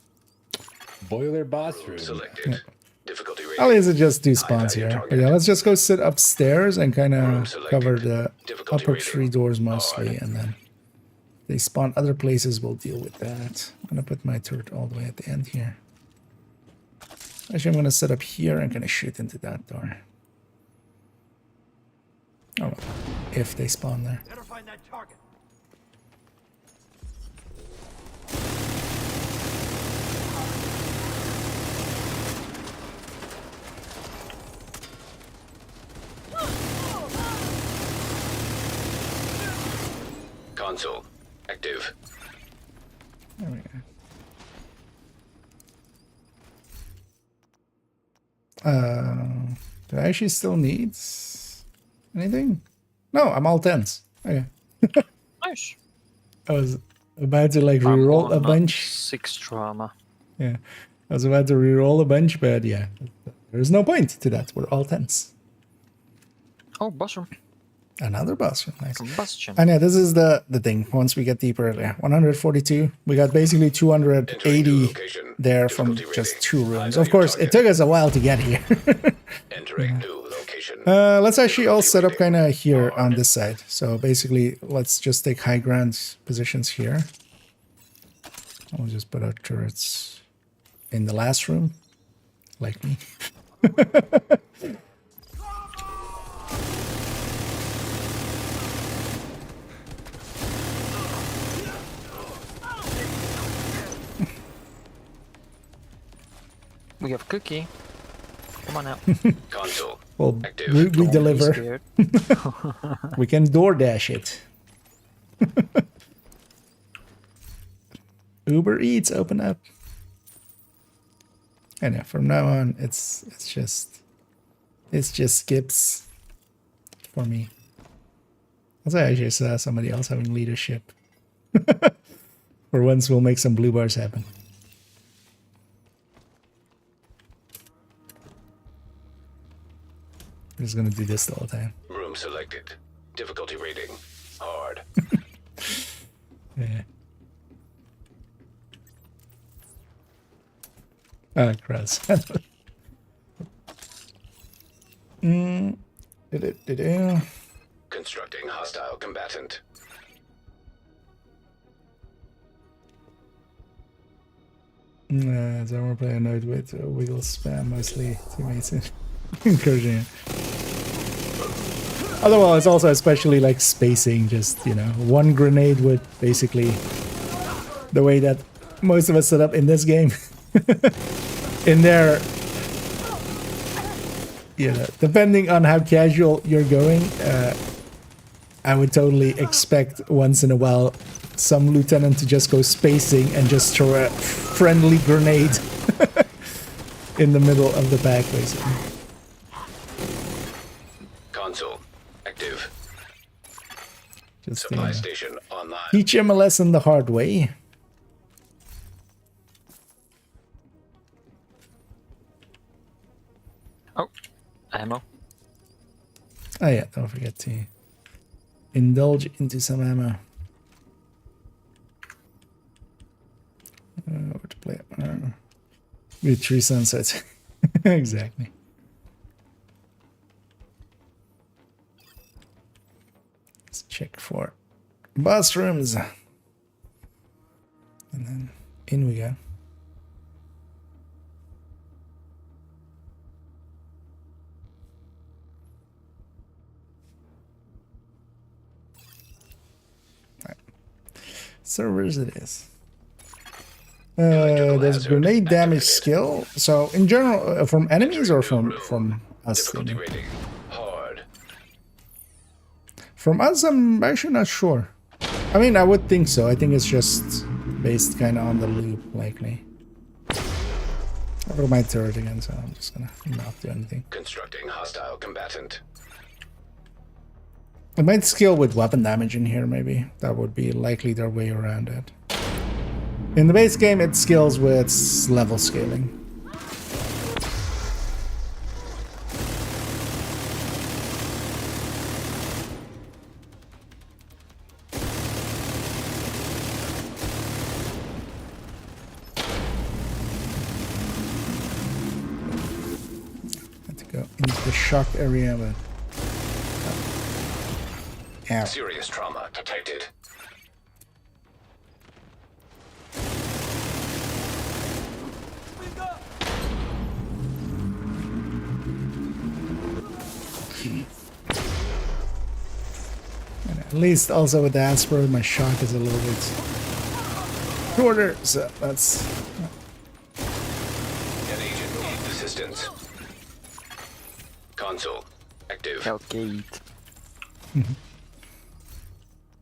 Speaker 6: Boiler boss room.
Speaker 8: Selected.
Speaker 3: Yeah.
Speaker 8: Difficulty
Speaker 3: I'll
Speaker 8: rating.
Speaker 3: easily just do spawns here. But yeah, let's just go sit upstairs and kind of cover the
Speaker 8: Difficulty
Speaker 3: upper
Speaker 8: rating.
Speaker 3: 3 doors mostly, and then if they spawn other places, we'll deal with that. I'm gonna put my turret all the way at the end here. Actually, I'm gonna set up here and kind of shoot into that door. Oh, if they spawn there.
Speaker 7: Better find that target.
Speaker 8: Console. Active.
Speaker 3: There we go. Do I actually still need anything? No, I'm all 10s. Okay.
Speaker 5: Nice.
Speaker 3: I was about to like
Speaker 5: I'm
Speaker 3: reroll a
Speaker 5: on,
Speaker 3: bunch.
Speaker 5: 6 trauma.
Speaker 3: Yeah. I was about to reroll a bunch, but yeah. There's no point to that. We're all 10s.
Speaker 5: Oh, boss room.
Speaker 3: Another boss room. Nice.
Speaker 5: Bastion.
Speaker 3: And yeah, this is the thing. Once we get deeper, yeah, 142. We got basically 280 there from just 2 rooms. Of course, it took us a while to get here.
Speaker 8: Entering new location.
Speaker 3: Let's actually all set up kind of here on this side. So basically, let's just take high ground positions here. I'll just put our turrets in the last room, like me.
Speaker 5: We have Cookie. Come on out.
Speaker 8: Console.
Speaker 3: Well,
Speaker 8: Active.
Speaker 3: we
Speaker 5: Don't be
Speaker 3: deliver.
Speaker 5: scared.
Speaker 3: We can DoorDash it. Uber Eats, open up. And yeah, from now on, it's just skips for me. Also, I actually saw somebody else having leadership. For once, we'll make some blue bars happen. I'm just gonna do this the whole time.
Speaker 8: Room selected. Difficulty rating. Hard.
Speaker 3: Yeah. Ah, gross.
Speaker 8: Constructing hostile combatant.
Speaker 3: So we're playing a node with wiggle spam, mostly teammates encouraging it. Otherwise, it's also especially like spacing, just, you know, one grenade with basically the way that most of us set up in this game. In there, yeah, depending on how casual you're going, I would totally expect once in a while some lieutenant to just go spacing and just throw a friendly grenade in the middle of the pack, basically.
Speaker 8: Console. Active.
Speaker 3: Just
Speaker 8: Supply station online.
Speaker 3: teach him a lesson the hard way.
Speaker 5: Oh, ammo.
Speaker 3: Oh yeah, don't forget to indulge into some ammo. Where to play it? With 3 sunsets. Exactly. Let's check for bathrooms. And then in we go.
Speaker 1: Servers it is. There's grenade damage skill. So in general, from enemies or from us?
Speaker 8: Difficulty rating. Hard.
Speaker 1: From us, I'm actually not sure. I mean, I would think so. I think it's just based kind of on the loop, likely. I forgot my turret again, so I'm just gonna not do anything.
Speaker 8: Constructing hostile combatant.
Speaker 1: I might skill with weapon damage in here, maybe. That would be likely their way around it. In the base game, it skills with level scaling. Had to go into the shock area, but... Ow.
Speaker 8: Serious trauma detected.
Speaker 1: And at least also with the Aspro, my shock is a little bit shorter, so that's...
Speaker 8: An agent needs assistance. Console active.
Speaker 5: Hellgate.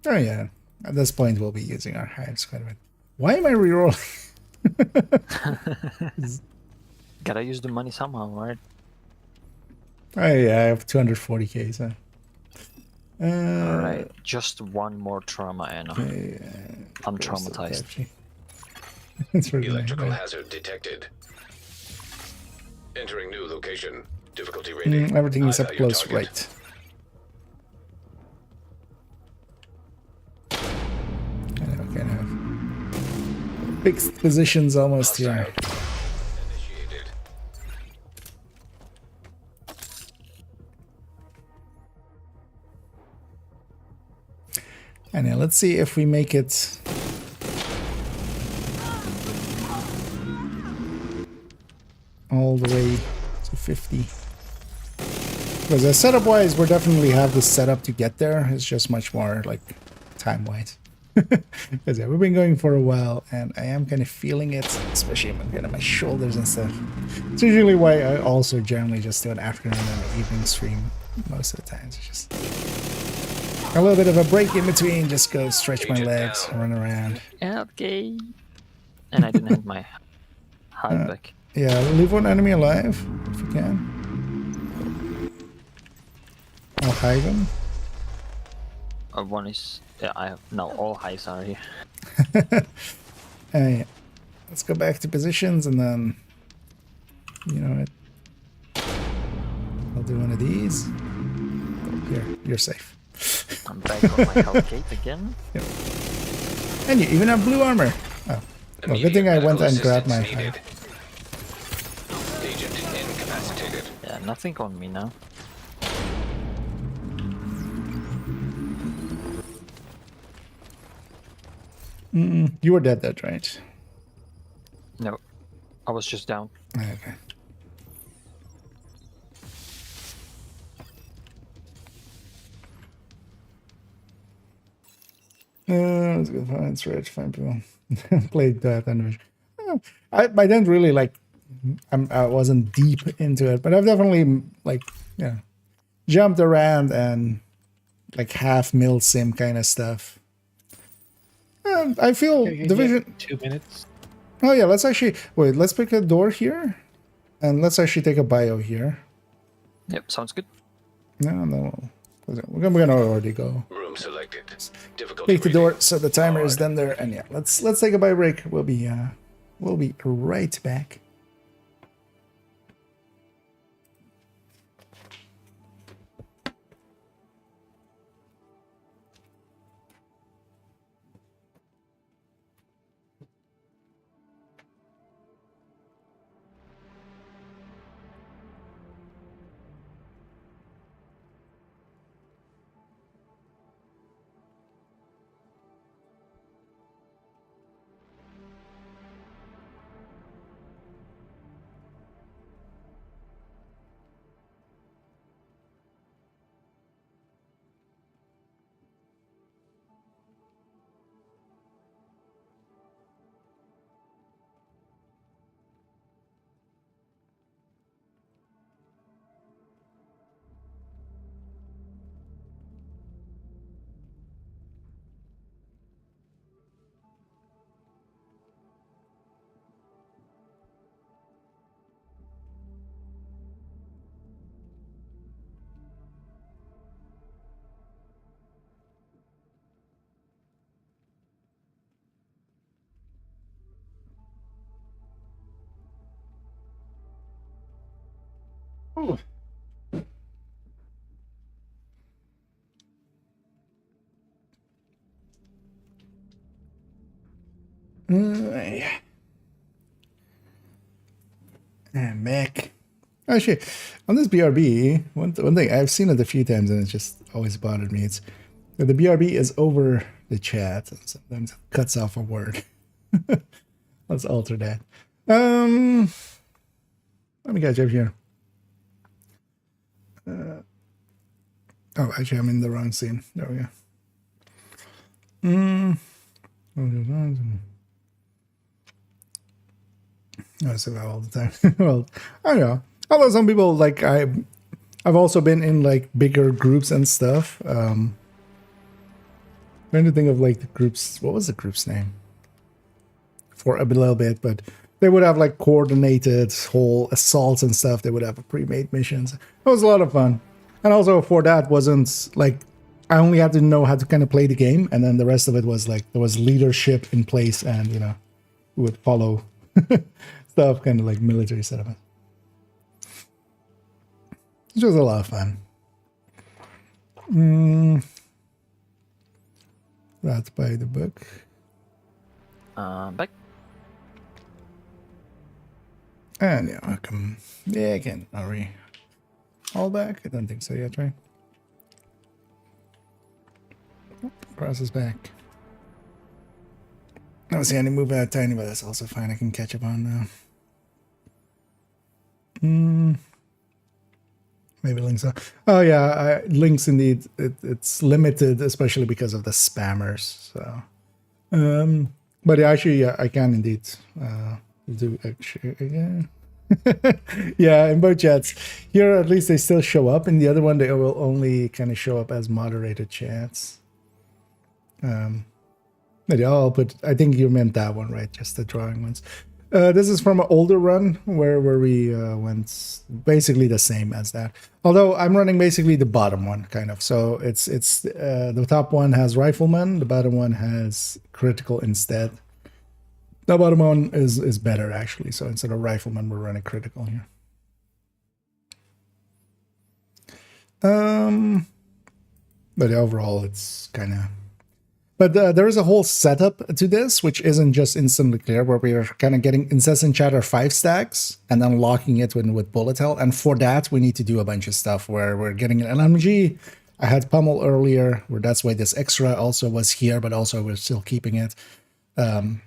Speaker 1: Oh yeah, at this point we'll be using our hives quite a bit. Why am I rerolling?
Speaker 5: Gotta use the money somehow, right?
Speaker 1: Oh yeah, I have 240k, so...
Speaker 5: Alright, just one more trauma and I'm traumatized.
Speaker 1: It's really
Speaker 8: Electrical
Speaker 1: nice.
Speaker 8: hazard detected. Entering new location. Difficulty rating.
Speaker 1: Everything is
Speaker 8: High
Speaker 1: up
Speaker 8: value
Speaker 1: close,
Speaker 8: target.
Speaker 1: right? And we kind of fixed positions almost
Speaker 8: Hostile.
Speaker 1: here.
Speaker 8: Initiated.
Speaker 1: And now let's see if we make it. All the way to 50. Because setup wise, we definitely have the setup to get there. It's just much more like time wise. Because yeah, we've been going for a while and I am kind of feeling it, especially in kind of my shoulders and stuff. It's usually why I also generally just do an afternoon and an evening stream most of the times. It's just a little bit of a break in between, just go stretch my legs, run around.
Speaker 5: Okay. And I didn't have my hive back.
Speaker 1: Yeah, leave one enemy alive if you can. I'll hide them.
Speaker 5: One is... Yeah, I have... No, all hives are here.
Speaker 1: Yeah. Let's go back to positions and then... You know what? I'll do one of these. Here, you're safe.
Speaker 5: I'm back on my Hellgate again.
Speaker 1: Yep. And you even have blue armor. Oh. Well, good thing I went and grabbed my
Speaker 8: Assistance
Speaker 1: hide.
Speaker 8: needed. Agent incapacitated.
Speaker 5: Yeah, nothing on me now.
Speaker 1: You were dead, right?
Speaker 5: No, I was just down.
Speaker 1: Okay. Let's go find stretch, find people. Played that animation. I didn't really like. I wasn't deep into it, but I've definitely like jumped around and like half mil sim kind of stuff. I feel division.
Speaker 6: 2 minutes.
Speaker 1: Oh yeah, let's actually wait. Let's pick a door here, and let's actually take a bio here.
Speaker 5: Yep, sounds good.
Speaker 1: No, we're gonna already go.
Speaker 8: Room selected. Difficulty
Speaker 1: Take the
Speaker 8: rating.
Speaker 1: door so the timer is done there, and yeah, let's take a bio break. We'll be right back. Ooh. Yeah. And back. Actually, on this BRB, one thing I've seen it a few times and it just always bothered me. It's that the BRB is over the chat and sometimes it cuts off a word. Let's alter that. Let me catch up here. Oh, actually, I'm in the wrong scene. There we go. I say that all the time. Well, I don't know. Although some people like I've also been in like bigger groups and stuff. Trying to think of like the groups. What was the group's name? For a little bit, but they would have like coordinated whole assaults and stuff. They would have pre-made missions. It was a lot of fun. And also for that wasn't like I only had to know how to kind of play the game, and then the rest of it was like there was leadership in place, and you know, we would follow stuff, kind of like military setup. It was a lot of fun. That's by the book.
Speaker 5: Back.
Speaker 1: And yeah, I can. Yeah, I can. Are we all back? I don't think so yet, right? Cross is back. I don't see any move out tiny, but that's also fine. I can catch up on now. Maybe links are. Oh yeah, links indeed. It's limited, especially because of the spammers. So, but yeah, actually, yeah, I can indeed do actually. Yeah. Yeah, in both chats. Here, at least they still show up. In the other one, they will only kind of show up as moderated chats. But yeah, I'll put. I think you meant that one, right? Just the drawing ones. This is from an older run where we went basically the same as that. Although I'm running basically the bottom one, kind of. So it's the top one has rifleman, the bottom one has critical instead. The bottom one is better actually. So instead of rifleman, we're running critical here. But overall, it's kind of. But there is a whole setup to this, which isn't just instantly clear, where we are kind of getting incessant chatter 5 stacks and then locking it with bullet hell. And for that, we need to do a bunch of stuff where we're getting an LMG. I had pummel earlier, where that's why this extra also was here, but also we're still keeping it. Where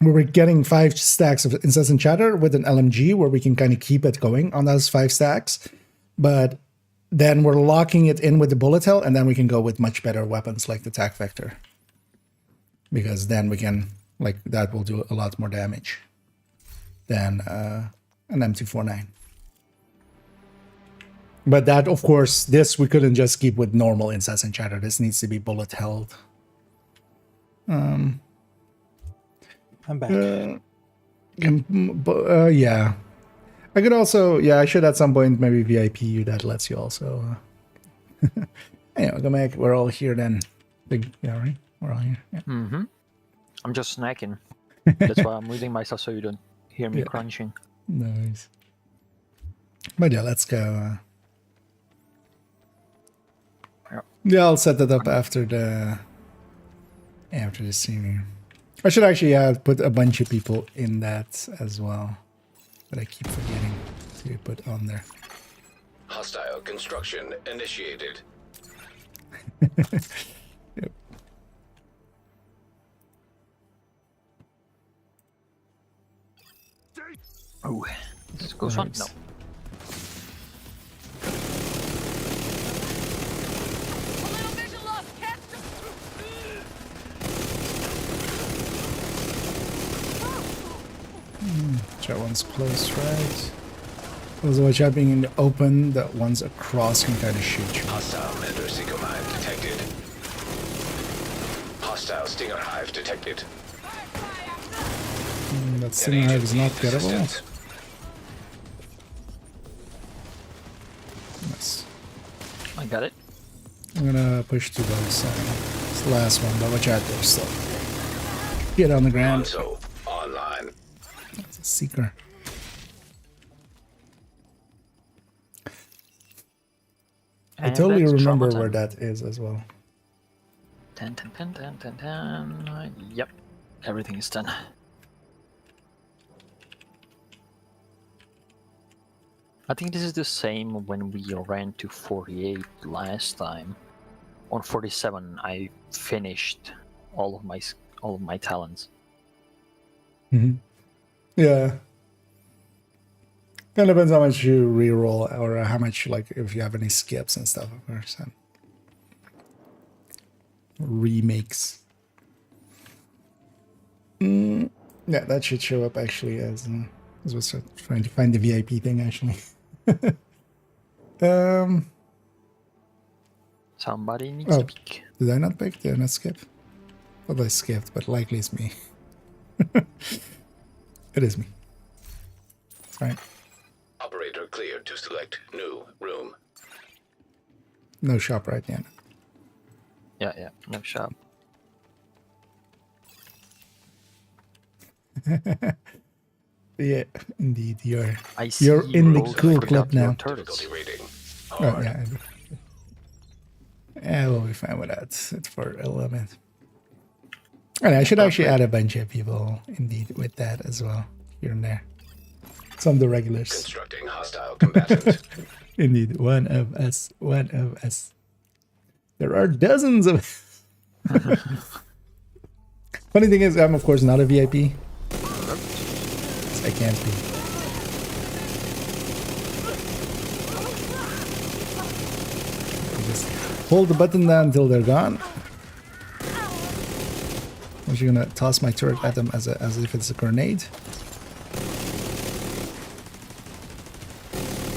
Speaker 1: we're getting 5 stacks of incessant chatter with an LMG, where we can kind of keep it going on those 5 stacks. But then we're locking it in with the bullet hell, and then we can go with much better weapons like the tac vector. Because then we can, like, that will do a lot more damage than an M249. But that, of course, this we couldn't just keep with normal incessant chatter. This needs to be bullet held.
Speaker 6: I'm back.
Speaker 1: Yeah. I could also, yeah, I should at some point maybe VIP you that lets you also. Anyway, go back. We're all here then. Big, yeah, right? We're all here. Yeah.
Speaker 5: Mm-hmm. I'm just snacking. That's why I'm muting myself so you don't hear me crunching.
Speaker 1: Nice. But yeah, let's go. Yeah, I'll set that up after the scene. I should actually put a bunch of people in that as well. But I keep forgetting to put on there.
Speaker 8: Hostile construction initiated.
Speaker 1: Yep.
Speaker 5: Oh, this goes on? No.
Speaker 2: A little vision loss, catch them!
Speaker 1: That one's close, right? Also, watch out being in the open, that one's across can kind of shoot you.
Speaker 8: Hostile Mendoza command detected. Hostile Stinger Hive detected.
Speaker 1: That Stinger Hive is not gettable. Nice.
Speaker 5: I got it.
Speaker 1: I'm gonna push to those side. It's the last one, but watch out there still. Get on the ground.
Speaker 8: Console online.
Speaker 1: It's a seeker. I totally
Speaker 5: that's
Speaker 1: remember
Speaker 5: trauma
Speaker 1: where
Speaker 5: time.
Speaker 1: that is as well.
Speaker 5: 10, 10, 10, 10, 10, 10. Yep, everything is done. I think this is the same when we ran to 48 last time. On 47, I finished all of my talents.
Speaker 1: Yeah. Kind of depends how much you reroll or how much, like, if you have any skips and stuff, of course. And remakes. Yeah, that should show up actually as we're trying to find the VIP thing actually.
Speaker 5: Somebody needs to pick.
Speaker 1: Did I not pick? Did I not skip? Thought I skipped, but likely it's me. It is me. It's fine.
Speaker 8: Operator cleared to select new room.
Speaker 1: No shop right yet.
Speaker 5: Yeah, no shop.
Speaker 1: Yeah, indeed. You're
Speaker 5: I see
Speaker 1: you're
Speaker 5: you
Speaker 1: in the
Speaker 5: both
Speaker 1: cool
Speaker 5: forgot
Speaker 1: club
Speaker 5: your
Speaker 1: now.
Speaker 5: turrets.
Speaker 8: Difficulty rating.
Speaker 1: Oh,
Speaker 8: Hard.
Speaker 1: yeah. Yeah, we'll be fine with that. It's for a limit. And I should actually add a bunch of people, indeed, with that as well, here and there. Some of the regulars.
Speaker 8: Constructing hostile combatant.
Speaker 1: Indeed, one of us, one of us. There are dozens of. Funny thing is, I'm of course not a VIP. So I can't be. Just hold the button down until they're gone. I'm just gonna toss my turret at them as if it's a grenade.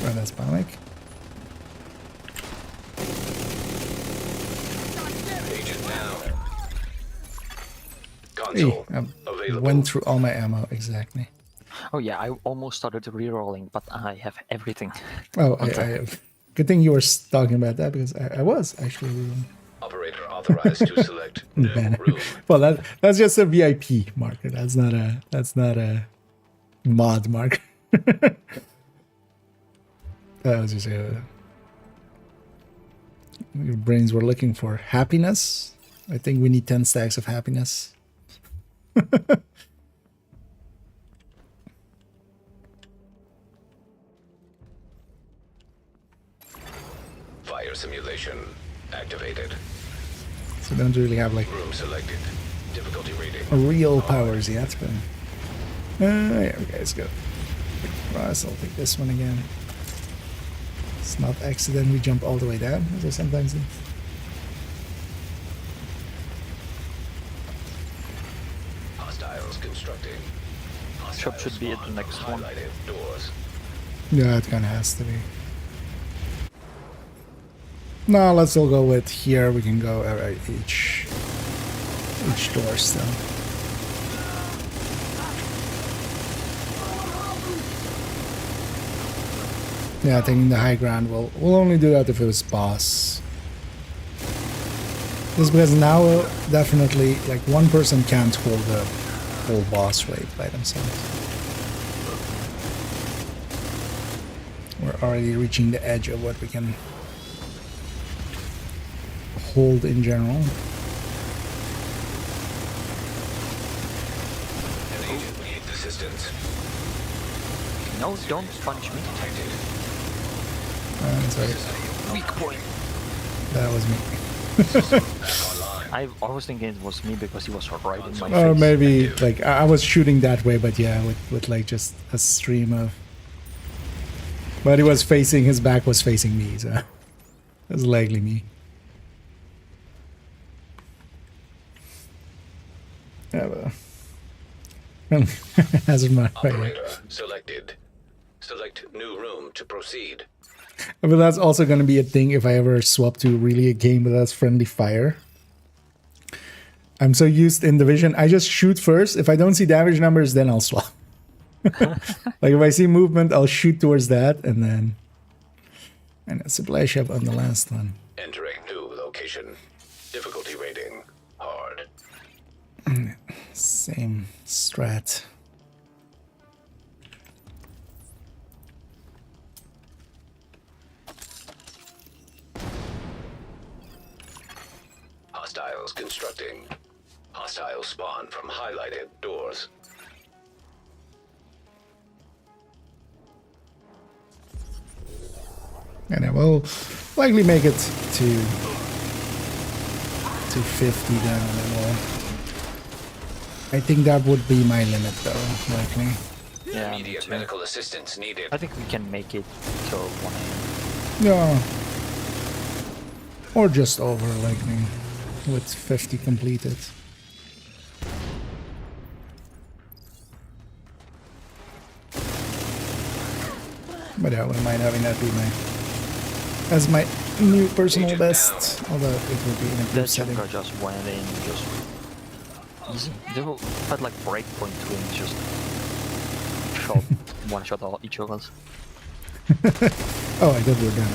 Speaker 1: Run as panic.
Speaker 8: Agent down.
Speaker 1: Hey,
Speaker 8: Console
Speaker 1: I
Speaker 8: available.
Speaker 1: went through all my ammo exactly.
Speaker 5: Oh yeah, I almost started rerolling, but I have everything.
Speaker 1: Oh, good thing you were talking about that because I was actually.
Speaker 8: Operator authorized to select new
Speaker 1: Banner.
Speaker 8: room.
Speaker 1: Well, that's just a VIP marker. That's not a mod marker. That was just your brains were looking for happiness. I think we need 10 stacks of happiness.
Speaker 8: Fire simulation activated.
Speaker 1: So don't really have like
Speaker 8: Room selected. Difficulty rating.
Speaker 1: real powers yet, but here we go. Let's go. Cross. I'll take this one again. It's not accident we jump all the way down, as I sometimes do.
Speaker 8: Hostiles constructing.
Speaker 5: Shop should be at the next one.
Speaker 8: Highlighted doors.
Speaker 1: Yeah, it kind of has to be. No, let's all go with here. We can go each door still. Yeah, taking the high ground. We'll only do that if it was boss. Just because now definitely like one person can't hold the whole boss rate by themselves. We're already reaching the edge of what we can hold in general.
Speaker 8: An agent needs assistance.
Speaker 5: No, don't punish me.
Speaker 1: Sorry,
Speaker 5: Weak point.
Speaker 1: that was me.
Speaker 5: I was thinking it was me because he was right in my
Speaker 1: Or
Speaker 5: face.
Speaker 1: maybe like I was shooting that way, but yeah, with like just a stream of. But he was facing, his back was facing me, so it was likely me. Yeah, but hazard my way.
Speaker 8: Operator selected. Select new room to proceed.
Speaker 1: But that's also going to be a thing if I ever swap to really a game that has friendly fire. I'm so used in Division, I just shoot first. If I don't see damage numbers, then I'll swap. Like if I see movement, I'll shoot towards that, and then a supply shop on the last one.
Speaker 8: Entering new location. Difficulty rating. Hard.
Speaker 1: Same strat.
Speaker 8: yours.
Speaker 1: And I will likely make it to 50 then, and then we'll... I think that would be my limit though, likely.
Speaker 5: Yeah, me
Speaker 8: Immediate
Speaker 5: too.
Speaker 8: medical assistance needed.
Speaker 5: I think we can make it till 1 AM.
Speaker 1: Yeah. Or just over, likely, with 50 completed. But yeah, I wouldn't mind having that be as my new personal
Speaker 8: Agent
Speaker 1: best, although it would be in a
Speaker 5: The
Speaker 1: group setting.
Speaker 5: Junker just went in, just easy. They had like breakpoint twins, just shot, one shot all each of us.
Speaker 1: Oh, I thought we were done.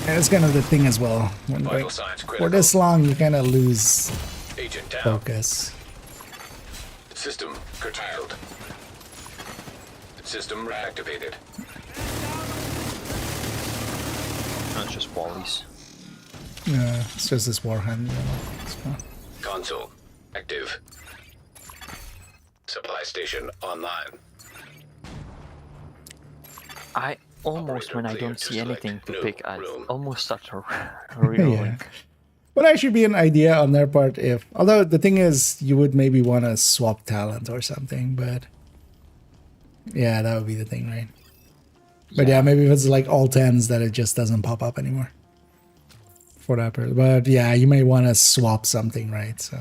Speaker 1: And it's kind of the thing as well. When
Speaker 8: Vital
Speaker 1: like,
Speaker 8: signs
Speaker 1: for
Speaker 8: critical.
Speaker 1: this long, you kind of lose
Speaker 8: Agent down.
Speaker 1: focus.
Speaker 8: System curtailed. System reactivated.
Speaker 5: No, it's just wallies.
Speaker 1: It's just this warhand. It's fine.
Speaker 8: Console active. Supply station online.
Speaker 5: I almost, when I
Speaker 8: Operator
Speaker 5: don't
Speaker 8: clear
Speaker 5: see
Speaker 8: to
Speaker 5: anything
Speaker 8: select
Speaker 5: to
Speaker 8: new
Speaker 5: pick, I
Speaker 8: room.
Speaker 5: almost start to reloading.
Speaker 1: Would actually be an idea on their part if, although the thing is, you would maybe want to swap talent or something, but yeah, that would be the thing, right? But yeah, maybe if it's like all 10s that it just doesn't pop up anymore for that person. But yeah, you may want to swap something, right? So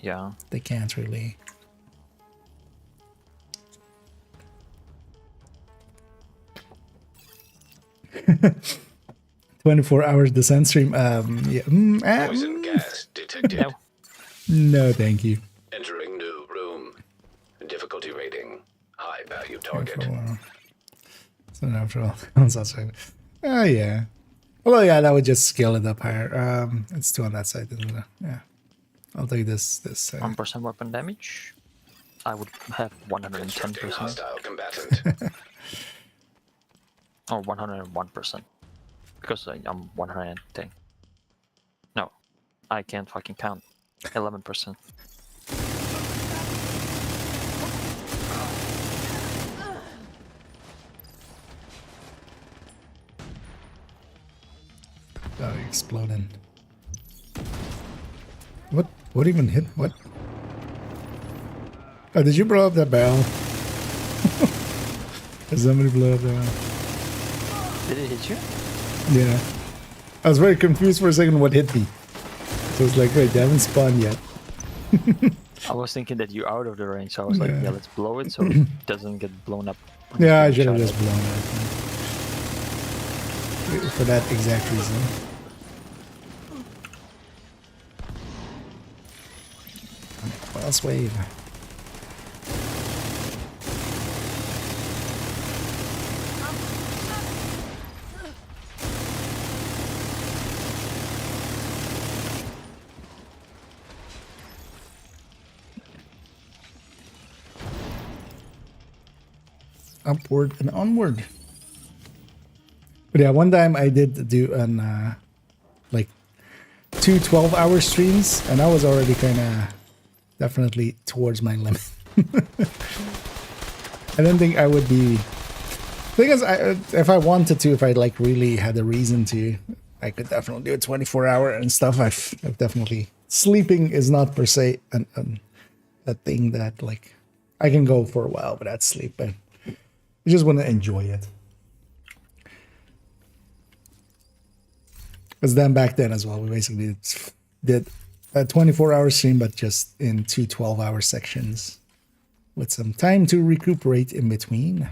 Speaker 5: Yeah.
Speaker 1: they can't really. "24 hours descent stream." Yeah.
Speaker 8: Poison gas detected.
Speaker 5: No.
Speaker 1: No, thank you.
Speaker 8: Entering new room. Difficulty rating. High value target.
Speaker 1: So after all, oh yeah. Well, yeah, that would just scale it up higher. It's 2 on that side, isn't it? Yeah. I'll take this.
Speaker 5: 1% weapon damage. I would have
Speaker 8: Constructing
Speaker 5: 110%.
Speaker 8: hostile combatant.
Speaker 5: Or 101%. Because I'm 110. No. I can't fucking count. 11%.
Speaker 1: Oh, exploding. What even hit? What? Oh, did you blow up that barrel? Did somebody blow up that barrel?
Speaker 5: Did it hit you?
Speaker 1: Yeah. I was very confused for a second what hit me. So it's like, wait, they haven't spawned yet.
Speaker 5: I was thinking that you're out of the range, so I was like,
Speaker 1: Yeah.
Speaker 5: yeah, let's blow it so it doesn't get blown up.
Speaker 1: Yeah, I should have
Speaker 5: Shot
Speaker 1: just
Speaker 5: it.
Speaker 1: blown it. For that exact reason. Last wave. Upward and onward. But yeah, one time I did do an like 2 12-hour streams, and I was already kind of definitely towards my limit. I don't think I would be. Thing is, if I wanted to, if I like really had a reason to, I could definitely do a 24-hour and stuff. I've definitely sleeping is not per se a thing that like I can go for a while without sleep, but I just want to enjoy it. Because then back then as well, we basically did a 24-hour stream, but just in 2 12-hour sections with some time to recuperate in between.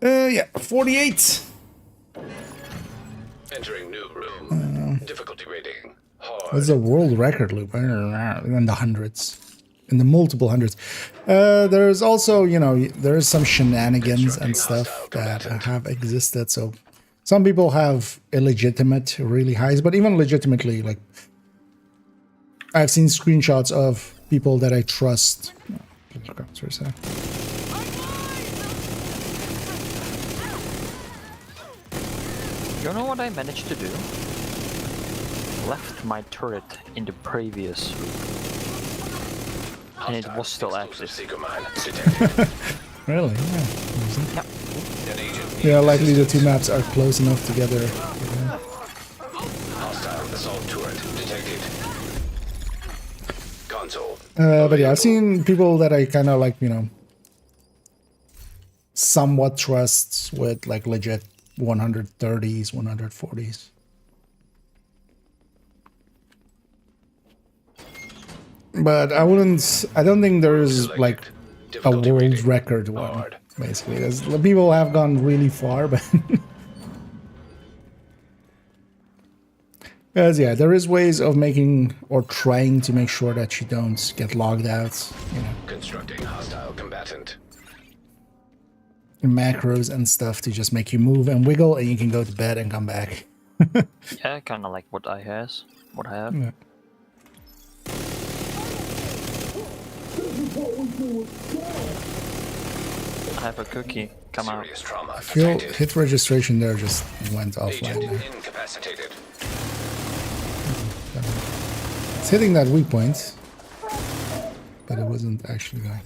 Speaker 1: Yeah, 48.
Speaker 8: Entering new room. Difficulty rating. Hard.
Speaker 1: That's a world record loop in the hundreds. In the multiple hundreds. There's also, you know, there's some shenanigans and stuff that have existed. So some people have illegitimate, really highs, but even legitimately, like, I've seen screenshots of people that I trust.
Speaker 5: You know what I managed to do? Left my turret in the previous loop. And it
Speaker 8: Hostile
Speaker 5: was still
Speaker 8: exclusive
Speaker 5: active.
Speaker 8: seeker mine detected.
Speaker 1: Really? Yeah.
Speaker 8: An agent
Speaker 1: Yeah,
Speaker 8: needs
Speaker 1: likely the two
Speaker 8: assistance.
Speaker 1: maps are close enough together.
Speaker 8: Hostile assault turret detected. Console.
Speaker 1: But yeah, I've
Speaker 8: available.
Speaker 1: seen people that I kind of like, somewhat trust with like legit 130s, 140s. But I don't think there's like a
Speaker 8: Difficulty
Speaker 1: world
Speaker 8: rating.
Speaker 1: record one,
Speaker 8: Hard.
Speaker 1: basically. People have gone really far, but because yeah, there is ways of making or trying to make sure that you don't get logged out,
Speaker 8: Constructing hostile combatant.
Speaker 1: macros and stuff to just make you move and wiggle, and you can go to bed and come back.
Speaker 5: Yeah, kind of like what I have.
Speaker 1: Yeah.
Speaker 5: I have a cookie. Come out.
Speaker 8: Serious trauma
Speaker 1: I feel
Speaker 8: detected.
Speaker 1: hit registration there just went offline
Speaker 8: Agent
Speaker 1: there.
Speaker 8: incapacitated.
Speaker 1: It's hitting that weak point, but it wasn't actually going.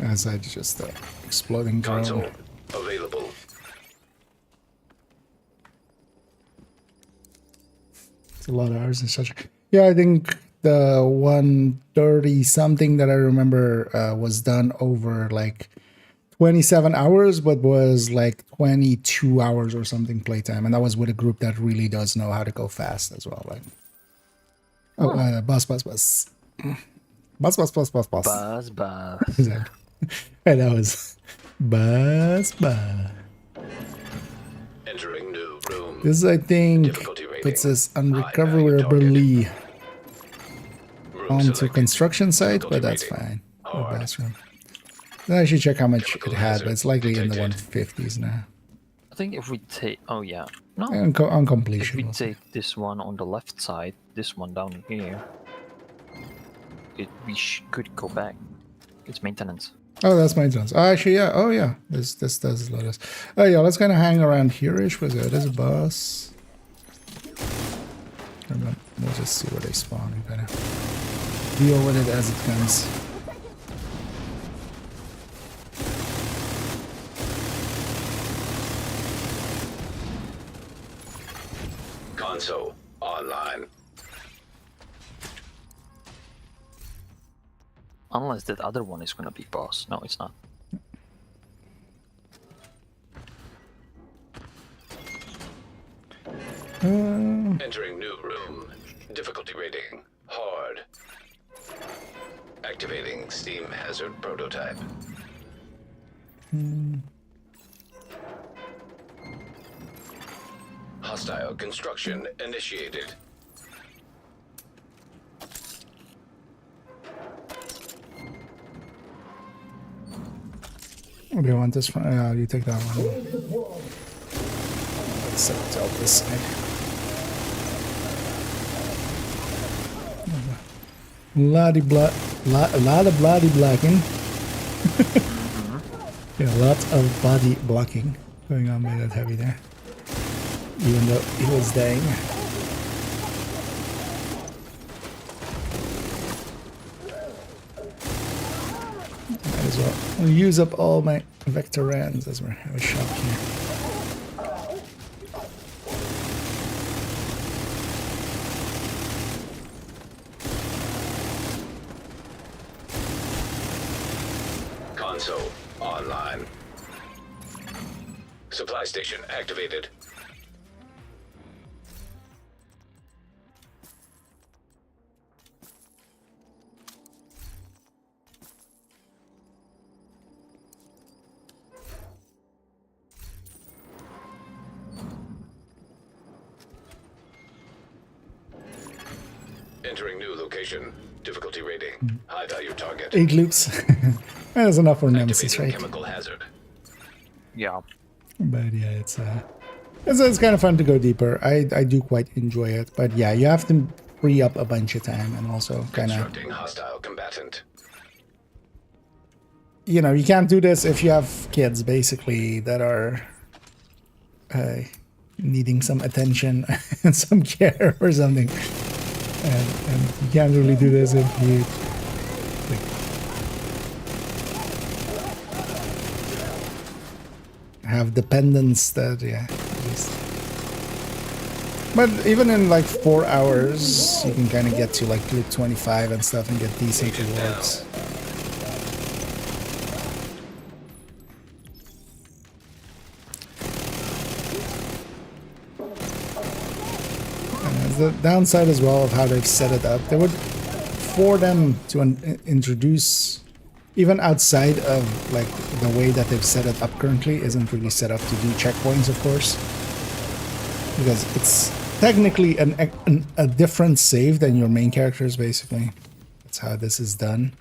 Speaker 1: As I just exploding
Speaker 8: Console
Speaker 1: drone.
Speaker 8: available.
Speaker 1: It's a lot of hours and such. Yeah, I think the 130 something that I remember was done over like 27 hours, but was like 22 hours or something playtime, and that was with a group that really does know how to go fast as well. Like, bus. Bus.
Speaker 5: Buzz.
Speaker 1: Exactly. And that was bus.
Speaker 8: Entering new room.
Speaker 1: This, I think,
Speaker 8: Difficulty rating.
Speaker 1: puts us
Speaker 8: High value
Speaker 1: unrecoverably
Speaker 8: Room
Speaker 1: onto
Speaker 8: selected.
Speaker 1: construction site,
Speaker 8: Difficulty
Speaker 1: but that's
Speaker 8: rating.
Speaker 1: fine. Or
Speaker 8: Hard.
Speaker 1: bathroom. Then I should check how much
Speaker 8: Chemical
Speaker 1: it had, but it's likely in the
Speaker 8: detected.
Speaker 1: 150s now.
Speaker 5: I think if we take... Oh, yeah. No.
Speaker 1: On
Speaker 5: If
Speaker 1: completion.
Speaker 5: we
Speaker 1: we'll see.
Speaker 5: take this one on the left side, this one down here, we could go back. It's maintenance.
Speaker 1: Oh, that's maintenance. Oh, actually, yeah. Oh, yeah. This does let us. Oh, yeah. Let's kind of hang around here-ish. There's a bus. And then we'll just see where they spawn and kind of deal with it as it comes.
Speaker 8: Console online.
Speaker 5: Unless that other one is gonna be boss. No, it's not.
Speaker 8: Entering new room. Difficulty rating. Hard. Activating steam hazard prototype. Hostile construction initiated.
Speaker 1: Or do you want this one? You take that one. Let's set it out this side. Lot of body blocking. Yeah, lots of body blocking going on by that heavy there. Even though it was dying. Might as well. I'll use up all my Vectorans as we have a shop here.
Speaker 8: Console online. Supply station activated. Entering new location. Difficulty rating. High value target.
Speaker 1: 8 loops. That's enough for Nemesis,
Speaker 8: Activating
Speaker 1: right?
Speaker 8: chemical hazard.
Speaker 5: Yeah.
Speaker 1: But yeah, it's It's kind of fun to go deeper. I do quite enjoy it, but yeah, you have to free up a bunch of time and also kind of,
Speaker 8: Constructing hostile combatant.
Speaker 1: you know, you can't do this if you have kids basically that are needing some attention and some care or something, and you can't really do this if you have dependents that, yeah, at least. But even in like 4 hours, you can kind of get to like loot 25 and stuff and get decent rewards. And the downside as well of how they've set it up, they would, for them to introduce, even outside of like the way that they've set it up currently, isn't really set up to do checkpoints, of course, because it's technically a different save than your main characters. Basically, that's how this is done.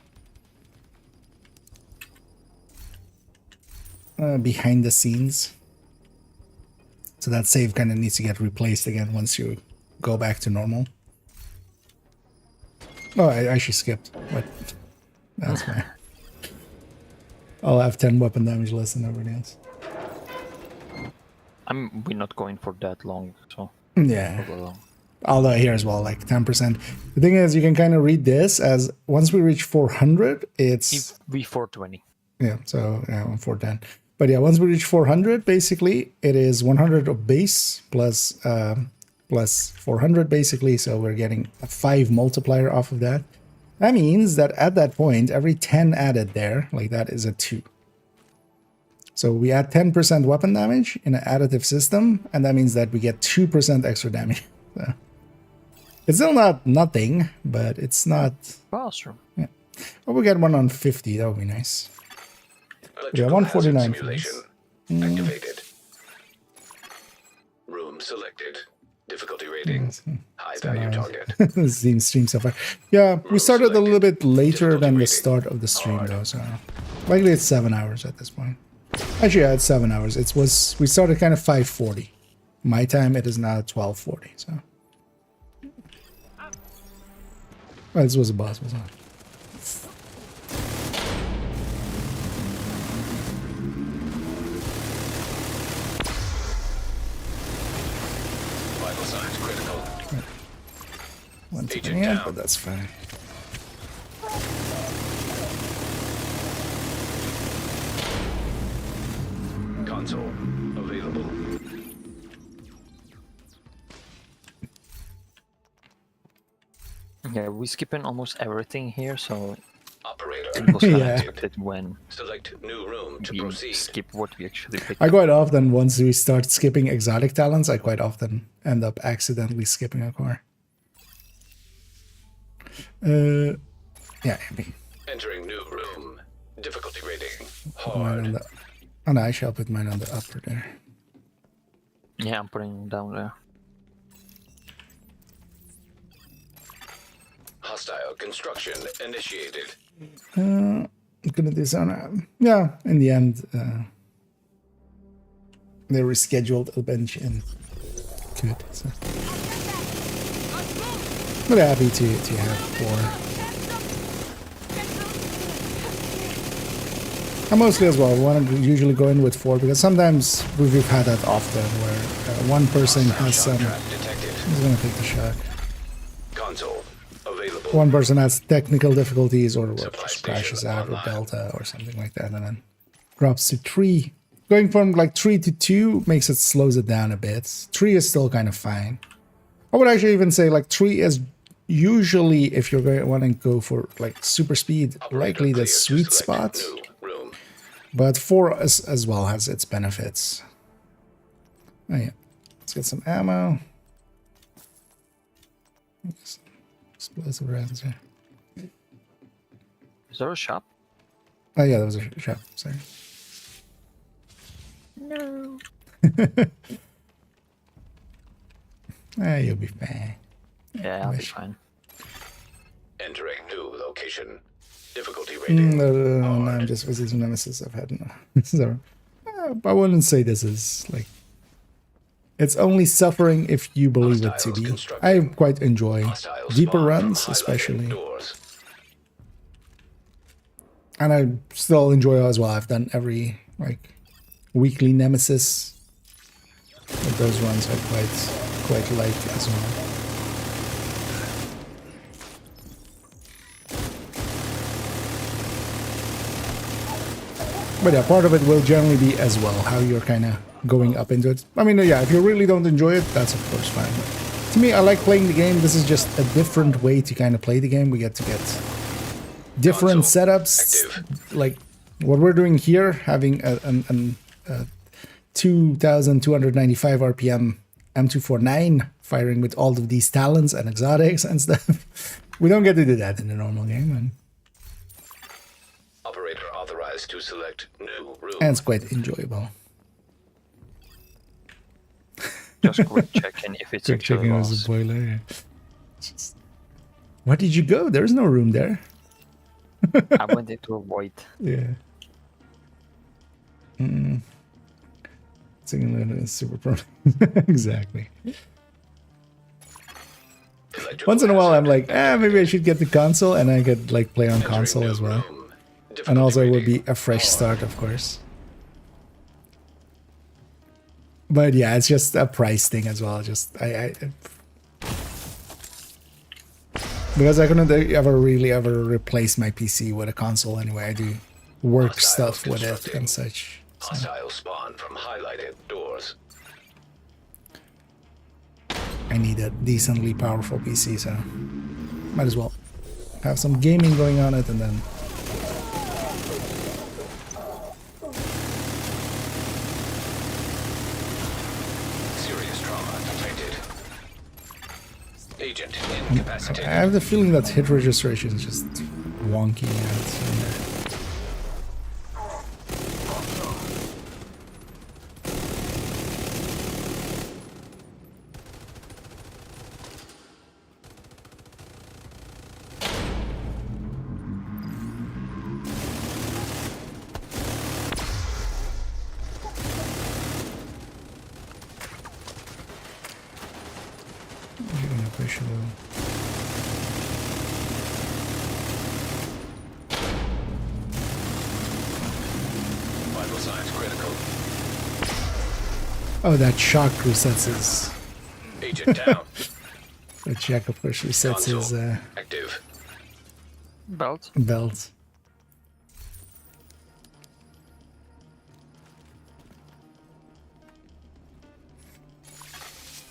Speaker 1: Behind the scenes, so that save kind of needs to get replaced again once you go back to normal. Oh, I actually skipped, but that's fine. I'll have 10 weapon damage less than everybody else.
Speaker 5: We're not going for that long, so.
Speaker 1: Yeah.
Speaker 5: Although,
Speaker 1: Although here as well, like 10%. The thing is, you can kind of read this as once we reach 400, it's...
Speaker 5: we 420.
Speaker 1: Yeah, so yeah, 410. But yeah, once we reach 400, basically, it is 100 of base plus 400, basically. So we're getting a 5 multiplier off of that. That means that at that point, every 10 added there, like that, is a 2. So we add 10% weapon damage in an additive system, and that means that we get 2% extra damage. So it's still not nothing, but it's not...
Speaker 5: Faster.
Speaker 1: Yeah. Well, we get one on 50, that would be nice. We got 149 for this.
Speaker 8: Activated. Room selected. Difficulty rating. High value target.
Speaker 1: Stream so far. Yeah, we started a little bit later than the start of the stream though, so likely it's 7 hours at this point. Actually, yeah, it's 7 hours. We started kind of 5:40. My time, it is now 12:40. So, well, this was a boss, wasn't it?
Speaker 8: Vital signs critical.
Speaker 1: One
Speaker 8: Agent
Speaker 1: second, yeah,
Speaker 8: down.
Speaker 1: but that's fine.
Speaker 8: Console available.
Speaker 5: Yeah, we're skipping almost everything here, so
Speaker 8: Operator
Speaker 5: it was
Speaker 1: Yeah.
Speaker 5: unexpected when
Speaker 8: select new room to
Speaker 5: we
Speaker 8: proceed.
Speaker 5: skip what we actually picked.
Speaker 1: I quite often, once we start skipping exotic talents, I quite often end up accidentally skipping a core. Yeah, maybe.
Speaker 8: Entering new room. Difficulty rating.
Speaker 1: Put mine on
Speaker 8: Hard.
Speaker 1: the... Oh no, I shall put mine on the upper there.
Speaker 5: Yeah, I'm putting it down there.
Speaker 8: Hostile construction initiated.
Speaker 1: I'm gonna do some... yeah, in the end, they rescheduled a bench in. Good. So. But happy to have 4. And mostly as well, we want to usually go in with 4 because sometimes we've had that often where one person has some...
Speaker 8: Trap detected.
Speaker 1: He's gonna take the shot.
Speaker 8: Console available.
Speaker 1: One person has technical difficulties or
Speaker 8: Supply
Speaker 1: just crashes
Speaker 8: station
Speaker 1: out or
Speaker 8: online.
Speaker 1: delta or something like that, and then drops to 3. Going from like 3 to 2 slows it down a bit. 3 is still kind of fine. I would actually even say like 3 is usually, if you're going to want to go for like super speed, likely the
Speaker 8: Clear to
Speaker 1: sweet
Speaker 8: select
Speaker 1: spot.
Speaker 8: new room.
Speaker 1: But 4 as well has its benefits. Oh yeah, let's get some ammo. Explosive rounds here.
Speaker 5: Is there a shop?
Speaker 1: Oh yeah, that was a shop. Sorry.
Speaker 5: No.
Speaker 1: You'll be fine.
Speaker 5: Yeah, I'll be
Speaker 1: Wish.
Speaker 5: fine.
Speaker 8: Entering new location. Difficulty rating.
Speaker 1: No, I'm just visiting Nemesis. I've had no. So, I wouldn't say this is like. It's only suffering if you believe it to
Speaker 8: Hostiles
Speaker 1: be. I
Speaker 8: constructing.
Speaker 1: quite enjoy
Speaker 8: Hostiles
Speaker 1: deeper
Speaker 8: spawn from
Speaker 1: runs,
Speaker 8: highlighted
Speaker 1: especially.
Speaker 8: doors.
Speaker 1: And I still enjoy it as well. I've done every like weekly Nemesis. But those runs I quite like as well. But yeah, part of it will generally be as well how you're kind of going up into it. I mean, yeah, if you really don't enjoy it, that's of course fine. But to me, I like playing the game. This is just a different way to kind of play the game. We get to get different
Speaker 8: Console
Speaker 1: setups.
Speaker 8: active.
Speaker 1: Like what we're doing here, having a 2,295 RPM M249 firing with all of these talents and exotics and stuff. We don't get to do that in the normal game.
Speaker 8: Operator authorized to select new room.
Speaker 1: And it's quite enjoyable.
Speaker 5: Just quick checking if it's
Speaker 1: Quick
Speaker 5: actually
Speaker 1: checking as a
Speaker 5: lost.
Speaker 1: boiler. Yeah. Where did you go? There's no room there.
Speaker 5: I went into a void.
Speaker 1: Yeah. Singing is super pro. Exactly.
Speaker 8: Electrical
Speaker 1: Once in a while, I'm
Speaker 8: hazard.
Speaker 1: like, maybe I should get the console, and I could like play on
Speaker 8: Entering
Speaker 1: console
Speaker 8: new
Speaker 1: as well.
Speaker 8: room.
Speaker 1: And
Speaker 8: Difficulty
Speaker 1: also, it would be
Speaker 8: rating.
Speaker 1: a fresh start, of course. But yeah, it's just a price thing as well. Just because I couldn't ever replace my PC with a console anyway. I do work
Speaker 8: Hostiles
Speaker 1: stuff with it
Speaker 8: constructing.
Speaker 1: and such. So.
Speaker 8: Hostile spawn from highlighted doors.
Speaker 1: I need a decently powerful PC, so might as well have some gaming going on it and then.
Speaker 8: Serious trauma detected. Agent
Speaker 1: I
Speaker 8: incapacitated.
Speaker 1: have the feeling that hit registration is just wonky.
Speaker 8: Vital signs critical.
Speaker 1: Oh, that shock resets his.
Speaker 8: Agent down.
Speaker 1: The check, of course, resets his
Speaker 8: Console active.
Speaker 5: Belt.
Speaker 1: belt.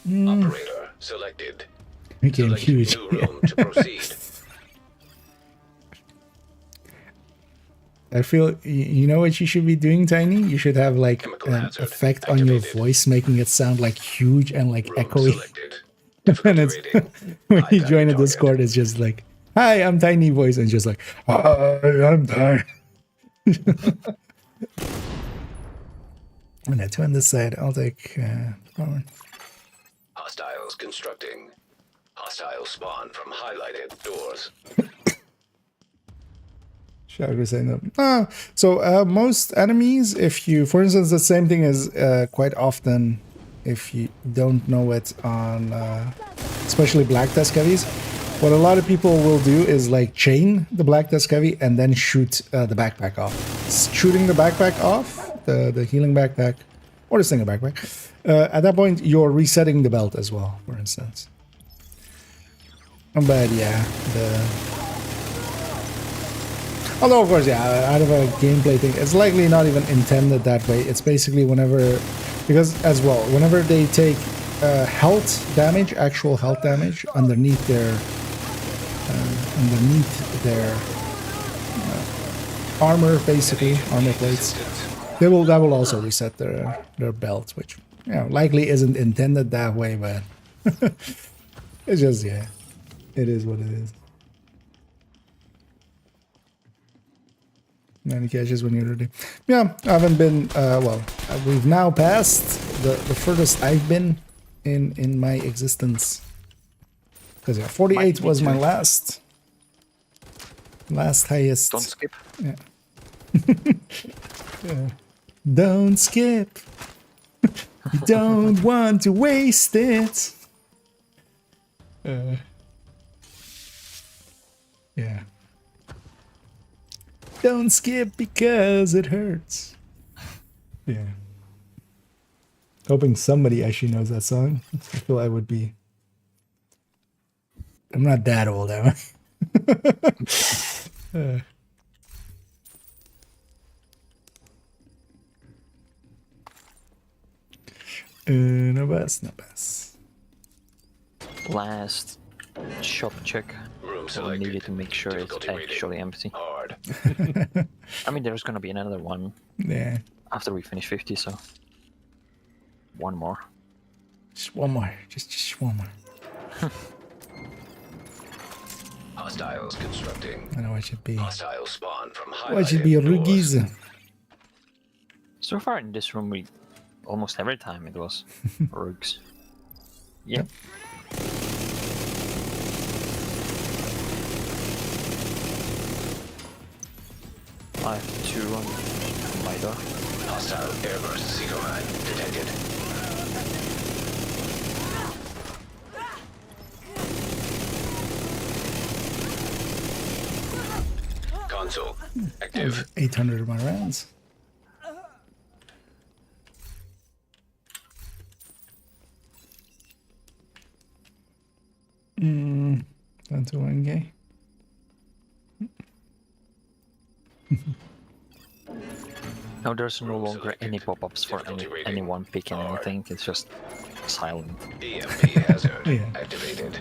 Speaker 8: Operator selected.
Speaker 1: Became
Speaker 8: Select
Speaker 1: huge.
Speaker 8: new room to proceed.
Speaker 1: I feel you know what you should be doing, Tiny. You should have like
Speaker 8: Chemical
Speaker 1: an
Speaker 8: hazard
Speaker 1: effect on your
Speaker 8: activated.
Speaker 1: voice, making it sound like huge and like
Speaker 8: Room
Speaker 1: echoey.
Speaker 8: selected.
Speaker 1: And
Speaker 8: Difficulty
Speaker 1: it's
Speaker 8: rating.
Speaker 1: when you
Speaker 8: High
Speaker 1: join a
Speaker 8: value
Speaker 1: Discord, it's just like, "Hi, I'm Tiny Voice," and just like, "Hi, I'm Tiny." I'm gonna turn this side. I'll take power.
Speaker 8: Hostiles constructing. Hostile spawn from highlighted doors.
Speaker 1: Shall we say no? So most enemies, if you, for instance, the same thing is quite often, if you don't know it on, especially black desk heavies, what a lot of people will do is like chain the black desk heavy and then shoot the backpack off. Shooting the backpack off, the healing backpack, or the stinger backpack, at that point you're resetting the belt as well, for instance. But yeah, although, of course, yeah, out of a gameplay thing, it's likely not even intended that way. It's basically whenever, because as well, whenever they take health damage, actual health damage underneath their armor, basically armor plates, that will also reset their belt, which likely isn't intended that way, but it's just it is what it is. Many catches when you're ready. Yeah, I haven't been, we've now passed the furthest I've been in my existence. Because 48 was my last highest.
Speaker 5: Don't skip.
Speaker 1: Yeah. Yeah. Don't skip. You don't want to waste it. Yeah. Don't skip because it hurts. Yeah. Hoping somebody actually knows that song. I feel I would be. I'm not that old, am I? No best, no best.
Speaker 5: Last shop check.
Speaker 8: Room
Speaker 5: We
Speaker 8: selected.
Speaker 5: needed to make sure it's
Speaker 8: Difficulty rating.
Speaker 5: actually empty.
Speaker 8: Hard.
Speaker 5: I mean, there's gonna be another one
Speaker 1: Yeah.
Speaker 5: after we finish 50, so one more.
Speaker 1: Just one more. Just one more.
Speaker 8: Hostiles constructing.
Speaker 1: I know what should be.
Speaker 8: Hostile spawn from highlighted
Speaker 1: What should be
Speaker 8: doors.
Speaker 1: Rugies?
Speaker 5: So far in this room, we almost every time it was rogues. Yep. I have 2 on my door.
Speaker 8: Hostile airburst seeker mine detected. Console active.
Speaker 1: 800 of my rounds. Down to 1K.
Speaker 5: Now there's no
Speaker 8: Room
Speaker 5: longer
Speaker 8: selected.
Speaker 5: any pop-ups for
Speaker 8: Difficulty rating.
Speaker 5: anyone picking
Speaker 8: Hard.
Speaker 5: anything. It's just silent.
Speaker 8: EMP hazard
Speaker 1: Yeah.
Speaker 8: activated.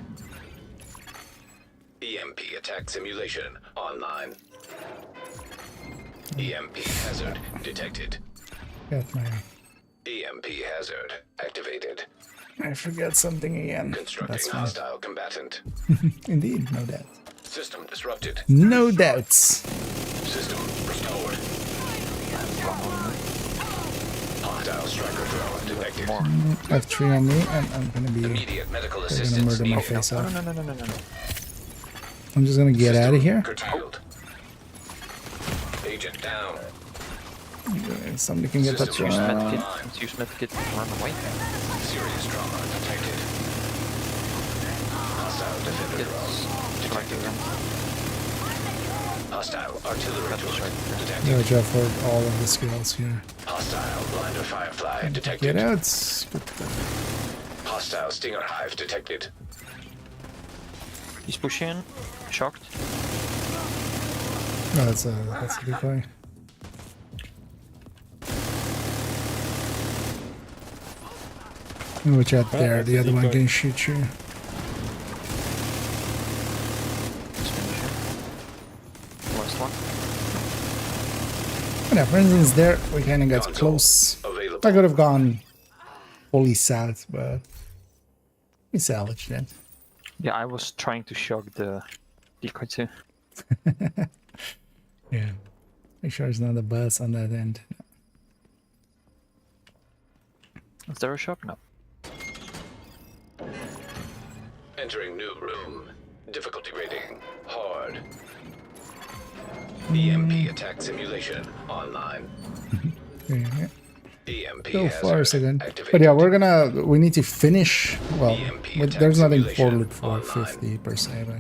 Speaker 8: EMP attack simulation online. EMP hazard detected.
Speaker 1: Got my.
Speaker 8: EMP hazard activated.
Speaker 1: I forgot something again.
Speaker 8: Constructing
Speaker 1: That's fine.
Speaker 8: hostile combatant.
Speaker 1: Indeed, no doubt.
Speaker 8: System disrupted.
Speaker 1: No doubts.
Speaker 8: System restored. Hostile striker drone detected.
Speaker 5: More.
Speaker 1: I have 3 on me, and I'm gonna be.
Speaker 8: Immediate medical
Speaker 1: They're gonna
Speaker 8: assistance
Speaker 1: murder my
Speaker 8: needed.
Speaker 1: face
Speaker 5: No,
Speaker 1: off.
Speaker 5: no, no, no, no, no, no.
Speaker 1: I'm just gonna get out of here.
Speaker 8: Curtailed. Agent down.
Speaker 1: Somebody can get that
Speaker 8: System
Speaker 5: Use
Speaker 1: drone.
Speaker 5: medkit. Let's use medkit. Run away.
Speaker 8: Serious trauma detected. Hostile defender
Speaker 5: Get
Speaker 8: drone
Speaker 5: strike
Speaker 8: detected.
Speaker 5: again.
Speaker 8: Hostile artillery drone
Speaker 1: Yeah,
Speaker 8: detected.
Speaker 1: Jeff for all of the skills here.
Speaker 8: Hostile blinder firefly detected.
Speaker 1: Get out.
Speaker 8: Hostile stinger hive detected.
Speaker 5: He's pushing. Shocked.
Speaker 1: No, that's a decoy. Watch out there, the other one can shoot you.
Speaker 5: He's finishing. Last one.
Speaker 1: Yeah, for instance, there we kind of got
Speaker 8: Console
Speaker 1: close.
Speaker 8: available.
Speaker 1: I could have gone fully south, but we salvaged it.
Speaker 5: Yeah, I was trying to shock the decoy too.
Speaker 1: Yeah. Make sure there's not a bus on that end.
Speaker 5: Is there a shock? No.
Speaker 8: Entering new room. Difficulty rating. Hard. EMP attack simulation online.
Speaker 1: Yeah.
Speaker 8: EMP
Speaker 1: Go
Speaker 8: hazard
Speaker 1: far second.
Speaker 8: activated.
Speaker 1: But yeah, we need to finish. Well,
Speaker 8: EMP
Speaker 1: there's
Speaker 8: attack
Speaker 1: nothing for
Speaker 8: simulation
Speaker 1: loop for
Speaker 8: online.
Speaker 1: 50 per se, but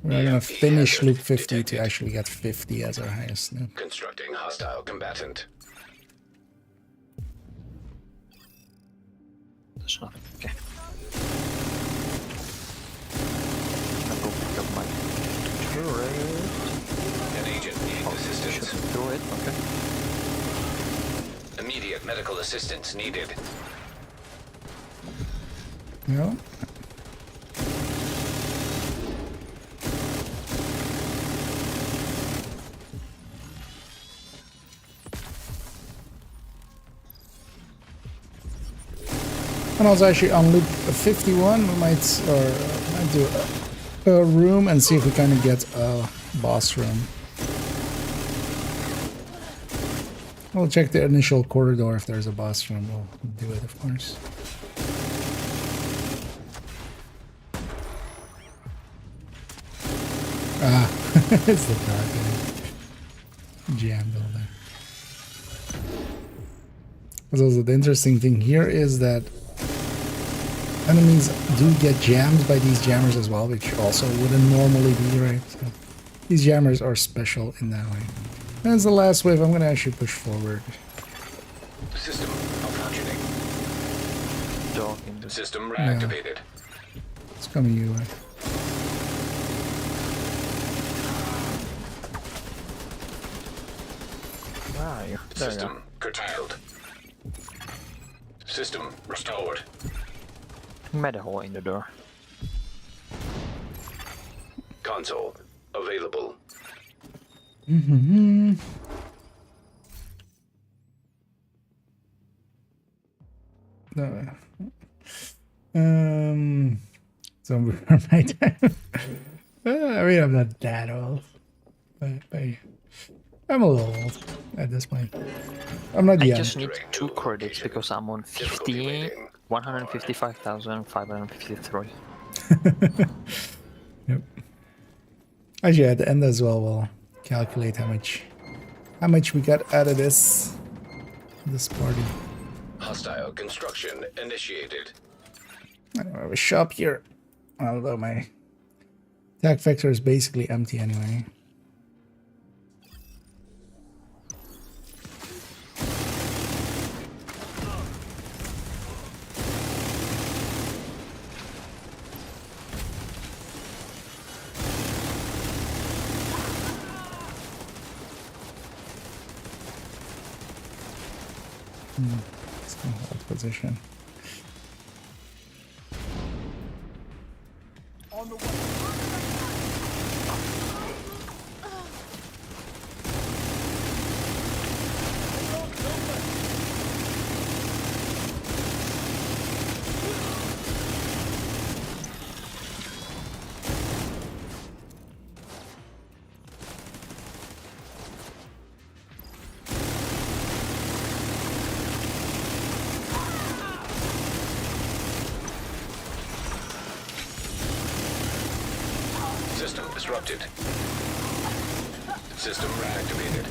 Speaker 1: we're gonna
Speaker 8: EMP
Speaker 1: finish
Speaker 8: hazard
Speaker 1: loop 50 to
Speaker 8: detected.
Speaker 1: actually get 50 as our highest loop.
Speaker 8: Constructing hostile combatant.
Speaker 5: There's nothing. Okay. I'll go pick up my turret.
Speaker 8: An agent needs assistance.
Speaker 5: Shouldn't do it. Okay.
Speaker 8: Immediate medical assistance needed.
Speaker 1: Yeah. And also actually on loop 51 we might do a room and see if we kind of get a boss room. We'll check the initial corridor. If there's a boss room, we'll do it, of course. Ah, it's the dark end. Jammed over there.
Speaker 3: Because also the interesting thing here is that enemies do get jammed by these jammers as well, which also wouldn't normally be, right? So these jammers are special in that way. That's the last wave. I'm going to actually push forward.
Speaker 8: System malfunctioning.
Speaker 5: Dog in the
Speaker 8: System reactivated.
Speaker 3: It's coming your way.
Speaker 5: Ah, there you go.
Speaker 8: System curtailed. System restored.
Speaker 5: Made a hole in the door.
Speaker 8: Console available.
Speaker 3: No. Zombie for my time. I mean, I'm not that old, but I'm a little old at this point. I'm not
Speaker 5: I
Speaker 3: young.
Speaker 5: just need 2 credits because I'm on 50, 155,553.
Speaker 3: Yep. Actually, at the end as well, we'll calculate how much we got out of this party.
Speaker 8: Hostile construction initiated.
Speaker 3: I don't have a shop here, although my attack vector is basically empty anyway. Let's go hold position.
Speaker 7: On the way.
Speaker 8: System disrupted. System reactivated.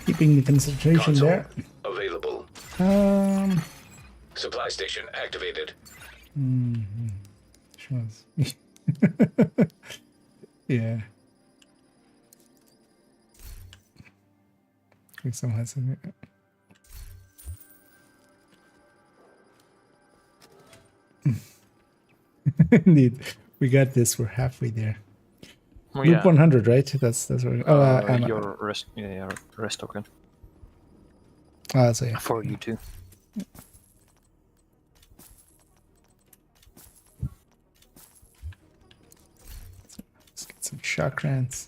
Speaker 3: Keeping the concentration
Speaker 8: Console
Speaker 3: there.
Speaker 8: available. Supply station activated.
Speaker 3: Sure. Yeah. I think someone has something. Indeed, we got this. We're halfway there.
Speaker 5: Oh,
Speaker 3: Loop 100, right? That's what. Oh, I'm,
Speaker 5: your rest, yeah, your rest token
Speaker 3: so yeah.
Speaker 5: for you too.
Speaker 3: Let's get some chakrans.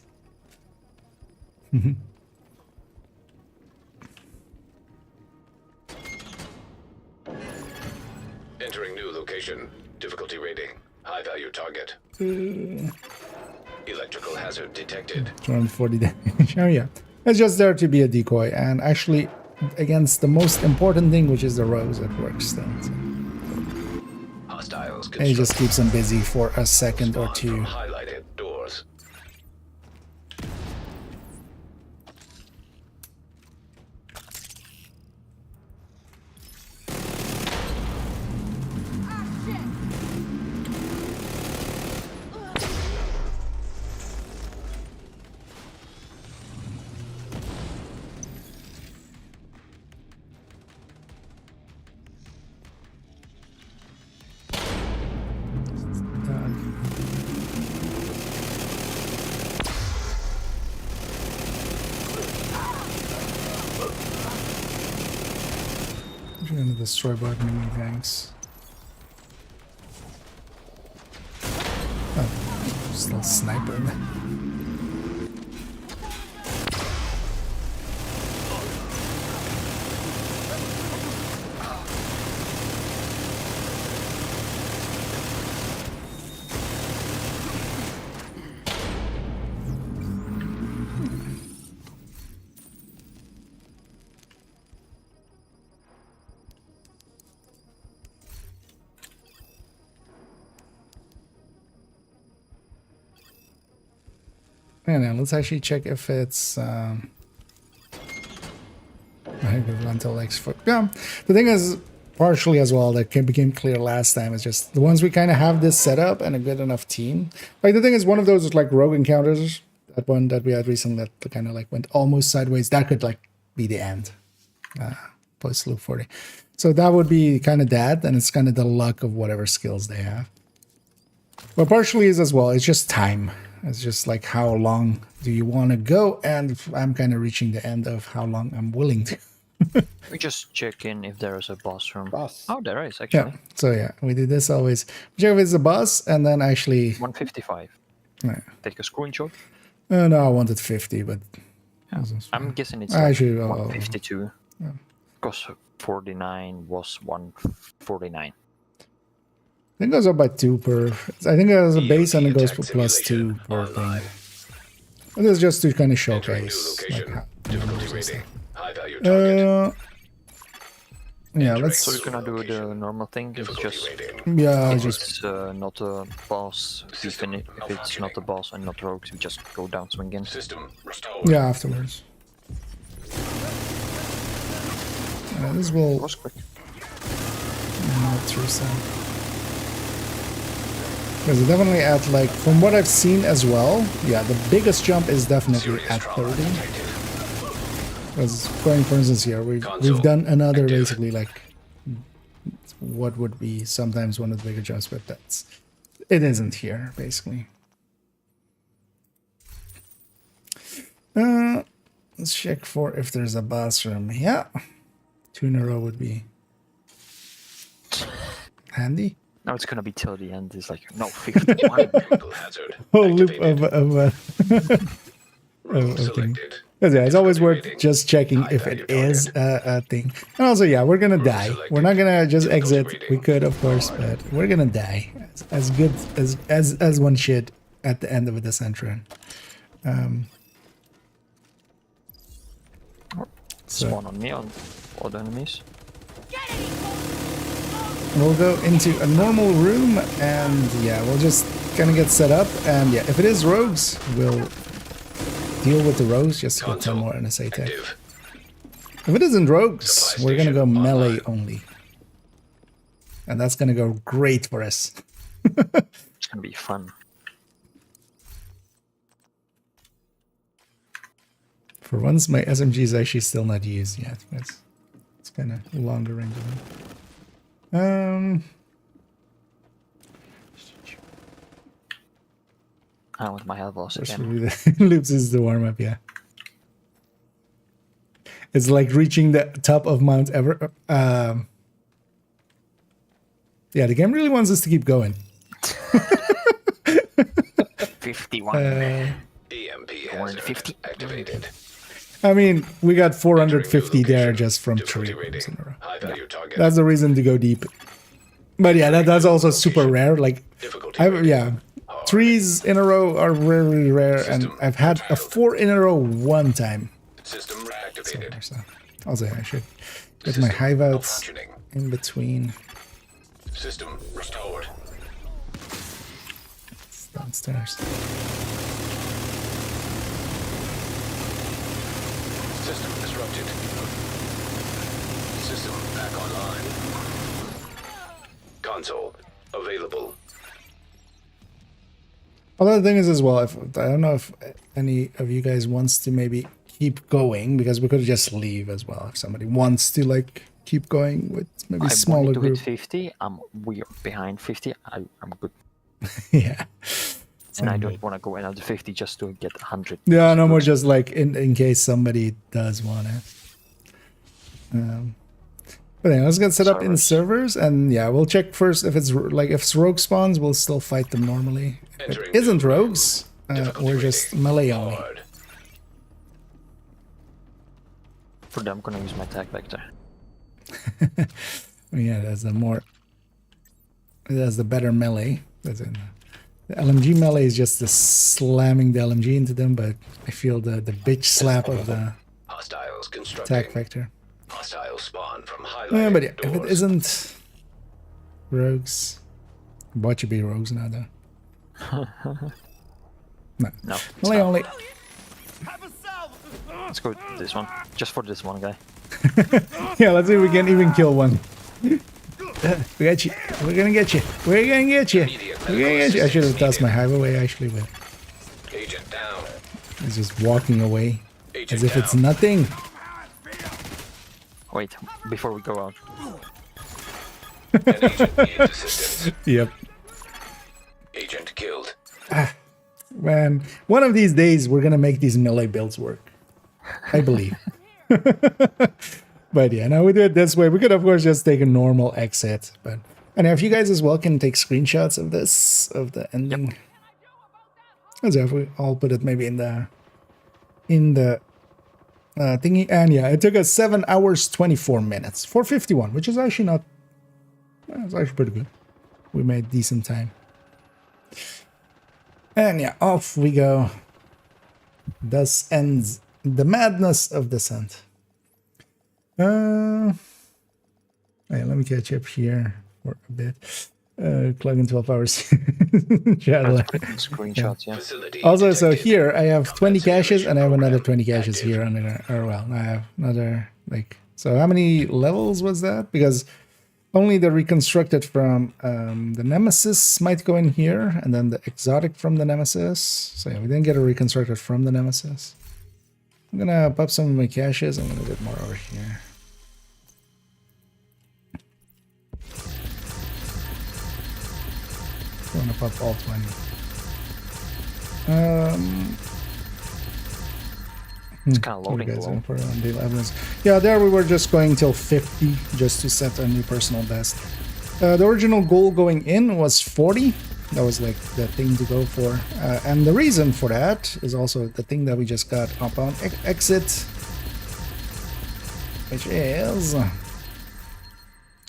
Speaker 8: Entering new location. Difficulty rating. High value target. Electrical hazard detected.
Speaker 3: 240 damage. Oh yeah, it's just there to be a decoy, and actually against the most important thing, which is the rose, it works still. So.
Speaker 8: Hostiles
Speaker 3: And it just keeps them busy for a second or two.
Speaker 8: highlighted doors.
Speaker 3: I'm gonna destroy both enemy tanks. Oh, still sniper. Yeah, now let's actually check if it's.
Speaker 1: until like yeah. The thing is, partially as well, that became clear last time. Is just the ones we kind of have this setup and a good enough team. Like the thing is, one of those is like rogue encounters. That one that we had recently that kind of like went almost sideways. That could like be the end. Post loop 40. So that would be kind of that, and it's kind of the luck of whatever skills they have. But partially is as well. It's just time. It's just like how long do you want to go, and I'm kind of reaching the end of how long I'm willing to.
Speaker 5: We just check in if there is a boss room.
Speaker 6: Boss.
Speaker 5: Oh, there is actually.
Speaker 1: Yeah. So yeah, we do this always. Check if it's a boss, and then actually.
Speaker 5: 155.
Speaker 1: Yeah.
Speaker 5: Take a screenshot.
Speaker 1: No, I wanted 50, but.
Speaker 5: Yeah. I'm guessing it's
Speaker 1: actually
Speaker 5: 152. Because 49 was 149.
Speaker 1: I think it goes up by 2 per. I think there's a base and it goes for plus 2 per thing. And this is just to kind of showcase. Like how,
Speaker 8: High value target.
Speaker 1: Yeah, let's.
Speaker 5: So we're gonna do the normal thing. It's just
Speaker 1: Yeah,
Speaker 5: if
Speaker 1: just.
Speaker 5: it's not a boss, even if it's not a boss and not rogues, we just go down swinging.
Speaker 8: System restored.
Speaker 1: Yeah, afterwards. This will.
Speaker 5: It was quick.
Speaker 1: Not through some. Because definitely at like, from what I've seen as well, yeah, the biggest jump is definitely at 30. Because going, for instance, here, we've done another basically like, what would be sometimes one of the bigger jumps, but it isn't here, basically. Let's check for if there's a boss room. Yeah. 2 in a row would be handy.
Speaker 5: Now it's gonna be till the end. It's like, no, 51.
Speaker 8: Hazard.
Speaker 1: Whole loop
Speaker 8: Activated.
Speaker 1: of thing.
Speaker 8: Selected.
Speaker 1: Yeah, it's always worth just checking if it is a thing. And also, yeah, we're gonna die. We're not gonna just exit. We could, of course, but we're gonna die as good as one should at the end of a descent run.
Speaker 5: Spawn on me on all the enemies.
Speaker 1: We'll go into a normal room, and yeah, we'll just kind of get set up. And yeah, if it is rogues, we'll deal with the rogues just to get 10 more NSA tech.
Speaker 8: Active.
Speaker 1: If it isn't rogues, we're gonna go melee only. And that's gonna go great for us.
Speaker 5: It's gonna be fun.
Speaker 1: For once, my SMG is actually still not used yet. It's kind of longer range.
Speaker 5: With my health loss again.
Speaker 1: Loops is the warm up, yeah. It's like reaching the top of Mount Everest. Yeah, the game really wants us to keep going.
Speaker 5: 51.
Speaker 8: EMP hazard
Speaker 5: 150.
Speaker 8: activated.
Speaker 1: I mean, we got 450 there just from 3
Speaker 8: Difficulty
Speaker 1: rooms in
Speaker 8: rating.
Speaker 1: a row.
Speaker 8: High value target.
Speaker 1: That's the reason to go deep. But yeah, that's also super rare. Like,
Speaker 8: Difficulty
Speaker 1: yeah, 3s in a row are very rare, and I've had a 4 in a row one time.
Speaker 8: System reactivated.
Speaker 1: So also, I should get my hive outs
Speaker 8: Malfunctioning.
Speaker 1: in between.
Speaker 8: System restored.
Speaker 1: It's downstairs.
Speaker 8: System disrupted. System back online. Console available.
Speaker 1: Although the thing is as well, I don't know if any of you guys wants to maybe keep going, because we could just leave as well if somebody wants to like keep going with maybe
Speaker 5: I
Speaker 1: smaller
Speaker 5: wanted to
Speaker 1: group.
Speaker 5: hit 50. We're behind 50. I'm good.
Speaker 1: Yeah.
Speaker 5: And I don't want to go another 50 just to get 100.
Speaker 1: Yeah, no more just like in case somebody does want it. But anyway, let's get set up in servers, and yeah, we'll check first if it's like if it's rogue spawns, we'll still fight them normally. If it isn't rogues, we're just melee only.
Speaker 8: Hard.
Speaker 5: For them, I'm gonna use my attack vector.
Speaker 1: Yeah, that's the better melee. That's it. The LMG melee is just the slamming the LMG into them, but I feel the bitch slap of the
Speaker 8: Hostiles constructing.
Speaker 1: attack vector.
Speaker 8: Hostile spawn from
Speaker 1: Yeah,
Speaker 8: highlighted
Speaker 1: but yeah, if it
Speaker 8: doors.
Speaker 1: isn't rogues, what should be rogues now though? No,
Speaker 5: No.
Speaker 1: melee only.
Speaker 7: Have a salve!
Speaker 5: Let's go with this one. Just for this one guy.
Speaker 1: Yeah, let's see if we can even kill one. We got you. We're gonna get you. We're gonna get you. We're gonna get you. I should have tossed my hive away actually, but
Speaker 8: Agent down.
Speaker 1: he's just walking away
Speaker 8: Agent
Speaker 1: as if it's
Speaker 8: down.
Speaker 1: nothing.
Speaker 5: Wait, before we go out.
Speaker 8: An agent needs assistance.
Speaker 1: Yep.
Speaker 8: Agent killed.
Speaker 1: Man, one of these days we're gonna make these melee builds work. I believe. But yeah, now we do it this way. We could of course just take a normal exit, but and if you guys as well can take screenshots of this, of the ending. As if I'll put it maybe in the thingy. And yeah, it took us 7 hours 24 minutes for 51, which is actually not. It's actually pretty good. We made decent time. And yeah, off we go. Thus ends the madness of descent. Hey, let me catch up here for a bit. Clock in 12 hours.
Speaker 5: Screenshots, yeah.
Speaker 8: Facility
Speaker 1: Also, so
Speaker 8: detected.
Speaker 1: here I have 20 caches and I have another 20
Speaker 8: Program
Speaker 1: caches
Speaker 8: active.
Speaker 1: here on the, or well, I have another like, so how many levels was that? Because only the reconstructed from the Nemesis might go in here, and then the exotic from the Nemesis. So yeah, we didn't get a reconstructed from the Nemesis. I'm gonna pop some of my caches. I'm gonna get more over here. I wanna pop all 20.
Speaker 5: It's kind of
Speaker 1: What
Speaker 5: loading
Speaker 1: you guys
Speaker 5: low.
Speaker 1: in for on the 11s? Yeah, there we were just going till 50 just to set a new personal best. The original goal going in was 40. That was like the thing to go for. And the reason for that is also the thing that we just got up on exit, which is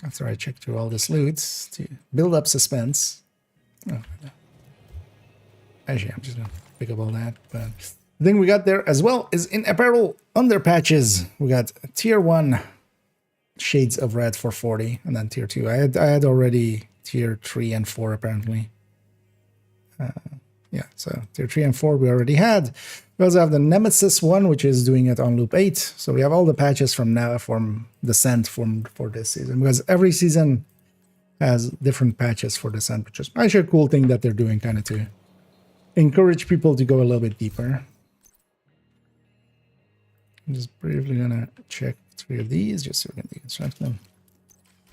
Speaker 1: after I check through all this loot to build up suspense. Oh, no. Actually, I'm just gonna pick up all that, but the thing we got there as well is in apparel under patches. We got tier 1 shades of red for 40, and then tier 2. I had already tier 3 and 4 apparently. Yeah, so tier 3 and 4 we already had. We also have the Nemesis one, which is doing it on loop 8. So we have all the patches from now from Descent for this season, because every season has different patches for Descent, which is actually a cool thing that they're doing, kind of to encourage people to go a little bit deeper. I'm just briefly gonna check 3 of these just so we can deconstruct them.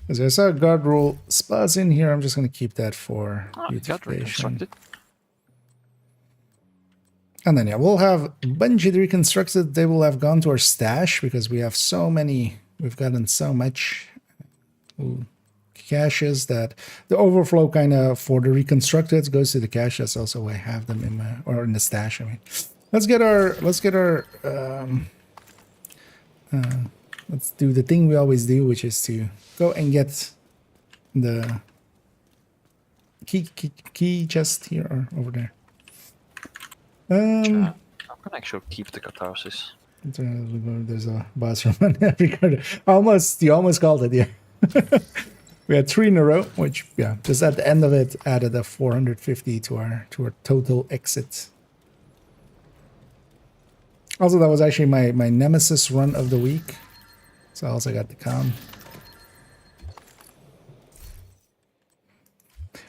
Speaker 1: As I saw guard rule spas in here, I'm just gonna keep that for
Speaker 5: Got
Speaker 1: beautification.
Speaker 5: reconstructed.
Speaker 1: And then yeah, we'll have a bunch of reconstructed. They will have gone to our stash because we have so many. We've gotten so much caches that the overflow kind of for the reconstructed goes to the cache. That's also why I have them in my or in the stash. I mean, let's do the thing we always do, which is to go and get the key chest here or over there.
Speaker 5: I'm gonna actually keep the catharsis.
Speaker 1: There's a boss from every corner. You almost called it, yeah. We had 3 in a row, which yeah, just at the end of it added a 450 to our total exit. Also, that was actually my Nemesis run of the week. So I also got the con.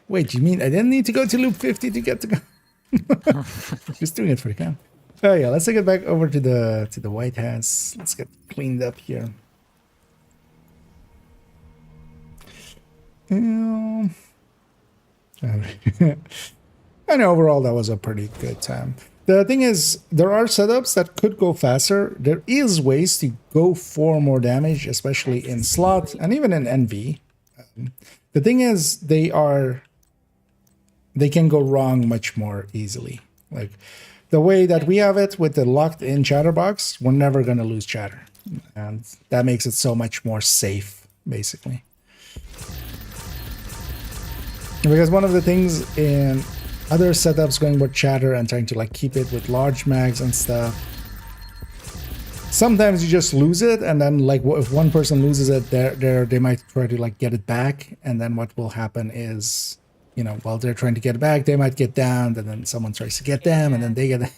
Speaker 1: Wait, you mean I didn't need to go to loop 50 to get to go? Just doing it for the con. Oh yeah, let's take it back over to the White House. Let's get cleaned up here. And overall, that was a pretty good time. The thing is, there are setups that could go faster. There is ways to go for more damage, especially in slot and even in NV. The thing is, they can go wrong much more easily. Like the way that we have it with the locked-in chatterbox, we're never going to lose chatter, and that makes it so much more safe, basically. Because one of the things in other setups going with chatter and trying to like keep it with large mags and stuff, sometimes you just lose it, and then like if one person loses it, they might try to like get it back, and then what will happen is, you know, while they're trying to get it back, they might get downed, and then someone tries to get them, and then they get,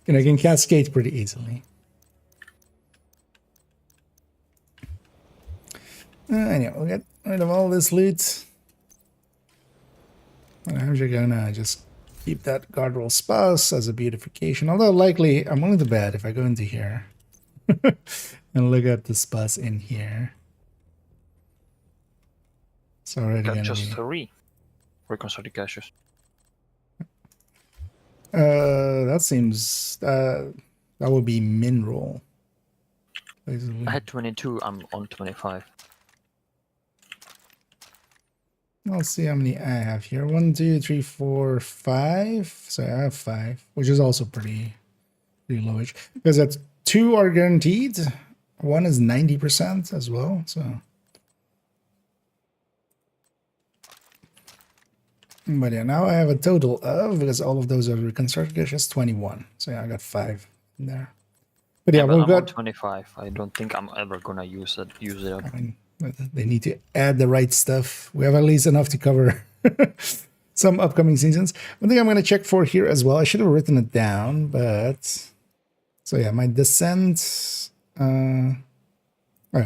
Speaker 1: you know, it can cascade pretty easily.
Speaker 3: Anyway, we'll get rid of all this loot. And I'm just gonna just keep that guardrail spouse as a beautification. Although likely, I'm willing to bet if I go into here and look at the spouse in here, it's already
Speaker 5: Got
Speaker 3: gonna
Speaker 5: just
Speaker 3: be.
Speaker 5: 3 reconstructed caches.
Speaker 3: That seems that would be mineral. Basically.
Speaker 5: I had 22, I'm on 25.
Speaker 3: I'll see how many I have here. 1, 2, 3, 4, 5. So I have 5, which is also pretty lowish. Because that's 2 are guaranteed. 1 is 90% as well. So, but yeah, now I have a total of, because all of those are reconstructed, just 21. So yeah, I got 5 in there. But yeah,
Speaker 5: But
Speaker 3: we've
Speaker 5: I'm on
Speaker 3: got.
Speaker 5: 25. I don't think I'm ever gonna use it up.
Speaker 3: I mean, they need to add the right stuff. We have at least enough to cover some upcoming seasons. One thing I'm going to check for here as well. I should have written it down, but so yeah, my descent. Oh,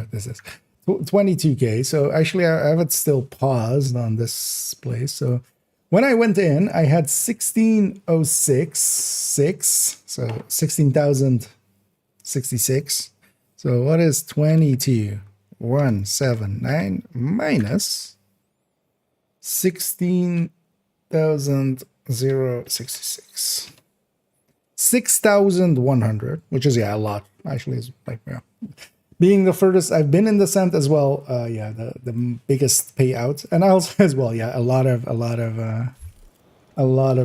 Speaker 3: this is 22k. So actually, I have it still paused on this place. So when I went in, I had 16,066. So 16,066. So what is 22,179 minus 16,066? 6,100, which is a lot. Actually, is like being the furthest I've been in descent as well. The biggest payout, and also as well, a lot of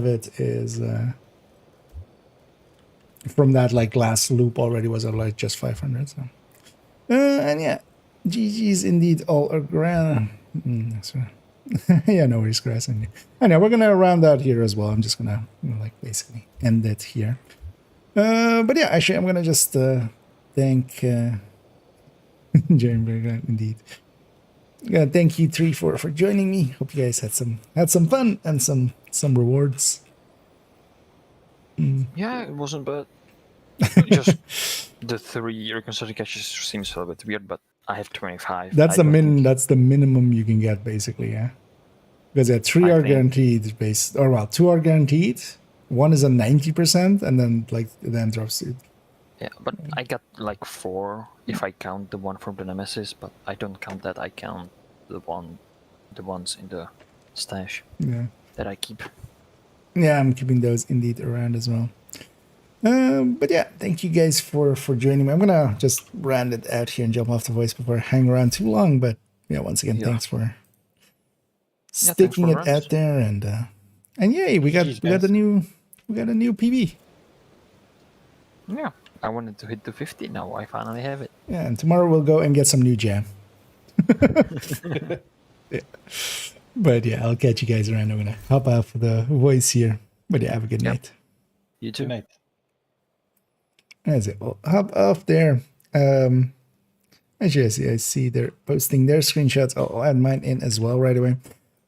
Speaker 3: it is from that like last loop already was like just 500. So and yeah, GG's indeed all around. That's right. Yeah, no worries, Grass. And yeah, we're gonna round out here as well. I'm just gonna like basically end it here. But yeah, actually, I'm gonna just thank Jeremy indeed. Thank you three for joining me. Hope you guys had some fun and some rewards.
Speaker 5: Yeah, it wasn't bad. Just the 3 reconstructed caches seems a little bit weird, but I have 25.
Speaker 3: That's the minimum you can get, basically, yeah. Because 3 are guaranteed, based, or well, 2 are guaranteed. 1 is a 90%, and then then drops it.
Speaker 5: Yeah, but I got like 4 if I count the one from the Nemesis, but I don't count that. I count the ones in the stash that I keep.
Speaker 3: Yeah, I'm keeping those indeed around as well. But yeah, thank you guys for joining me. I'm gonna just round it out here and jump off the voice before I hang around too long. But yeah, once again, thanks for sticking it out there, and yay, we got a new PB.
Speaker 5: Yeah, I wanted to hit the 50. Now I finally have it.
Speaker 3: Yeah, and tomorrow we'll go and get some new jam. Yeah. But yeah, I'll catch you guys around. I'm gonna hop out for the voice here. But yeah, have a good night.
Speaker 5: You too.
Speaker 6: Good night.
Speaker 3: That's it. Well, hop off there. Actually, I see they're posting their screenshots. I'll add mine in as well right away.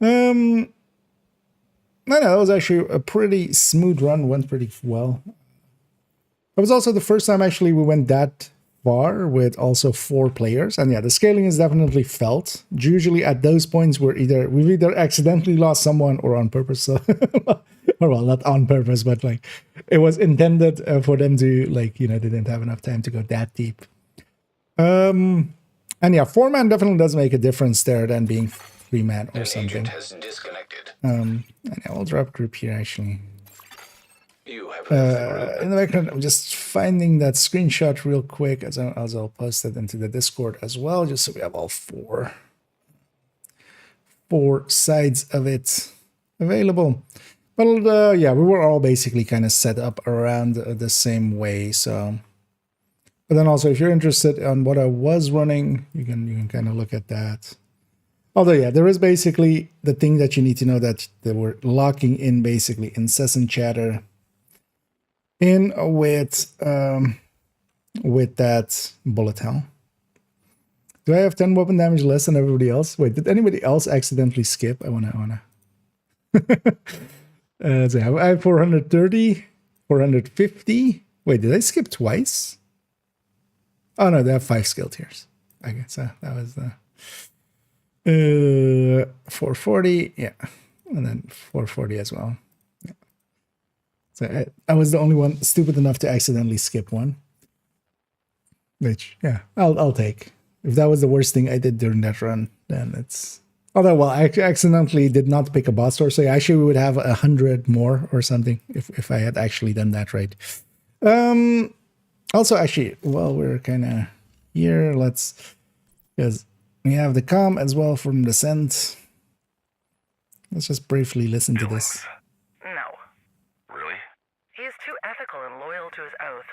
Speaker 3: No, that was actually a pretty smooth run. Went pretty well. It was also the first time actually we went that far with also 4 players, and yeah, the scaling is definitely felt. Usually at those points we've either accidentally lost someone or on purpose. So, or well, not on purpose, but like it was intended for them to they didn't have enough time to go that deep. And yeah, 4-man definitely does make a difference there than being 3-man or something.
Speaker 8: Agent has disconnected.
Speaker 3: And I'll drop group here actually.
Speaker 8: You have left the group.
Speaker 3: In the background, I'm just finding that screenshot real quick as I'll post it into the Discord as well, just so we have all 4 sides of it available. But yeah, we were all basically kind of set up around the same way. So, but then also, if you're interested on what I was running, you can kind of look at that. Although, yeah, there is basically the thing that you need to know that they were locking in basically incessant chatter in with that bullet hell. Do I have 10 weapon damage less than everybody else? Wait, did anybody else accidentally skip? I wanna. So I have 430, 450. Wait, did I skip twice? Oh no, they have 5 skill tiers. Okay, so that was 440, yeah, and then 440 as well. Yeah. So I was the only one stupid enough to accidentally skip one, which yeah, I'll take. If that was the worst thing I did during that run, then it's. Although, well, I accidentally did not pick a bot store, so I actually would have 100 more or something if I had actually done that right. Also, actually, while we're kind of here, because we have the comm as well from Descent. Let's just briefly listen to this.
Speaker 9: No.
Speaker 7: Really?
Speaker 9: He is too ethical and loyal to his oath.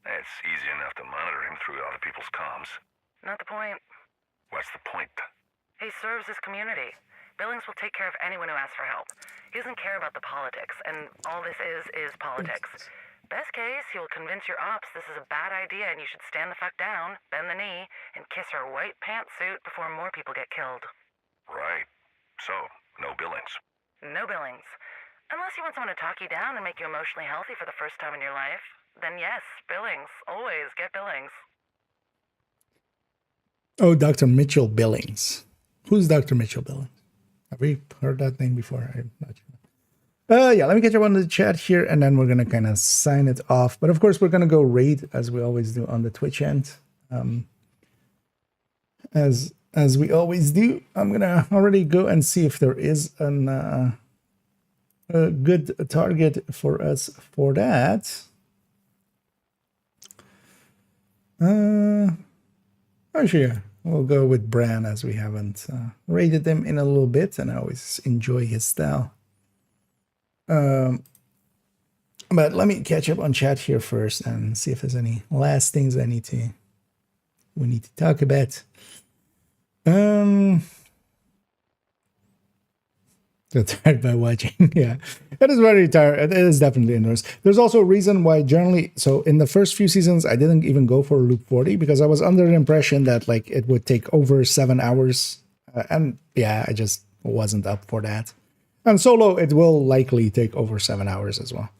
Speaker 7: It's easy enough to monitor him through other people's comms.
Speaker 9: Not the point.
Speaker 7: What's the point?
Speaker 9: He serves his community. Billings will take care of anyone who asks for help. He doesn't care about the politics, and all this is politics. Best case, he will convince your ops this is a bad idea and you should stand the fuck down, bend the knee, and kiss her white pantsuit before more people get killed.
Speaker 7: Right. So, no Billings.
Speaker 9: No Billings. Unless you want someone to talk you down and make you emotionally healthy for the first time in your life, then yes, Billings. Always get Billings.
Speaker 3: Oh, Dr. Mitchell Billings. Who's Dr. Mitchell Billings? Have we heard that name before? I'm not sure. Yeah, let me catch up on the chat here, and then we're going to kind of sign it off. But of course, we're going to go raid, as we always do on the Twitch end. As we always do, I'm going to already go and see if there is a good target for us for that. Actually, yeah, we'll go with Bran, as we haven't raided him in a little bit, and I always enjoy his style. But let me catch up on chat here first and see if there's any last things we need to talk about. So tired by watching. Yeah, it is very tired. It is definitely interesting. There's also a reason why generally, so in the first few seasons, I didn't even go for loop 40 because I was under the impression that like it would take over 7 hours. And yeah, I just wasn't up for that. And solo, it will likely take over 7 hours as well.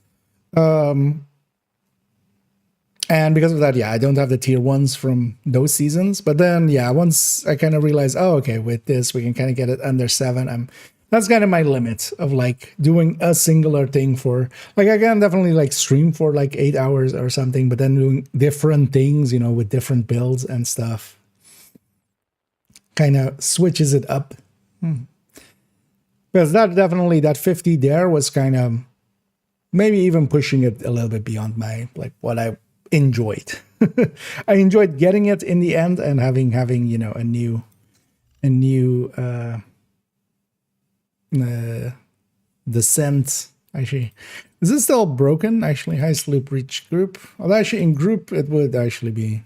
Speaker 3: And because of that, yeah, I don't have the tier 1s from those seasons. But then, yeah, once I kind of realized, oh, okay, with this, we can kind of get it under 7. That's kind of my limit of like doing a singular thing for, like, I can definitely like stream for like 8 hours or something, but then doing different things, you know, with different builds and stuff kind of switches it up. Because that 50 there was kind of maybe even pushing it a little bit beyond my, like, what I enjoyed. I enjoyed getting it in the end and having you know, a new descent. Actually, is this still broken? Actually, highest loop reach group. Although actually in group it would actually be,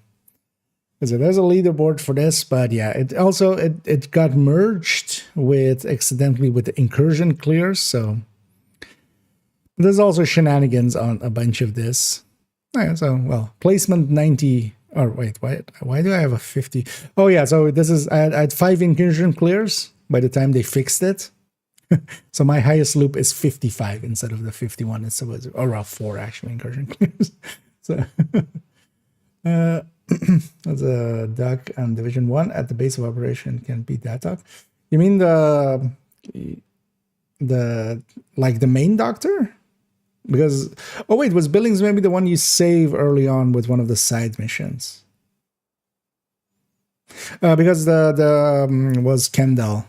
Speaker 3: because there's a leaderboard for this, but yeah, it also it got merged with accidentally with the incursion clears, so there's also shenanigans on a bunch of this. Yeah, so well, placement 90. Oh wait, why do I have a 50? Oh yeah, so this is I had 5 incursion clears by the time they fixed it. So my highest loop is 55 instead of the 51. It's around 4 actually incursion clears. So that's a duck and Division 1 at the base of operation can beat that duck. You mean the like the main doctor? Because oh wait, was Billings maybe the one you save early on with one of the side missions? Because the was Kendall.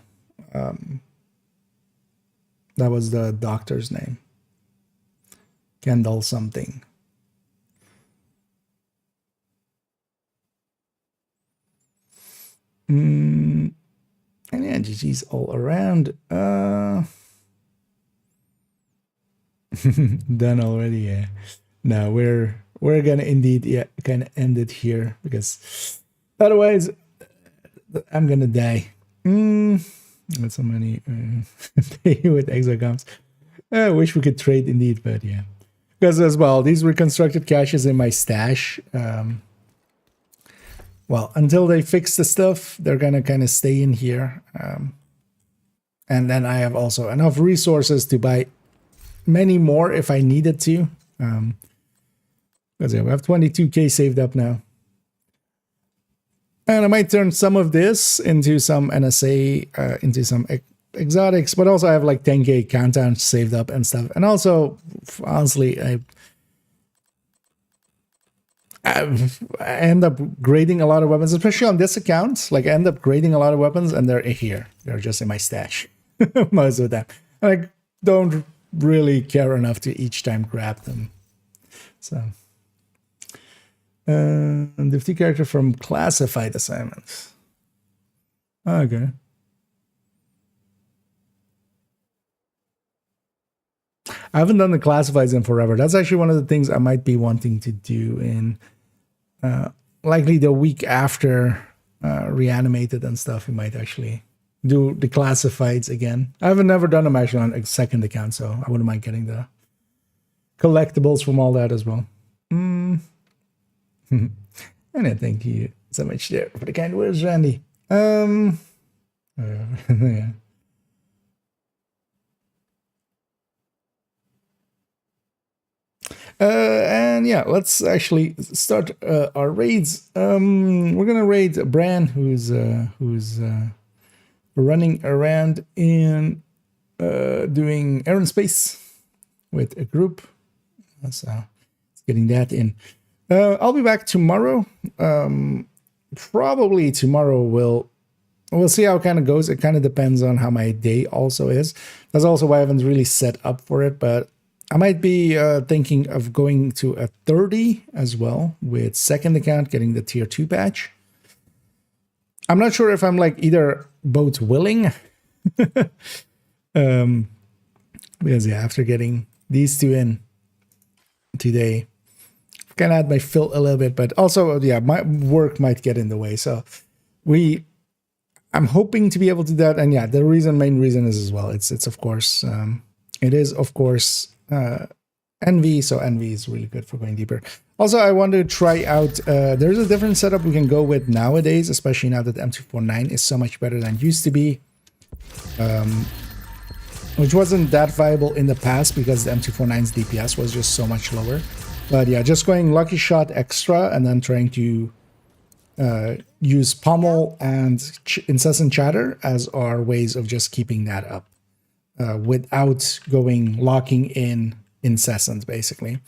Speaker 3: That was the doctor's name. Kendall something. And yeah, GG's all around. Done already, yeah. No, we're gonna indeed, yeah, kind of end it here because otherwise I'm gonna die. With so many with exocomps. I wish we could trade indeed, but yeah. Because as well, these reconstructed caches in my stash. Well, until they fix the stuff, they're gonna kind of stay in here. And then I have also enough resources to buy many more if I needed to. Because yeah, we have 22k saved up now.
Speaker 1: And I might turn some of this into some NSA, into some exotics, but also I have like 10k countdown saved up and stuff. And also, honestly, I end up grading a lot of weapons, especially on this account. Like I end up grading a lot of weapons and they're here. They're just in my stash most of them. And I don't really care enough to each time grab them. So, the character from classified assignments. Okay. I haven't done the classifieds in forever. That's actually one of the things I might be wanting to do in likely the week after Reanimated and stuff. We might actually do the classifieds again. I haven't never done them actually on a second account, so I wouldn't mind getting the collectibles from all that as well. And I thank you so much there for the kind words, Randy. Yeah. And yeah, let's actually start our raids. We're gonna raid Bran, who's running around in doing aerospace with a group. So getting that in. I'll be back tomorrow. Probably tomorrow we'll see how it kind of goes. It kind of depends on how my day also is. That's also why I haven't really set up for it, but I might be thinking of going to a 30 as well with second account, getting the tier 2 patch. I'm not sure if I'm like either both willing. Because yeah, after getting these two in today, kind of had my fill a little bit, but also yeah, my work might get in the way. So I'm hoping to be able to do that. And yeah, the main reason is as well, it's of course, it is of course Envy. So Envy is really good for going deeper. Also, I want to try out, there's a different setup we can go with nowadays, especially now that the M249 is so much better than it used to be. Which wasn't that viable in the past because the M249's DPS was just so much lower. But yeah, just going Lucky Shot extra and then trying to use Pommel and Incessant Chatter as our ways of just keeping that up without locking in Incessant, basically.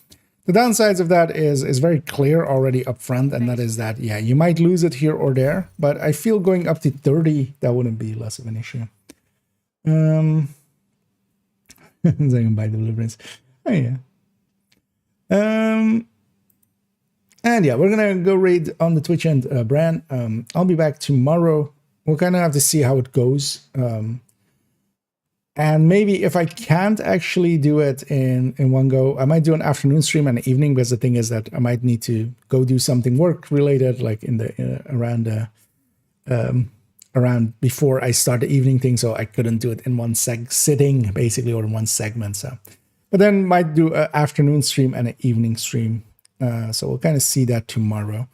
Speaker 1: The downsides of that is very clear already up front, and that is that, yeah, you might lose it here or there, but I feel going up to 30, that wouldn't be less of an issue. Second by Deliverance. Oh, yeah. And yeah, we're gonna go raid on the Twitch end, Bran. I'll be back tomorrow. We'll kind of have to see how it goes. And maybe if I can't actually do it in one go, I might do an afternoon stream and an evening, because the thing is that I might need to go do something work related, like in the around before I start the evening thing, so I couldn't do it in one sitting, basically, or in one segment. So, but then might do an afternoon stream and an evening stream. So we'll kind of see that tomorrow.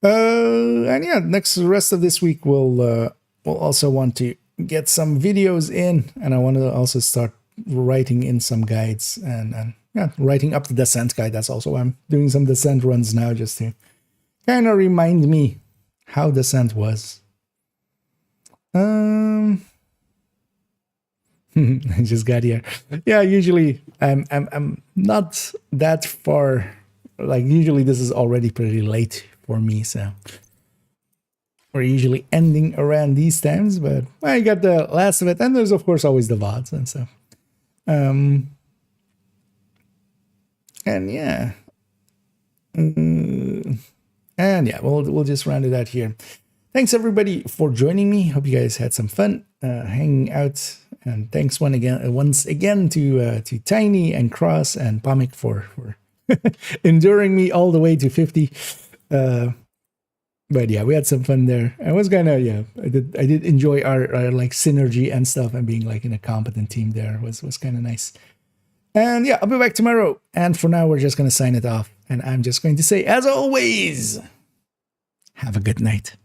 Speaker 1: And yeah, rest of this week we'll also want to get some videos in, and I want to also start writing in some guides and yeah, writing up the descent guide. That's also why I'm doing some descent runs now, just to kind of remind me how descent was. I just got here. Yeah, usually I'm not that far. Like usually this is already pretty late for me, so we're usually ending around these times, but I got the last of it, and there's of course always the VODs and stuff. And yeah. And yeah, we'll just round it out here. Thanks everybody for joining me. Hope you guys had some fun hanging out, and thanks once again to Tiny and Cross and Pomik for enduring me all the way to 50. But yeah, we had some fun there. I was kind of, yeah, I did enjoy our like synergy and stuff, and being like in a competent team there was kind of nice. And yeah, I'll be back tomorrow. And for now, we're just going to sign it off. And I'm just going to say, as always, have a good night.